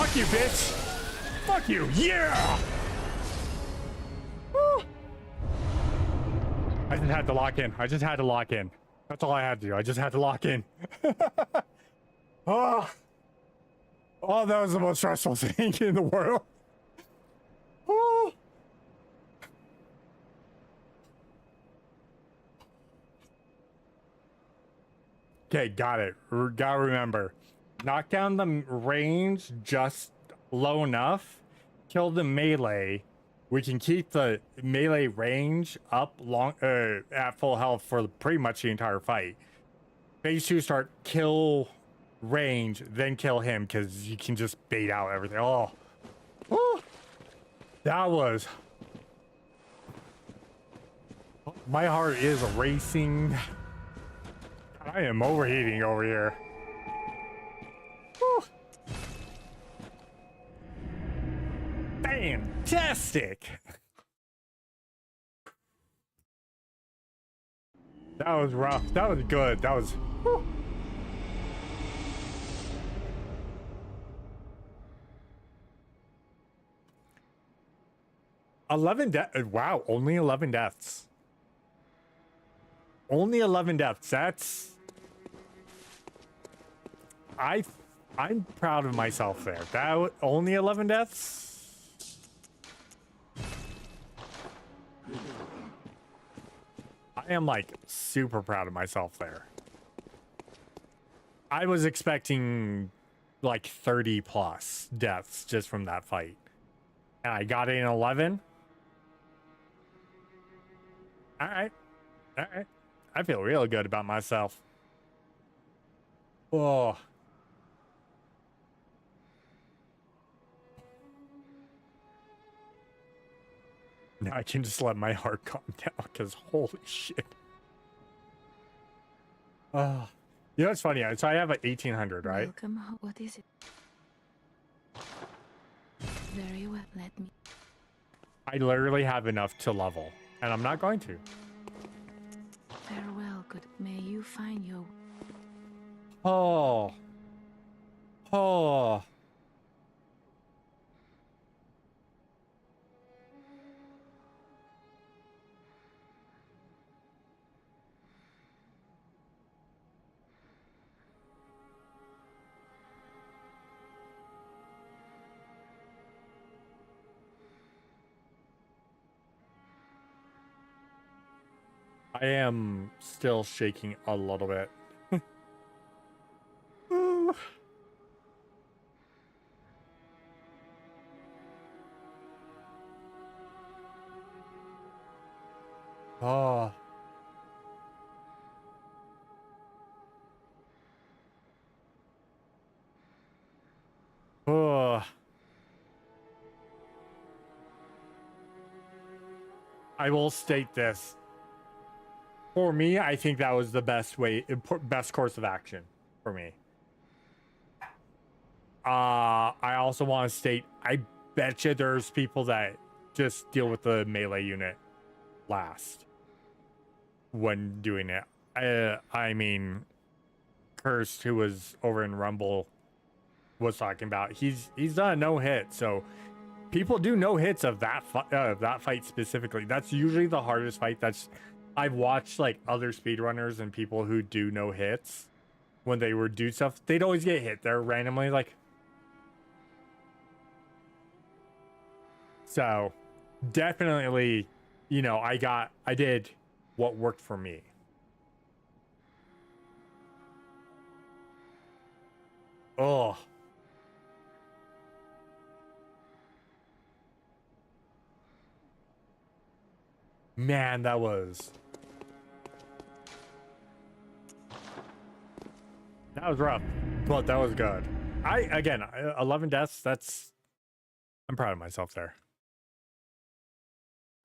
Fuck you, bitch! Fuck you! Yeah! Woo. I just had to lock in. I just had to lock in. That's all I had to do. I just had to lock in. Oh, that was the most stressful thing in the world. Oh. Okay, got it. Gotta remember. Knock down the range just low enough. Kill the melee. We can keep the melee range up long at full health for pretty much the entire fight. Phase 2 start kill range, then kill him because you can just bait out everything. Oh, woo. That was. My heart is racing. I am overheating over here. Woo. Fantastic. That was rough. That was good. That was. Whew. Wow, only 11 deaths. Only 11 deaths. That's. I'm proud of myself there. That only 11 deaths. I am like super proud of myself there. I was expecting like 30 plus deaths just from that fight. And I got it in 11. All right. All right. I feel real good about myself. Oh. Now I can just let my heart calm down because holy shit. You know what's funny? So I have an 1800, right? Welcome home. What is it? Very well, let me. I literally have enough to level, and I'm not going to. Farewell, good. May you find your. Oh. Oh. I am still shaking a little bit. Oh. Oh. I will state this. For me, I think that was the best course of action for me. I also want to state, I bet you there's people that just deal with the melee unit last when doing it. I mean, Cursed, who was over in Rumble, was talking about he's done a no hit, so people do no hits of that fight specifically. That's usually the hardest fight. I've watched like other speedrunners and people who do no hits when they would do stuff. They'd always get hit there randomly, like. So, definitely, you know, I did what worked for me. Oh. Man, that was rough, but that was good. Again, 11 deaths, I'm proud of myself there.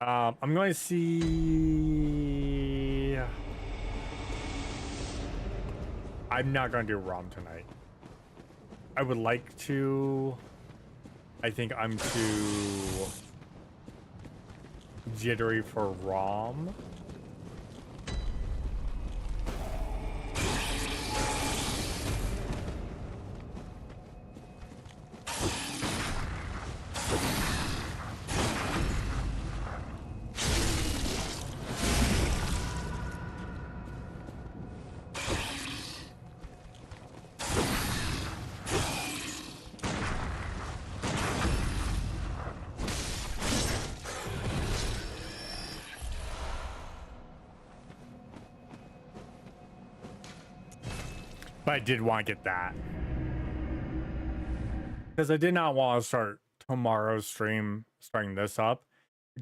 I'm going to see. I'm not going to do ROM tonight. I would like to. I think I'm too jittery for ROM. I did want to get that. Because I did not want to start tomorrow's stream, starting this up,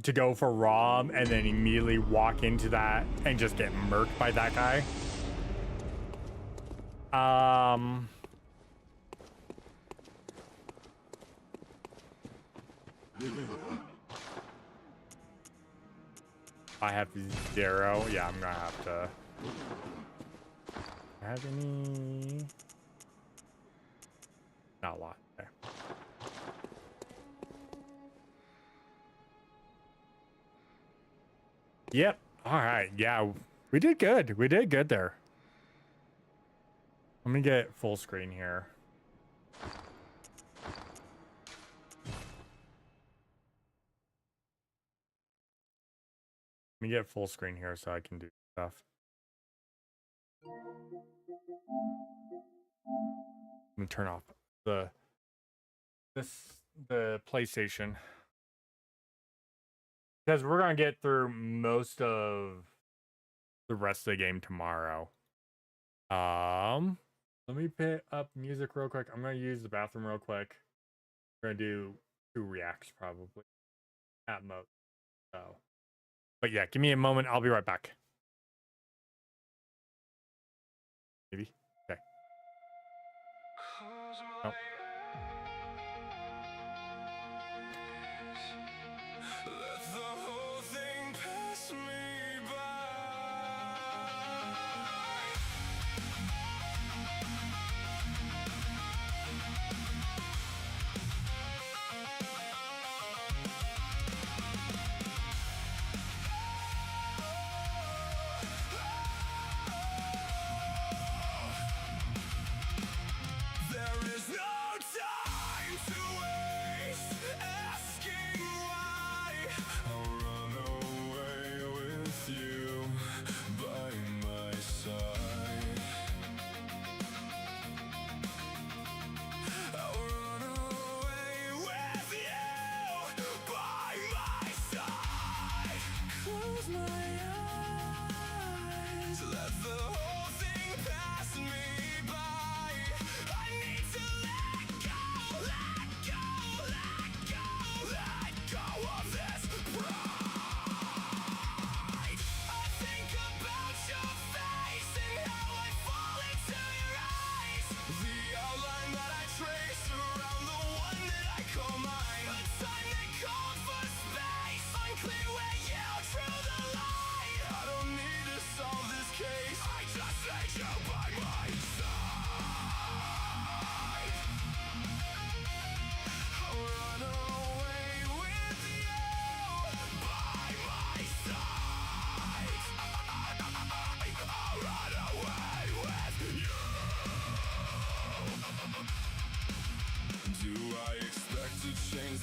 to go for Rom and then immediately walk into that and just get murked by that guy. I have 0. Yeah, I'm gonna have to. Have any? Not a lot. Okay. Yep. All right. Yeah, we did good. We did good there. Let me get full screen here. Let me get full screen here so I can do stuff. I'm gonna turn off the PlayStation because we're gonna get through most of the rest of the game tomorrow. Let me pick up music real quick. I'm gonna use the bathroom real quick. We're gonna do 2 reacts probably at most. So, but yeah, give me a moment. I'll be right back. Maybe. Okay. Oh.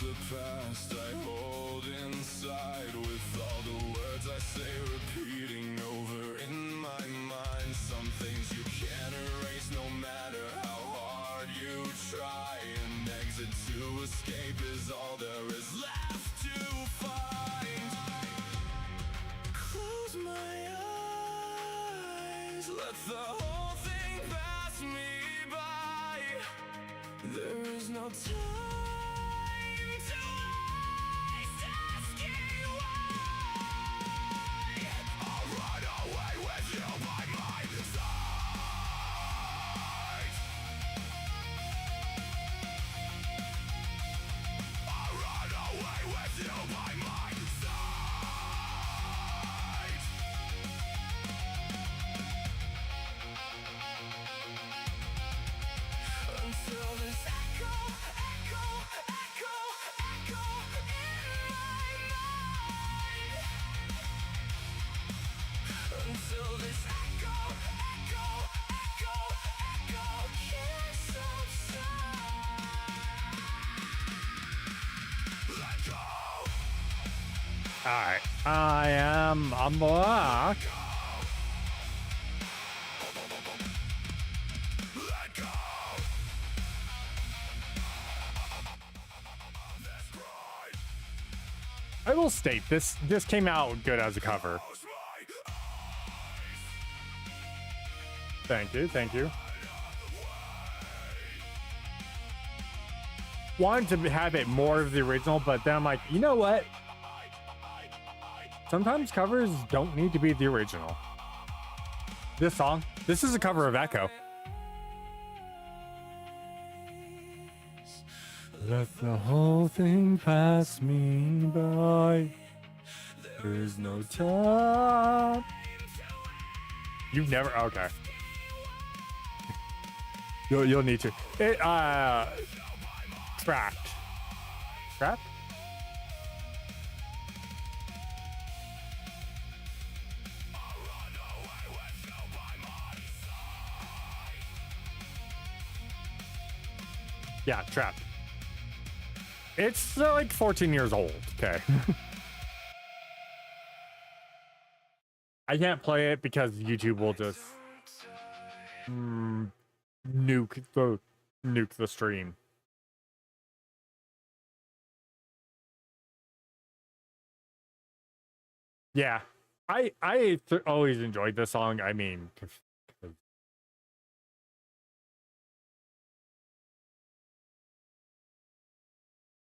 The past I hold inside with all the words I say repeating over in my mind. Some things you can't erase no matter how hard you try. An exit to escape is all there is left to find. Close my eyes, let the whole thing pass me by. There is no time. Alright, I'm back. I will state this came out good as a cover. wanted to have it more of the original, but then I'm like, you know what? Sometimes covers don't need to be the original. This song, this is a cover of Echo. Let the whole thing pass me by. There's no time. You've never, okay. You'll need to. It, trapped. Trapped? Yeah, trapped. It's like 14 years old. Okay. I can't play it because YouTube will just nuke the stream. Yeah, I always enjoyed this song. I mean,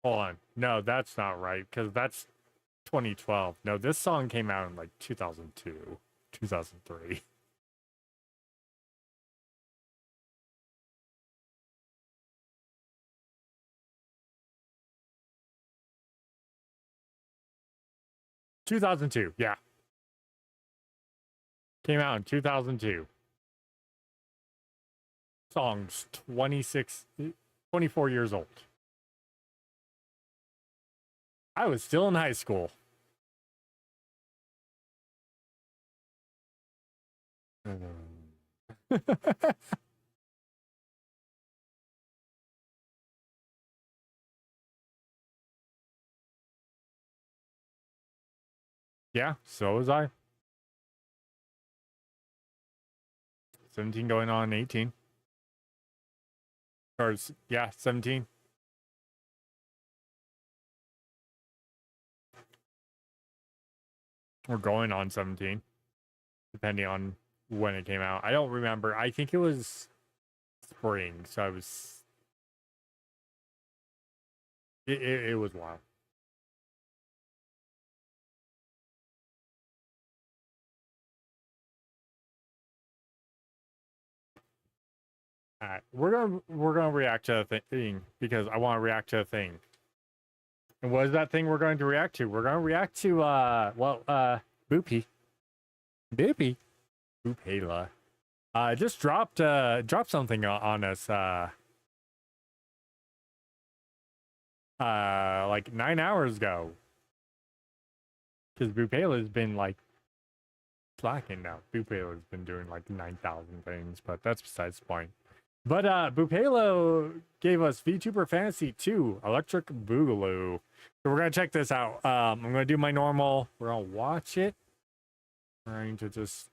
hold on, no, that's not right because that's 2012. No, this song came out in like 2002, 2003. ...2002, yeah. Came out in 2002. Song's 24 years old. I was still in high school. Yeah, so was I. 17 going on 18. Or, yeah, 17. Or going on 17. Depending on when it came out. I don't remember. I think it was spring, so I was... It was wild. Alright, we're gonna react to a thing because I want to react to a thing. And what is that thing we're going to react to? We're gonna react to Boopy. Boopela. Just dropped something on us like 9 hours ago. Because Boopela's been like slacking now. Boopela's been doing like 9,000 things, but that's besides the point. But Boopelo gave us VTuber Fantasy 2 Electric Boogaloo. So we're gonna check this out. I'm gonna do my normal. We're gonna watch it. We're going to just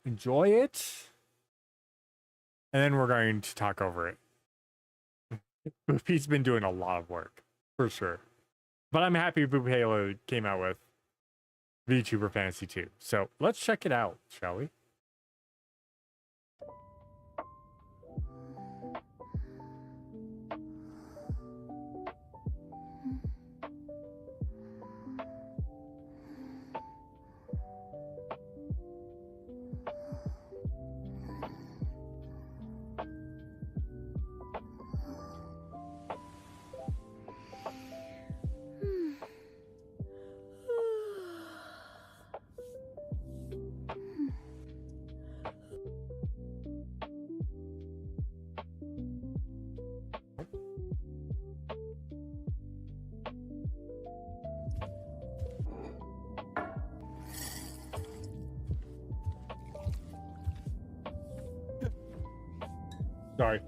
enjoy it, and then we're going to talk over it. Boopy's been doing a lot of work for sure, but I'm happy Boopelo came out with VTuber Fantasy 2. So let's check it out, shall we? Sorry.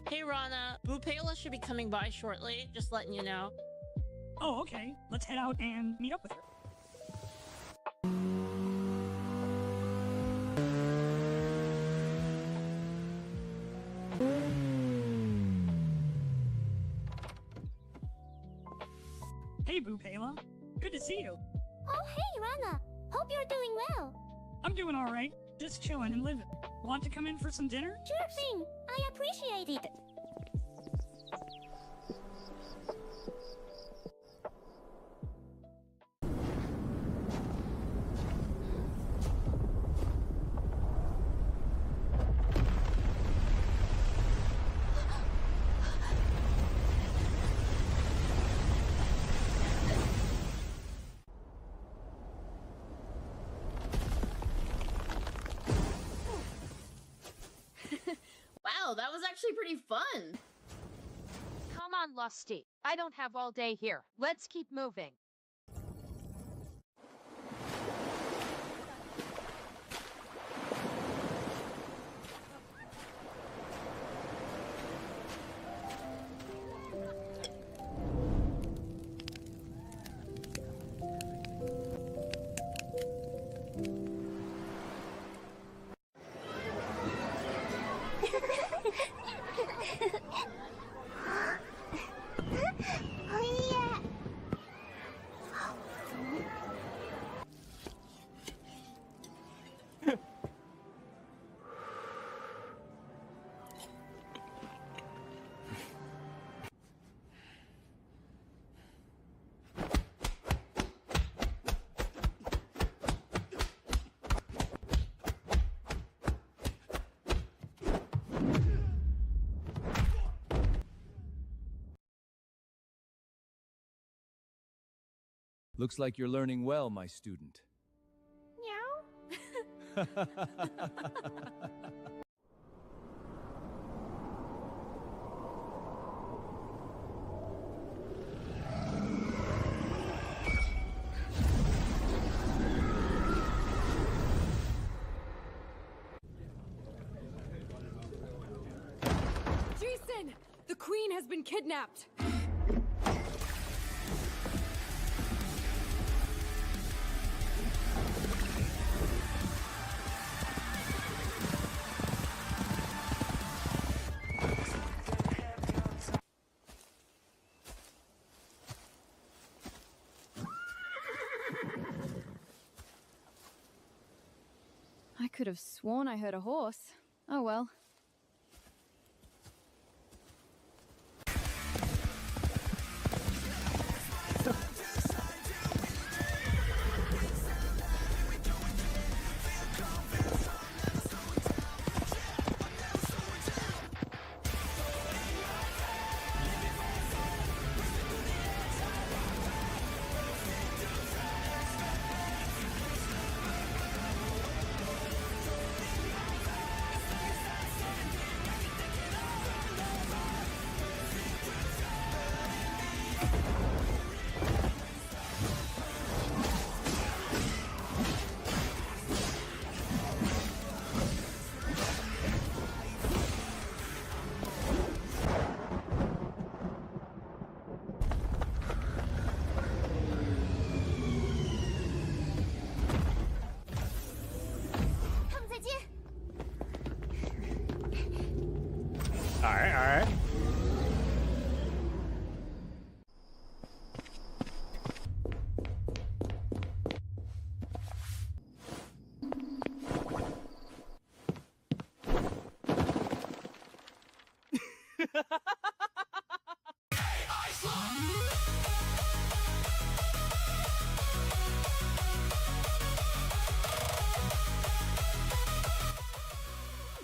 Hey Rana, Boopela should be coming by shortly, just letting you know. Oh, okay. Let's head out and meet up with her. Hey, Bupela. Good to see you. Oh, hey, Rana. Hope you're doing well. I'm doing all right. Just chilling and living. Want to come in for some dinner? Sure thing. I appreciate it. Wow, that was actually pretty fun. Come on, Lusty. I don't have all day here. Let's keep moving. Looks like you're learning well, my student. Meow. Jason! The Queen has been kidnapped! I could have sworn I heard a horse. Oh well.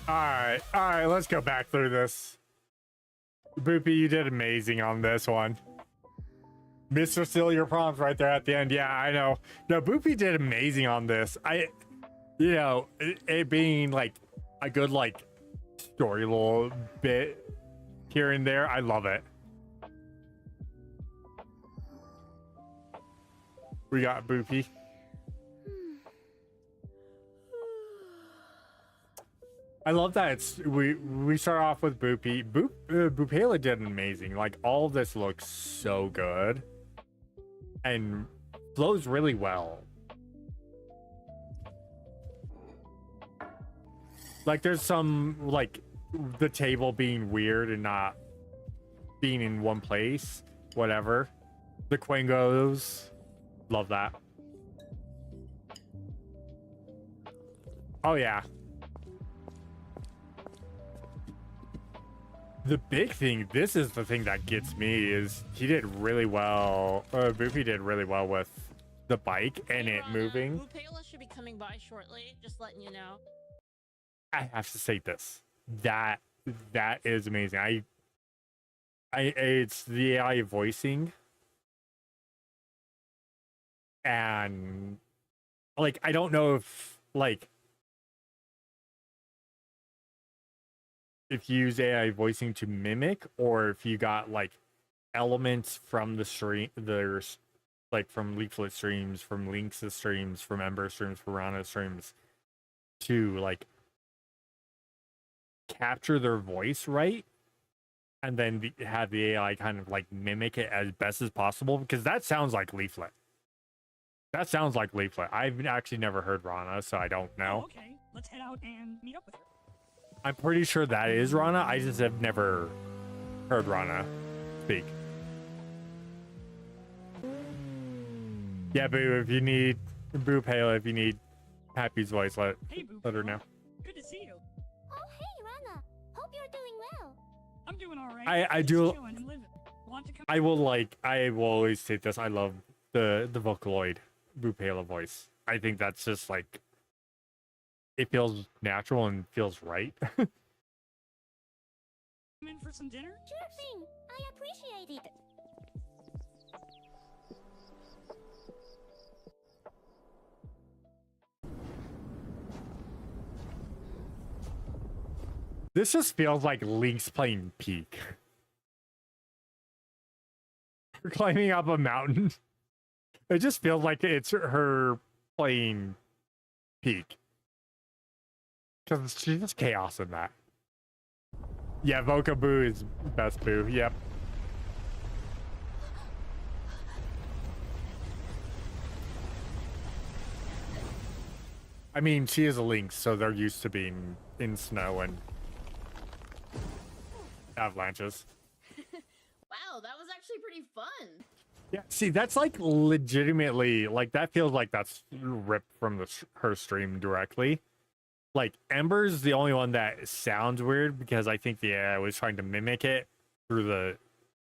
Alright. Alright, let's go back through this. Boopy, you did amazing on this one. Mr. Steal your prompts right there at the end. Yeah, I know. No, Boopy did amazing on this. It being like a good like story little bit here and there. I love it. We got Boopy. I love that we start off with Boopy. Bupela did amazing. Like all of this looks so good and flows really well. Like there's some like the table being weird and not being in one place, whatever. The Quangos. Love that. Oh, yeah. The big thing, this is the thing that gets me, is he did really well. Boopy did really well with the bike and it moving. Bupela should be coming by shortly, just letting you know. I have to say this. That is amazing. It's the AI voicing. And like, I don't know if if you use AI voicing to mimic, or if you got like elements from the stream, there's like from Leaflet streams, from Link's streams, from Ember streams, from Rana streams, to like capture their voice right, and then have the AI kind of like mimic it as best as possible, because that sounds like Leaflet. That sounds like Leaflet. I've actually never heard Rana, so I don't know. Oh, okay, let's head out and meet up with her. I'm pretty sure that is Rana. I just have never heard Rana speak. Yeah, Boo, if you need Pela, if you need Happy's voice, let her know. Good to see you. Oh, hey, Rana. Hope you're doing well. I'm doing all right. I do. Chilling and living. Want to come? I will always say this. I love the Vocaloid Bupela voice. I think that's just like, it feels natural and feels right. Come in for some dinner? Sure thing. I appreciate it. This just feels like Link's playing Peak. We're climbing up a mountain. It just feels like it's her playing Peak. Because she's just chaos in that. Yeah, Voca Boo is best Boo. Yep. I mean, she is a Lynx, so they're used to being in snow and avalanches. Wow, that was actually pretty fun. Yeah, see, that's like legitimately, like, that feels like that's ripped from her stream directly. Like, Ember's the only one that sounds weird, because I think the AI was trying to mimic it through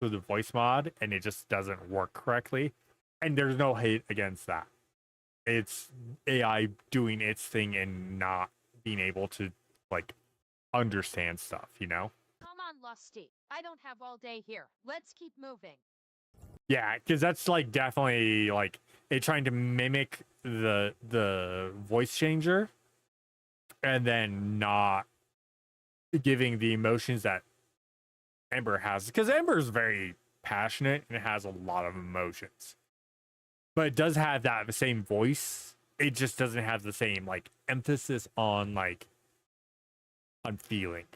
the voice mod, and it just doesn't work correctly. And there's no hate against that. It's AI doing its thing and not being able to, like, understand stuff, you know? Come on, Lusty. I don't have all day here. Let's keep moving. Yeah, because that's like definitely like it trying to mimic the voice changer, and then not giving the emotions that Ember has, because Ember is very passionate and has a lot of emotions, but it does have that same voice. It just doesn't have the same like emphasis on like on feeling.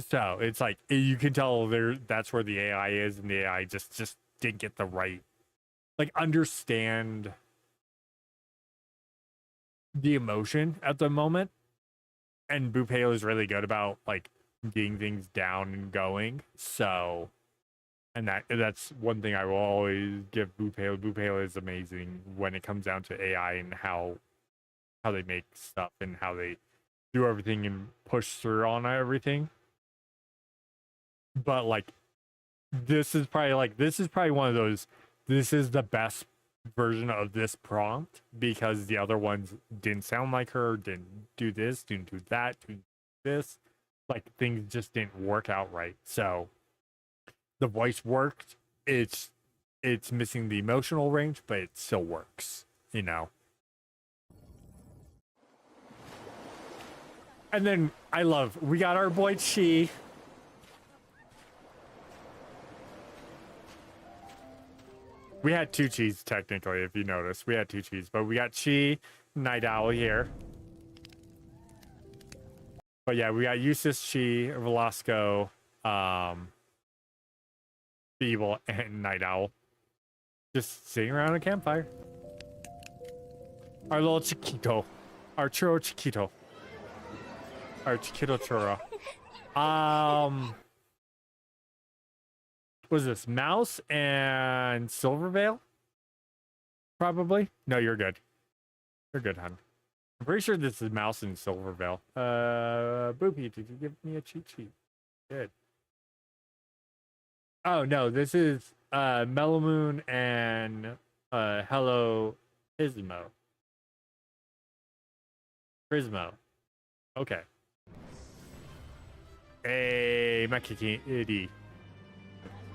So it's like you can tell that's where the AI is, and the AI just didn't get the right, like, understand the emotion at the moment. And Bupela is really good about like getting things down and going. So, and that's one thing I will always give Bupela. Bupela is amazing when it comes down to AI and how they make stuff and how they do everything and push through on everything. But like, this is probably one of those, this is the best version of this prompt, because the other ones didn't sound like her, didn't do this, didn't do that, didn't do this. Like, things just didn't work out right. So the voice worked. It's missing the emotional range, but it still works, you know. And then we got our boy Chi. We had two Chis, technically, if you notice. We had two Chis, but we got Chi, Night Owl here. But yeah, we got Eustace, Chi, Velasco, Feeble, and Night Owl. Just sitting around a campfire. Our little Chiquito. Our Churro Chiquito. Our Chiquito Churro. Was this Mouse and Silvervale? Probably. No, you're good. You're good, hon. I'm pretty sure this is Mouse and Silvervale. Boopy, did you give me a cheat sheet? Good. Oh no, this is Mellow Moon and Hello Pismo. Prismo. Okay. Hey, my kitty.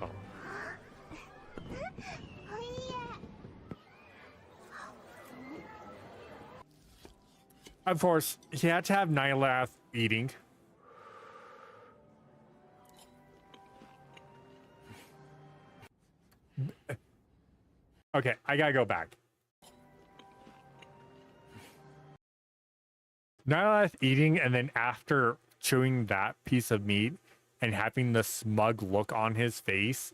Oh. Of course, he had to have Nylath eating. Okay, I gotta go back. Nylath eating, and then after chewing that piece of meat and having the smug look on his face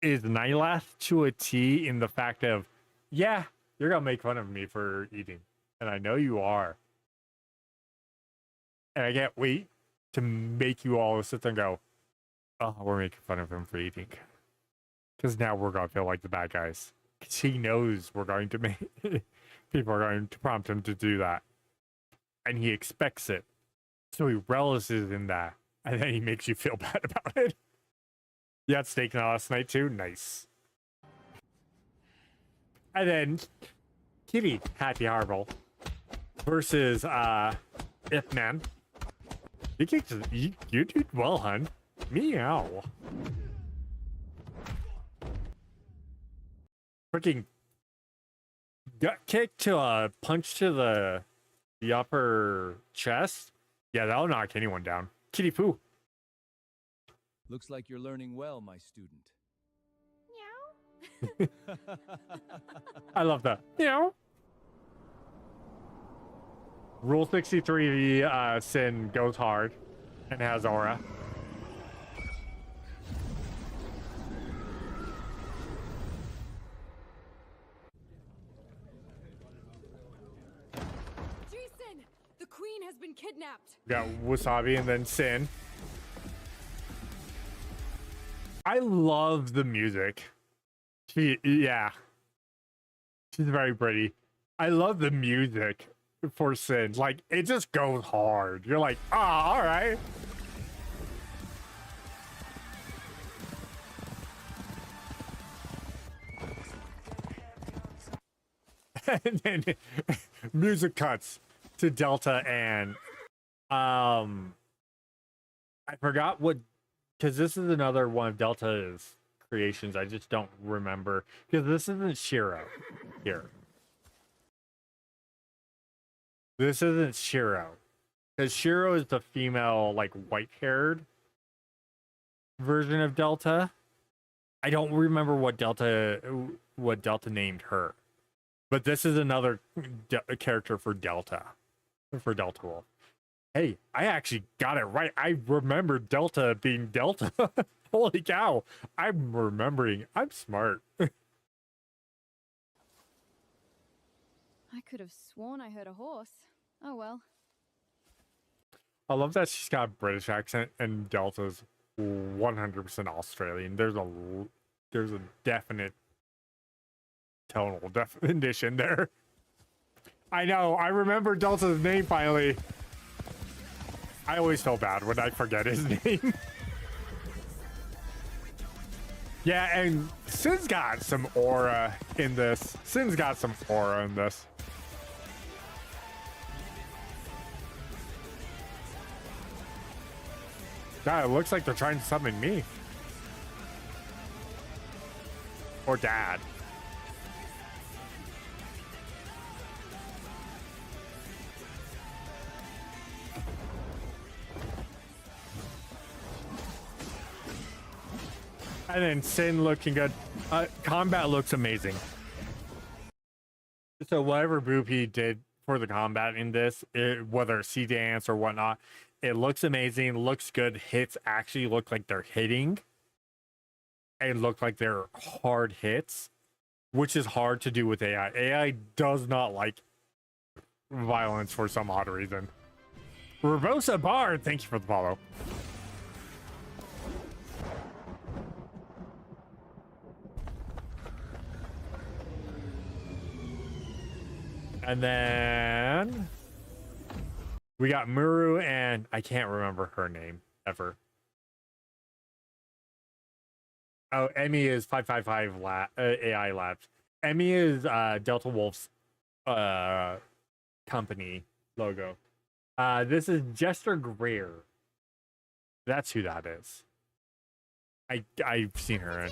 is Nylath to a T in the fact of, yeah, you're gonna make fun of me for eating. And I know you are. And I can't wait to make you all sit there and go, oh, we're making fun of him for eating. Because now we're going to feel like the bad guys. Because he knows we're going to make... people are going to prompt him to do that. And he expects it. So he relishes in that. And then he makes you feel bad about it. You had steak last night too? Nice. And then Kitty Happy Harble versus Ipman. You did well, hun. Meow. Freaking gut kick to a punch to the upper chest. Yeah, that'll knock anyone down. Kitty poo. Looks like you're learning well, my student. I love that. Meow. Rule 63, Sin goes hard and has aura. Jason, the queen has been kidnapped. We got Wasabi and then Sin. I love the music. Yeah. She's very pretty. I love the music for Sin. Like, it just goes hard. You're like, ah, all right. And then music cuts to Delta and I forgot what, because this is another one of Delta's creations. I just don't remember, because this isn't Shiro here. This isn't Shiro, because Shiro is the female, like, white-haired version of Delta. I don't remember what Delta named her, but this is another character for Delta Wolf. Hey, I actually got it right. I remember Delta being Delta. Holy cow. I'm remembering. I'm smart. I could have sworn I heard a horse. Oh well. I love that she's got a British accent and Delta's 100% Australian. There's a definite tonal definition there. I know. I remember Delta's name finally. I always feel bad when I forget his name. Yeah, and Sin's got some aura in this. God, it looks like they're trying to summon me. Or Dad. And then Sin looking good. Combat looks amazing. So whatever Boopy did for the combat in this, whether it's sea dance or whatnot, it looks amazing, looks good. Hits actually look like they're hitting. And look like they're hard hits, which is hard to do with AI. AI does not like violence for some odd reason. Rebosa Bard, thank you for the follow. And then we got Muru, and I can't remember her name ever. Oh, Emmy is 555 AI Labs. Emmy is Delta Wolf's company logo. This is Jester Greer. That's who that is. I've seen her in.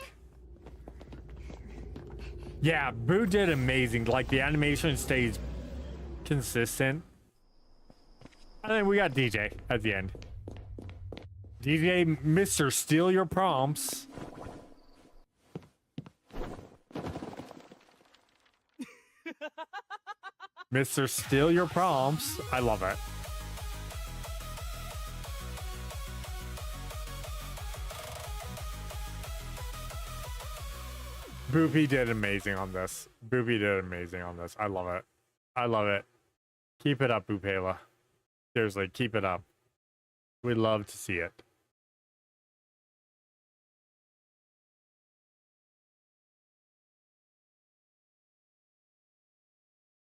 Yeah, Boo did amazing. Like, the animation stays consistent. And then we got DJ at the end. DJ Mr. Steal Your Prompts. Mr. Steal Your Prompts. I love it. Boopy did amazing on this. Boopy did amazing on this. I love it. I love it. Keep it up, Boopela. Seriously, keep it up. We'd love to see it.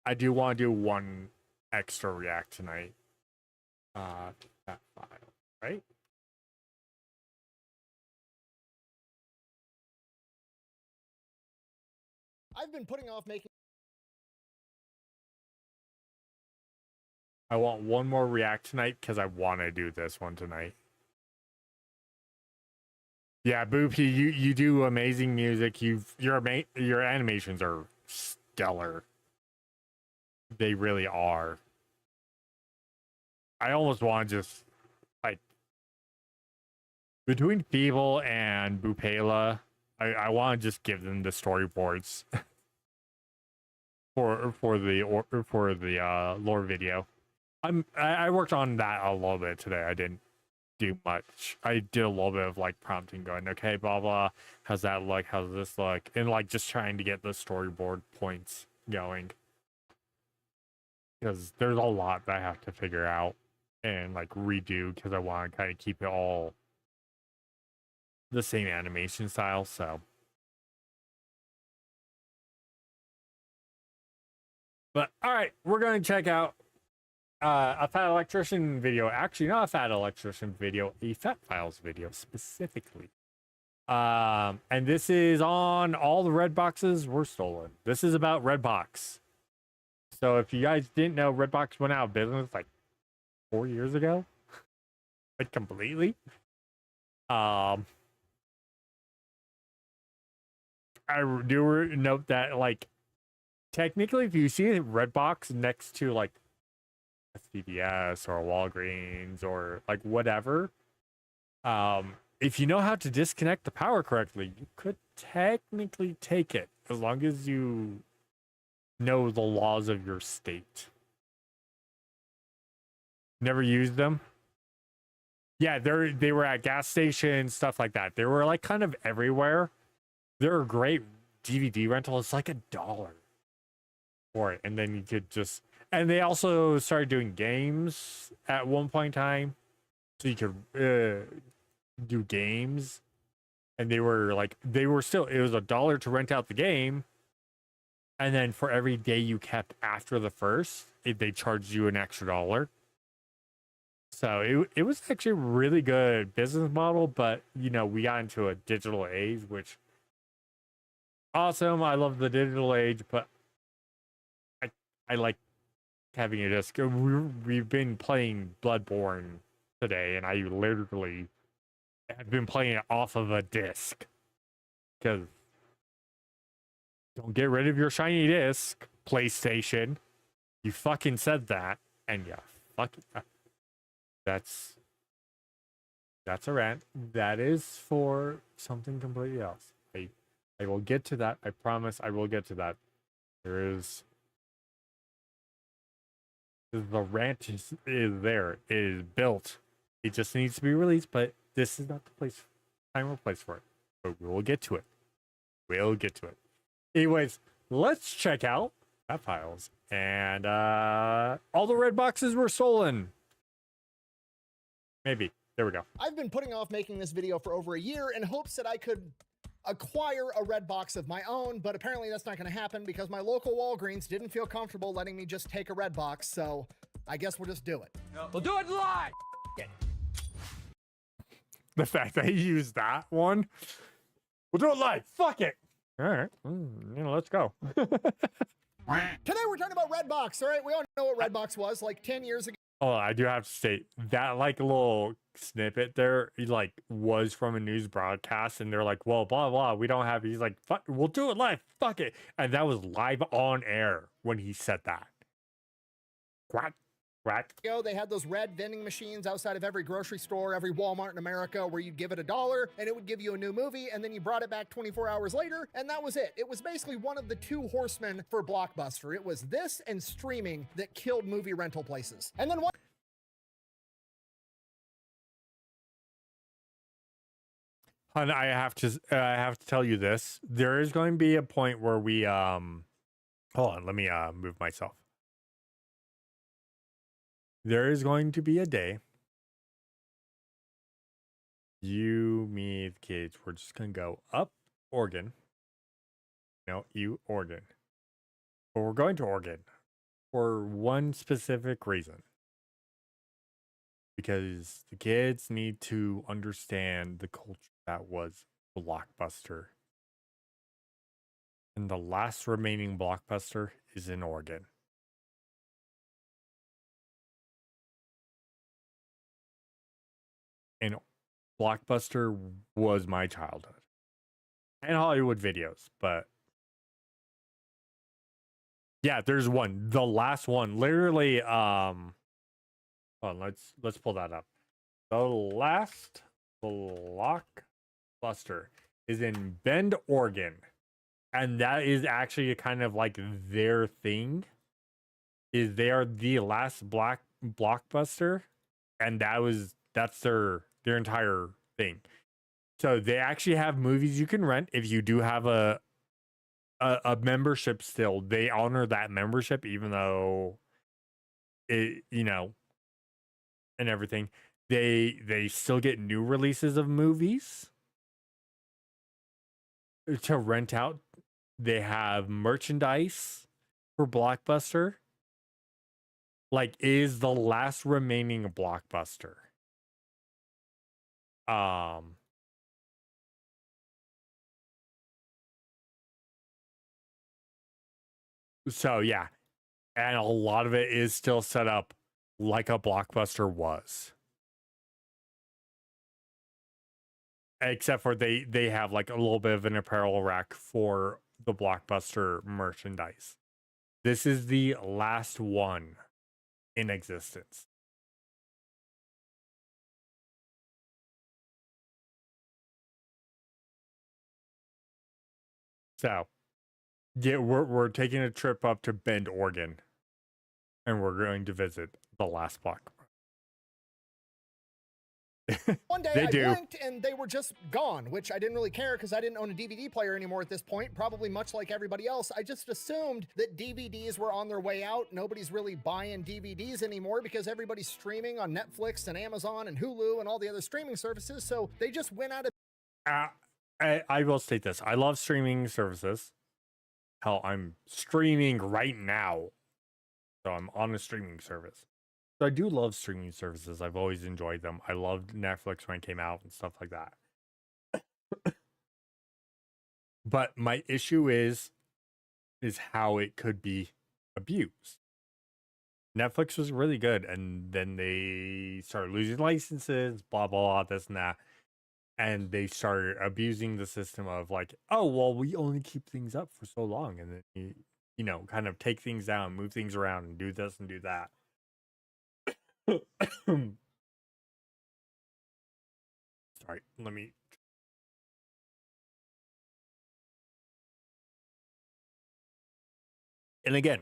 I do want to do one extra react tonight. That file, right? I've been putting off making. I want one more react tonight because I want to do this one tonight. Yeah, Boopy, you do amazing music. Your animations are stellar. They really are. I almost want to just, like, between Feeble and Boopela, I want to just give them the storyboards for the lore video. I worked on that a little bit today. I didn't do much. I did a little bit of like prompting, going, okay, blah blah. How's that look? How's this look? And like just trying to get the storyboard points going, because there's a lot that I have to figure out and like redo, because I want to kind of keep it all the same animation style. So, but all right, we're going to check out a Fat Electrician video. Actually, not a Fat Electrician video, a Fat Files video specifically. And this is on All the Red Boxes Were Stolen. This is about Redbox. So if you guys didn't know, Redbox went out of business like 4 years ago. Like completely. I do note that, like, technically, if you see a Redbox next to like a CVS or a Walgreens or like whatever, if you know how to disconnect the power correctly, you could technically take it, as long as you know the laws of your state. Never used them? Yeah, they were at gas stations, stuff like that. They were like kind of everywhere. They're a great DVD rental. It's like $1 for it, and then you could just. And they also started doing games at one point in time, so you could do games. And they were still, it was $1 to rent out the game, and then for every day you kept after the first, they charged you an extra $1. So it was actually a really good business model. But you know, we got into a digital age, which awesome. I love the digital age, but I like having a disc. We've been playing Bloodborne today, and I literally have been playing it off of a disc, because don't get rid of your shiny disc, PlayStation. You fucking said that, and yeah, fucking that's a rant. That is for something completely else. I will get to that. I promise I will get to that. The rant is there. It is built. It just needs to be released, but this is not the time or place for it. But we'll get to it. We'll get to it. Anyways, let's check out that files. And all the red boxes were stolen. Maybe. There we go. I've been putting off making this video for over a year in hopes that I could acquire a red box of my own, but apparently that's not going to happen because my local Walgreens didn't feel comfortable letting me just take a red box, so I guess we'll just do it. We'll do it live! The fact that he used that one. We'll do it live. Fuck it. All right. Let's go. Today we're talking about Redbox, all right? We all know what Redbox was like 10 years ago. Oh, I do have to state that like little snippet there, like was from a news broadcast, and they're like, well, blah blah, we don't have. He's like, fuck, we'll do it live. Fuck it, and that was live on air when he said that. What? They had those red vending machines outside of every grocery store, every Walmart in America, where you'd give it $1 and it would give you a new movie, and then you brought it back 24 hours later, and that was it. It was basically one of the two horsemen for Blockbuster. It was this and streaming that killed movie rental places. And then what? And I have to tell you this. There is going to be a point where we hold on, let me move myself. There is going to be a day, you, me, the kids, we're just going to go up Oregon. No, you, Oregon. But we're going to Oregon for one specific reason. Because the kids need to understand the culture that was Blockbuster. And the last remaining Blockbuster is in Oregon. And Blockbuster was my childhood. And Hollywood Videos, but yeah, there's one. The last one. Literally, hold on, let's pull that up. The last Blockbuster is in Bend, Oregon. And that is actually kind of like their thing. Is they are the last Blockbuster. And that's their entire thing. So they actually have movies you can rent if you do have a membership still. They honor that membership even though it, and everything. They still get new releases of movies to rent out. They have merchandise for Blockbuster. Like, is the last remaining Blockbuster. So yeah, and a lot of it is still set up like a Blockbuster was, except for they have like a little bit of an apparel rack for the Blockbuster merchandise. This is the last one in existence. So, yeah, we're taking a trip up to Bend, Oregon, and we're going to visit the last block. One day I blinked and they were just gone, which I didn't really care because I didn't own a DVD player anymore at this point, probably much like everybody else. I just assumed that DVDs were on their way out. Nobody's really buying DVDs anymore because everybody's streaming on Netflix and Amazon and Hulu and all the other streaming services, so they just went out of... I will state this. I love streaming services. Hell, I'm streaming right now. So I'm on a streaming service. So I do love streaming services. I've always enjoyed them. I loved Netflix when it came out and stuff like that. But my issue is how it could be abused. Netflix was really good, and then they started losing licenses, blah, blah, blah, this and that. And they started abusing the system of like, oh, well, we only keep things up for so long. And then, you know, kind of take things down, move things around, and do this and do that. Sorry, let me... And again,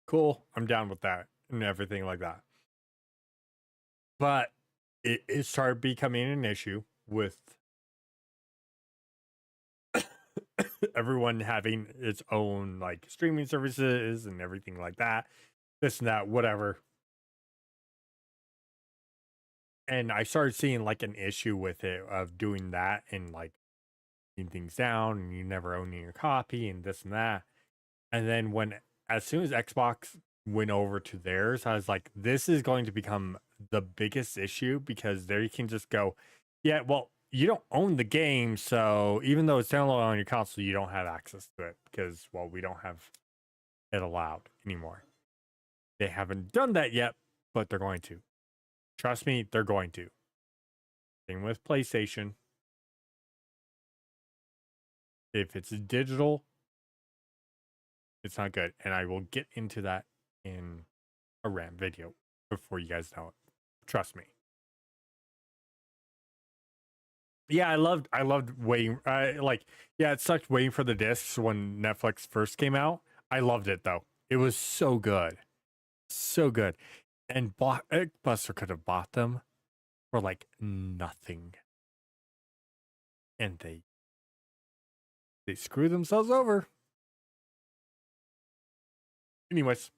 cool, I'm down with that and everything like that. But it started becoming an issue with everyone having its own like streaming services and everything like that, this and that, whatever. And I started seeing like an issue with it of doing that and like things down and you never own your copy and this and that. And then as soon as Xbox went over to theirs, I was like, this is going to become the biggest issue, because there you can just go, yeah, well, you don't own the game, so even though it's downloaded on your console, you don't have access to it because, well, we don't have it allowed anymore. They haven't done that yet, but they're going to. Trust me, they're going to. Same with PlayStation. If it's digital, it's not good. And I will get into that in a rant video before you guys know it. Trust me. Yeah, I loved waiting. It sucked waiting for the discs when Netflix first came out. I loved it though. It was so good. So good. And Buster could have bought them for like nothing. And they screw themselves over. Anyways.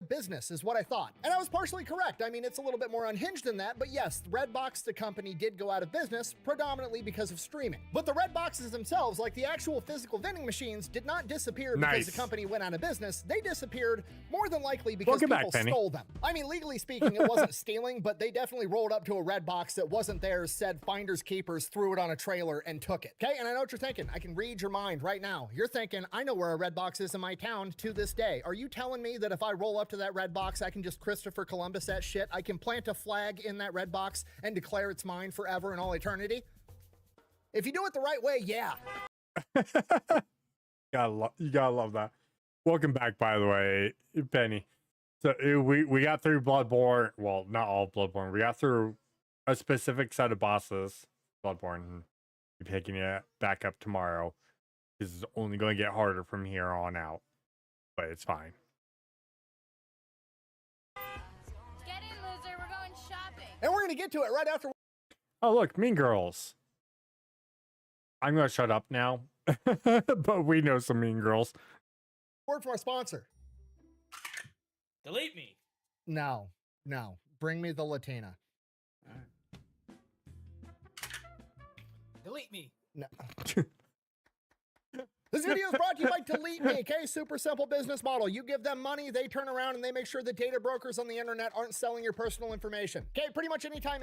Business is what I thought. And I was partially correct. I mean, it's a little bit more unhinged than that, but yes, Redbox, the company, did go out of business predominantly because of streaming. But the red boxes themselves, like the actual physical vending machines, did not disappear because the company went out of business. They disappeared more than likely because people stole them. I mean, legally speaking, it wasn't stealing, but they definitely rolled up to a red box that wasn't theirs, said finders keepers, threw it on a trailer and took it. Okay, and I know what you're thinking. I can read your mind right now. You're thinking, I know where a red box is in my town to this day. Are you telling me that if I roll up to that red box, I can just Christopher Columbus that shit? I can plant a flag in that red box and declare it's mine forever and all eternity? If you do it the right way, yeah. You gotta love that. Welcome back, by the way, Penny. So we got through Bloodborne. Well, not all Bloodborne. We got through a specific set of bosses. Bloodborne. We're picking it back up tomorrow. This is only going to get harder from here on out, but it's fine. Get in, loser. We're going shopping. And we're going to get to it right after. Oh, look, Mean Girls. I'm going to shut up now, but we know some Mean Girls. Word from our sponsor. Delete me. No. Bring me the Latina. Delete me. No. This video is brought to you by Delete Me, okay? Super simple business model. You give them money, they turn around and they make sure the data brokers on the internet aren't selling your personal information. Okay, pretty much anytime,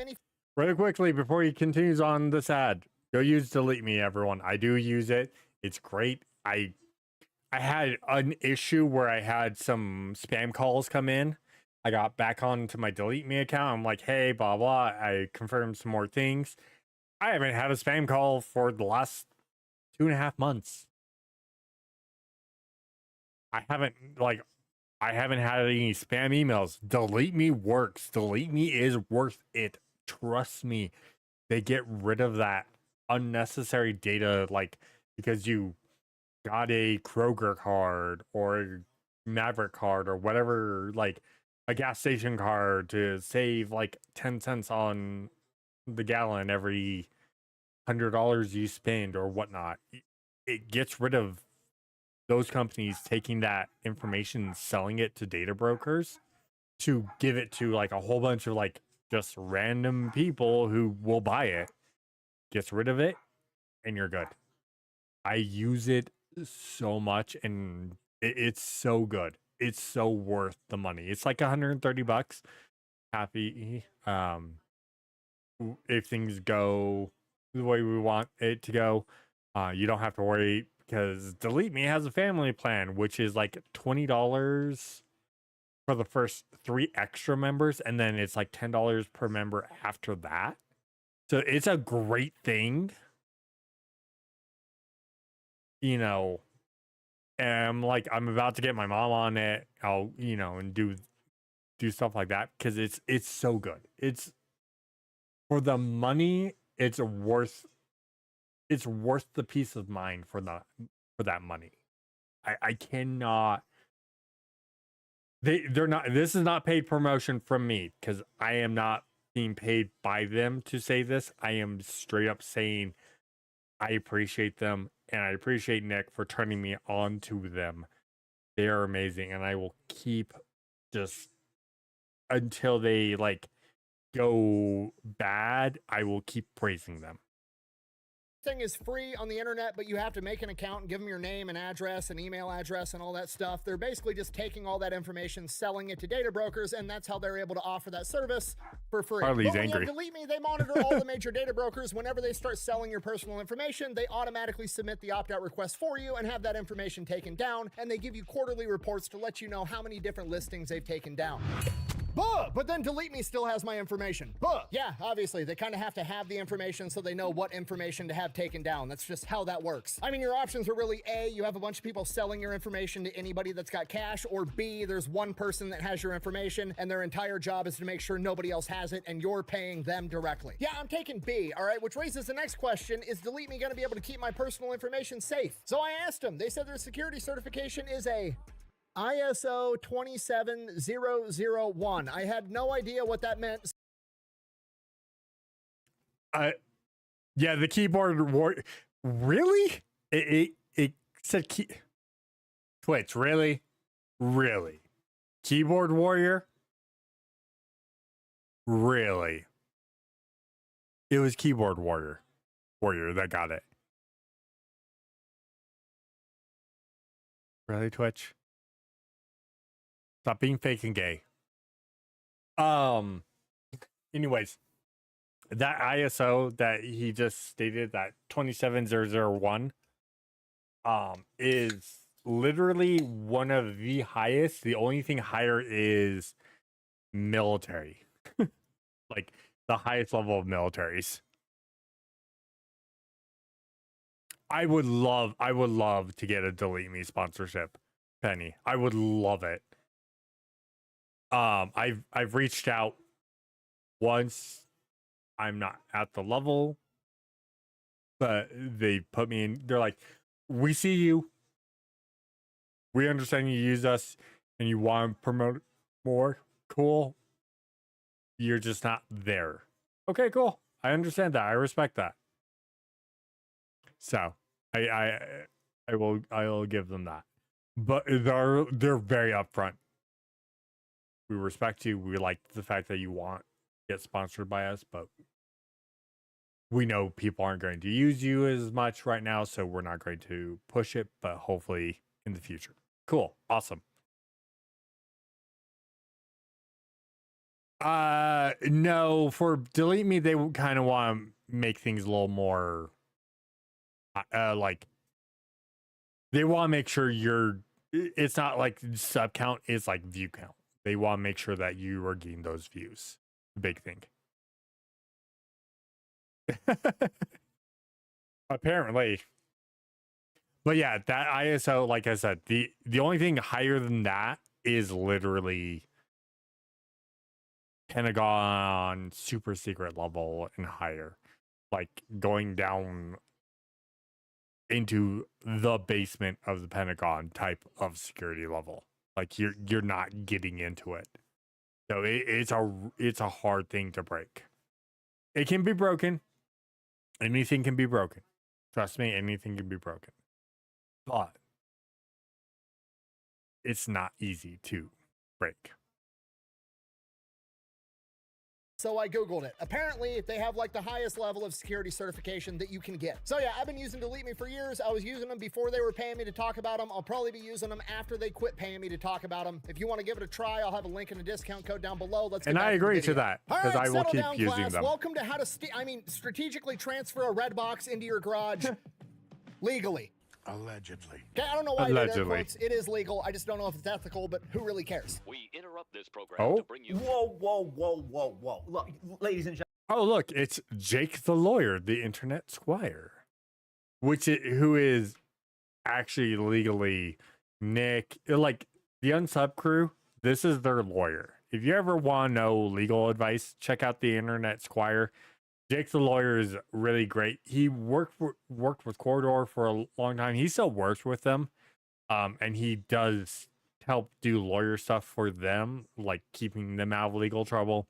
Really quickly, before he continues on this ad, go use Delete Me, everyone. I do use it. It's great. I had an issue where I had some spam calls come in. I got back onto my Delete Me account. I'm like, hey, blah, blah. I confirmed some more things. I haven't had a spam call for the last 2.5 months. I haven't had any spam emails. Delete Me works. Delete Me is worth it. Trust me. They get rid of that unnecessary data, like because you got a Kroger card or a Maverick card or whatever, like a gas station card to save like 10 cents on the gallon every $100 you spend or whatnot. It gets rid of those companies taking that information and selling it to data brokers to give it to like a whole bunch of like just random people who will buy it. Gets rid of it and you're good. I use it so much and it's so good. It's so worth the money. It's like $130. Happy if things go the way we want it to go. You don't have to worry because Delete Me has a family plan, which is like $20 for the first 3 extra members, and then it's like $10 per member after that. So it's a great thing. You know, and I'm about to get my mom on it. I'll, and do stuff like that because it's so good. It's for the money. It's worth the peace of mind for that money. I cannot. They're not. This is not paid promotion from me because I am not being paid by them to say this. I am straight up saying I appreciate them and I appreciate Nick for turning me on to them. They are amazing, and I will keep just until they go bad. I will keep praising them. thing is free on the internet, but you have to make an account and give them your name and address and email address and all that stuff. They're basically just taking all that information, selling it to data brokers, and that's how they're able to offer that service for free. Harley's But when angry. you have Delete Me, they monitor all the major data brokers. Whenever they start selling your personal information, they automatically submit the opt-out request for you and have that information taken down, and they give you quarterly reports to let you know how many different listings they've taken down. But then Delete Me still has my information. Yeah, obviously, they kind of have to have the information so they know what information to have taken down. That's just how that works. I mean, your options are really A, you have a bunch of people selling your information to anybody that's got cash, or B, there's one person that has your information and their entire job is to make sure nobody else has it and you're paying them directly. Yeah, I'm taking B, all right, which raises the next question, is Delete Me gonna be able to keep my personal information safe? So I asked them, they said their security certification is a ISO 27001. I had no idea what that meant. Yeah, the keyboard war. Really? It said Twitch. Really? Keyboard warrior? Really? It was keyboard warrior that got it. Really, Twitch? Stop being fake and gay. Anyways, that ISO that he just stated, that 27001, is literally one of the highest. The only thing higher is military. Like the highest level of militaries. I would love to get a Delete Me sponsorship, Penny. I would love it. I've reached out once. I'm not at the level, but they put me in. They're like, we see you. We understand you use us and you want to promote more. Cool. You're just not there. Okay, cool. I understand that. I respect that. So I will give them that. But they're very upfront. We respect you. We like the fact that you want to get sponsored by us, but we know people aren't going to use you as much right now, so we're not going to push it, but hopefully in the future. Cool. Awesome. No, for Delete Me, they kind of want to make things a little more like they want to make sure it's not like sub count, it's like view count. They want to make sure that you are getting those views. Big thing. Apparently. But yeah, that ISO, like I said, the only thing higher than that is literally Pentagon super secret level and higher. Like going down into the basement of the Pentagon type of security level. Like you're not getting into it. So it's a hard thing to break. It can be broken. Anything can be broken. Trust me, anything can be broken. But it's not easy to break. So I Googled it. Apparently, they have like the highest level of security certification that you can get. So yeah, I've been using Delete Me for years. I was using them before they were paying me to talk about them. I'll probably be using them after they quit paying me to talk about them. If you want to give it a try, I'll have a link and a discount code down below. Let's get and back I to the agree video. to that All because right, I will settle keep down, using class. them. Welcome to how to strategically transfer a red box into your garage legally. Allegedly. Okay, I don't know why I did air Allegedly. quotes. It is legal. I just don't know if it's ethical, but who really cares? We interrupt this program to bring you. Whoa. Look, ladies and gentlemen. Oh, look, it's Jake the lawyer, the internet squire, who is actually legally Nick, like the Unsub crew. This is their lawyer. If you ever want to know legal advice, check out the internet squire. Jake the lawyer is really great. He worked with Corridor for a long time. He still works with them, and he does help do lawyer stuff for them, like keeping them out of legal trouble.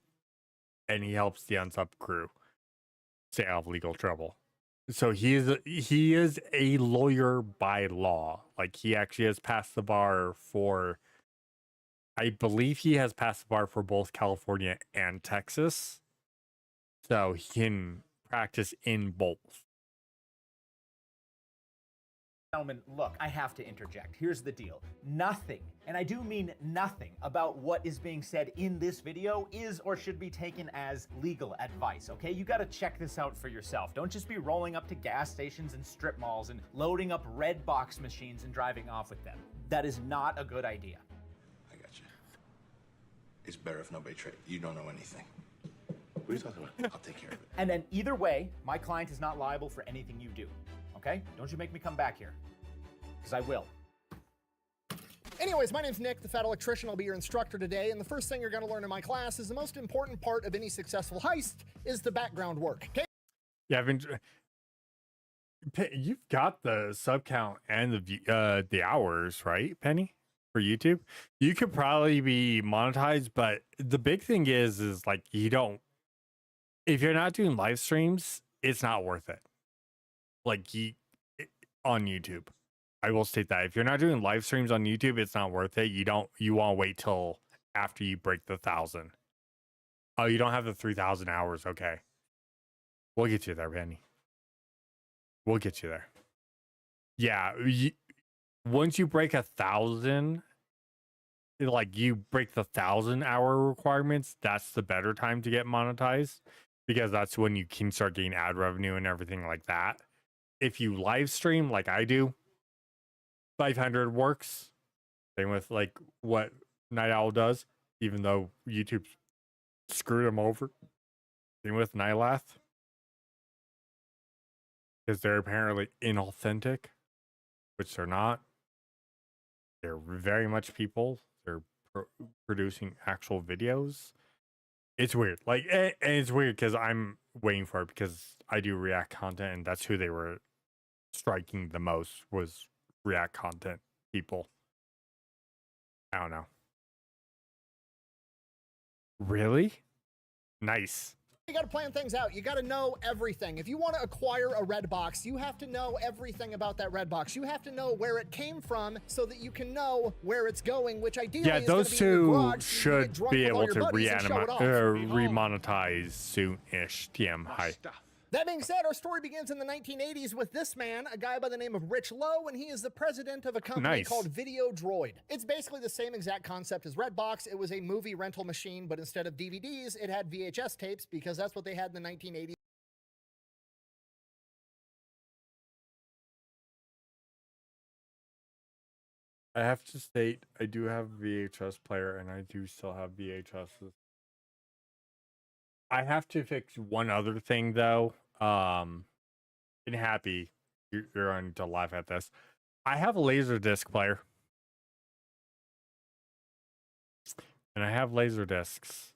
And he helps the Unsub crew stay out of legal trouble. So he is a lawyer by law. Like he actually has passed the bar for, I believe he has passed the bar for both California and Texas. So he can practice in both. Gentlemen, look, I have to interject. Here's the deal. Nothing, and I do mean nothing, about what is being said in this video is or should be taken as legal advice, okay? You gotta check this out for yourself. Don't just be rolling up to gas stations and strip malls and loading up red box machines and driving off with them. That is not a good idea. I got you. It's better if nobody trade. You don't know anything. What are you talking about? I'll take care of it. And then either way, my client is not liable for anything you do, okay? Don't you make me come back here, because I will. Anyways, my name's Nick, the Fat Electrician. I'll be your instructor today, and the first thing you're going to learn in my class is the most important part of any successful heist is the background work, okay? Yeah, you've got the sub count and the hours, right, Penny? For YouTube, you could probably be monetized, but the big thing is like if you're not doing live streams, it's not worth it. Like on YouTube, I will state that if you're not doing live streams on YouTube, it's not worth it. You want to wait till after you break the 1,000. Oh, you don't have the 3,000 hours. Okay, we'll get you there, Penny. We'll get you there. Yeah, once you break 1,000, like you break the 1,000-hour requirements, that's the better time to get monetized, because that's when you can start getting ad revenue and everything like that. If you live stream like I do, 500 works. Same with like what Night Owl does, even though YouTube screwed him over. Same with Nylath, because they're apparently inauthentic, which they're not. They're very much people. They're producing actual videos. It's weird. Like, and it's weird because I'm waiting for it because I do React content, and that's who they were striking the most, was React content people. I don't know. Really? Nice. You got to plan things out. You got to know everything. If you want to acquire a red box, you have to know everything about that red box. You have to know where it came from so that you can know where it's going, which ideally is those be in your two garage, so should be able to remonetize remonetize soon-ish. TM, hi. That being said, our story begins in the 1980s with this man, a guy by the name of Rich Lowe, and he is the president of a company called Video Droid. It's basically the same exact concept as Redbox. It was a movie rental machine, but instead of DVDs, it had VHS tapes because that's what they had in the 1980s. I have to state, I do have a VHS player, and I do still have VHSs. I have to fix one other thing, though. And Happy, you're going to laugh at this. I have a Laserdisc player. And I have Laserdiscs.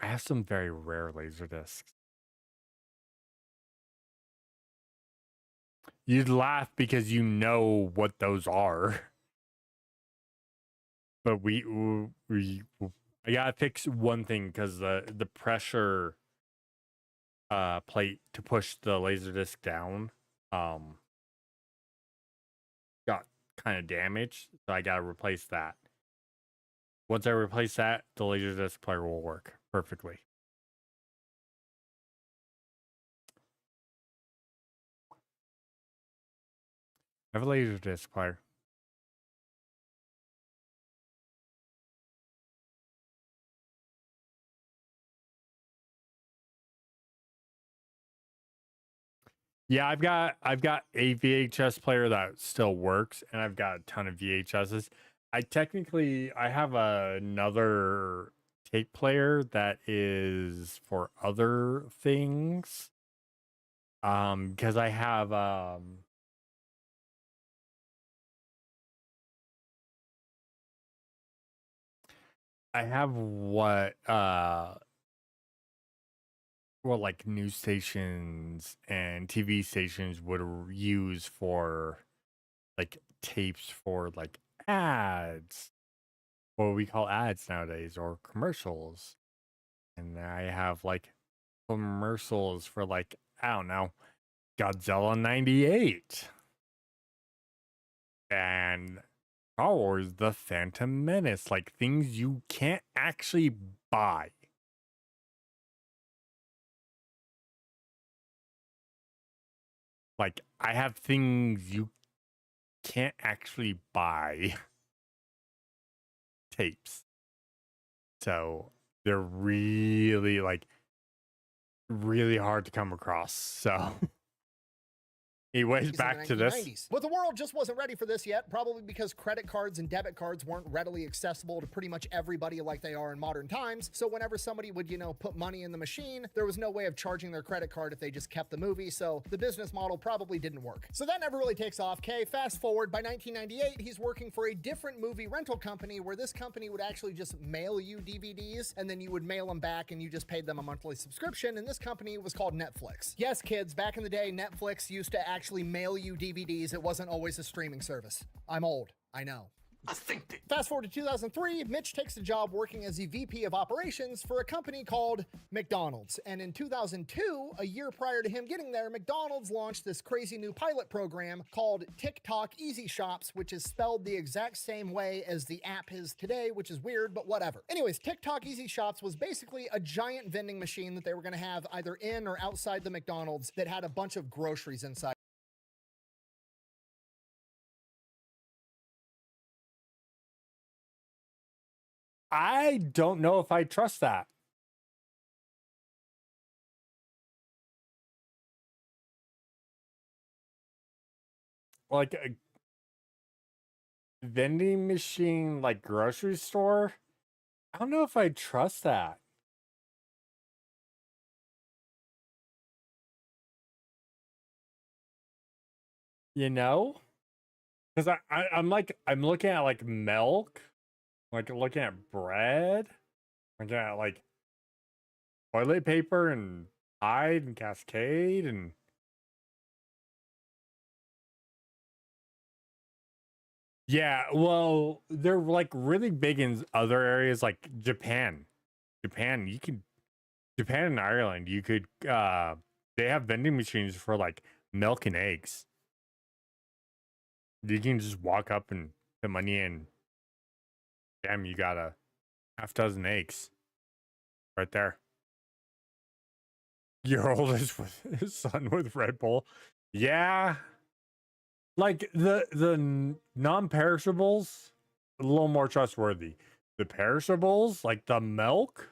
I have some very rare Laserdiscs. You'd laugh because you know what those are. But I gotta fix one thing because the pressure plate to push the Laserdisc down got kind of damaged, so I gotta replace that. Once I replace that, the Laserdisc player will work perfectly. I have a Laserdisc player. Yeah, I've got a VHS player that still works, and I've got a ton of VHSs. I have another tape player that is for other things. Because I have what like news stations and TV stations would use for like tapes for like ads, what we call ads nowadays, or commercials. And I have like commercials for like, I don't know, Godzilla 98 and Star Wars The Phantom Menace, like things you can't actually buy. Like, I have things you can't actually buy tapes. So they're really like really hard to come across. So anyways, back to this. But the world just wasn't ready for this yet, probably because credit cards and debit cards weren't readily accessible to pretty much everybody like they are in modern times. So whenever somebody would, put money in the machine, there was no way of charging their credit card if they just kept the movie. So the business model probably didn't work. So that never really takes off. Okay, fast forward, by 1998, he's working for a different movie rental company where this company would actually just mail you DVDs and then you would mail them back and you just paid them a monthly subscription. And this company was called Netflix. Yes, kids, back in the day, Netflix used to actually mail you DVDs. It wasn't always a streaming service. I'm old, I know. Fast forward to 2003, Mitch takes a job working as the VP of operations for a company called McDonald's. And in 2002, a year prior to him getting there, McDonald's launched this crazy new pilot program called TikTok Easy Shops, which is spelled the exact same way as the app is today, which is weird, but whatever. Anyways, TikTok Easy Shops was basically a giant vending machine that they were going to have either in or outside the McDonald's that had a bunch of groceries inside. I don't know if I trust that. Like a vending machine, like grocery store? I don't know if I trust that. Because I'm looking at like milk. Like looking at bread, looking at like toilet paper and Tide and Cascade and yeah, well, they're like really big in other areas like Japan. Japan and Ireland, you could they have vending machines for like milk and eggs. You can just walk up and put money in. Damn, you got a half dozen eggs right there. Your oldest with his son with Red Bull. Yeah. Like the non-perishables, a little more trustworthy. The perishables, like the milk.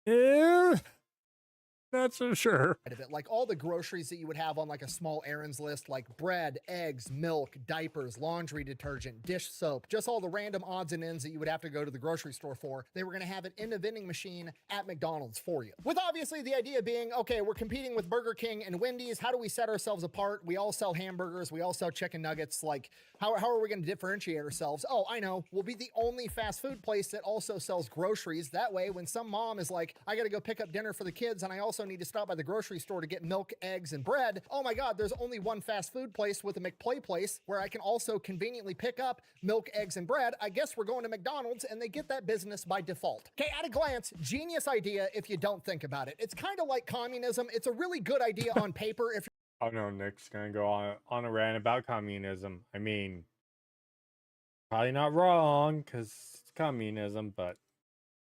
Yeah. Not so sure. Like all the groceries that you would have on like a small errands list, like bread, eggs, milk, diapers, laundry detergent, dish soap, just all the random odds and ends that you would have to go to the grocery store for. They were going to have it in a vending machine at McDonald's for you. With obviously the idea being, okay, we're competing with Burger King and Wendy's. How do we set ourselves apart? We all sell hamburgers. We all sell chicken nuggets. Like, how are we going to differentiate ourselves? Oh, I know. We'll be the only fast food place that also sells groceries. That way, when some mom is like, I got to go pick up dinner for the kids and I also need to stop by the grocery store to get milk, eggs, and bread. Oh my God, there's only one fast food place with a McPlay place where I can also conveniently pick up milk, eggs, and bread. I guess we're going to McDonald's and they get that business by default. Okay, at a glance, genius idea if you don't think about it. It's kind of like communism. It's a really good idea on paper if Oh no, Nick's gonna go on a rant about communism. I mean, probably not wrong because it's communism, but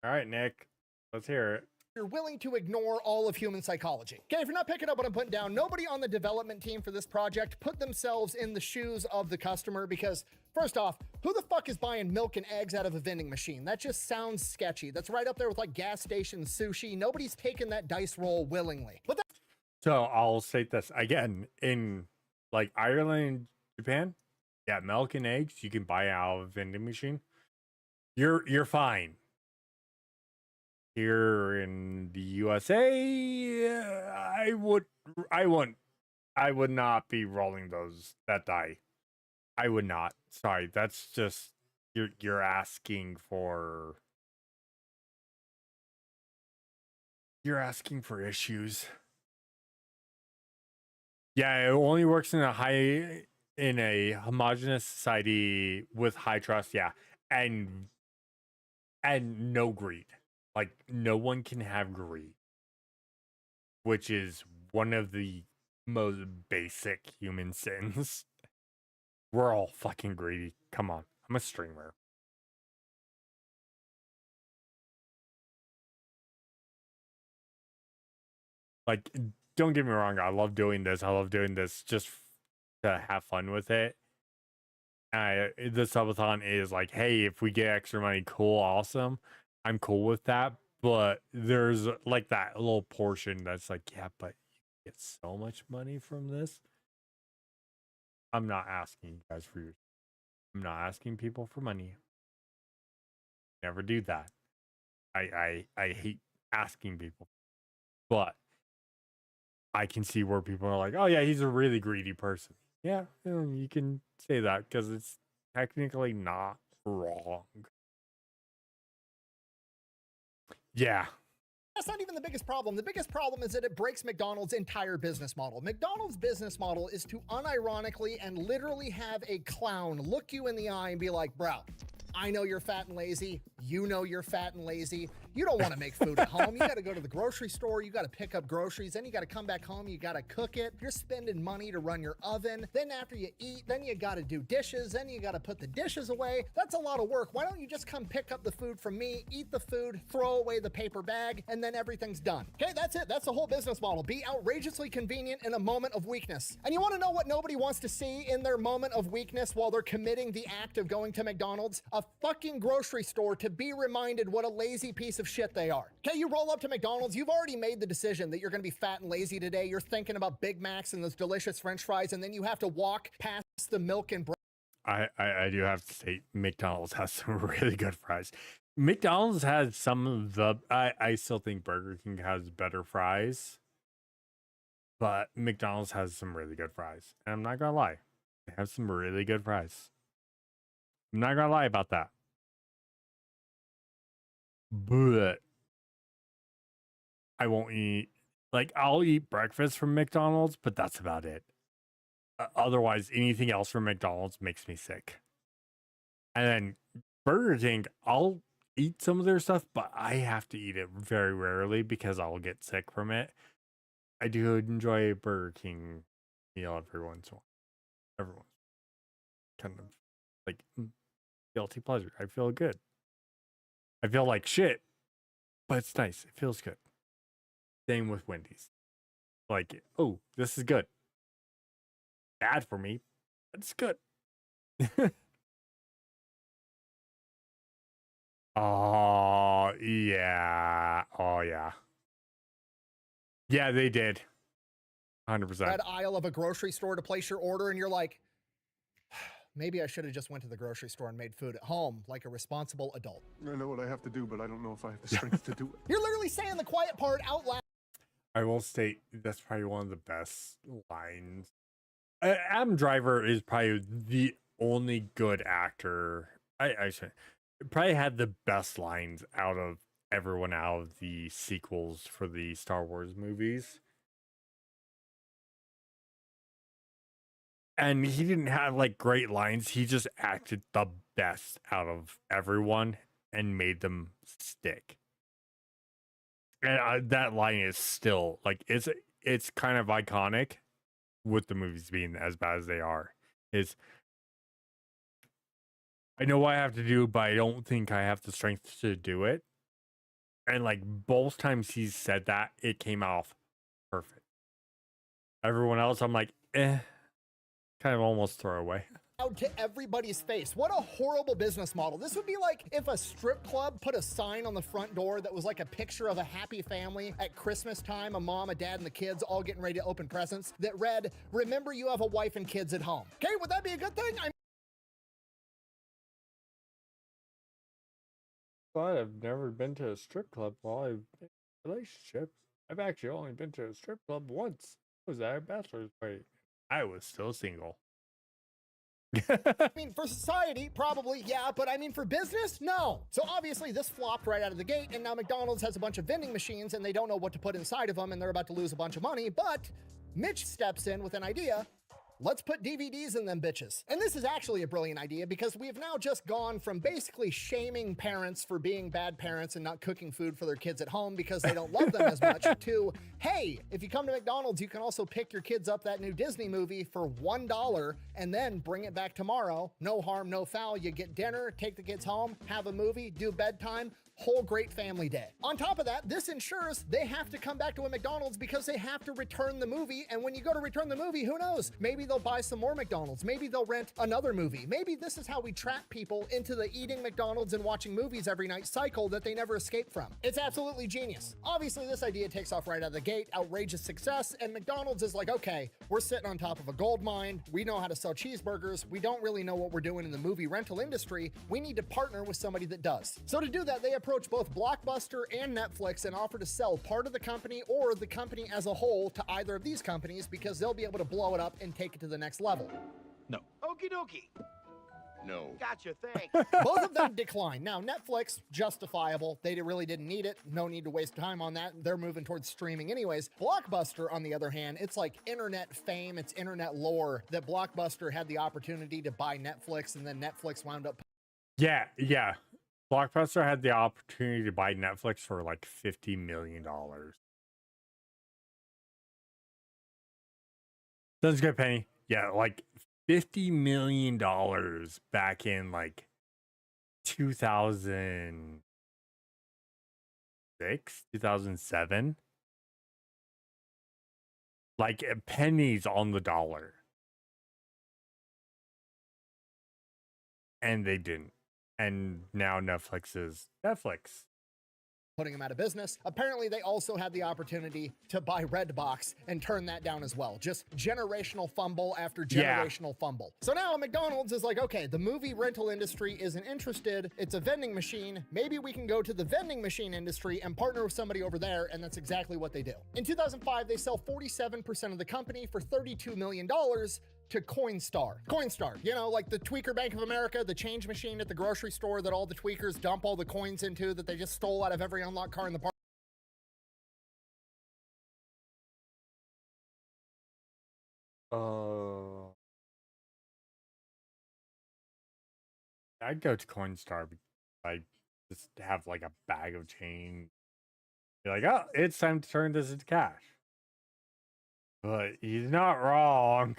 all right, Nick, let's hear it. You're willing to ignore all of human psychology. Okay, if you're not picking up what I'm putting down, nobody on the development team for this project put themselves in the shoes of the customer because, first off, who the fuck is buying milk and eggs out of a vending machine? That just sounds sketchy. That's right up there with like gas station sushi. Nobody's taking that dice roll willingly. But So I'll state this again, in like Ireland, Japan, yeah, milk and eggs you can buy out of a vending machine. You're fine. Here in the USA, I would not be rolling that die. I would not. Sorry, that's just you're asking for issues. Yeah, it only works in a homogenous society with high trust, yeah. And no greed. Like, no one can have greed, which is one of the most basic human sins. We're all fucking greedy. Come on, I'm a streamer. Like, don't get me wrong. I love doing this. I love doing this just to have fun with it. The subathon is like, hey, if we get extra money, cool, awesome. I'm cool with that. But there's like that little portion that's like, yeah, but you get so much money from this. I'm not asking you guys for your. I'm not asking people for money. Never do that. I hate asking people, but I can see where people are like, oh yeah, he's a really greedy person. Yeah, you can say that because it's technically not wrong. Yeah. That's not even the biggest problem. The biggest problem is that it breaks McDonald's entire business model. McDonald's business model is to unironically and literally have a clown look you in the eye and be like, bro, I know you're fat and lazy. You know you're fat and lazy. You don't want to make food at home. You got to go to the grocery store. You got to pick up groceries. Then you got to come back home. You got to cook it. You're spending money to run your oven. Then after you eat, then you got to do dishes. Then you got to put the dishes away. That's a lot of work. Why don't you just come pick up the food from me, eat the food, throw away the paper bag, and then everything's done. Okay, that's it. That's the whole business model. Be outrageously convenient in a moment of weakness. And you want to know what nobody wants to see in their moment of weakness while they're committing the act of going to McDonald's? A fucking grocery store to be reminded what a lazy piece of shit they are. Okay, you roll up to McDonald's, you've already made the decision that you're gonna be fat and lazy today. You're thinking about Big Macs and those delicious French fries, and then you have to walk past the milk and bread. I do have to say, McDonald's has some really good fries. McDonald's has some of the, I still think Burger King has better fries, but McDonald's has some really good fries. And I'm not gonna lie, they have some really good fries. I'm not gonna lie about that. But I won't eat, like, I'll eat breakfast from McDonald's, but that's about it. Otherwise, anything else from McDonald's makes me sick. And then Burger King, I'll eat some of their stuff, but I have to eat it very rarely because I'll get sick from it. I do enjoy a Burger King meal every once in a while. Everyone. Kind of like guilty pleasure. I feel good. I feel like shit, but it's nice. It feels good. Same with Wendy's. Like, oh, this is good. Bad for me, but it's good. Oh, yeah. Oh, yeah. Yeah, they did. 100%. Red aisle of a grocery store to place your order, and you're like, maybe I should have just went to the grocery store and made food at home like a responsible adult. I know what I have to do, but I don't know if I have the strength to do it. You're literally saying the quiet part out loud. I will state that's probably one of the best lines. Adam Driver is probably the only good actor. I should probably had the best lines out of everyone out of the sequels for the Star Wars movies. And he didn't have like great lines. He just acted the best out of everyone and made them stick. And that line is still like it's kind of iconic with the movies being as bad as they are. Is I know what I have to do, but I don't think I have the strength to do it. And like both times he's said that, it came off perfect. Everyone else, I'm like, kind of almost throwaway. Out to everybody's face. What a horrible business model. This would be like if a strip club put a sign on the front door that was like a picture of a happy family at Christmas time, a mom, a dad, and the kids all getting ready to open presents that read, remember you have a wife and kids at home. Okay, would that be a good thing? But I've never been to a strip club while I've been in relationships. I've actually only been to a strip club once. I was at a bachelor's party. I was still single. I mean, for society, probably, yeah, but I mean, for business, no. So obviously this flopped right out of the gate, and now McDonald's has a bunch of vending machines, and they don't know what to put inside of them, and they're about to lose a bunch of money, but Mitch steps in with an idea. Let's put DVDs in them bitches. And this is actually a brilliant idea because we have now just gone from basically shaming parents for being bad parents and not cooking food for their kids at home because they don't love them as much to, hey, if you come to McDonald's, you can also pick your kids up that new Disney movie for $1 and then bring it back tomorrow. No harm, no foul. You get dinner, take the kids home, have a movie, do bedtime, whole great family day. On top of that, this ensures they have to come back to a McDonald's because they have to return the movie. And when you go to return the movie, who knows? Maybe they'll buy some more McDonald's. Maybe they'll rent another movie. Maybe this is how we trap people into the eating McDonald's and watching movies every night cycle that they never escape from. It's absolutely genius. Obviously, this idea takes off right out of the gate, outrageous success, and McDonald's is like, okay, we're sitting on top of a gold mine. We know how to sell cheeseburgers. We don't really know what we're doing in the movie rental industry. We need to partner with somebody that does. So to do that, they approach both Blockbuster and Netflix and offer to sell part of the company or the company as a whole to either of these companies because they'll be able to blow it up and take it to the next level. No. Okie dokie. No. Gotcha, thanks. Both of them decline. Now, Netflix, justifiable. They really didn't need it. No need to waste time on that. They're moving towards streaming anyways. Blockbuster, on the other hand, it's like internet fame, it's internet lore that Blockbuster had the opportunity to buy Netflix, and then Netflix wound up. Yeah. Blockbuster had the opportunity to buy Netflix for like $50 million. Sounds good, Penny. Yeah, like $50 million back in like 2006, 2007. Like pennies on the dollar. And they didn't. And now Netflix is Netflix. Putting them out of business. Apparently, they also had the opportunity to buy Redbox and turn that down as well. Just generational fumble after generational fumble. So now McDonald's is like, okay, the movie rental industry isn't interested. It's a vending machine. Maybe we can go to the vending machine industry and partner with somebody over there, and that's exactly what they do. In 2005, they sell 47% of the company for $32 million to Coinstar. Coinstar, you know, like the Tweaker Bank of America, the change machine at the grocery store that all the tweakers dump all the coins into that they just stole out of every unlocked car in the park. I'd go to Coinstar, like just have like a bag of change. Be like, oh, it's time to turn this into cash. But he's not wrong.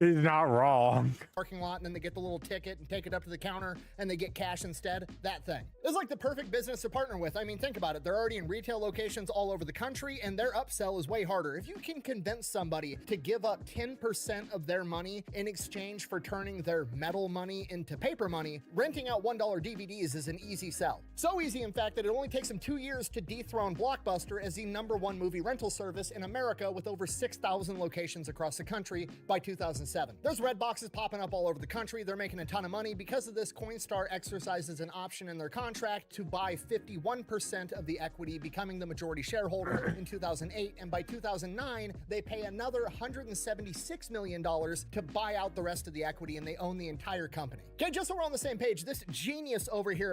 He's not wrong. Parking lot, and then they get the little ticket and take it up to the counter and they get cash instead. That thing. It's like the perfect business to partner with. I mean, think about it. They're already in retail locations all over the country, and their upsell is way harder. If you can convince somebody to give up 10% of their money in exchange for turning their metal money into paper money, renting out $1 DVDs is an easy sell. So easy, in fact, that it only takes them 2 years to dethrone Blockbuster as the #1 movie rental service in America with over 6,000 locations across the country by 2007. There's red boxes popping up all over the country. They're making a ton of money. Because of this, Coinstar exercises an option in their contract to buy 51% of the equity, becoming the majority shareholder in 2008. And by 2009, they pay another $176 million to buy out the rest of the equity, and they own the entire company. Okay, just so we're on the same page, this genius over here.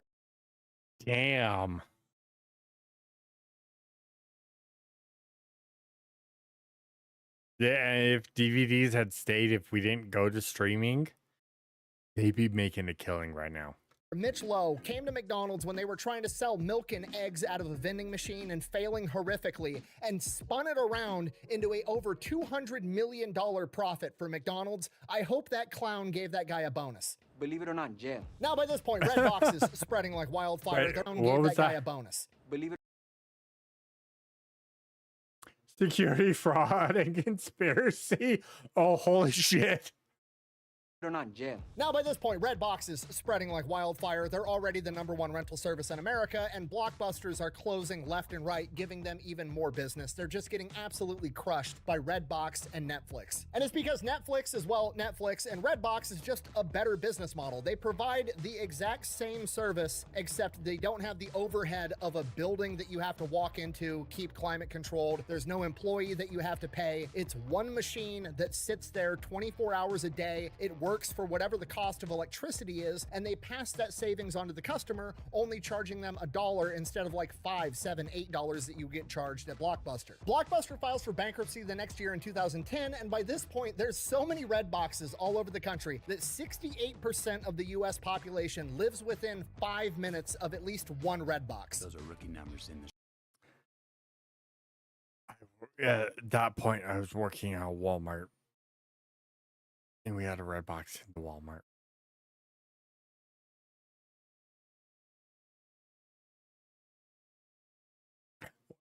Damn. Yeah, if DVDs had stayed, if we didn't go to streaming, they'd be making a killing right now. Mitch Lowe came to McDonald's when they were trying to sell milk and eggs out of a vending machine and failing horrifically, and spun it around into a over $200 million profit for McDonald's. I hope that clown gave that guy a bonus. Believe it or not, jail. Now, by this point, Redbox is spreading like wildfire. Wait, The clown what gave was that guy that? a bonus. Believe it Security fraud and conspiracy. Oh, holy shit. or not, jail. Now, by this point, Redbox is spreading like wildfire. They're already the #1 rental service in America, and Blockbusters are closing left and right, giving them even more business. They're just getting absolutely crushed by Redbox and Netflix. And it's because Netflix is, well, Netflix, and Redbox is just a better business model. They provide the exact same service, except they don't have the overhead of a building that you have to walk into, keep climate controlled. There's no employee that you have to pay. It's one machine that sits there 24 hours a day. It works for whatever the cost of electricity is, and they pass that savings onto the customer, only charging them $1 instead of like $5, $7, $8 that you get charged at Blockbuster. Blockbuster files for bankruptcy the next year in 2010, and by this point, there's so many red boxes all over the country that 68% of the US population lives within 5 minutes of at least one red box. Those are rookie numbers in the At that point, I was working at Walmart, and we had a red box in the Walmart.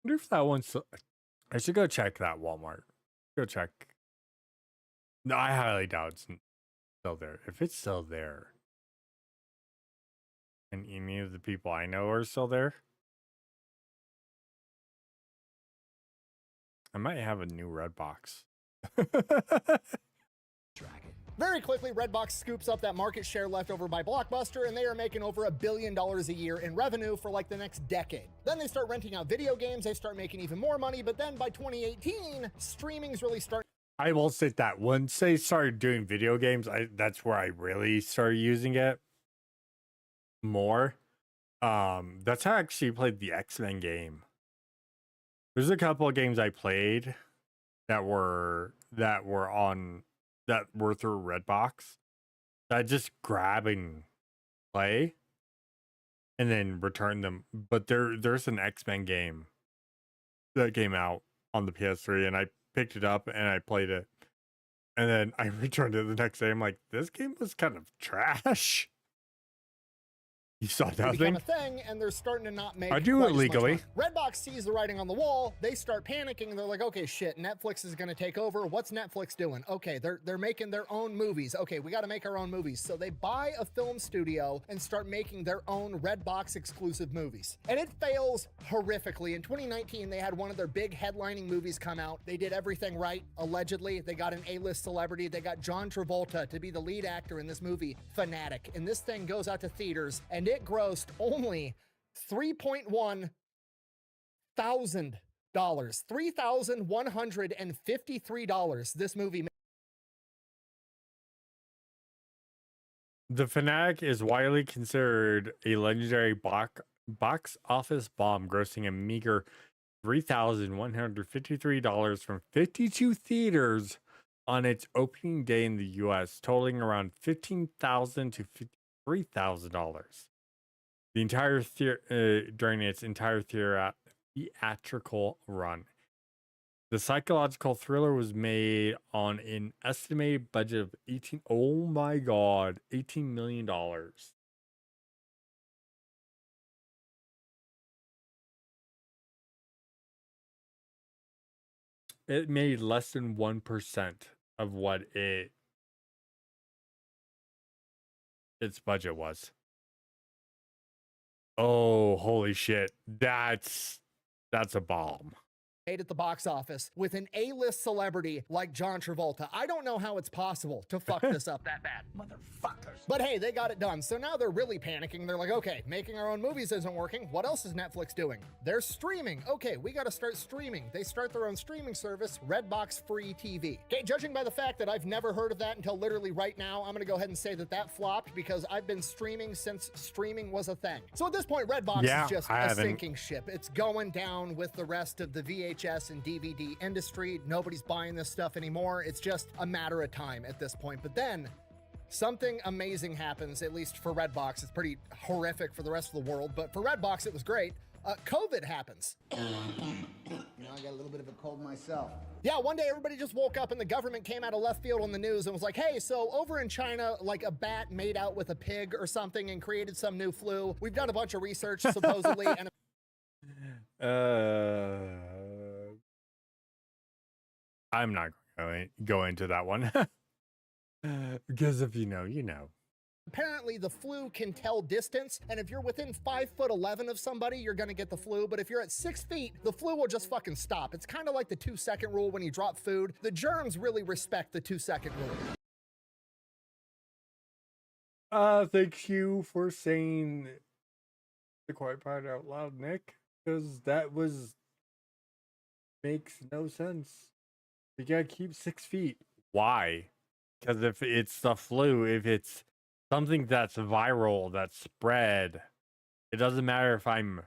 wonder if that one's. I should go check that Walmart. Go check. No, I highly doubt it's still there. If it's still there, and any of the people I know are still there, I might have a new red box. Very quickly, Redbox scoops up that market share left over by Blockbuster, and they are making over $1 billion a year in revenue for like the next decade. Then they start renting out video games, they start making even more money, but then by 2018, streaming's really starting. I will say that once they started doing video games, that's where I really started using it more. That's how I actually played the X-Men game. There's a couple of games I played that were through Redbox that I just grab and play and then return them. But there's an X-Men game that came out on the PS3 and I picked it up and I played it. And then I returned it the next day. I'm like, this game was kind of trash. You saw nothing? Become a thing, and they're starting to not make. I do it legally. Redbox sees the writing on the wall. They start panicking. And they're like, "Okay, shit, Netflix is going to take over. What's Netflix doing? Okay, they're making their own movies. Okay, we got to make our own movies." So they buy a film studio and start making their own Redbox exclusive movies, and it fails horrifically. In 2019, they had one of their big headlining movies come out. They did everything right. Allegedly, they got an A-list celebrity. They got John Travolta to be the lead actor in this movie, Fanatic, and this thing goes out to theaters, and it grossed only $3.1 thousand, $3,153. This movie made. The Fanatic is widely considered a legendary box office bomb, grossing a meager $3,153 from 52 theaters on its opening day in the U.S., totaling around $15,000 to $53,000. The entire during its entire theatrical run. The psychological thriller was made on an estimated budget of $18 million. It made less than 1% of what its budget was. Oh, holy shit. That's a bomb. Made at the box office with an A-list celebrity like John Travolta. I don't know how it's possible to fuck this up that bad. Motherfuckers. But hey, they got it done. So now they're really panicking. They're like, okay, making our own movies isn't working. What else is Netflix doing? They're streaming. Okay, we got to start streaming. They start their own streaming service, Redbox Free TV. Okay, judging by the fact that I've never heard of that until literally right now, I'm going to go ahead and say that flopped because I've been streaming since streaming was a thing. So at this point, Redbox is just a sinking ship. It's going down with the rest of the VHS and DVD industry. Nobody's buying this stuff anymore. It's just a matter of time at this point. But then something amazing happens, at least for Redbox. It's pretty horrific for the rest of the world, but for Redbox, it was great. COVID happens. You know, I got a little bit of a cold myself. Yeah, one day everybody just woke up and the government came out of left field on the news and was like, hey, so over in China, like a bat made out with a pig or something and created some new flu. We've done a bunch of research, supposedly, and I'm not going to go into that one. Because if you know, you know. Apparently the flu can tell distance, and if you're within 5'11" of somebody, you're gonna get the flu, but if you're at 6 feet, the flu will just fucking stop. It's kind of like the 2-second rule when you drop food. The germs really respect the 2-second rule. Thank you for saying the quiet part out loud, Nick, because that makes no sense. You gotta keep 6 feet. Why? Because if it's the flu, if it's something that's viral, that's spread, it doesn't matter if I'm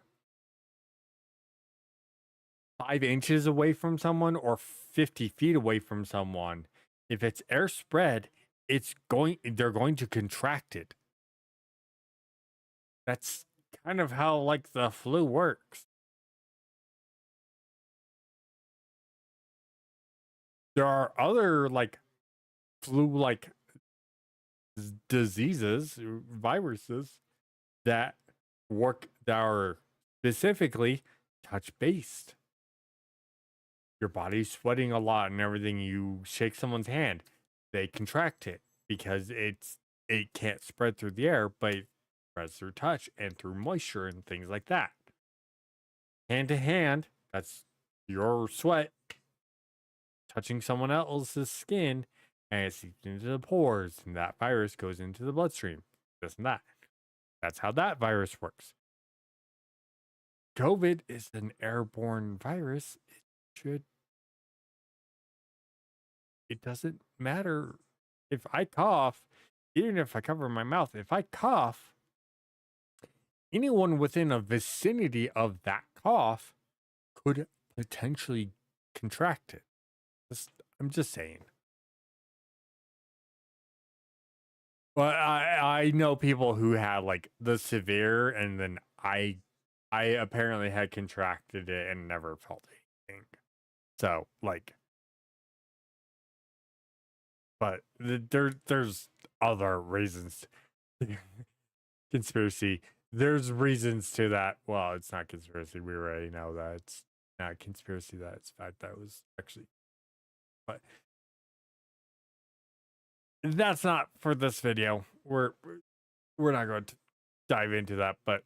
5 inches away from someone or 50 feet away from someone. If it's air spread, they're going to contract it. That's kind of how like the flu works. There are other like flu-like diseases, viruses that are specifically touch-based. your body's sweating a lot and everything. You shake someone's hand, they contract it because it can't spread through the air, but it spreads through touch and through moisture and things like that. Hand to hand, that's your sweat touching someone else's skin, and it seeps into the pores, and that virus goes into the bloodstream. This and that. That's how that virus works. COVID is an airborne virus. It doesn't matter if I cough, even if I cover my mouth, if I cough, anyone within a vicinity of that cough could potentially contract it. I'm just saying. Well, I know people who had like the severe, and then I apparently had contracted it and never felt anything. So like, but there's other reasons. Conspiracy. There's reasons to that. Well, it's not conspiracy. We already know that it's not conspiracy. That it's fact that was actually. But that's not for this video. We're not going to dive into that. But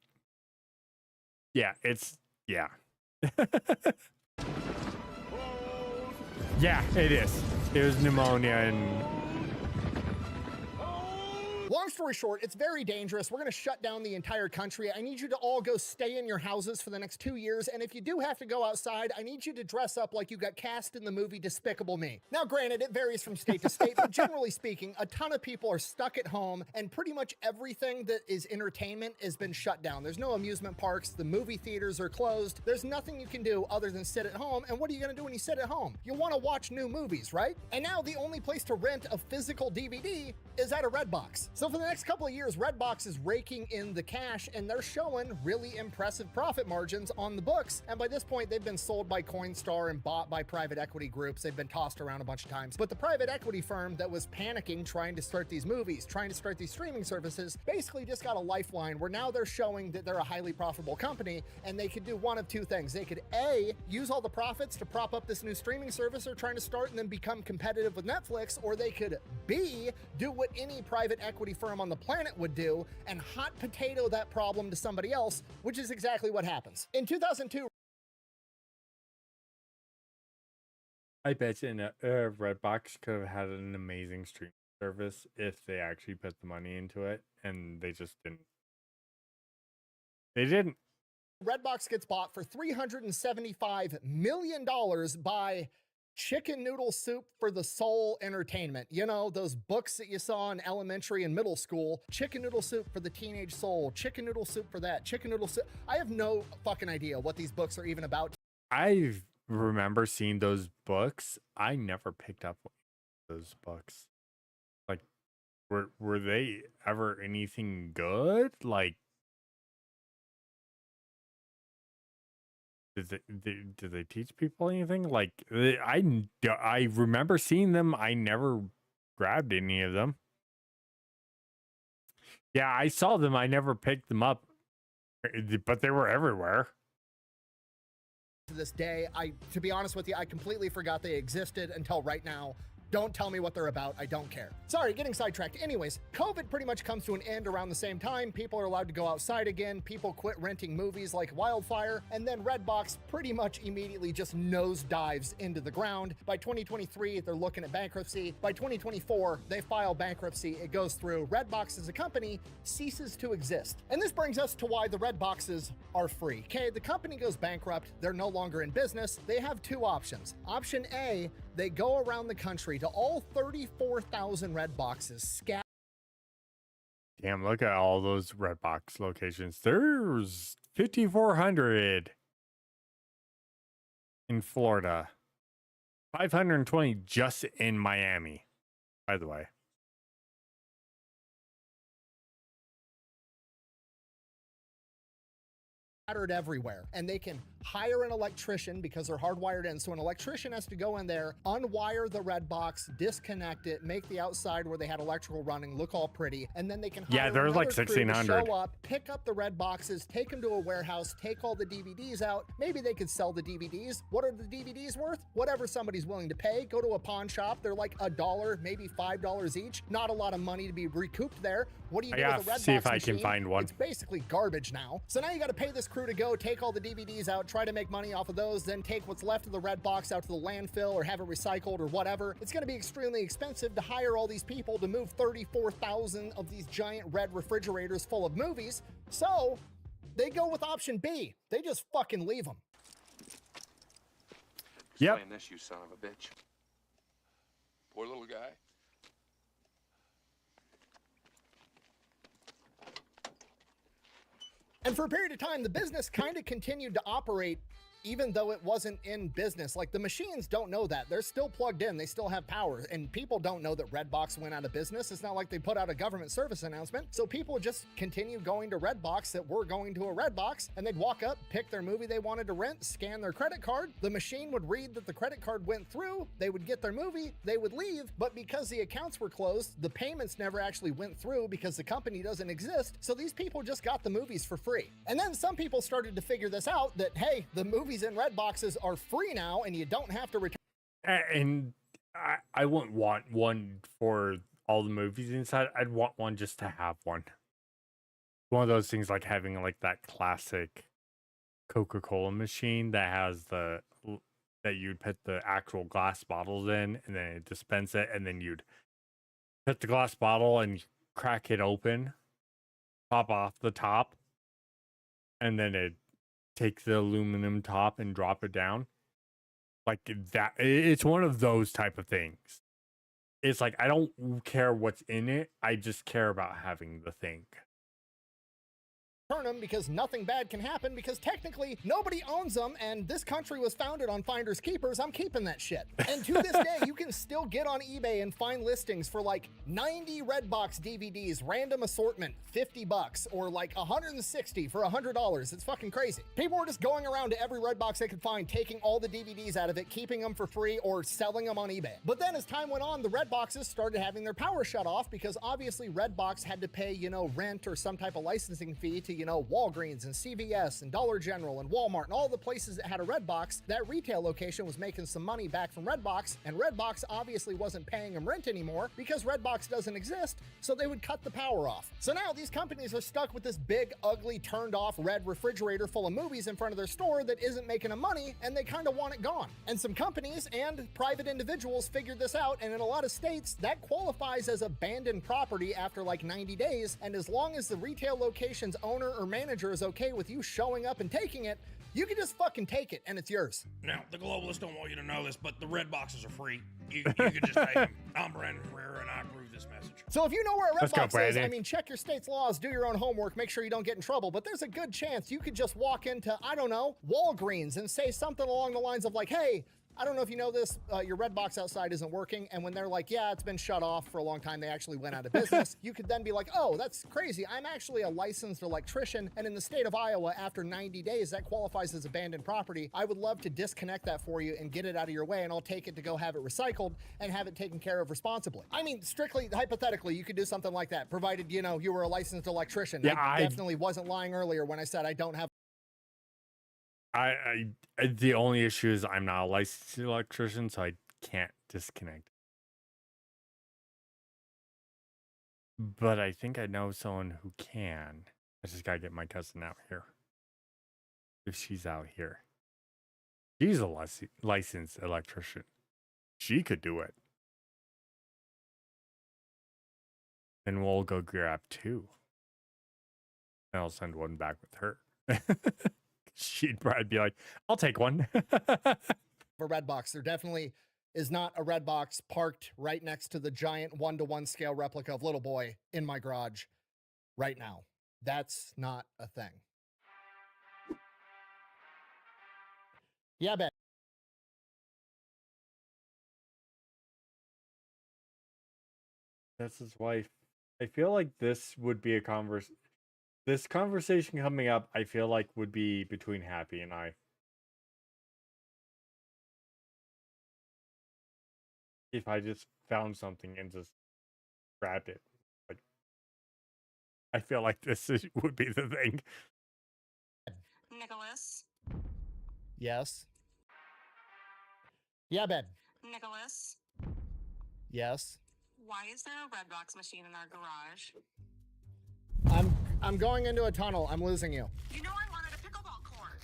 yeah, yeah. Yeah, it is. It was pneumonia and. Long story short, it's very dangerous. We're going to shut down the entire country. I need you to all go stay in your houses for the next 2 years. And if you do have to go outside, I need you to dress up like you got cast in the movie Despicable Me. Now, granted, it varies from state to state, but generally speaking, a ton of people are stuck at home, and pretty much everything that is entertainment has been shut down. There's no amusement parks. The movie theaters are closed. There's nothing you can do other than sit at home. And what are you going to do when you sit at home? You want to watch new movies, right? And now the only place to rent a physical DVD is at a Redbox. So for the next couple of years, Redbox is raking in the cash, and they're showing really impressive profit margins on the books. And by this point, they've been sold by Coinstar and bought by private equity groups. They've been tossed around a bunch of times. But the private equity firm that was panicking, trying to start these movies, trying to start these streaming services, basically just got a lifeline where now they're showing that they're a highly profitable company, and they could do one of two things. They could A, use all the profits to prop up this new streaming service they're trying to start and then become competitive with Netflix, or they could B, do what any private equity firm on the planet would do and hot potato that problem to somebody else, which is exactly what happens. In 2002, I bet you Redbox could have had an amazing streaming service if they actually put the money into it, and they just didn't. They didn't. Redbox gets bought for $375 million by Chicken Noodle Soup for the Soul Entertainment. You know, those books that you saw in elementary and middle school. Chicken Noodle Soup for the Teenage Soul. Chicken Noodle Soup for that. Chicken Noodle Soup. I have no fucking idea what these books are even about. I remember seeing those books. I never picked up those books. Like, were they ever anything good? Like, did they teach people anything? Like, I remember seeing them. I never grabbed any of them. Yeah, I saw them. I never picked them up, but they were everywhere. To this day, to be honest with you, I completely forgot they existed until right now. Don't tell me what they're about. I don't care. Sorry, getting sidetracked. Anyways, COVID pretty much comes to an end around the same time. People are allowed to go outside again. People quit renting movies like wildfire. And then Redbox pretty much immediately just nosedives into the ground. By 2023, they're looking at bankruptcy. By 2024, they file bankruptcy. It goes through. Redbox as a company ceases to exist. And this brings us to why the Redboxes are free. Okay, the company goes bankrupt. They're no longer in business. They have two options. Option A, they go around the country to all 34,000 Redboxes scattered. Damn, look at all those Redbox locations. There's 5,400 in Florida. 520 just in Miami, by the way. Everywhere, and they can hire an electrician because they're hardwired in. So an electrician has to go in there, unwire the red box, disconnect it, make the outside where they had electrical running look all pretty, and then they can hire they're like another crew to 1,600. show up, pick up the red boxes, take them to a warehouse, take all the DVDs out. Maybe they could sell the DVDs. What are the DVDs worth? Whatever somebody's willing to pay. Go to a pawn shop. They're like $1, maybe $5 each. Not a lot of money to be recouped there. What do you do with a red box see if I machine? can find one. It's basically garbage now. So now you got to pay this crew to go take all the DVDs out, try to make money off of those, then take what's left of the red box out to the landfill or have it recycled or whatever. It's going to be extremely expensive to hire all these people to move 34,000 of these giant red refrigerators full of movies. So they go with option B. They just fucking leave them. Yep. Playing this, you son of a bitch. Poor little guy. And for a period of time, the business kind of continued to operate even though it wasn't in business. Like, the machines don't know that. They're still plugged in. They still have power. And people don't know that Redbox went out of business. It's not like they put out a government service announcement. So people just continue going to Redbox that were going to a Redbox, and they'd walk up, pick their movie they wanted to rent, scan their credit card. The machine would read that the credit card went through. They would get their movie. They would leave. But because the accounts were closed, the payments never actually went through because the company doesn't exist. So these people just got the movies for free. And then some people started to figure this out, that, hey, the movies in red boxes are free now and you don't have to return. And I wouldn't want one for all the movies inside. I'd want one just to have one. One of those things like having like that classic Coca-Cola machine that has that you'd put the actual glass bottles in and then it dispense it, and then you'd put the glass bottle and crack it open, pop off the top, and then it take the aluminum top and drop it down like that. It's one of those type of things. It's like, I don't care what's in it. I just care about having the thing. Them because nothing bad can happen, because technically nobody owns them, and this country was founded on finders keepers. I'm keeping that shit. And to this day, you can still get on eBay and find listings for like 90 Redbox DVDs, random assortment, $50, or like 160 for $100. It's fucking crazy. People were just going around to every Redbox they could find, taking all the DVDs out of it, keeping them for free, or selling them on eBay. But then as time went on, the Redboxes started having their power shut off because obviously Redbox had to pay, rent or some type of licensing fee to, Walgreens and CVS and Dollar General and Walmart and all the places that had a Redbox. That retail location was making some money back from Redbox, and Redbox obviously wasn't paying them rent anymore because Redbox doesn't exist, so they would cut the power off. So now these companies are stuck with this big, ugly, turned off red refrigerator full of movies in front of their store that isn't making them money, and they kind of want it gone. And some companies and private individuals figured this out, and in a lot of states, that qualifies as abandoned property after like 90 days, and as long as the retail location's owner or manager is okay with you showing up and taking it, you can just fucking take it and it's yours. Now, the globalists don't want you to know this, but the red boxes are free. You can just take them. I'm Brandon Herrera, and I approve this message. So if you know where a Let's go, Redbox is, Brandon. I mean, check your state's laws, do your own homework, make sure you don't get in trouble, but there's a good chance you could just walk into, I don't know, Walgreens and say something along the lines of like, hey, I don't know if you know this, your Redbox outside isn't working. And when they're like, yeah, it's been shut off for a long time, they actually went out of business. You could then be like, oh, that's crazy. I'm actually a licensed electrician. And in the state of Iowa, after 90 days, that qualifies as abandoned property. I would love to disconnect that for you and get it out of your way. And I'll take it to go have it recycled and have it taken care of responsibly. I mean, strictly, hypothetically, you could do something like that, provided, you were a licensed electrician. Yeah, I definitely wasn't lying earlier when I said I don't have. The only issue is I'm not a licensed electrician, so I can't disconnect. But I think I know someone who can. I just gotta get my cousin out here. If she's out here. She's a licensed electrician. She could do it. And we'll go grab two. And I'll send one back with her. She'd probably be like, I'll take one. For Redbox, there definitely is not a Redbox parked right next to the giant 1-to-1 scale replica of Little Boy in my garage right now. That's not a thing. Yeah, bet. That's his wife. I feel like this would be a this conversation coming up, I feel like would be between Happy and I. if I just found something and just grabbed it. Like, I feel like would be the thing. Nicholas? Yes. Yeah, Ben. Nicholas? Yes. Why is there a red box machine in our garage? I'm going into a tunnel. I'm losing you. You know I wanted a pickleball court.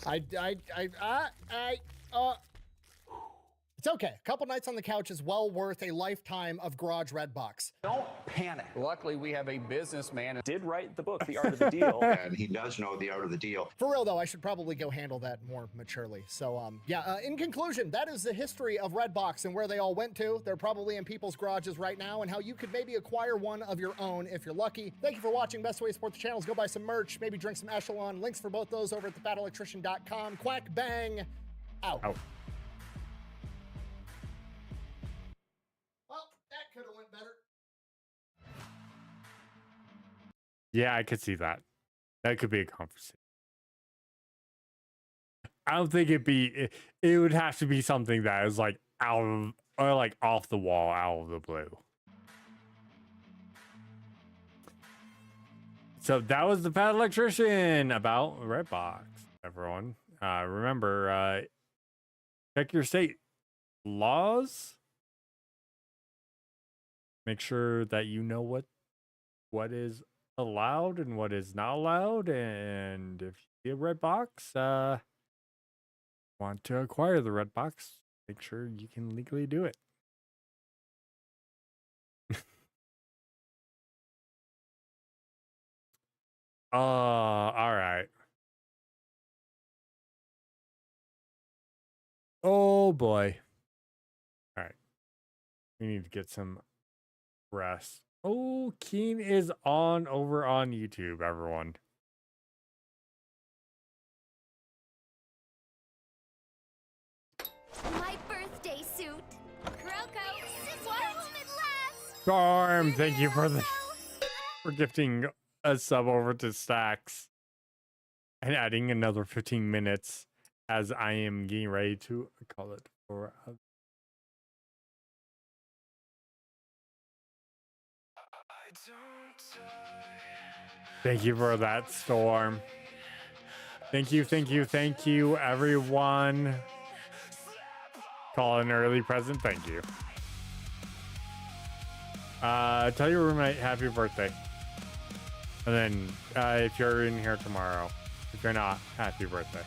It's okay. A couple nights on the couch is well worth a lifetime of garage Redbox. Don't panic. Luckily, we have a businessman who did write the book, The Art of the Deal. And he does know the art of the deal. For real, though, I should probably go handle that more maturely. So, in conclusion, that is the history of Redbox and where they all went to. They're probably in people's garages right now, and how you could maybe acquire one of your own if you're lucky. Thank you for watching. Best way to support the channel is go buy some merch, maybe drink some Echelon. Links for both those over at thefatelectrician.com. Quack, bang, out. Could have went better. Yeah, I could see that. That could be a conversation. I don't think it would have to be something that is like out of, or like off the wall, out of the blue. So that was the Fat Electrician about Redbox, everyone. Remember, check your state laws. Make sure that you know what is allowed and what is not allowed. And if you see a red box, want to acquire the red box, make sure you can legally do it. All right. Oh boy. All right. We need to get some rest. Oh, Keen is on over on YouTube, everyone. My birthday suit. Kroko, what a moment last. Storm, thank you for gifting a sub over to Stacks and adding another 15 minutes as I am getting ready to call it for a Thank you for that, Storm. Thank you, everyone. Call an early present. Thank you. Tell your roommate happy birthday. And then if you're in here tomorrow, if you're not, happy birthday.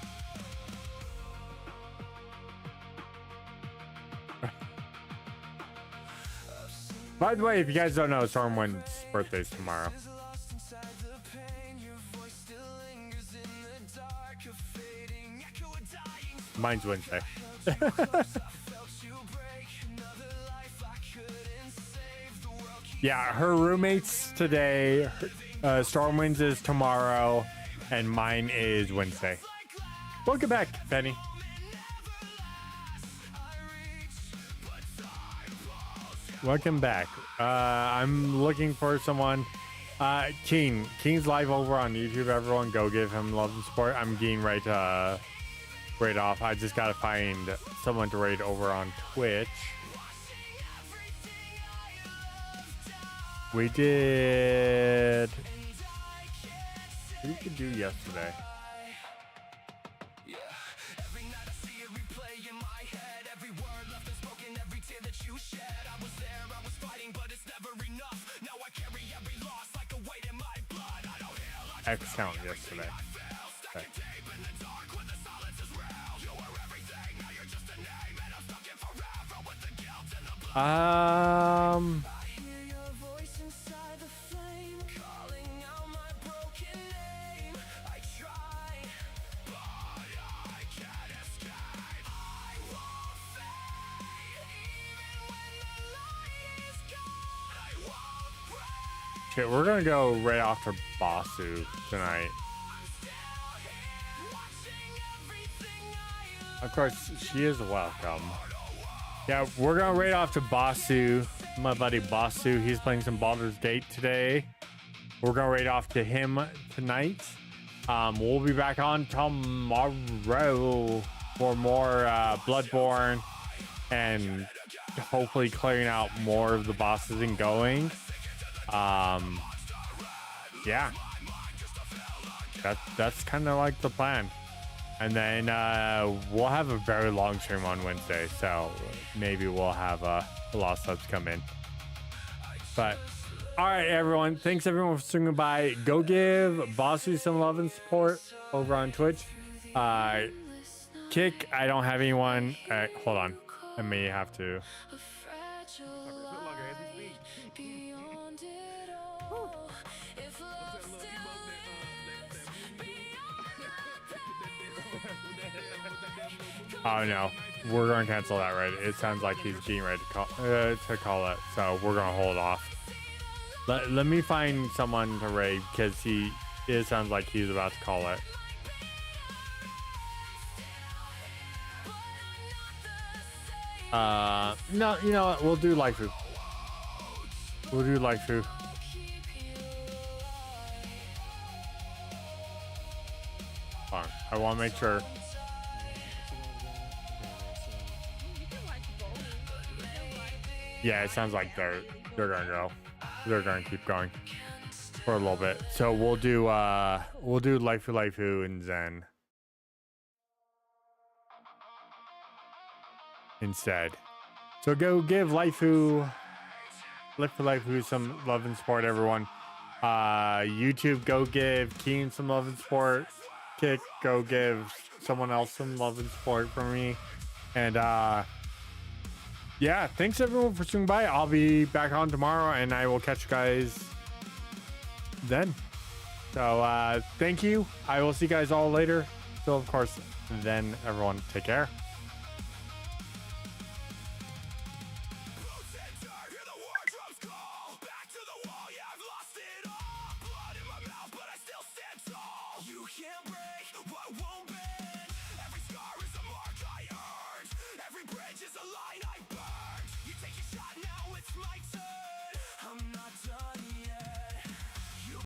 By the way, if you guys don't know, Stormwind's birthday's tomorrow. Mine's Wednesday. Yeah, her roommate's today. Stormwind's is tomorrow, and mine is Wednesday. Welcome back, Penny. Welcome back. I'm looking for someone. Keen's live over on YouTube. Everyone, go give him love and support. I'm getting ready to raid off. I just gotta find someone to raid over on Twitch. We did. What did we do yesterday? X count yesterday. Okay. Okay, we're gonna go right off to Basu tonight. Of course, she is welcome. Yeah, we're gonna raid off to Basu. My buddy Basu, he's playing some Baldur's Gate today. We're gonna raid off to him tonight. We'll be back on tomorrow for more Bloodborne and hopefully clearing out more of the bosses and going. Yeah, that's kind of like the plan. And then we'll have a very long stream on Wednesday, so maybe we'll have a lot of subs come in. But all right, everyone, thanks everyone for swinging by. Go give Bossu some love and support over on Twitch. Kick, I don't have anyone. Hold on, I may have to. Oh no, we're gonna cancel that, right? It sounds like he's getting ready to call it, so we're gonna hold off. Let me find someone to raid, because it sounds like he's about to call it. No, you know what? We'll do Laifu. We'll do Laifu. Hold on, I want to make sure. Yeah, it sounds like they're gonna go. They're gonna keep going for a little bit. So we'll do Laifu and Zen instead. So go give Laifu some love and support, everyone. YouTube, go give Keen some love and support. Kick, go give someone else some love and support from me. And yeah, thanks everyone for swinging by. I'll be back on tomorrow, and I will catch you guys then. So thank you. I will see you guys all later. So of course, then everyone take care.